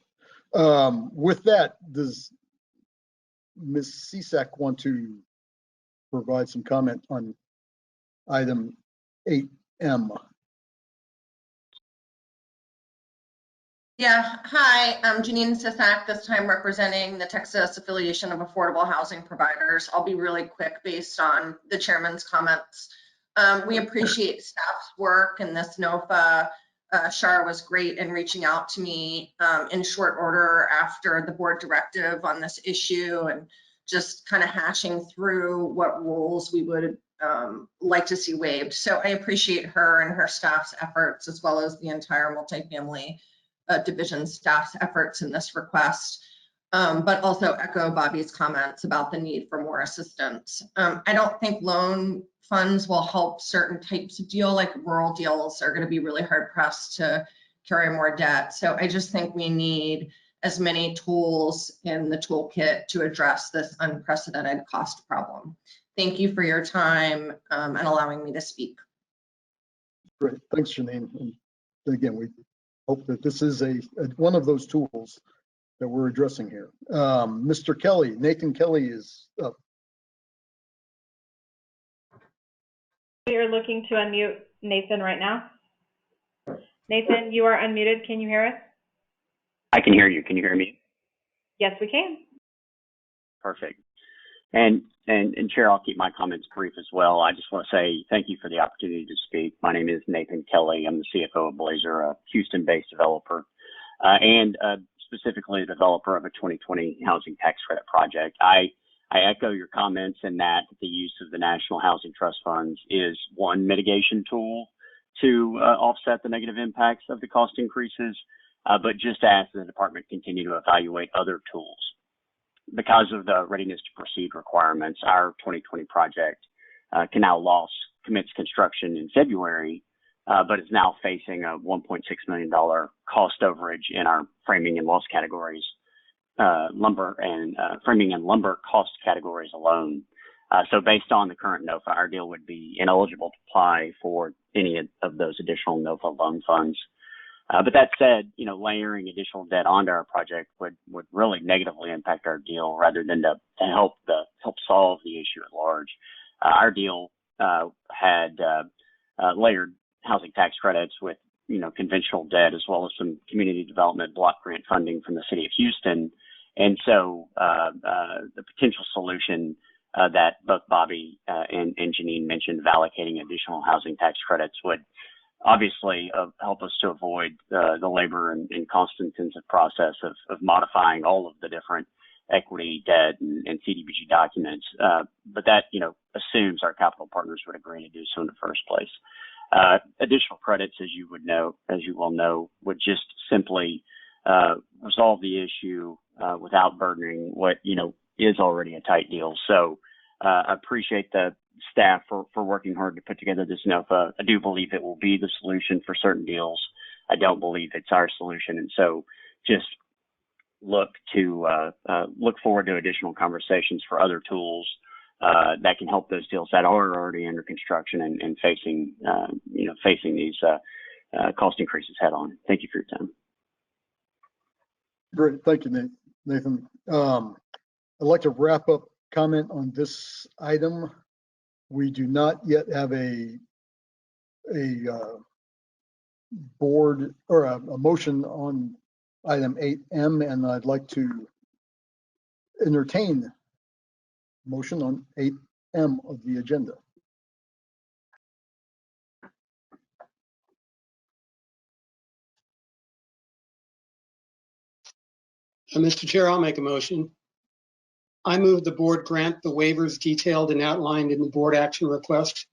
With that, does Ms. Cisak want to provide some comment on item 8M? Yeah, hi, I'm Janine Cisak, this time representing the Texas Affiliation of Affordable Housing Providers. I'll be really quick based on the chairman's comments. We appreciate staff's work, and this NOFA, Shar was great in reaching out to me in short order after the board directive on this issue, and just kind of hashing through what rules we would like to see waived. So I appreciate her and her staff's efforts, as well as the entire multifamily division staff's efforts in this request, but also echo Bobby's comments about the need for more assistance. I don't think loan funds will help certain types of deal, like rural deals are going to be really hard pressed to carry more debt. So I just think we need as many tools in the toolkit to address this unprecedented cost problem. Thank you for your time and allowing me to speak. Great, thanks, Janine. And again, we hope that this is one of those tools that we're addressing here. Mr. Kelly, Nathan Kelly is up. You're looking to unmute Nathan right now. Nathan, you are unmuted. Can you hear us? I can hear you. Can you hear me? Yes, we can. Perfect. And Chair, I'll keep my comments brief as well. I just want to say thank you for the opportunity to speak. My name is Nathan Kelly. I'm the CFO of Blazer, a Houston-based developer, and specifically a developer of a 2020 housing tax credit project. I echo your comments in that the use of the National Housing Trust Funds is one mitigation tool to offset the negative impacts of the cost increases, but just ask the department continue to evaluate other tools. Because of the readiness to proceed requirements, our 2020 project can now commenced construction in February, but is now facing a $1.6 million cost overage in our framing and loss categories, framing and lumber cost categories alone. So based on the current NOFA, our deal would be ineligible to apply for any of those additional NOFA loan funds. But that said, layering additional debt onto our project would really negatively impact our deal rather than to help solve the issue at large. Our deal had layered housing tax credits with conventional debt, as well as some community development block grant funding from the city of Houston. And so the potential solution that both Bobby and Janine mentioned of allocating additional housing tax credits would obviously help us to avoid the labor and cost-intensive process of modifying all of the different equity, debt, and CDBG documents. But that, assumes our capital partners would agree to do so in the first place. Additional credits, as you well know, would just simply resolve the issue without burdening what, is already a tight deal. So I appreciate the staff for working hard to put together this NOFA. I do believe it will be the solution for certain deals. I don't believe it's our solution. And so just look forward to additional conversations for other tools that can help those deals that are already under construction and facing these cost increases head on. Thank you for your time. Great, thank you, Nathan. I'd like to wrap up comment on this item. We do not yet have a board or a motion on item 8M, and I'd like to entertain motion on 8M of the agenda. Mr. Chair, I'll make a motion. I move the board grant the waivers detailed and outlined in the board action request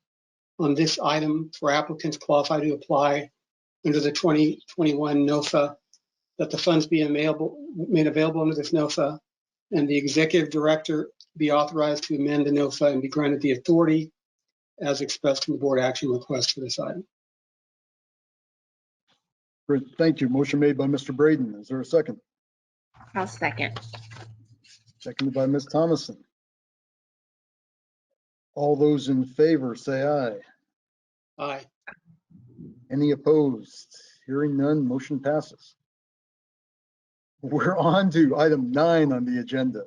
on this item for applicants qualified to apply under the 2021 NOFA, that the funds be made available under this NOFA, and the executive director be authorized to amend the NOFA and be granted the authority as expressed in the board action request for this item. Great, thank you. Motion made by Mr. Braden. Is there a second? I'll second. Seconded by Ms. Thomason. All those in favor say aye. Aye. Any opposed? Hearing none, motion passes. We're on to item 9 on the agenda.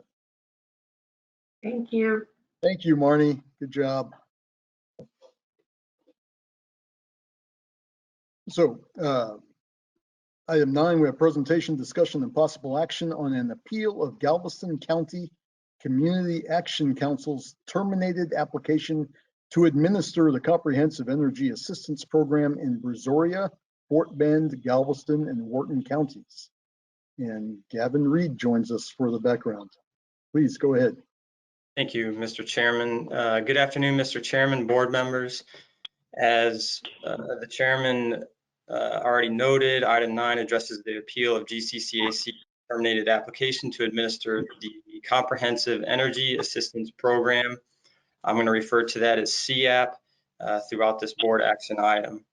Thank you. Thank you, Marnie. Good job. So, item 9, we have presentation, discussion, and possible action on an appeal of Galveston County Community Action Council's terminated application to administer the Comprehensive Energy Assistance Program in Brazoria, Fort Bend, Galveston, and Wharton counties. And Gavin Reed joins us for the background. Please go ahead. Thank you, Mr. Chairman. Good afternoon, Mr. Chairman, board members. As the chairman already noted, item 9 addresses the appeal of GCCAC terminated application to administer the Comprehensive Energy Assistance Program. I'm going to refer to that as CAP throughout this board action item.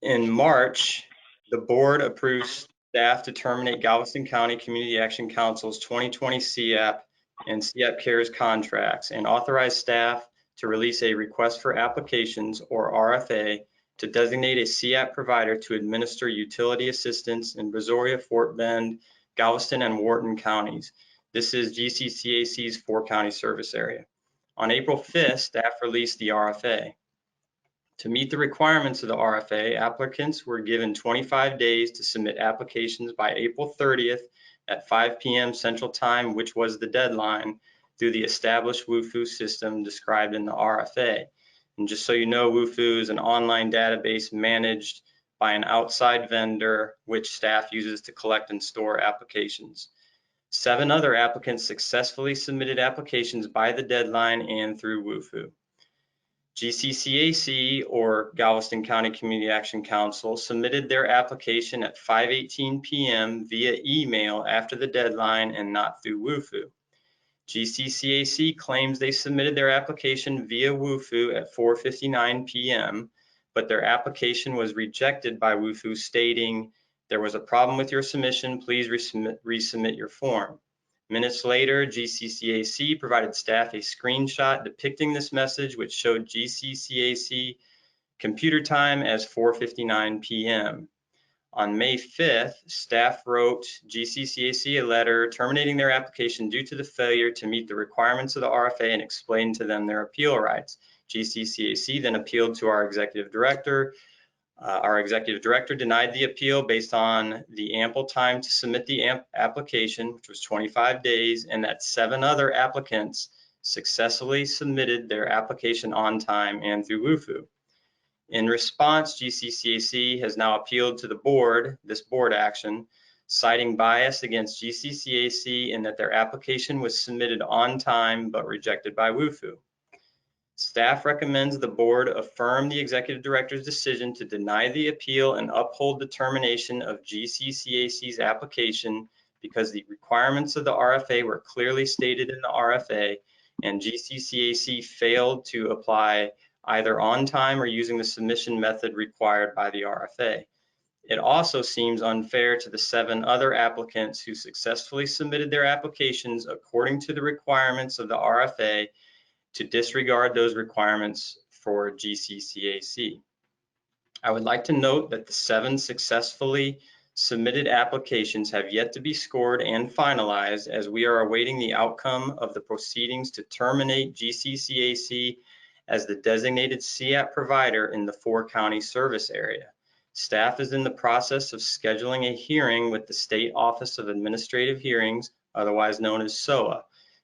In March, the board approves staff to terminate Galveston County Community Action Council's 2020 CAP and CAP CARES contracts and authorize staff to release a request for applications, or RFA, to designate a CAP provider to administer utility assistance in Brazoria, Fort Bend, Galveston, and Wharton counties. This is GCCAC's 4-county service area. On April 5th, staff released the RFA. To meet the requirements of the RFA, applicants were given 25 days to submit applications by April 30th at 5 p.m. Central Time, which was the deadline, through the established WUFU system described in the RFA. And just so you know, WUFU is an online database managed by an outside vendor, which staff uses to collect and store applications. 7 other applicants successfully submitted applications by the deadline and through WUFU. GCCAC, or Galveston County Community Action Council, submitted their application at 5:18 p.m. via email after the deadline and not through WUFU. GCCAC claims they submitted their application via WUFU at 4:59 p.m., but their application was rejected by WUFU stating, "There was a problem with your submission, please resubmit your form." Minutes later, GCCAC provided staff a screenshot depicting this message, which showed GCCAC computer time as 4:59 p.m. On May 5th, staff wrote GCCAC a letter terminating their application due to the failure to meet the requirements of the RFA and explained to them their appeal rights. GCCAC then appealed to our executive director. Our executive director denied the appeal based on the ample time to submit the application, which was 25 days, and that 7 other applicants successfully submitted their application on time and through WUFU. In response, GCCAC has now appealed to the board, this board action, citing bias against GCCAC in that their application was submitted on time but rejected by WUFU. Staff recommends the board affirm the executive director's decision to deny the appeal and uphold the termination of GCCAC's application because the requirements of the RFA were clearly stated in the RFA and GCCAC failed to apply either on time or using the submission method required by the RFA. It also seems unfair to the 7 other applicants who successfully submitted their applications according to the requirements of the RFA to disregard those requirements for GCCAC. I would like to note that the 7 successfully submitted applications have yet to be scored and finalized as we are awaiting the outcome of the proceedings to terminate GCCAC as the designated CAP provider in the 4-county service area. Staff is in the process of scheduling a hearing with the State Office of Administrative Hearings, otherwise known as SOA.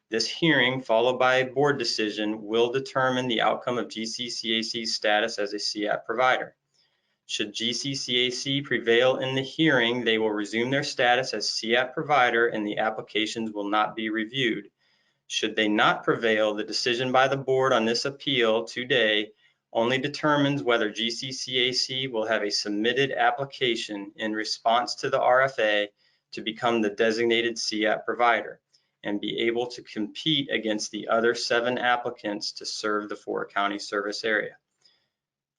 This hearing, followed by a board decision, will determine the outcome of GCCAC's status as a CAP provider. Should GCCAC prevail in the hearing, they will resume their status as CAP provider and the applications will not be reviewed. Should they not prevail, the decision by the board on this appeal today only determines whether GCCAC will have a submitted application in response to the RFA to become the designated CAP provider and be able to compete against the other 7 applicants to serve the 4-county service area.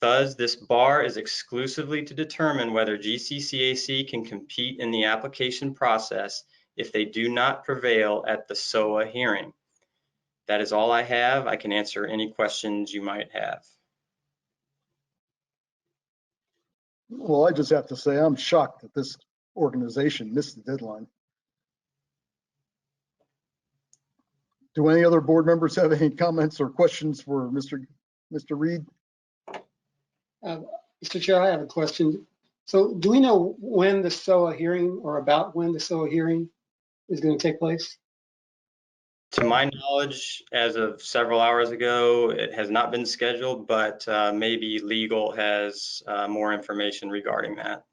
Thus, this bar is exclusively to determine whether GCCAC can compete in the application process if they do not prevail at the SOA hearing. That is all I have. I can answer any questions you might have. Well, I just have to say, I'm shocked that this organization missed the deadline. Do any other board members have any comments or questions for Mr. Reed? Mr. Chair, I have a question. So do we know when the SOA hearing or about when the SOA hearing is going to take place? To my knowledge, as of several hours ago, it has not been scheduled, but maybe legal has more information regarding that.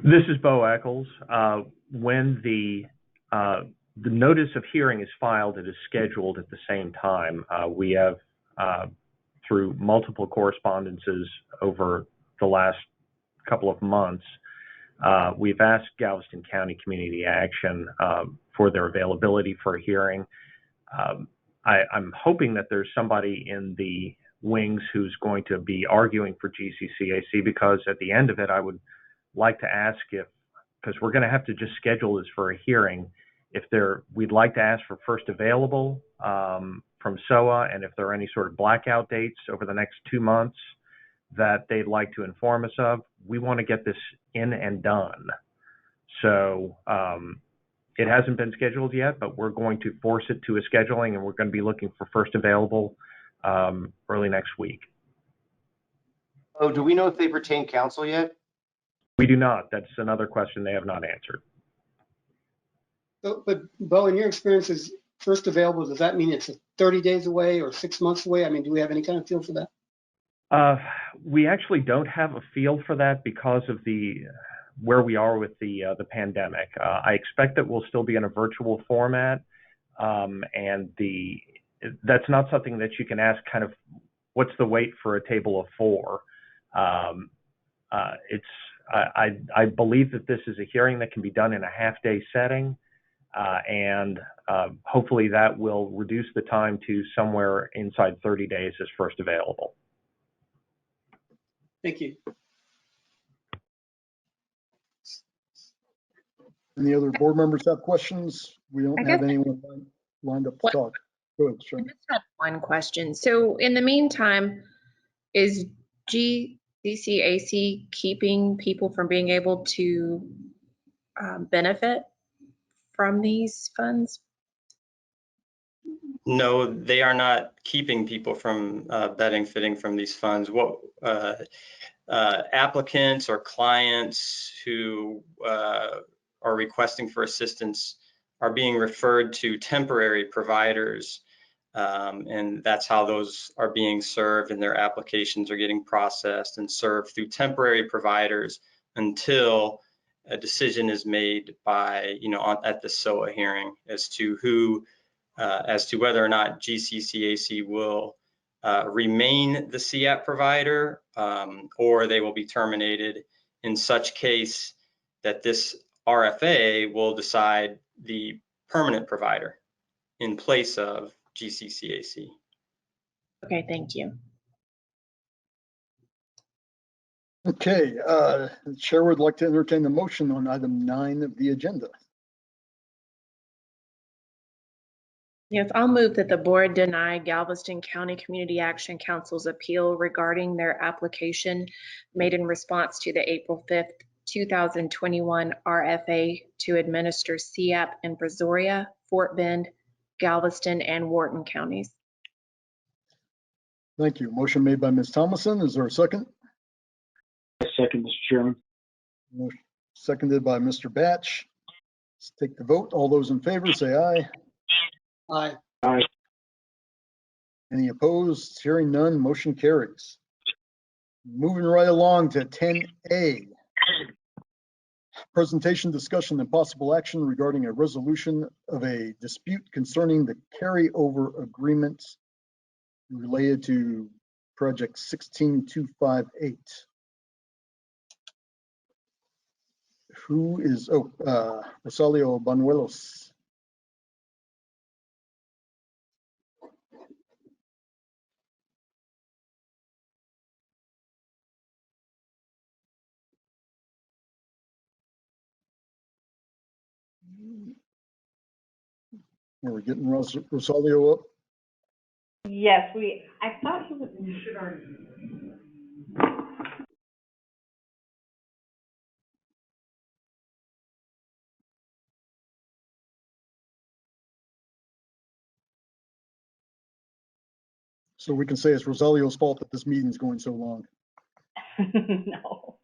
This is Bo Eccles. When the notice of hearing is filed, it is scheduled at the same time. We have, through multiple correspondences over the last couple of months, we've asked Galveston County Community Action for their availability for a hearing. I'm hoping that there's somebody in the wings who's going to be arguing for GCCAC, because at the end of it, I would like to ask if, because we're going to have to just schedule this for a hearing, we'd like to ask for first available from SOA, and if there are any sort of blackout dates over the next 2 months that they'd like to inform us of. We want to get this in and done. So it hasn't been scheduled yet, but we're going to force it to a scheduling, and we're going to be looking for first available early next week. Oh, do we know if they've retained counsel yet? We do not. That's another question they have not answered. But Bo, in your experience, is first available, does that mean it's 30 days away or 6 months away? I mean, do we have any kind of feel for that? We actually don't have a feel for that because of where we are with the pandemic. I expect that we'll still be in a virtual format, and that's not something that you can ask kind of what's the wait for a table of 4. I believe that this is a hearing that can be done in a half-day setting. and hopefully that will reduce the time to somewhere inside 30 days as first available. Thank you. Any other board members have questions? We don't have anyone lined up to talk. Go ahead, Sharon. I just have one question. So in the meantime, is TDHCA keeping people from being able to benefit from these funds? No, they are not keeping people from benefiting from these funds. What applicants or clients who are requesting for assistance are being referred to temporary providers, and that's how those are being served, and their applications are getting processed and served through temporary providers until a decision is made by, at the SOA hearing as to whether or not GCCAC will remain the CAP provider, or they will be terminated in such case that this RFA will decide the permanent provider in place of GCCAC. Okay, thank you. Okay, the chair would like to entertain the motion on item 9 of the agenda. Yes, I'll move that the board deny Galveston County Community Action Council's appeal regarding their application made in response to the April 5th, 2021 RFA to administer CAP in Brazoria, Fort Bend, Galveston, and Wharton counties. Thank you. Motion made by Ms. Thomason. Is there a second? Second, Mr. Chairman. Motion seconded by Mr. Batch. Let's take the vote. All those in favor say aye. Aye. Aye. Any opposed? Hearing none, motion carries. Moving right along to 10A. Presentation, discussion, and possible action regarding a resolution of a dispute concerning the carryover agreements related to project 16258. Who is, Rosalio Banuelos. Are we getting Rosalio up? Yes, I thought he was. So we can say it's Rosalio's fault that this meeting's going so long. No.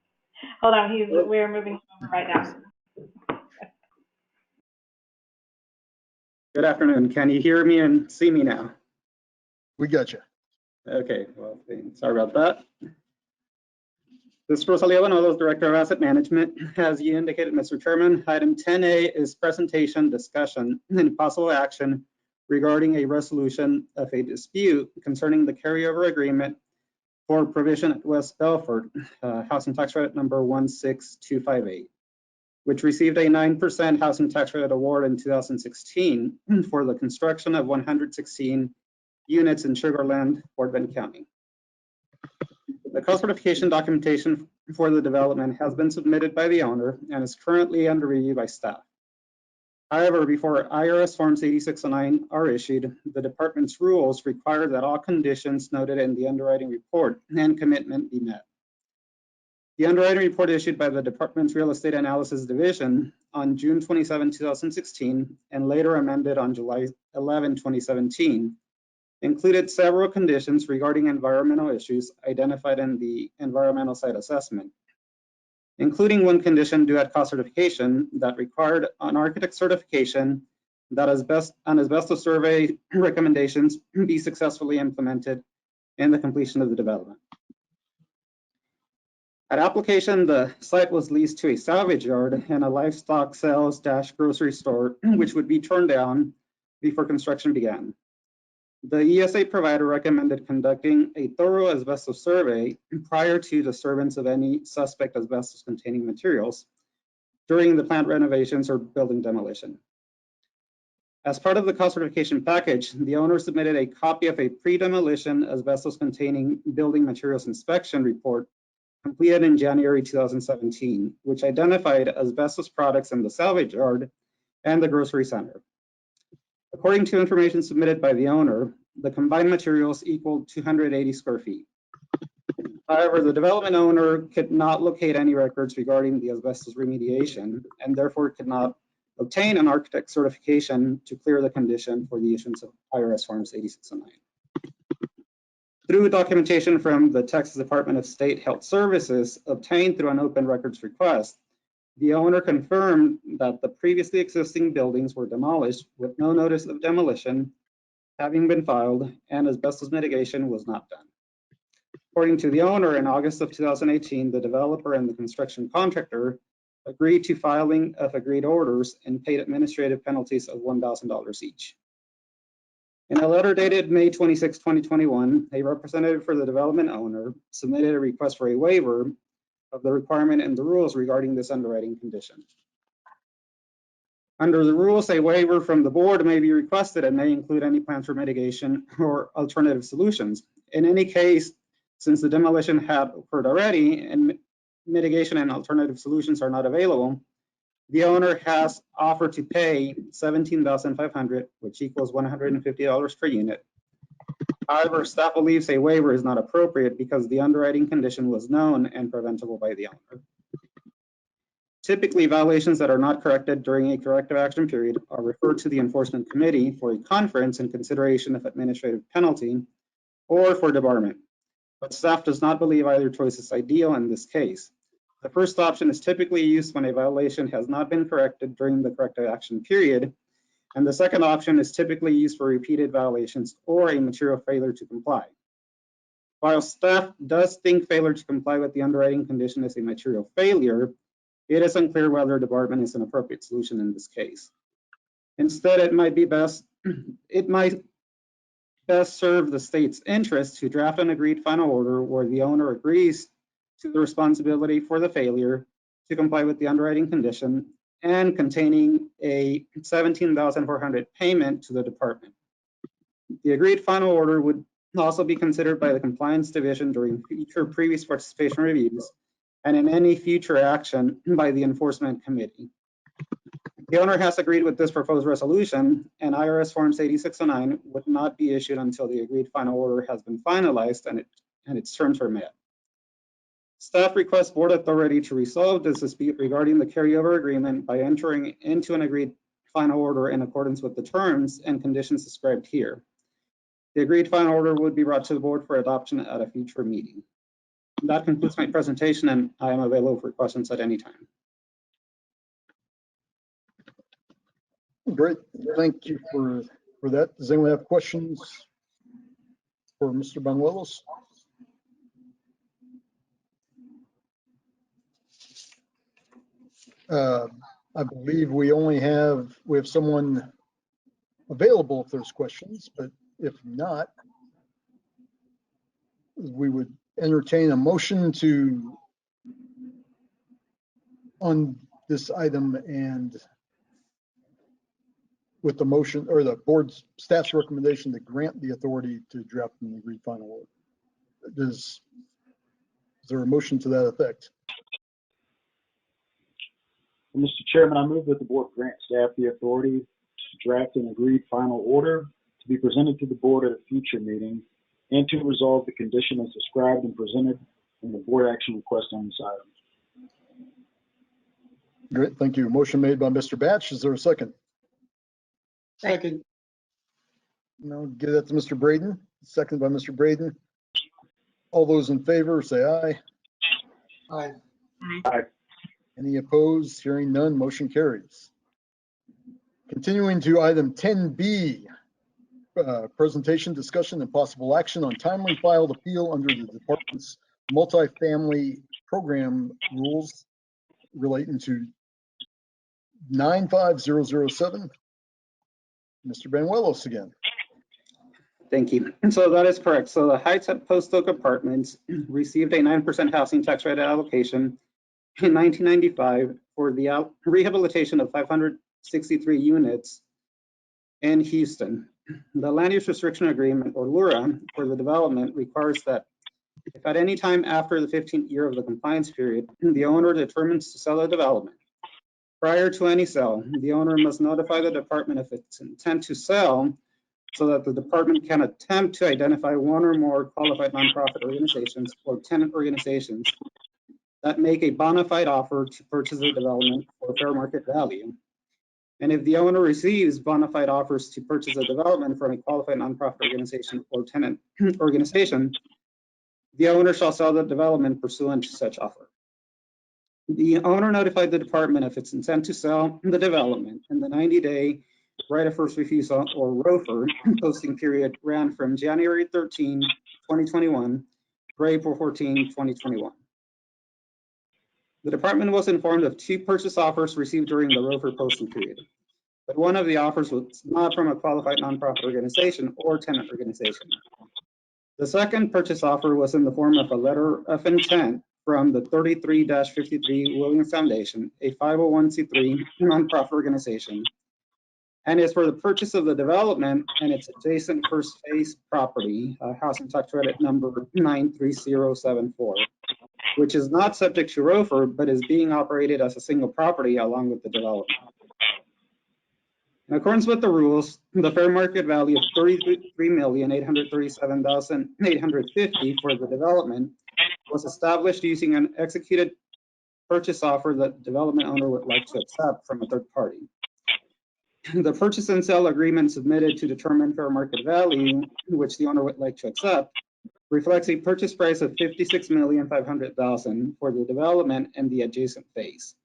Hold on, we're moving over right now. Good afternoon. Can you hear me and see me now? We got you. Okay, well, sorry about that. This is Rosalio Banuelos, Director of Asset Management. As you indicated, Mr. Chairman, item 10A is presentation, discussion, and possible action regarding a resolution of a dispute concerning the carryover agreement for provision at West Belfort, housing tax credit number 16258, which received a 9% housing tax credit award in 2016 for the construction of 116 units in Sugar Land, Fort Bend County. The cost certification documentation for the development has been submitted by the owner and is currently under review by staff. However, before IRS Forms 8609 are issued, the department's rules require that all conditions noted in the underwriting report and commitment be met. The underwriting report issued by the department's Real Estate Analysis Division on June 27, 2016, and later amended on July 11, 2017, included several conditions regarding environmental issues identified in the environmental site assessment, including one condition due at cost certification that required an architect certification that an asbestos survey recommendations be successfully implemented in the completion of the development. At application, the site was leased to a salvage yard and a livestock sales-grocery store, which would be torn down before construction began. The ESA provider recommended conducting a thorough asbestos survey prior to disturbance of any suspect asbestos-containing materials during the plant renovations or building demolition. As part of the cost certification package, the owner submitted a copy of a pre-demolition asbestos containing building materials inspection report completed in January 2017, which identified asbestos products in the salvage yard and the grocery center. According to information submitted by the owner, the combined materials equaled 280 square feet. However, the development owner could not locate any records regarding the asbestos remediation and therefore could not obtain an architect certification to clear the condition for the issuance of IRS Forms 8609. Through documentation from the Texas Department of State Health Services obtained through an open records request, the owner confirmed that the previously existing buildings were demolished with no notice of demolition having been filed, and asbestos mitigation was not done. According to the owner, in August of 2018, the developer and the construction contractor agreed to filing of agreed orders and paid administrative penalties of $1,000 each. In a letter dated May 26, 2021, a representative for the development owner submitted a request for a waiver of the requirement and the rules regarding this underwriting condition. Under the rules, a waiver from the board may be requested and may include any plans for mitigation or alternative solutions. In any case, since the demolition had occurred already and mitigation and alternative solutions are not available, the owner has offered to pay $17,500, which equals $150 per unit. However, staff believes a waiver is not appropriate because the underwriting condition was known and preventable by the owner. Typically, violations that are not corrected during a corrective action period are referred to the enforcement committee for a conference in consideration of administrative penalty or for debarment. But staff does not believe either choice is ideal in this case. The first option is typically used when a violation has not been corrected during the corrective action period, and the second option is typically used for repeated violations or a material failure to comply. While staff does think failure to comply with the underwriting condition is a material failure, it is unclear whether debarment is an appropriate solution in this case. Instead, it might best serve the state's interest to draft an agreed final order where the owner agrees to the responsibility for the failure to comply with the underwriting condition and containing a $17,400 payment to the department. The agreed final order would also be considered by the compliance division during future previous participation reviews and in any future action by the enforcement committee. The owner has agreed with this proposed resolution, and IRS Forms 8609 would not be issued until the agreed final order has been finalized and its terms are met. Staff requests board authority to resolve this dispute regarding the carryover agreement by entering into an agreed final order in accordance with the terms and conditions described here. The agreed final order would be brought to the board for adoption at a future meeting. That concludes my presentation, and I am available for questions at any time. Great, thank you for that. Does anyone have questions for Mr. Banuelos? I believe we have someone available if there's questions, but if not, we would entertain a motion on this item, and with the motion or the board's staff's recommendation to grant the authority to draft an agreed final order. Is there a motion to that effect? Mr. Chairman, I move that the board grant staff the authority to draft an agreed final order to be presented to the board at a future meeting and to resolve the condition as described and presented in the board action request on this item. Great, thank you. Motion made by Mr. Batch. Is there a second? Second. No, give that to Mr. Braden. Second by Mr. Braden. All those in favor say aye. Aye. Aye. Any opposed? Hearing none, motion carries. Continuing to item 10B, presentation, discussion, and possible action on timely filed appeal under the department's multifamily program rules relating to 95007. Mr. Banuelos again. Thank you. So that is correct. So the Heights at Post Oak Apartments received a 9% housing tax credit allocation in 1995 for the rehabilitation of 563 units in Houston. The Land Use Restriction Agreement, or LURA, for the development requires that if at any time after the 15th year of the compliance period, the owner determines to sell the development, prior to any sale, the owner must notify the department of its intent to sell so that the department can attempt to identify one or more qualified nonprofit organizations or tenant organizations that make a bona fide offer to purchase the development for fair market value. And if the owner receives bona fide offers to purchase a development from a qualified nonprofit organization or tenant organization, the owner shall sell the development pursuant to such offer. The owner notified the department of its intent to sell the development, and the 90-day right of first refusal, or ROFR, posting period ran from January 13, 2021 to April 14, 2021. The department was informed of 2 purchase offers received during the ROFR posting period, but one of the offers was not from a qualified nonprofit organization or tenant organization. The second purchase offer was in the form of a letter of intent from the 33-53 Williams Foundation, a 501c3 nonprofit organization, and is for the purchase of the development and its adjacent first phase property, housing tax credit number 93074, which is not subject to ROFR, but is being operated as a single property along with the development. In accordance with the rules, the fair market value of $33,837,850 for the development was established using an executed purchase offer that the development owner would like to accept from a third party. The purchase and sale agreement submitted to determine fair market value, which the owner would like to accept, reflects a purchase price of $56,500,000 for the development and the adjacent phase.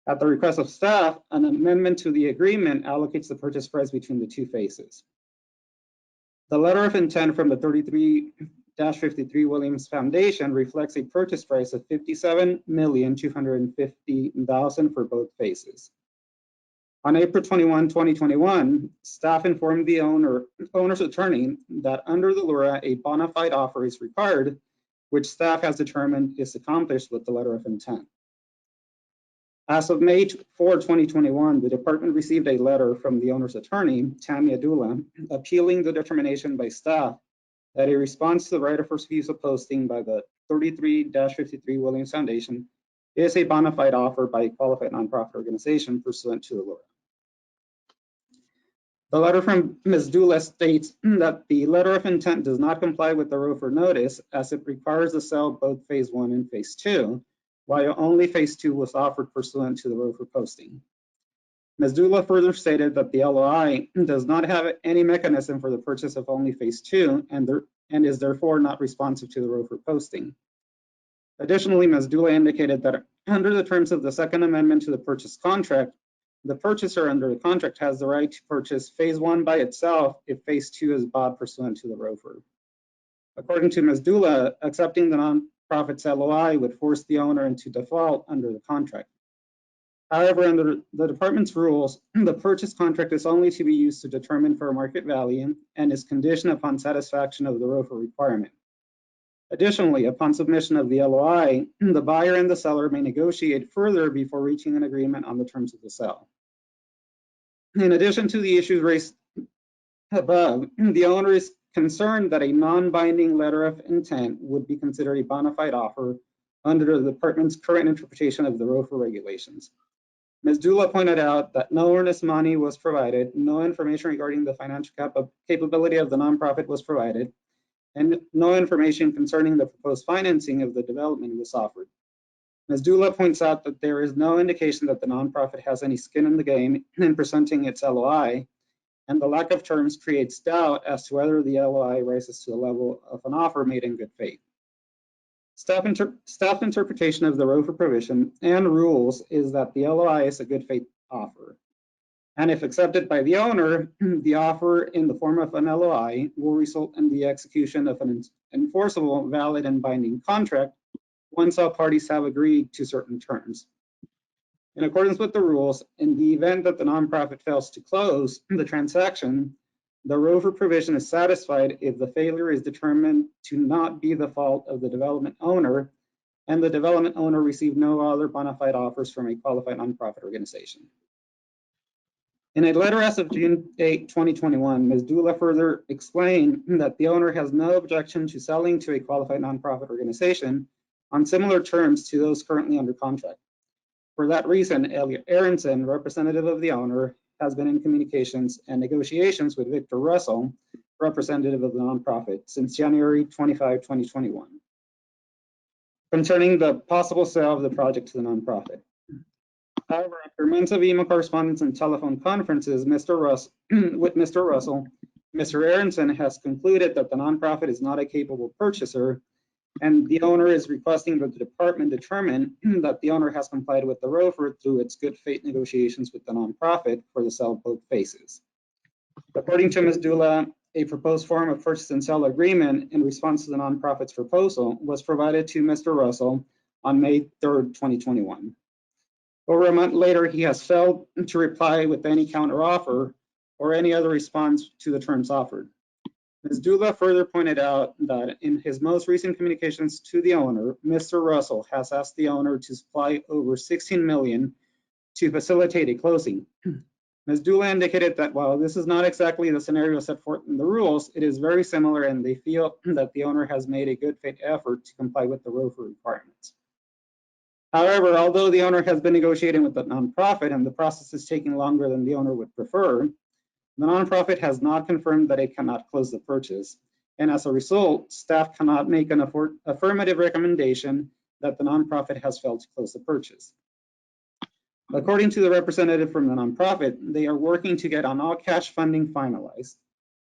At the request of staff, an amendment to the agreement allocates the purchase price between the 2 phases. The letter of intent from the 33-53 Williams Foundation reflects a purchase price of $57,250,000 for both phases. On April 21, 2021, staff informed the owner's attorney that under the LURA, a bona fide offer is required, which staff has determined is accomplished with the letter of intent. As of May 4, 2021, the department received a letter from the owner's attorney, Tammy Adula, appealing the determination by staff that a response to the right of first refusal posting by the 33-53 Williams Foundation is a bona fide offer by a qualified nonprofit organization pursuant to the LURA. The letter from Ms. Dula states that the letter of intent does not comply with the ROFR notice, as it requires the sale of both phase 1 and phase 2, while only phase 2 was offered pursuant to the ROFR posting. Ms. Dula further stated that the LOI does not have any mechanism for the purchase of only phase 2 and is therefore not responsive to the ROFR posting. Additionally, Ms. Dula indicated that under the terms of the Second Amendment to the purchase contract, the purchaser under the contract has the right to purchase phase 1 by itself if phase 2 is bought pursuant to the ROFR. According to Ms. Dula, accepting the nonprofit's LOI would force the owner into default under the contract. However, under the department's rules, the purchase contract is only to be used to determine fair market value and is conditioned upon satisfaction of the ROFR requirement. Additionally, upon submission of the LOI, the buyer and the seller may negotiate further before reaching an agreement on the terms of the sale. In addition to the issues raised above, the owner is concerned that a non-binding letter of intent would be considered a bona fide offer under the department's current interpretation of the ROFR regulations. Ms. Dula pointed out that no earnest money was provided, no information regarding the financial capability of the nonprofit was provided, and no information concerning the proposed financing of the development was offered. Ms. Dula points out that there is no indication that the nonprofit has any skin in the game in presenting its LOI, and the lack of terms creates doubt as to whether the LOI rises to the level of an offer made in good faith. Staff interpretation of the ROFR provision and rules is that the LOI is a good faith offer. And if accepted by the owner, the offer in the form of an LOI will result in the execution of an enforceable, valid, and binding contract once all parties have agreed to certain terms. In accordance with the rules, in the event that the nonprofit fails to close the transaction, the ROFR provision is satisfied if the failure is determined to not be the fault of the development owner and the development owner received no other bona fide offers from a qualified nonprofit organization. In a letter as of June 8, 2021, Ms. Dula further explained that the owner has no objection to selling to a qualified nonprofit organization on similar terms to those currently under contract. For that reason, Elliot Aronson, representative of the owner, has been in communications and negotiations with Victor Russell, representative of the nonprofit, since January 25, 2021, concerning the possible sale of the project to the nonprofit. However, after months of email correspondence and telephone conferences with Mr. Russell, Mr. Aronson has concluded that the nonprofit is not a capable purchaser, and the owner is requesting that the department determine that the owner has complied with the ROFR through its good faith negotiations with the nonprofit for the sale of both phases. According to Ms. Dula, a proposed form of purchase and sale agreement in response to the nonprofit's proposal was provided to Mr. Russell on May 3rd, 2021. Over a month later, he has failed to reply with any counteroffer or any other response to the terms offered. Ms. Dula further pointed out that in his most recent communications to the owner, Mr. Russell has asked the owner to supply over $16 million to facilitate a closing. Ms. Dula indicated that while this is not exactly the scenario set forth in the rules, it is very similar, and they feel that the owner has made a good faith effort to comply with the ROFR requirements. However, although the owner has been negotiating with the nonprofit and the process is taking longer than the owner would prefer, the nonprofit has not confirmed that it cannot close the purchase. And as a result, staff cannot make an affirmative recommendation that the nonprofit has failed to close the purchase. According to the representative from the nonprofit, they are working to get an all-cash funding finalized.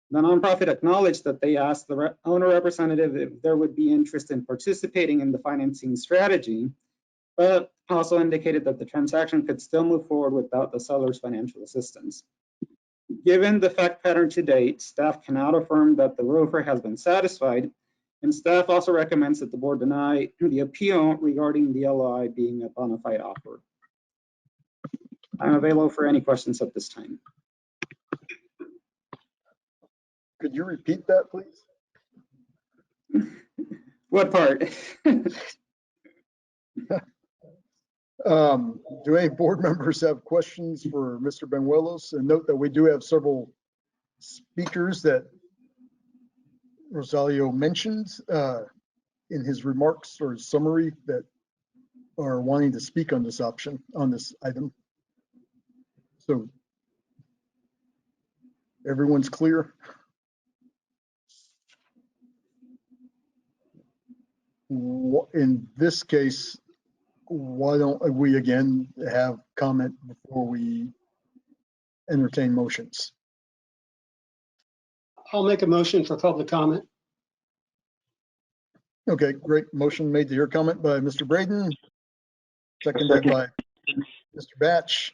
The nonprofit acknowledged that they asked the owner representative if there would be interest in participating in the financing strategy, but also indicated that the transaction could still move forward without the seller's financial assistance. Given the fact pattern to date, staff cannot affirm that the ROFR has been satisfied, and staff also recommends that the board deny the appeal regarding the LOI being a bona fide offer. I'm available for any questions at this time. Could you repeat that, please? What part? Do any board members have questions for Mr. Benuelos? And note that we do have several speakers that Rosalio mentioned in his remarks or his summary that are wanting to speak on this item. So everyone's clear? In this case, why don't we again have comment before we entertain motions? I'll make a motion for public comment. Okay, great. Motion made to hear comment by Mr. Braden. Seconded by Mr. Batch.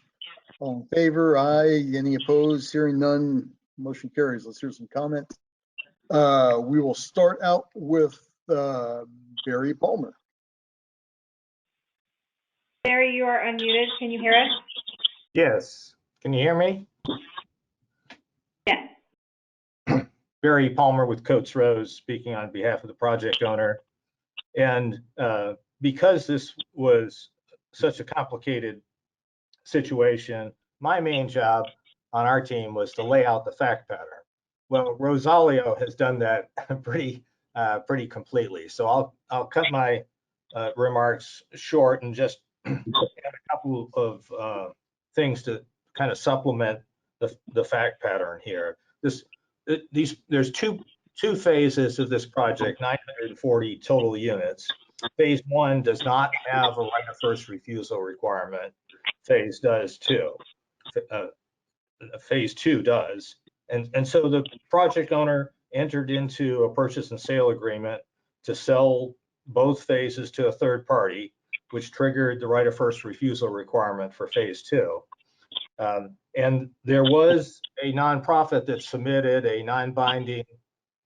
All in favor? Aye. Any opposed? Hearing none. Motion carries. Let's hear some comment. We will start out with Barry Palmer. Barry, you are unmuted. Can you hear us? Yes. Can you hear me? Yes. Barry Palmer with Coates Rose, speaking on behalf of the project owner. And because this was such a complicated situation, my main job on our team was to lay out the fact pattern. Well, Rosalio has done that pretty completely. So I'll cut my remarks short and just add a couple of things to kind of supplement the fact pattern here. There's two phases of this project, 940 total units. Phase 1 does not have a right of first refusal requirement. Phase does too. Phase 2 does. And so the project owner entered into a purchase and sale agreement to sell both phases to a third party, which triggered the right of first refusal requirement for phase 2. And there was a nonprofit that submitted a non-binding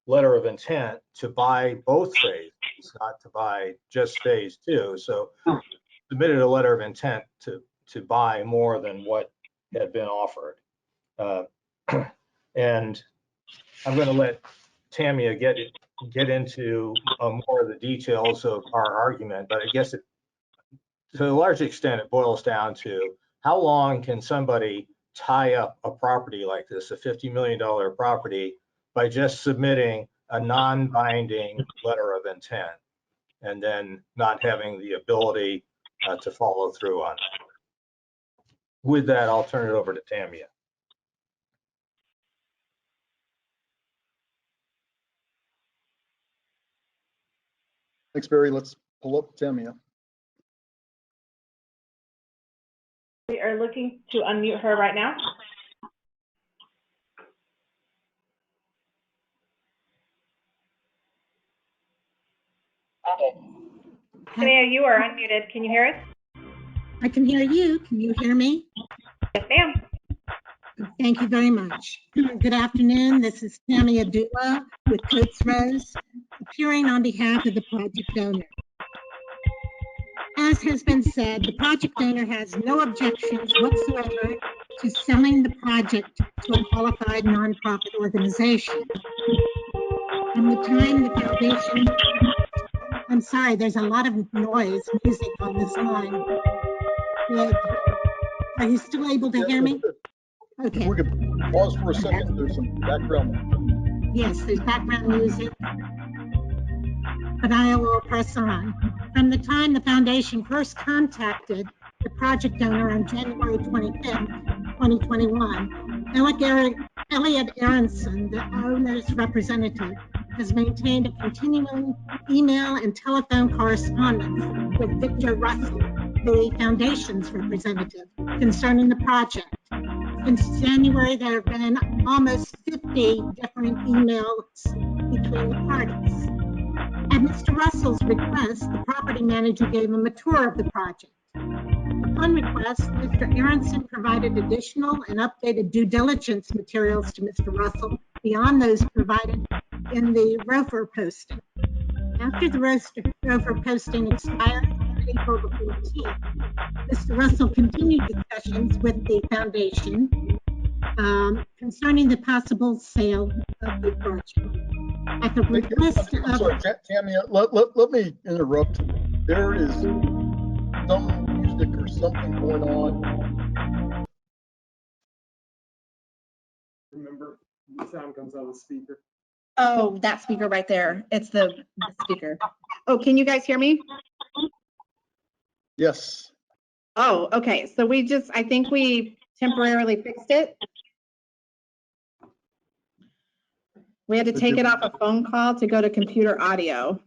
letter of intent to buy both phases, not to buy just phase 2. So submitted a letter of intent to buy more than what had been offered. And I'm going to let Tamia get into more of the details of our argument, but I guess to a large extent it boils down to how long can somebody tie up a property like this, a $50 million property, by just submitting a non-binding letter of intent and then not having the ability to follow through on it. With that, I'll turn it over to Tamia. Thanks, Barry. Let's pull up Tamia. We are looking to unmute her right now. Tamia, you are unmuted. Can you hear us? I can hear you. Can you hear me? Yes, ma'am. Thank you very much. Good afternoon. This is Tamia Dua with Coates Rose, appearing on behalf of the project owner. As has been said, the project owner has no objections whatsoever to selling the project to a qualified nonprofit organization. From the time the foundation, I'm sorry, there's a lot of noise, music on this line. Good. Are you still able to hear me? Okay. We could pause for a second. There's some background. Yes, there's background music, but I will press on. From the time the foundation first contacted the project owner on January 25th, 2021, Elliot Aronson, the owner's representative, has maintained a continuing email and telephone correspondence with Victor Russell, the foundation's representative, concerning the project. Since January, there have been almost 50 different emails between the parties. At Mr. Russell's request, the property manager gave him a tour of the project. Upon request, Mr. Aronson provided additional and updated due diligence materials to Mr. Russell beyond those provided in the ROFR posting. After the ROFR posting expired on April the 14th, Mr. Russell continued discussions with the foundation concerning the possible sale of the project. At the request of... I'm sorry, Tamia, let me interrupt. There is some music or something going on. Remember, the sound comes out of the speaker. Oh, that speaker right there. It's the speaker. Oh, can you guys hear me? Yes. Oh, okay. So I think we temporarily fixed it. We had to take it off a phone call to go to computer audio.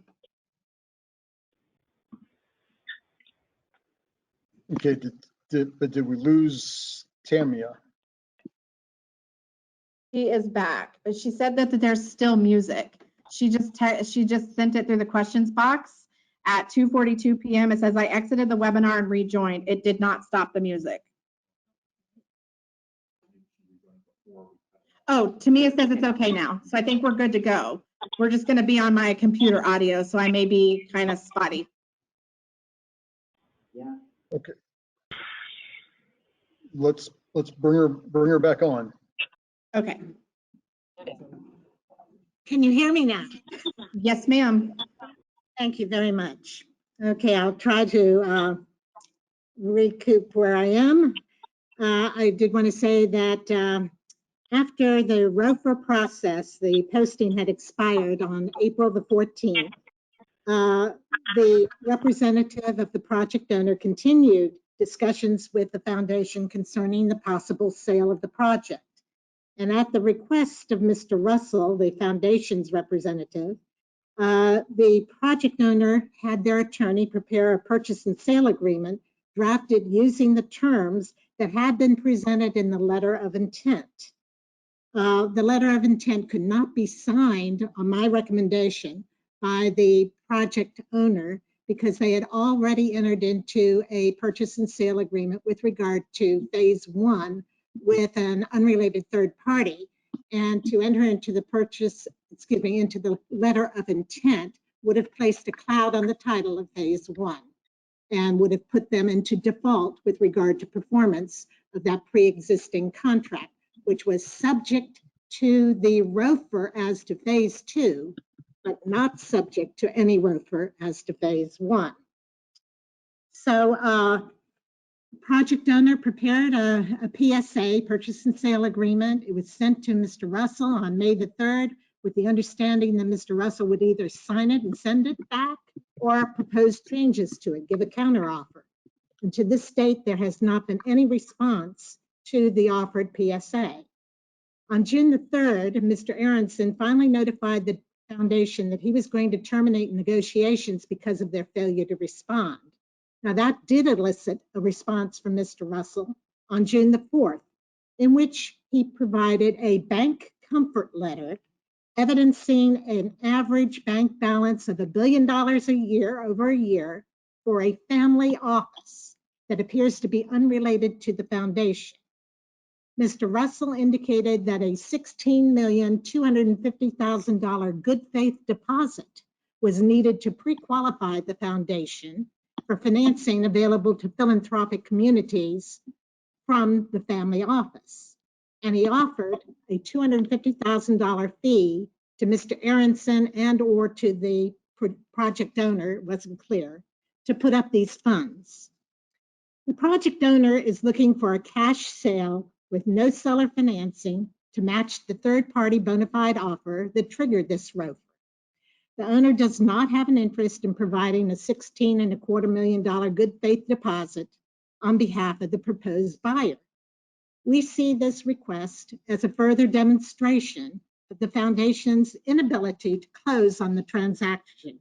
Okay, did we lose Tamia? She is back, but she said that there's still music. She just sent it through the questions box at 2:42 p.m. It says, I exited the webinar and rejoined. It did not stop the music. Oh, Tamia says it's okay now. So I think we're good to go. We're just going to be on my computer audio, so I may be kind of spotty. Yeah. Okay. Let's bring her back on. Okay. Can you hear me now? Yes, ma'am. Thank you very much. Okay, I'll try to recoup where I am. I did want to say that after the ROFR process, the posting had expired on April the 14th. The representative of the project owner continued discussions with the foundation concerning the possible sale of the project. And at the request of Mr. Russell, the foundation's representative, the project owner had their attorney prepare a purchase and sale agreement drafted using the terms that had been presented in the letter of intent. The letter of intent could not be signed on my recommendation by the project owner because they had already entered into a purchase and sale agreement with regard to phase 1 with an unrelated third party. And to enter into the into the letter of intent would have placed a cloud on the title of phase 1 and would have put them into default with regard to performance of that pre-existing contract, which was subject to the ROFR as to phase 2, but not subject to any ROFR as to phase 1. So Project owner prepared a PSA, purchase and sale agreement. It was sent to Mr. Russell on May the 3rd with the understanding that Mr. Russell would either sign it and send it back or propose changes to it, give a counteroffer. And to this date, there has not been any response to the offered PSA. On June the 3rd, Mr. Aronson finally notified the foundation that he was going to terminate negotiations because of their failure to respond. Now, that did elicit a response from Mr. Russell on June the 4th, in which he provided a bank comfort letter evidencing an average bank balance of $1 billion a year over a year for a family office that appears to be unrelated to the foundation. Mr. Russell indicated that a $16,250,000 good faith deposit was needed to pre-qualify the foundation for financing available to philanthropic communities from the family office. And he offered a $250,000 fee to Mr. Aronson and or to the project owner, it wasn't clear, to put up these funds. The project owner is looking for a cash sale with no seller financing to match the third-party bona fide offer that triggered this ROFR. The owner does not have an interest in providing a $16.25 million good faith deposit on behalf of the proposed buyer. We see this request as a further demonstration of the foundation's inability to close on the transaction.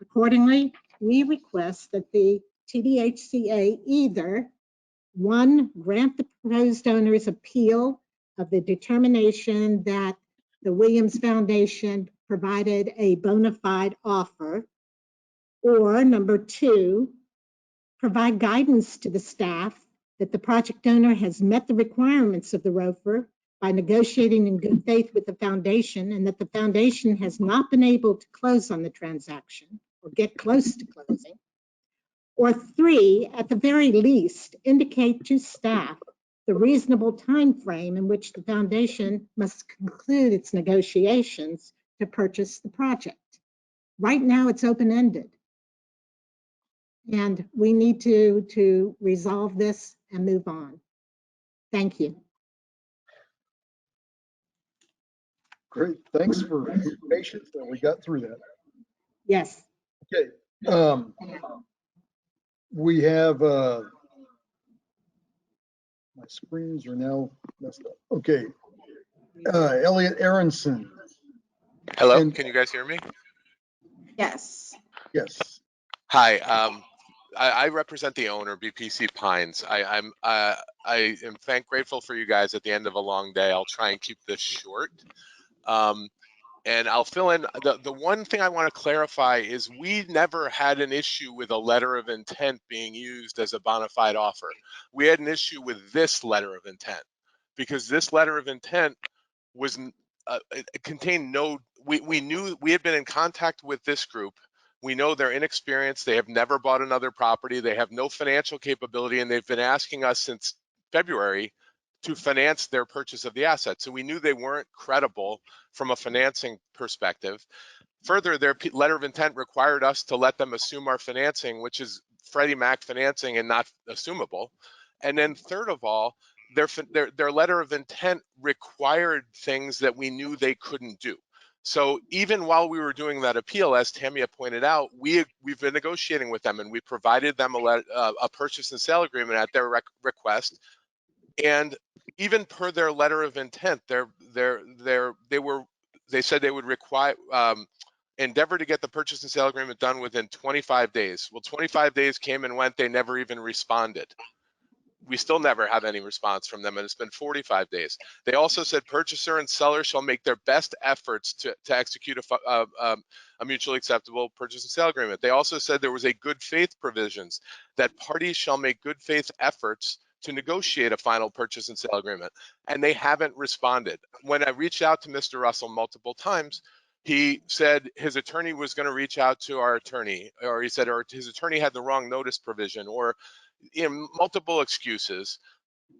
Accordingly, we request that the TDHCA either, one, grant the proposed owner's appeal of the determination that the Williams Foundation provided a bona fide offer, or number two, provide guidance to the staff that the project owner has met the requirements of the ROFR by negotiating in good faith with the foundation, and that the foundation has not been able to close on the transaction or get close to closing. Or three, at the very least, indicate to staff the reasonable time frame in which the foundation must conclude its negotiations to purchase the project. Right now, it's open-ended. And we need to resolve this and move on. Thank you. Great, thanks for your patience that we got through that. Yes. Okay, we have, my screens are now messed up. Okay, Elliot Aronson. Hello, can you guys hear me? Yes. Yes. Hi, I represent the owner, BPC Pines. I am grateful for you guys at the end of a long day. I'll try and keep this short. And I'll fill in, the one thing I want to clarify is we never had an issue with a letter of intent being used as a bona fide offer. We had an issue with this letter of intent because this letter of intent was, it contained no, we knew, we had been in contact with this group. We know they're inexperienced. They have never bought another property. They have no financial capability, and they've been asking us since February to finance their purchase of the asset. So we knew they weren't credible from a financing perspective. Further, their letter of intent required us to let them assume our financing, which is Freddie Mac financing and not assumable. And then third of all, their letter of intent required things that we knew they couldn't do. So even while we were doing that appeal, as Tamia pointed out, we've been negotiating with them, and we provided them a purchase and sale agreement at their request. And even per their letter of intent, they said they would require endeavor to get the purchase and sale agreement done within 25 days. Well, 25 days came and went. They never even responded. We still never have any response from them, and it's been 45 days. They also said purchaser and seller shall make their best efforts to execute a mutually acceptable purchase and sale agreement. They also said there was a good faith provisions that parties shall make good faith efforts to negotiate a final purchase and sale agreement, and they haven't responded. When I reached out to Mr. Russell multiple times, he said his attorney was going to reach out to our attorney, or he said or his attorney had the wrong notice provision, or multiple excuses.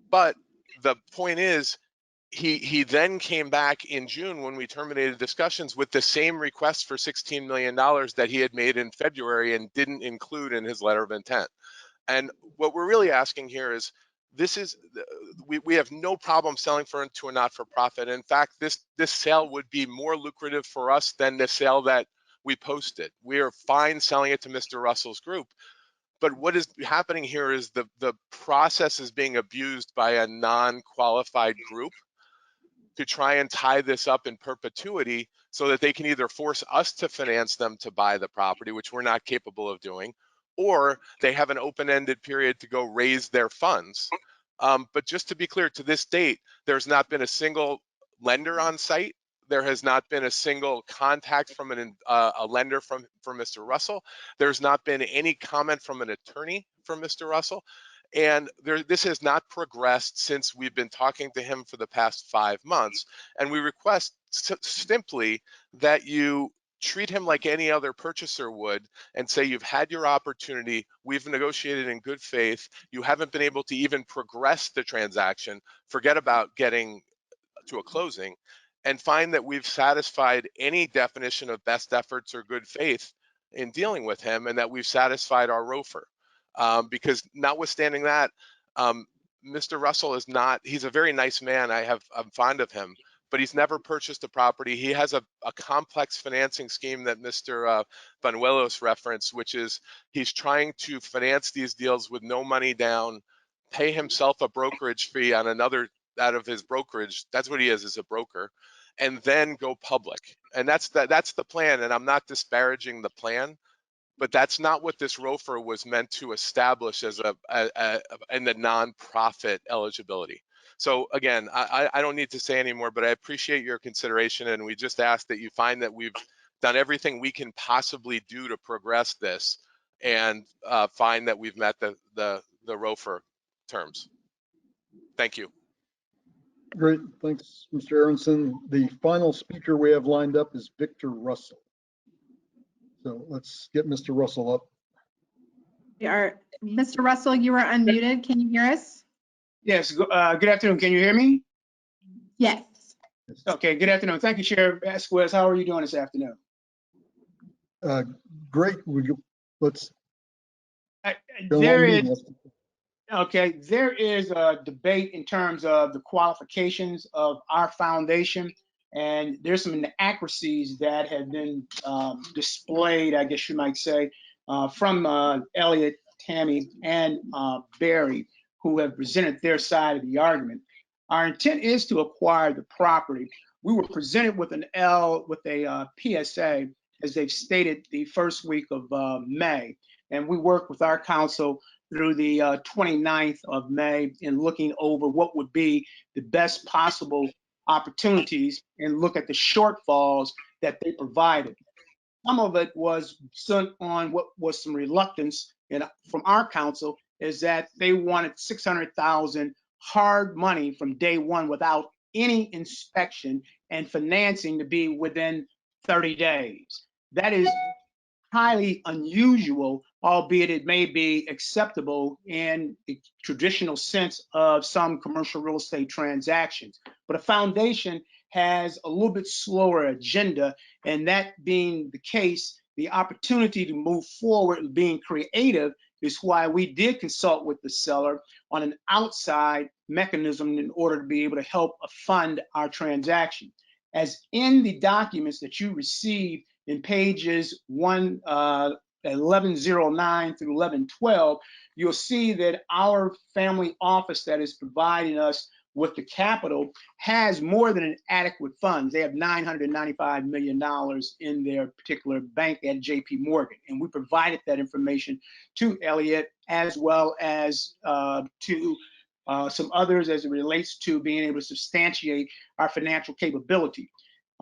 But the point is, he then came back in June when we terminated discussions with the same request for $16 million that he had made in February and didn't include in his letter of intent. And what we're really asking here is, we have no problem selling to a not-for-profit. In fact, this sale would be more lucrative for us than the sale that we posted. We are fine selling it to Mr. Russell's group. But what is happening here is the process is being abused by a non-qualified group to try and tie this up in perpetuity so that they can either force us to finance them to buy the property, which we're not capable of doing, or they have an open-ended period to go raise their funds. But just to be clear, to this date, there's not been a single lender on site. There has not been a single contact from a lender for Mr. Russell. There's not been any comment from an attorney for Mr. Russell. And this has not progressed since we've been talking to him for the past 5 months. And we request simply that you treat him like any other purchaser would and say, you've had your opportunity, we've negotiated in good faith, you haven't been able to even progress the transaction, forget about getting to a closing, and find that we've satisfied any definition of best efforts or good faith in dealing with him, and that we've satisfied our ROFR. Because notwithstanding that, Mr. Russell is not, he's a very nice man, I'm fond of him, but he's never purchased a property. He has a complex financing scheme that Mr. Banuelos referenced, which is he's trying to finance these deals with no money down, pay himself a brokerage fee on another out of his brokerage. That's what he is a broker, and then go public. And that's the plan. And I'm not disparaging the plan, but that's not what this ROFR was meant to establish as in the nonprofit eligibility. So again, I don't need to say anymore, but I appreciate your consideration, and we just ask that you find that we've done everything we can possibly do to progress this, and find that we've met the ROFR terms. Thank you. Great, thanks, Mr. Aronson. The final speaker we have lined up is Victor Russell. So let's get Mr. Russell up. Mr. Russell, you are unmuted. Can you hear us? Yes, good afternoon. Can you hear me? Yes. Okay, good afternoon. Thank you, Sheriff Vasquez. How are you doing this afternoon? Great. Let's Okay, there is a debate in terms of the qualifications of our foundation, and there's some inaccuracies that have been displayed, I guess you might say, from Elliot, Tammy, and Barry, who have presented their side of the argument. Our intent is to acquire the property. We were presented with a PSA, as they've stated, the first week of May, and we work with our council through the 29th of May in looking over what would be the best possible opportunities and look at the shortfalls that they provided. Some of it was sent on what was some reluctance from our council, is that they wanted $600,000 hard money from day one without any inspection and financing to be within 30 days. That is highly unusual, albeit it may be acceptable in the traditional sense of some commercial real estate transactions. But a foundation has a little bit slower agenda, and that being the case, the opportunity to move forward being creative is why we did consult with the seller on an outside mechanism in order to be able to help fund our transaction. As in the documents that you received in pages 1109 through 1112, you'll see that our family office that is providing us with the capital has more than an adequate funds. They have $995 million in their particular bank at JP Morgan. And we provided that information to Elliot, as well as to some others as it relates to being able to substantiate our financial capability.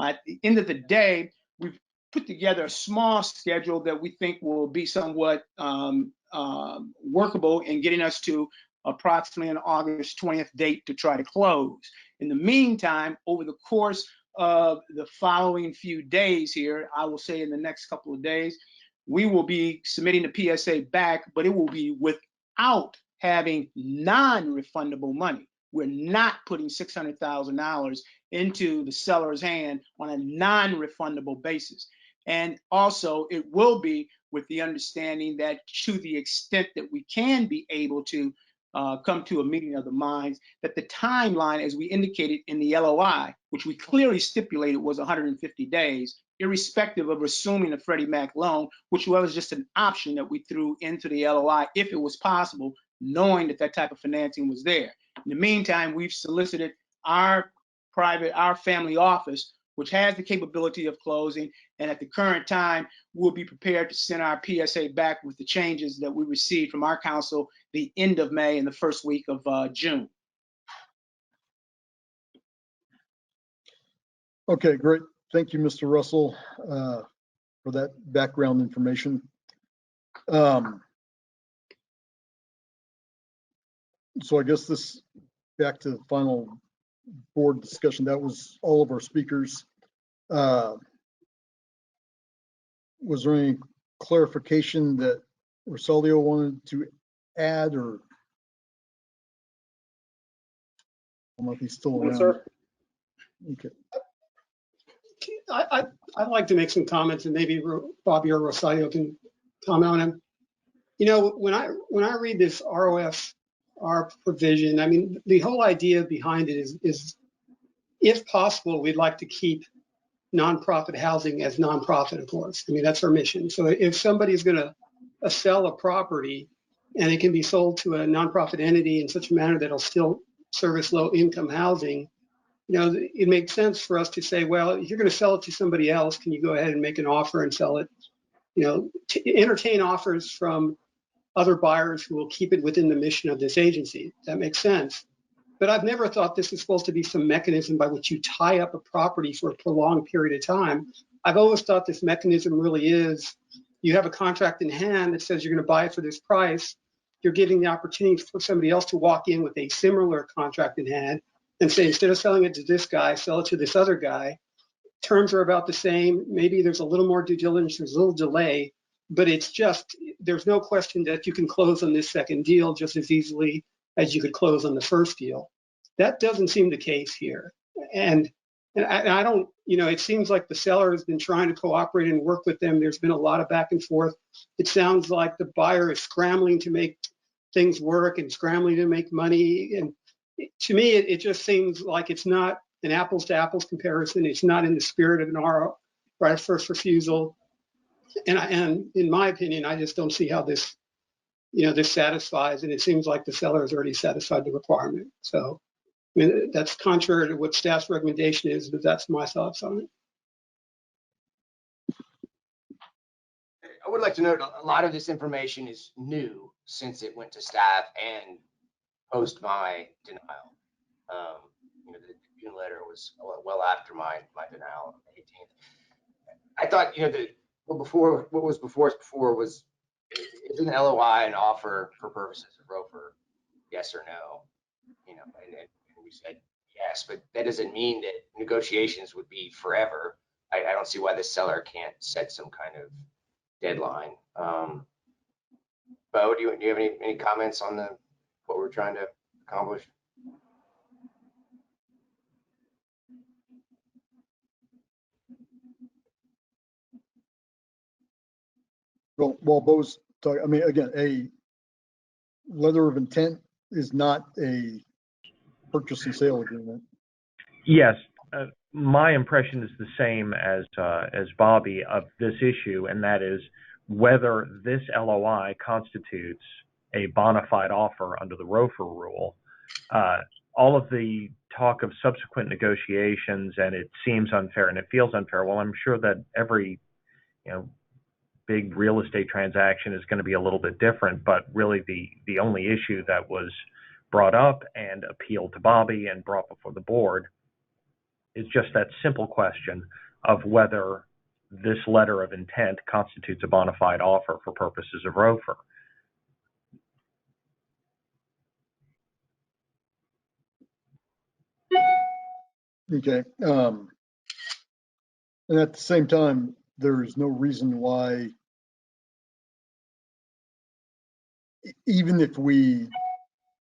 At the end of the day, we've put together a small schedule that we think will be somewhat workable in getting us to approximately an August 20th date to try to close. In the meantime, over the course of the following few days here, I will say in the next couple of days, we will be submitting the PSA back, but it will be without having non-refundable money. We're not putting $600,000 into the seller's hand on a non-refundable basis. And also, it will be with the understanding that to the extent that we can be able to come to a meeting of the minds, that the timeline, as we indicated in the LOI, which we clearly stipulated was 150 days, irrespective of assuming a Freddie Mac loan, which was just an option that we threw into the LOI if it was possible, knowing that that type of financing was there. In the meantime, we've solicited our family office, which has the capability of closing, and at the current time, we'll be prepared to send our PSA back with the changes that we received from our council the end of May and the first week of June. Okay, great. Thank you, Mr. Russell, for that background information. So I guess this, back to the final board discussion, that was all of our speakers. Was there any clarification that Rosalio wanted to add, or I don't know if he's still around? Sir. Okay. I'd like to make some comments, and maybe Bobby or Rosario can comment on them. You know, when I read this ROFR provision, I mean, the whole idea behind it is if possible, we'd like to keep nonprofit housing as nonprofit, of course. I mean, that's our mission. So if somebody's going to sell a property and it can be sold to a nonprofit entity in such a manner that it'll still service low income housing, you know, it makes sense for us to say, well, if you're going to sell it to somebody else, can you go ahead and make an offer and sell it? You know, to entertain offers from other buyers who will keep it within the mission of this agency. That makes sense. But I've never thought this is supposed to be some mechanism by which you tie up a property for a prolonged period of time. I've always thought this mechanism really is, you have a contract in hand that says you're going to buy it for this price. You're giving the opportunity for somebody else to walk in with a similar contract in hand and say, instead of selling it to this guy, sell it to this other guy. Terms are about the same. Maybe there's a little more due diligence, there's a little delay, but it's just, there's no question that you can close on this second deal just as easily as you could close on the first deal. That doesn't seem the case here. And I don't, you know, it seems like the seller has been trying to cooperate and work with them. There's been a lot of back and forth. It sounds like the buyer is scrambling to make things work and scrambling to make money. And to me, it just seems like it's not an apples to apples comparison. It's not in the spirit of an right of first refusal. And in my opinion, I just don't see how this, you know, this satisfies. And it seems like the seller has already satisfied the requirement. So, I mean, that's contrary to what staff's recommendation is, but that's my thoughts on it. I would like to note a lot of this information is new since it went to staff and post my denial. You know, the June letter was well after my denial on the 18th. I thought, you know, what was before us before was, is an LOI an offer for purposes of ROFR, yes or no? You know, and we said yes, but that doesn't mean that negotiations would be forever. I don't see why the seller can't set some kind of deadline. Bo, do you have any comments on what we're trying to accomplish? Well, while Bo's talking, I mean, again, a letter of intent is not a purchase and sale agreement. Yes, my impression is the same as Bobby of this issue, and that is whether this LOI constitutes a bona fide offer under the ROFR rule. All of the talk of subsequent negotiations, and it seems unfair and it feels unfair. Well, I'm sure that every, you know, big real estate transaction is going to be a little bit different, but really the only issue that was brought up and appealed to Bobby and brought before the board is just that simple question of whether this letter of intent constitutes a bona fide offer for purposes of ROFR. Okay. And at the same time, there is no reason why, even if we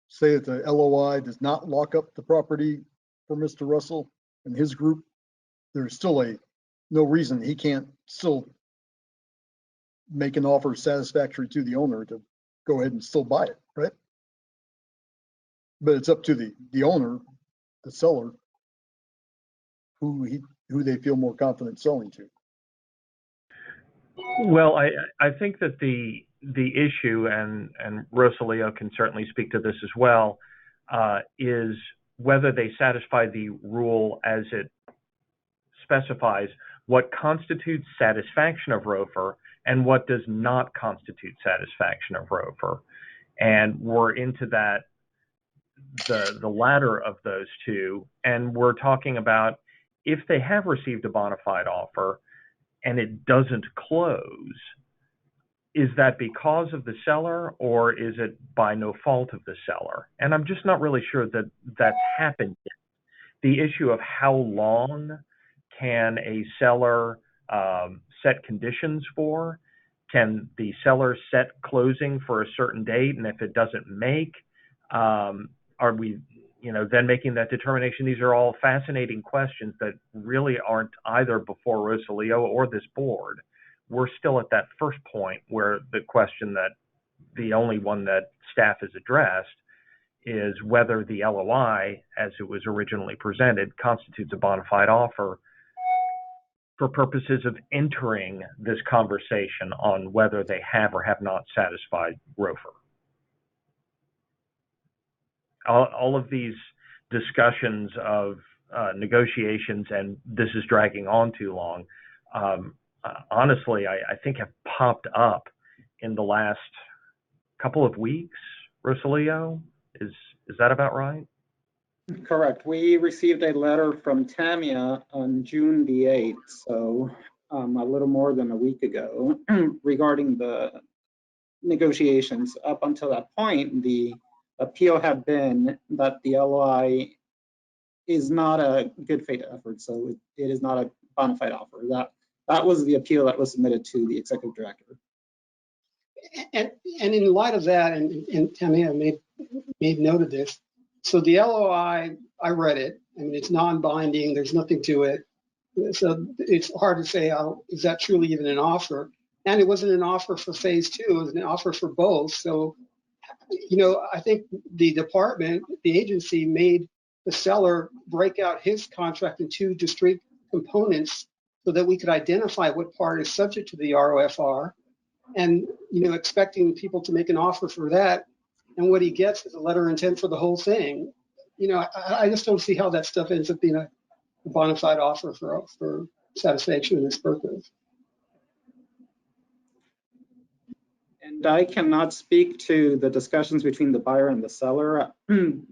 say that the LOI does not lock up the property for Mr. Russell and his group, there's still no reason he can't still make an offer satisfactory to the owner to go ahead and still buy it, right? But it's up to the owner, the seller, who they feel more confident selling to. Well, I think that the issue, and Rosalio can certainly speak to this as well, is whether they satisfy the rule as it specifies what constitutes satisfaction of ROFR and what does not constitute satisfaction of ROFR. And we're into that, the latter of those two, and we're talking about if they have received a bona fide offer and it doesn't close, is that because of the seller or is it by no fault of the seller? And I'm just not really sure that that's happened yet. The issue of how long can a seller set conditions for? Can the seller set closing for a certain date? And if it doesn't make, are we, then making that determination? These are all fascinating questions that really aren't either before Rosalio or this board. We're still at that first point where the question that the only one that staff has addressed is whether the LOI, as it was originally presented, constitutes a bona fide offer for purposes of entering this conversation on whether they have or have not satisfied ROFR. All of these discussions of negotiations, and this is dragging on too long, honestly, I think have popped up in the last couple of weeks. Rosalio, is that about right? Correct. We received a letter from Tamia on June the 8th, so a little more than a week ago, regarding the negotiations. Up until that point, the appeal had been that the LOI is not a good faith effort, so it is not a bona fide offer. That was the appeal that was submitted to the executive director. And in light of that, and Tamia made note of this, so the LOI, I read it. I mean, it's non-binding. There's nothing to it. So it's hard to say, is that truly even an offer? And it wasn't an offer for phase 2. It was an offer for both. So, I think the department, the agency, made the seller break out his contract in 2 discrete components so that we could identify what part is subject to the ROFR, and expecting people to make an offer for that. And what he gets is a letter of intent for the whole thing. I just don't see how that stuff ends up being a bona fide offer for satisfaction of this purpose. And I cannot speak to the discussions between the buyer and the seller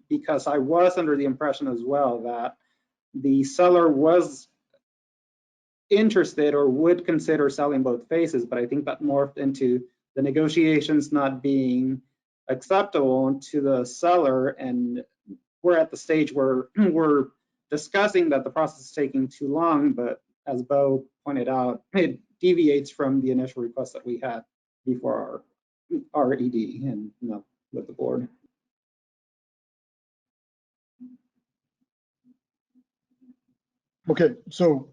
because I was under the impression as well that the seller was interested or would consider selling both phases, but I think that morphed into the negotiations not being acceptable to the seller, and we're at the stage where we're discussing that the process is taking too long, but as Bo pointed out, it deviates from the initial request that we had before our ED and with the board. Okay, so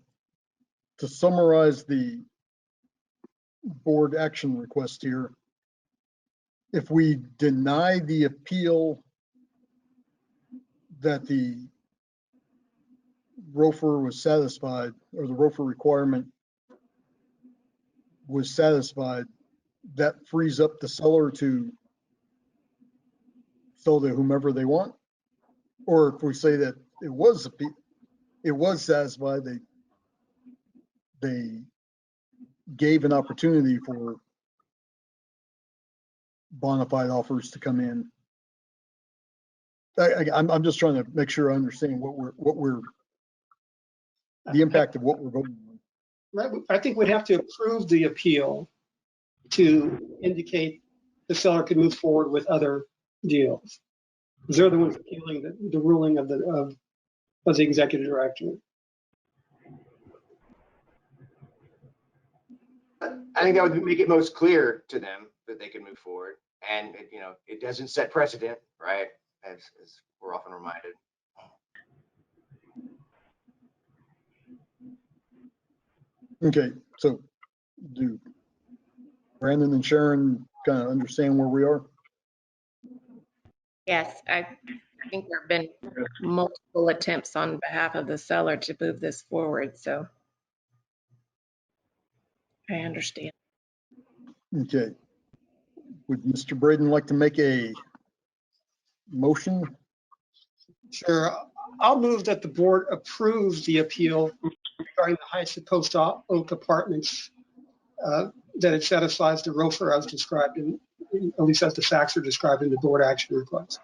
to summarize the board action request here, if we deny the appeal that the ROFR was satisfied, or the ROFR requirement was satisfied, that frees up the seller to sell to whomever they want. Or if we say that it was satisfied, they gave an opportunity for bona fide offers to come in. I'm just trying to make sure I understand the impact of what we're voting on. Right. I think we'd have to approve the appeal to indicate the seller could move forward with other deals. They're the ones appealing the ruling of the executive director. I think that would make it most clear to them that they can move forward, and it doesn't set precedent, right? As we're often reminded. Okay, so Brandon and Sharon kind of understand where we are? Yes, I think there have been multiple attempts on behalf of the seller to move this forward, so I understand. Okay. Would Mr. Braden like to make a motion? Sure. I'll move that the board approve the appeal regarding the Heights of Post Oak Apartments, that it satisfies the ROFR as described in, at least as the facts are described in the board action request.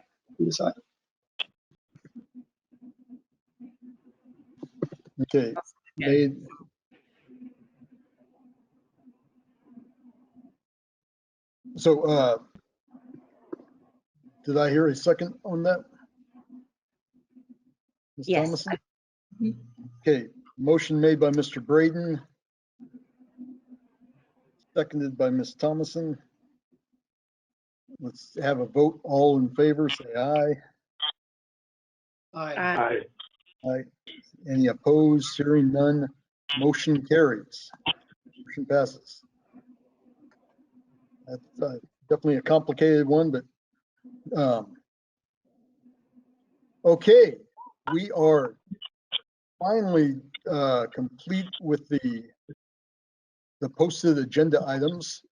Okay. Made. So, did I hear a second on that? Ms. Yes. Thomason? Okay, motion made by Mr. Braden. Seconded by Ms. Thomason. Let's have a vote. All in favor, say aye. Aye. Aye. Any opposed? Hearing none. Motion carries. Motion passes. That's definitely a complicated one, but okay, we are finally complete with the posted agenda items.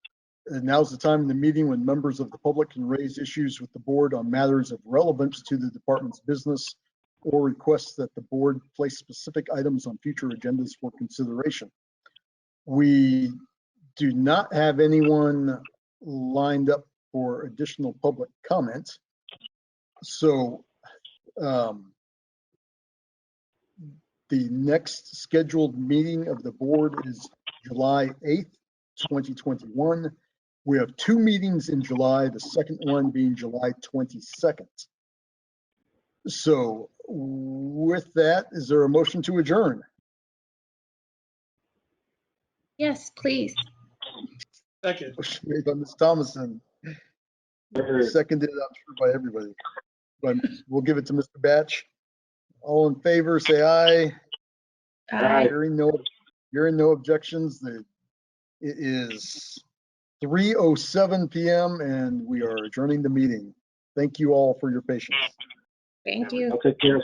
And now's the time in the meeting when members of the public can raise issues with the board on matters of relevance to the department's business or requests that the board place specific items on future agendas for consideration. We do not have anyone lined up for additional public comment. So the next scheduled meeting of the board is July 8th, 2021. We have 2 meetings in July, the second one being July 22nd. So with that, is there a motion to adjourn? Yes, please. Second. Motion made by Ms. Thomason. Seconded, I'm sure, by everybody. But we'll give it to Mr. Batch. All in favor, say aye. Aye. Hearing no objections, it is 3:07 p.m. and we are adjourning the meeting. Thank you all for your patience. Thank you. I'll take care.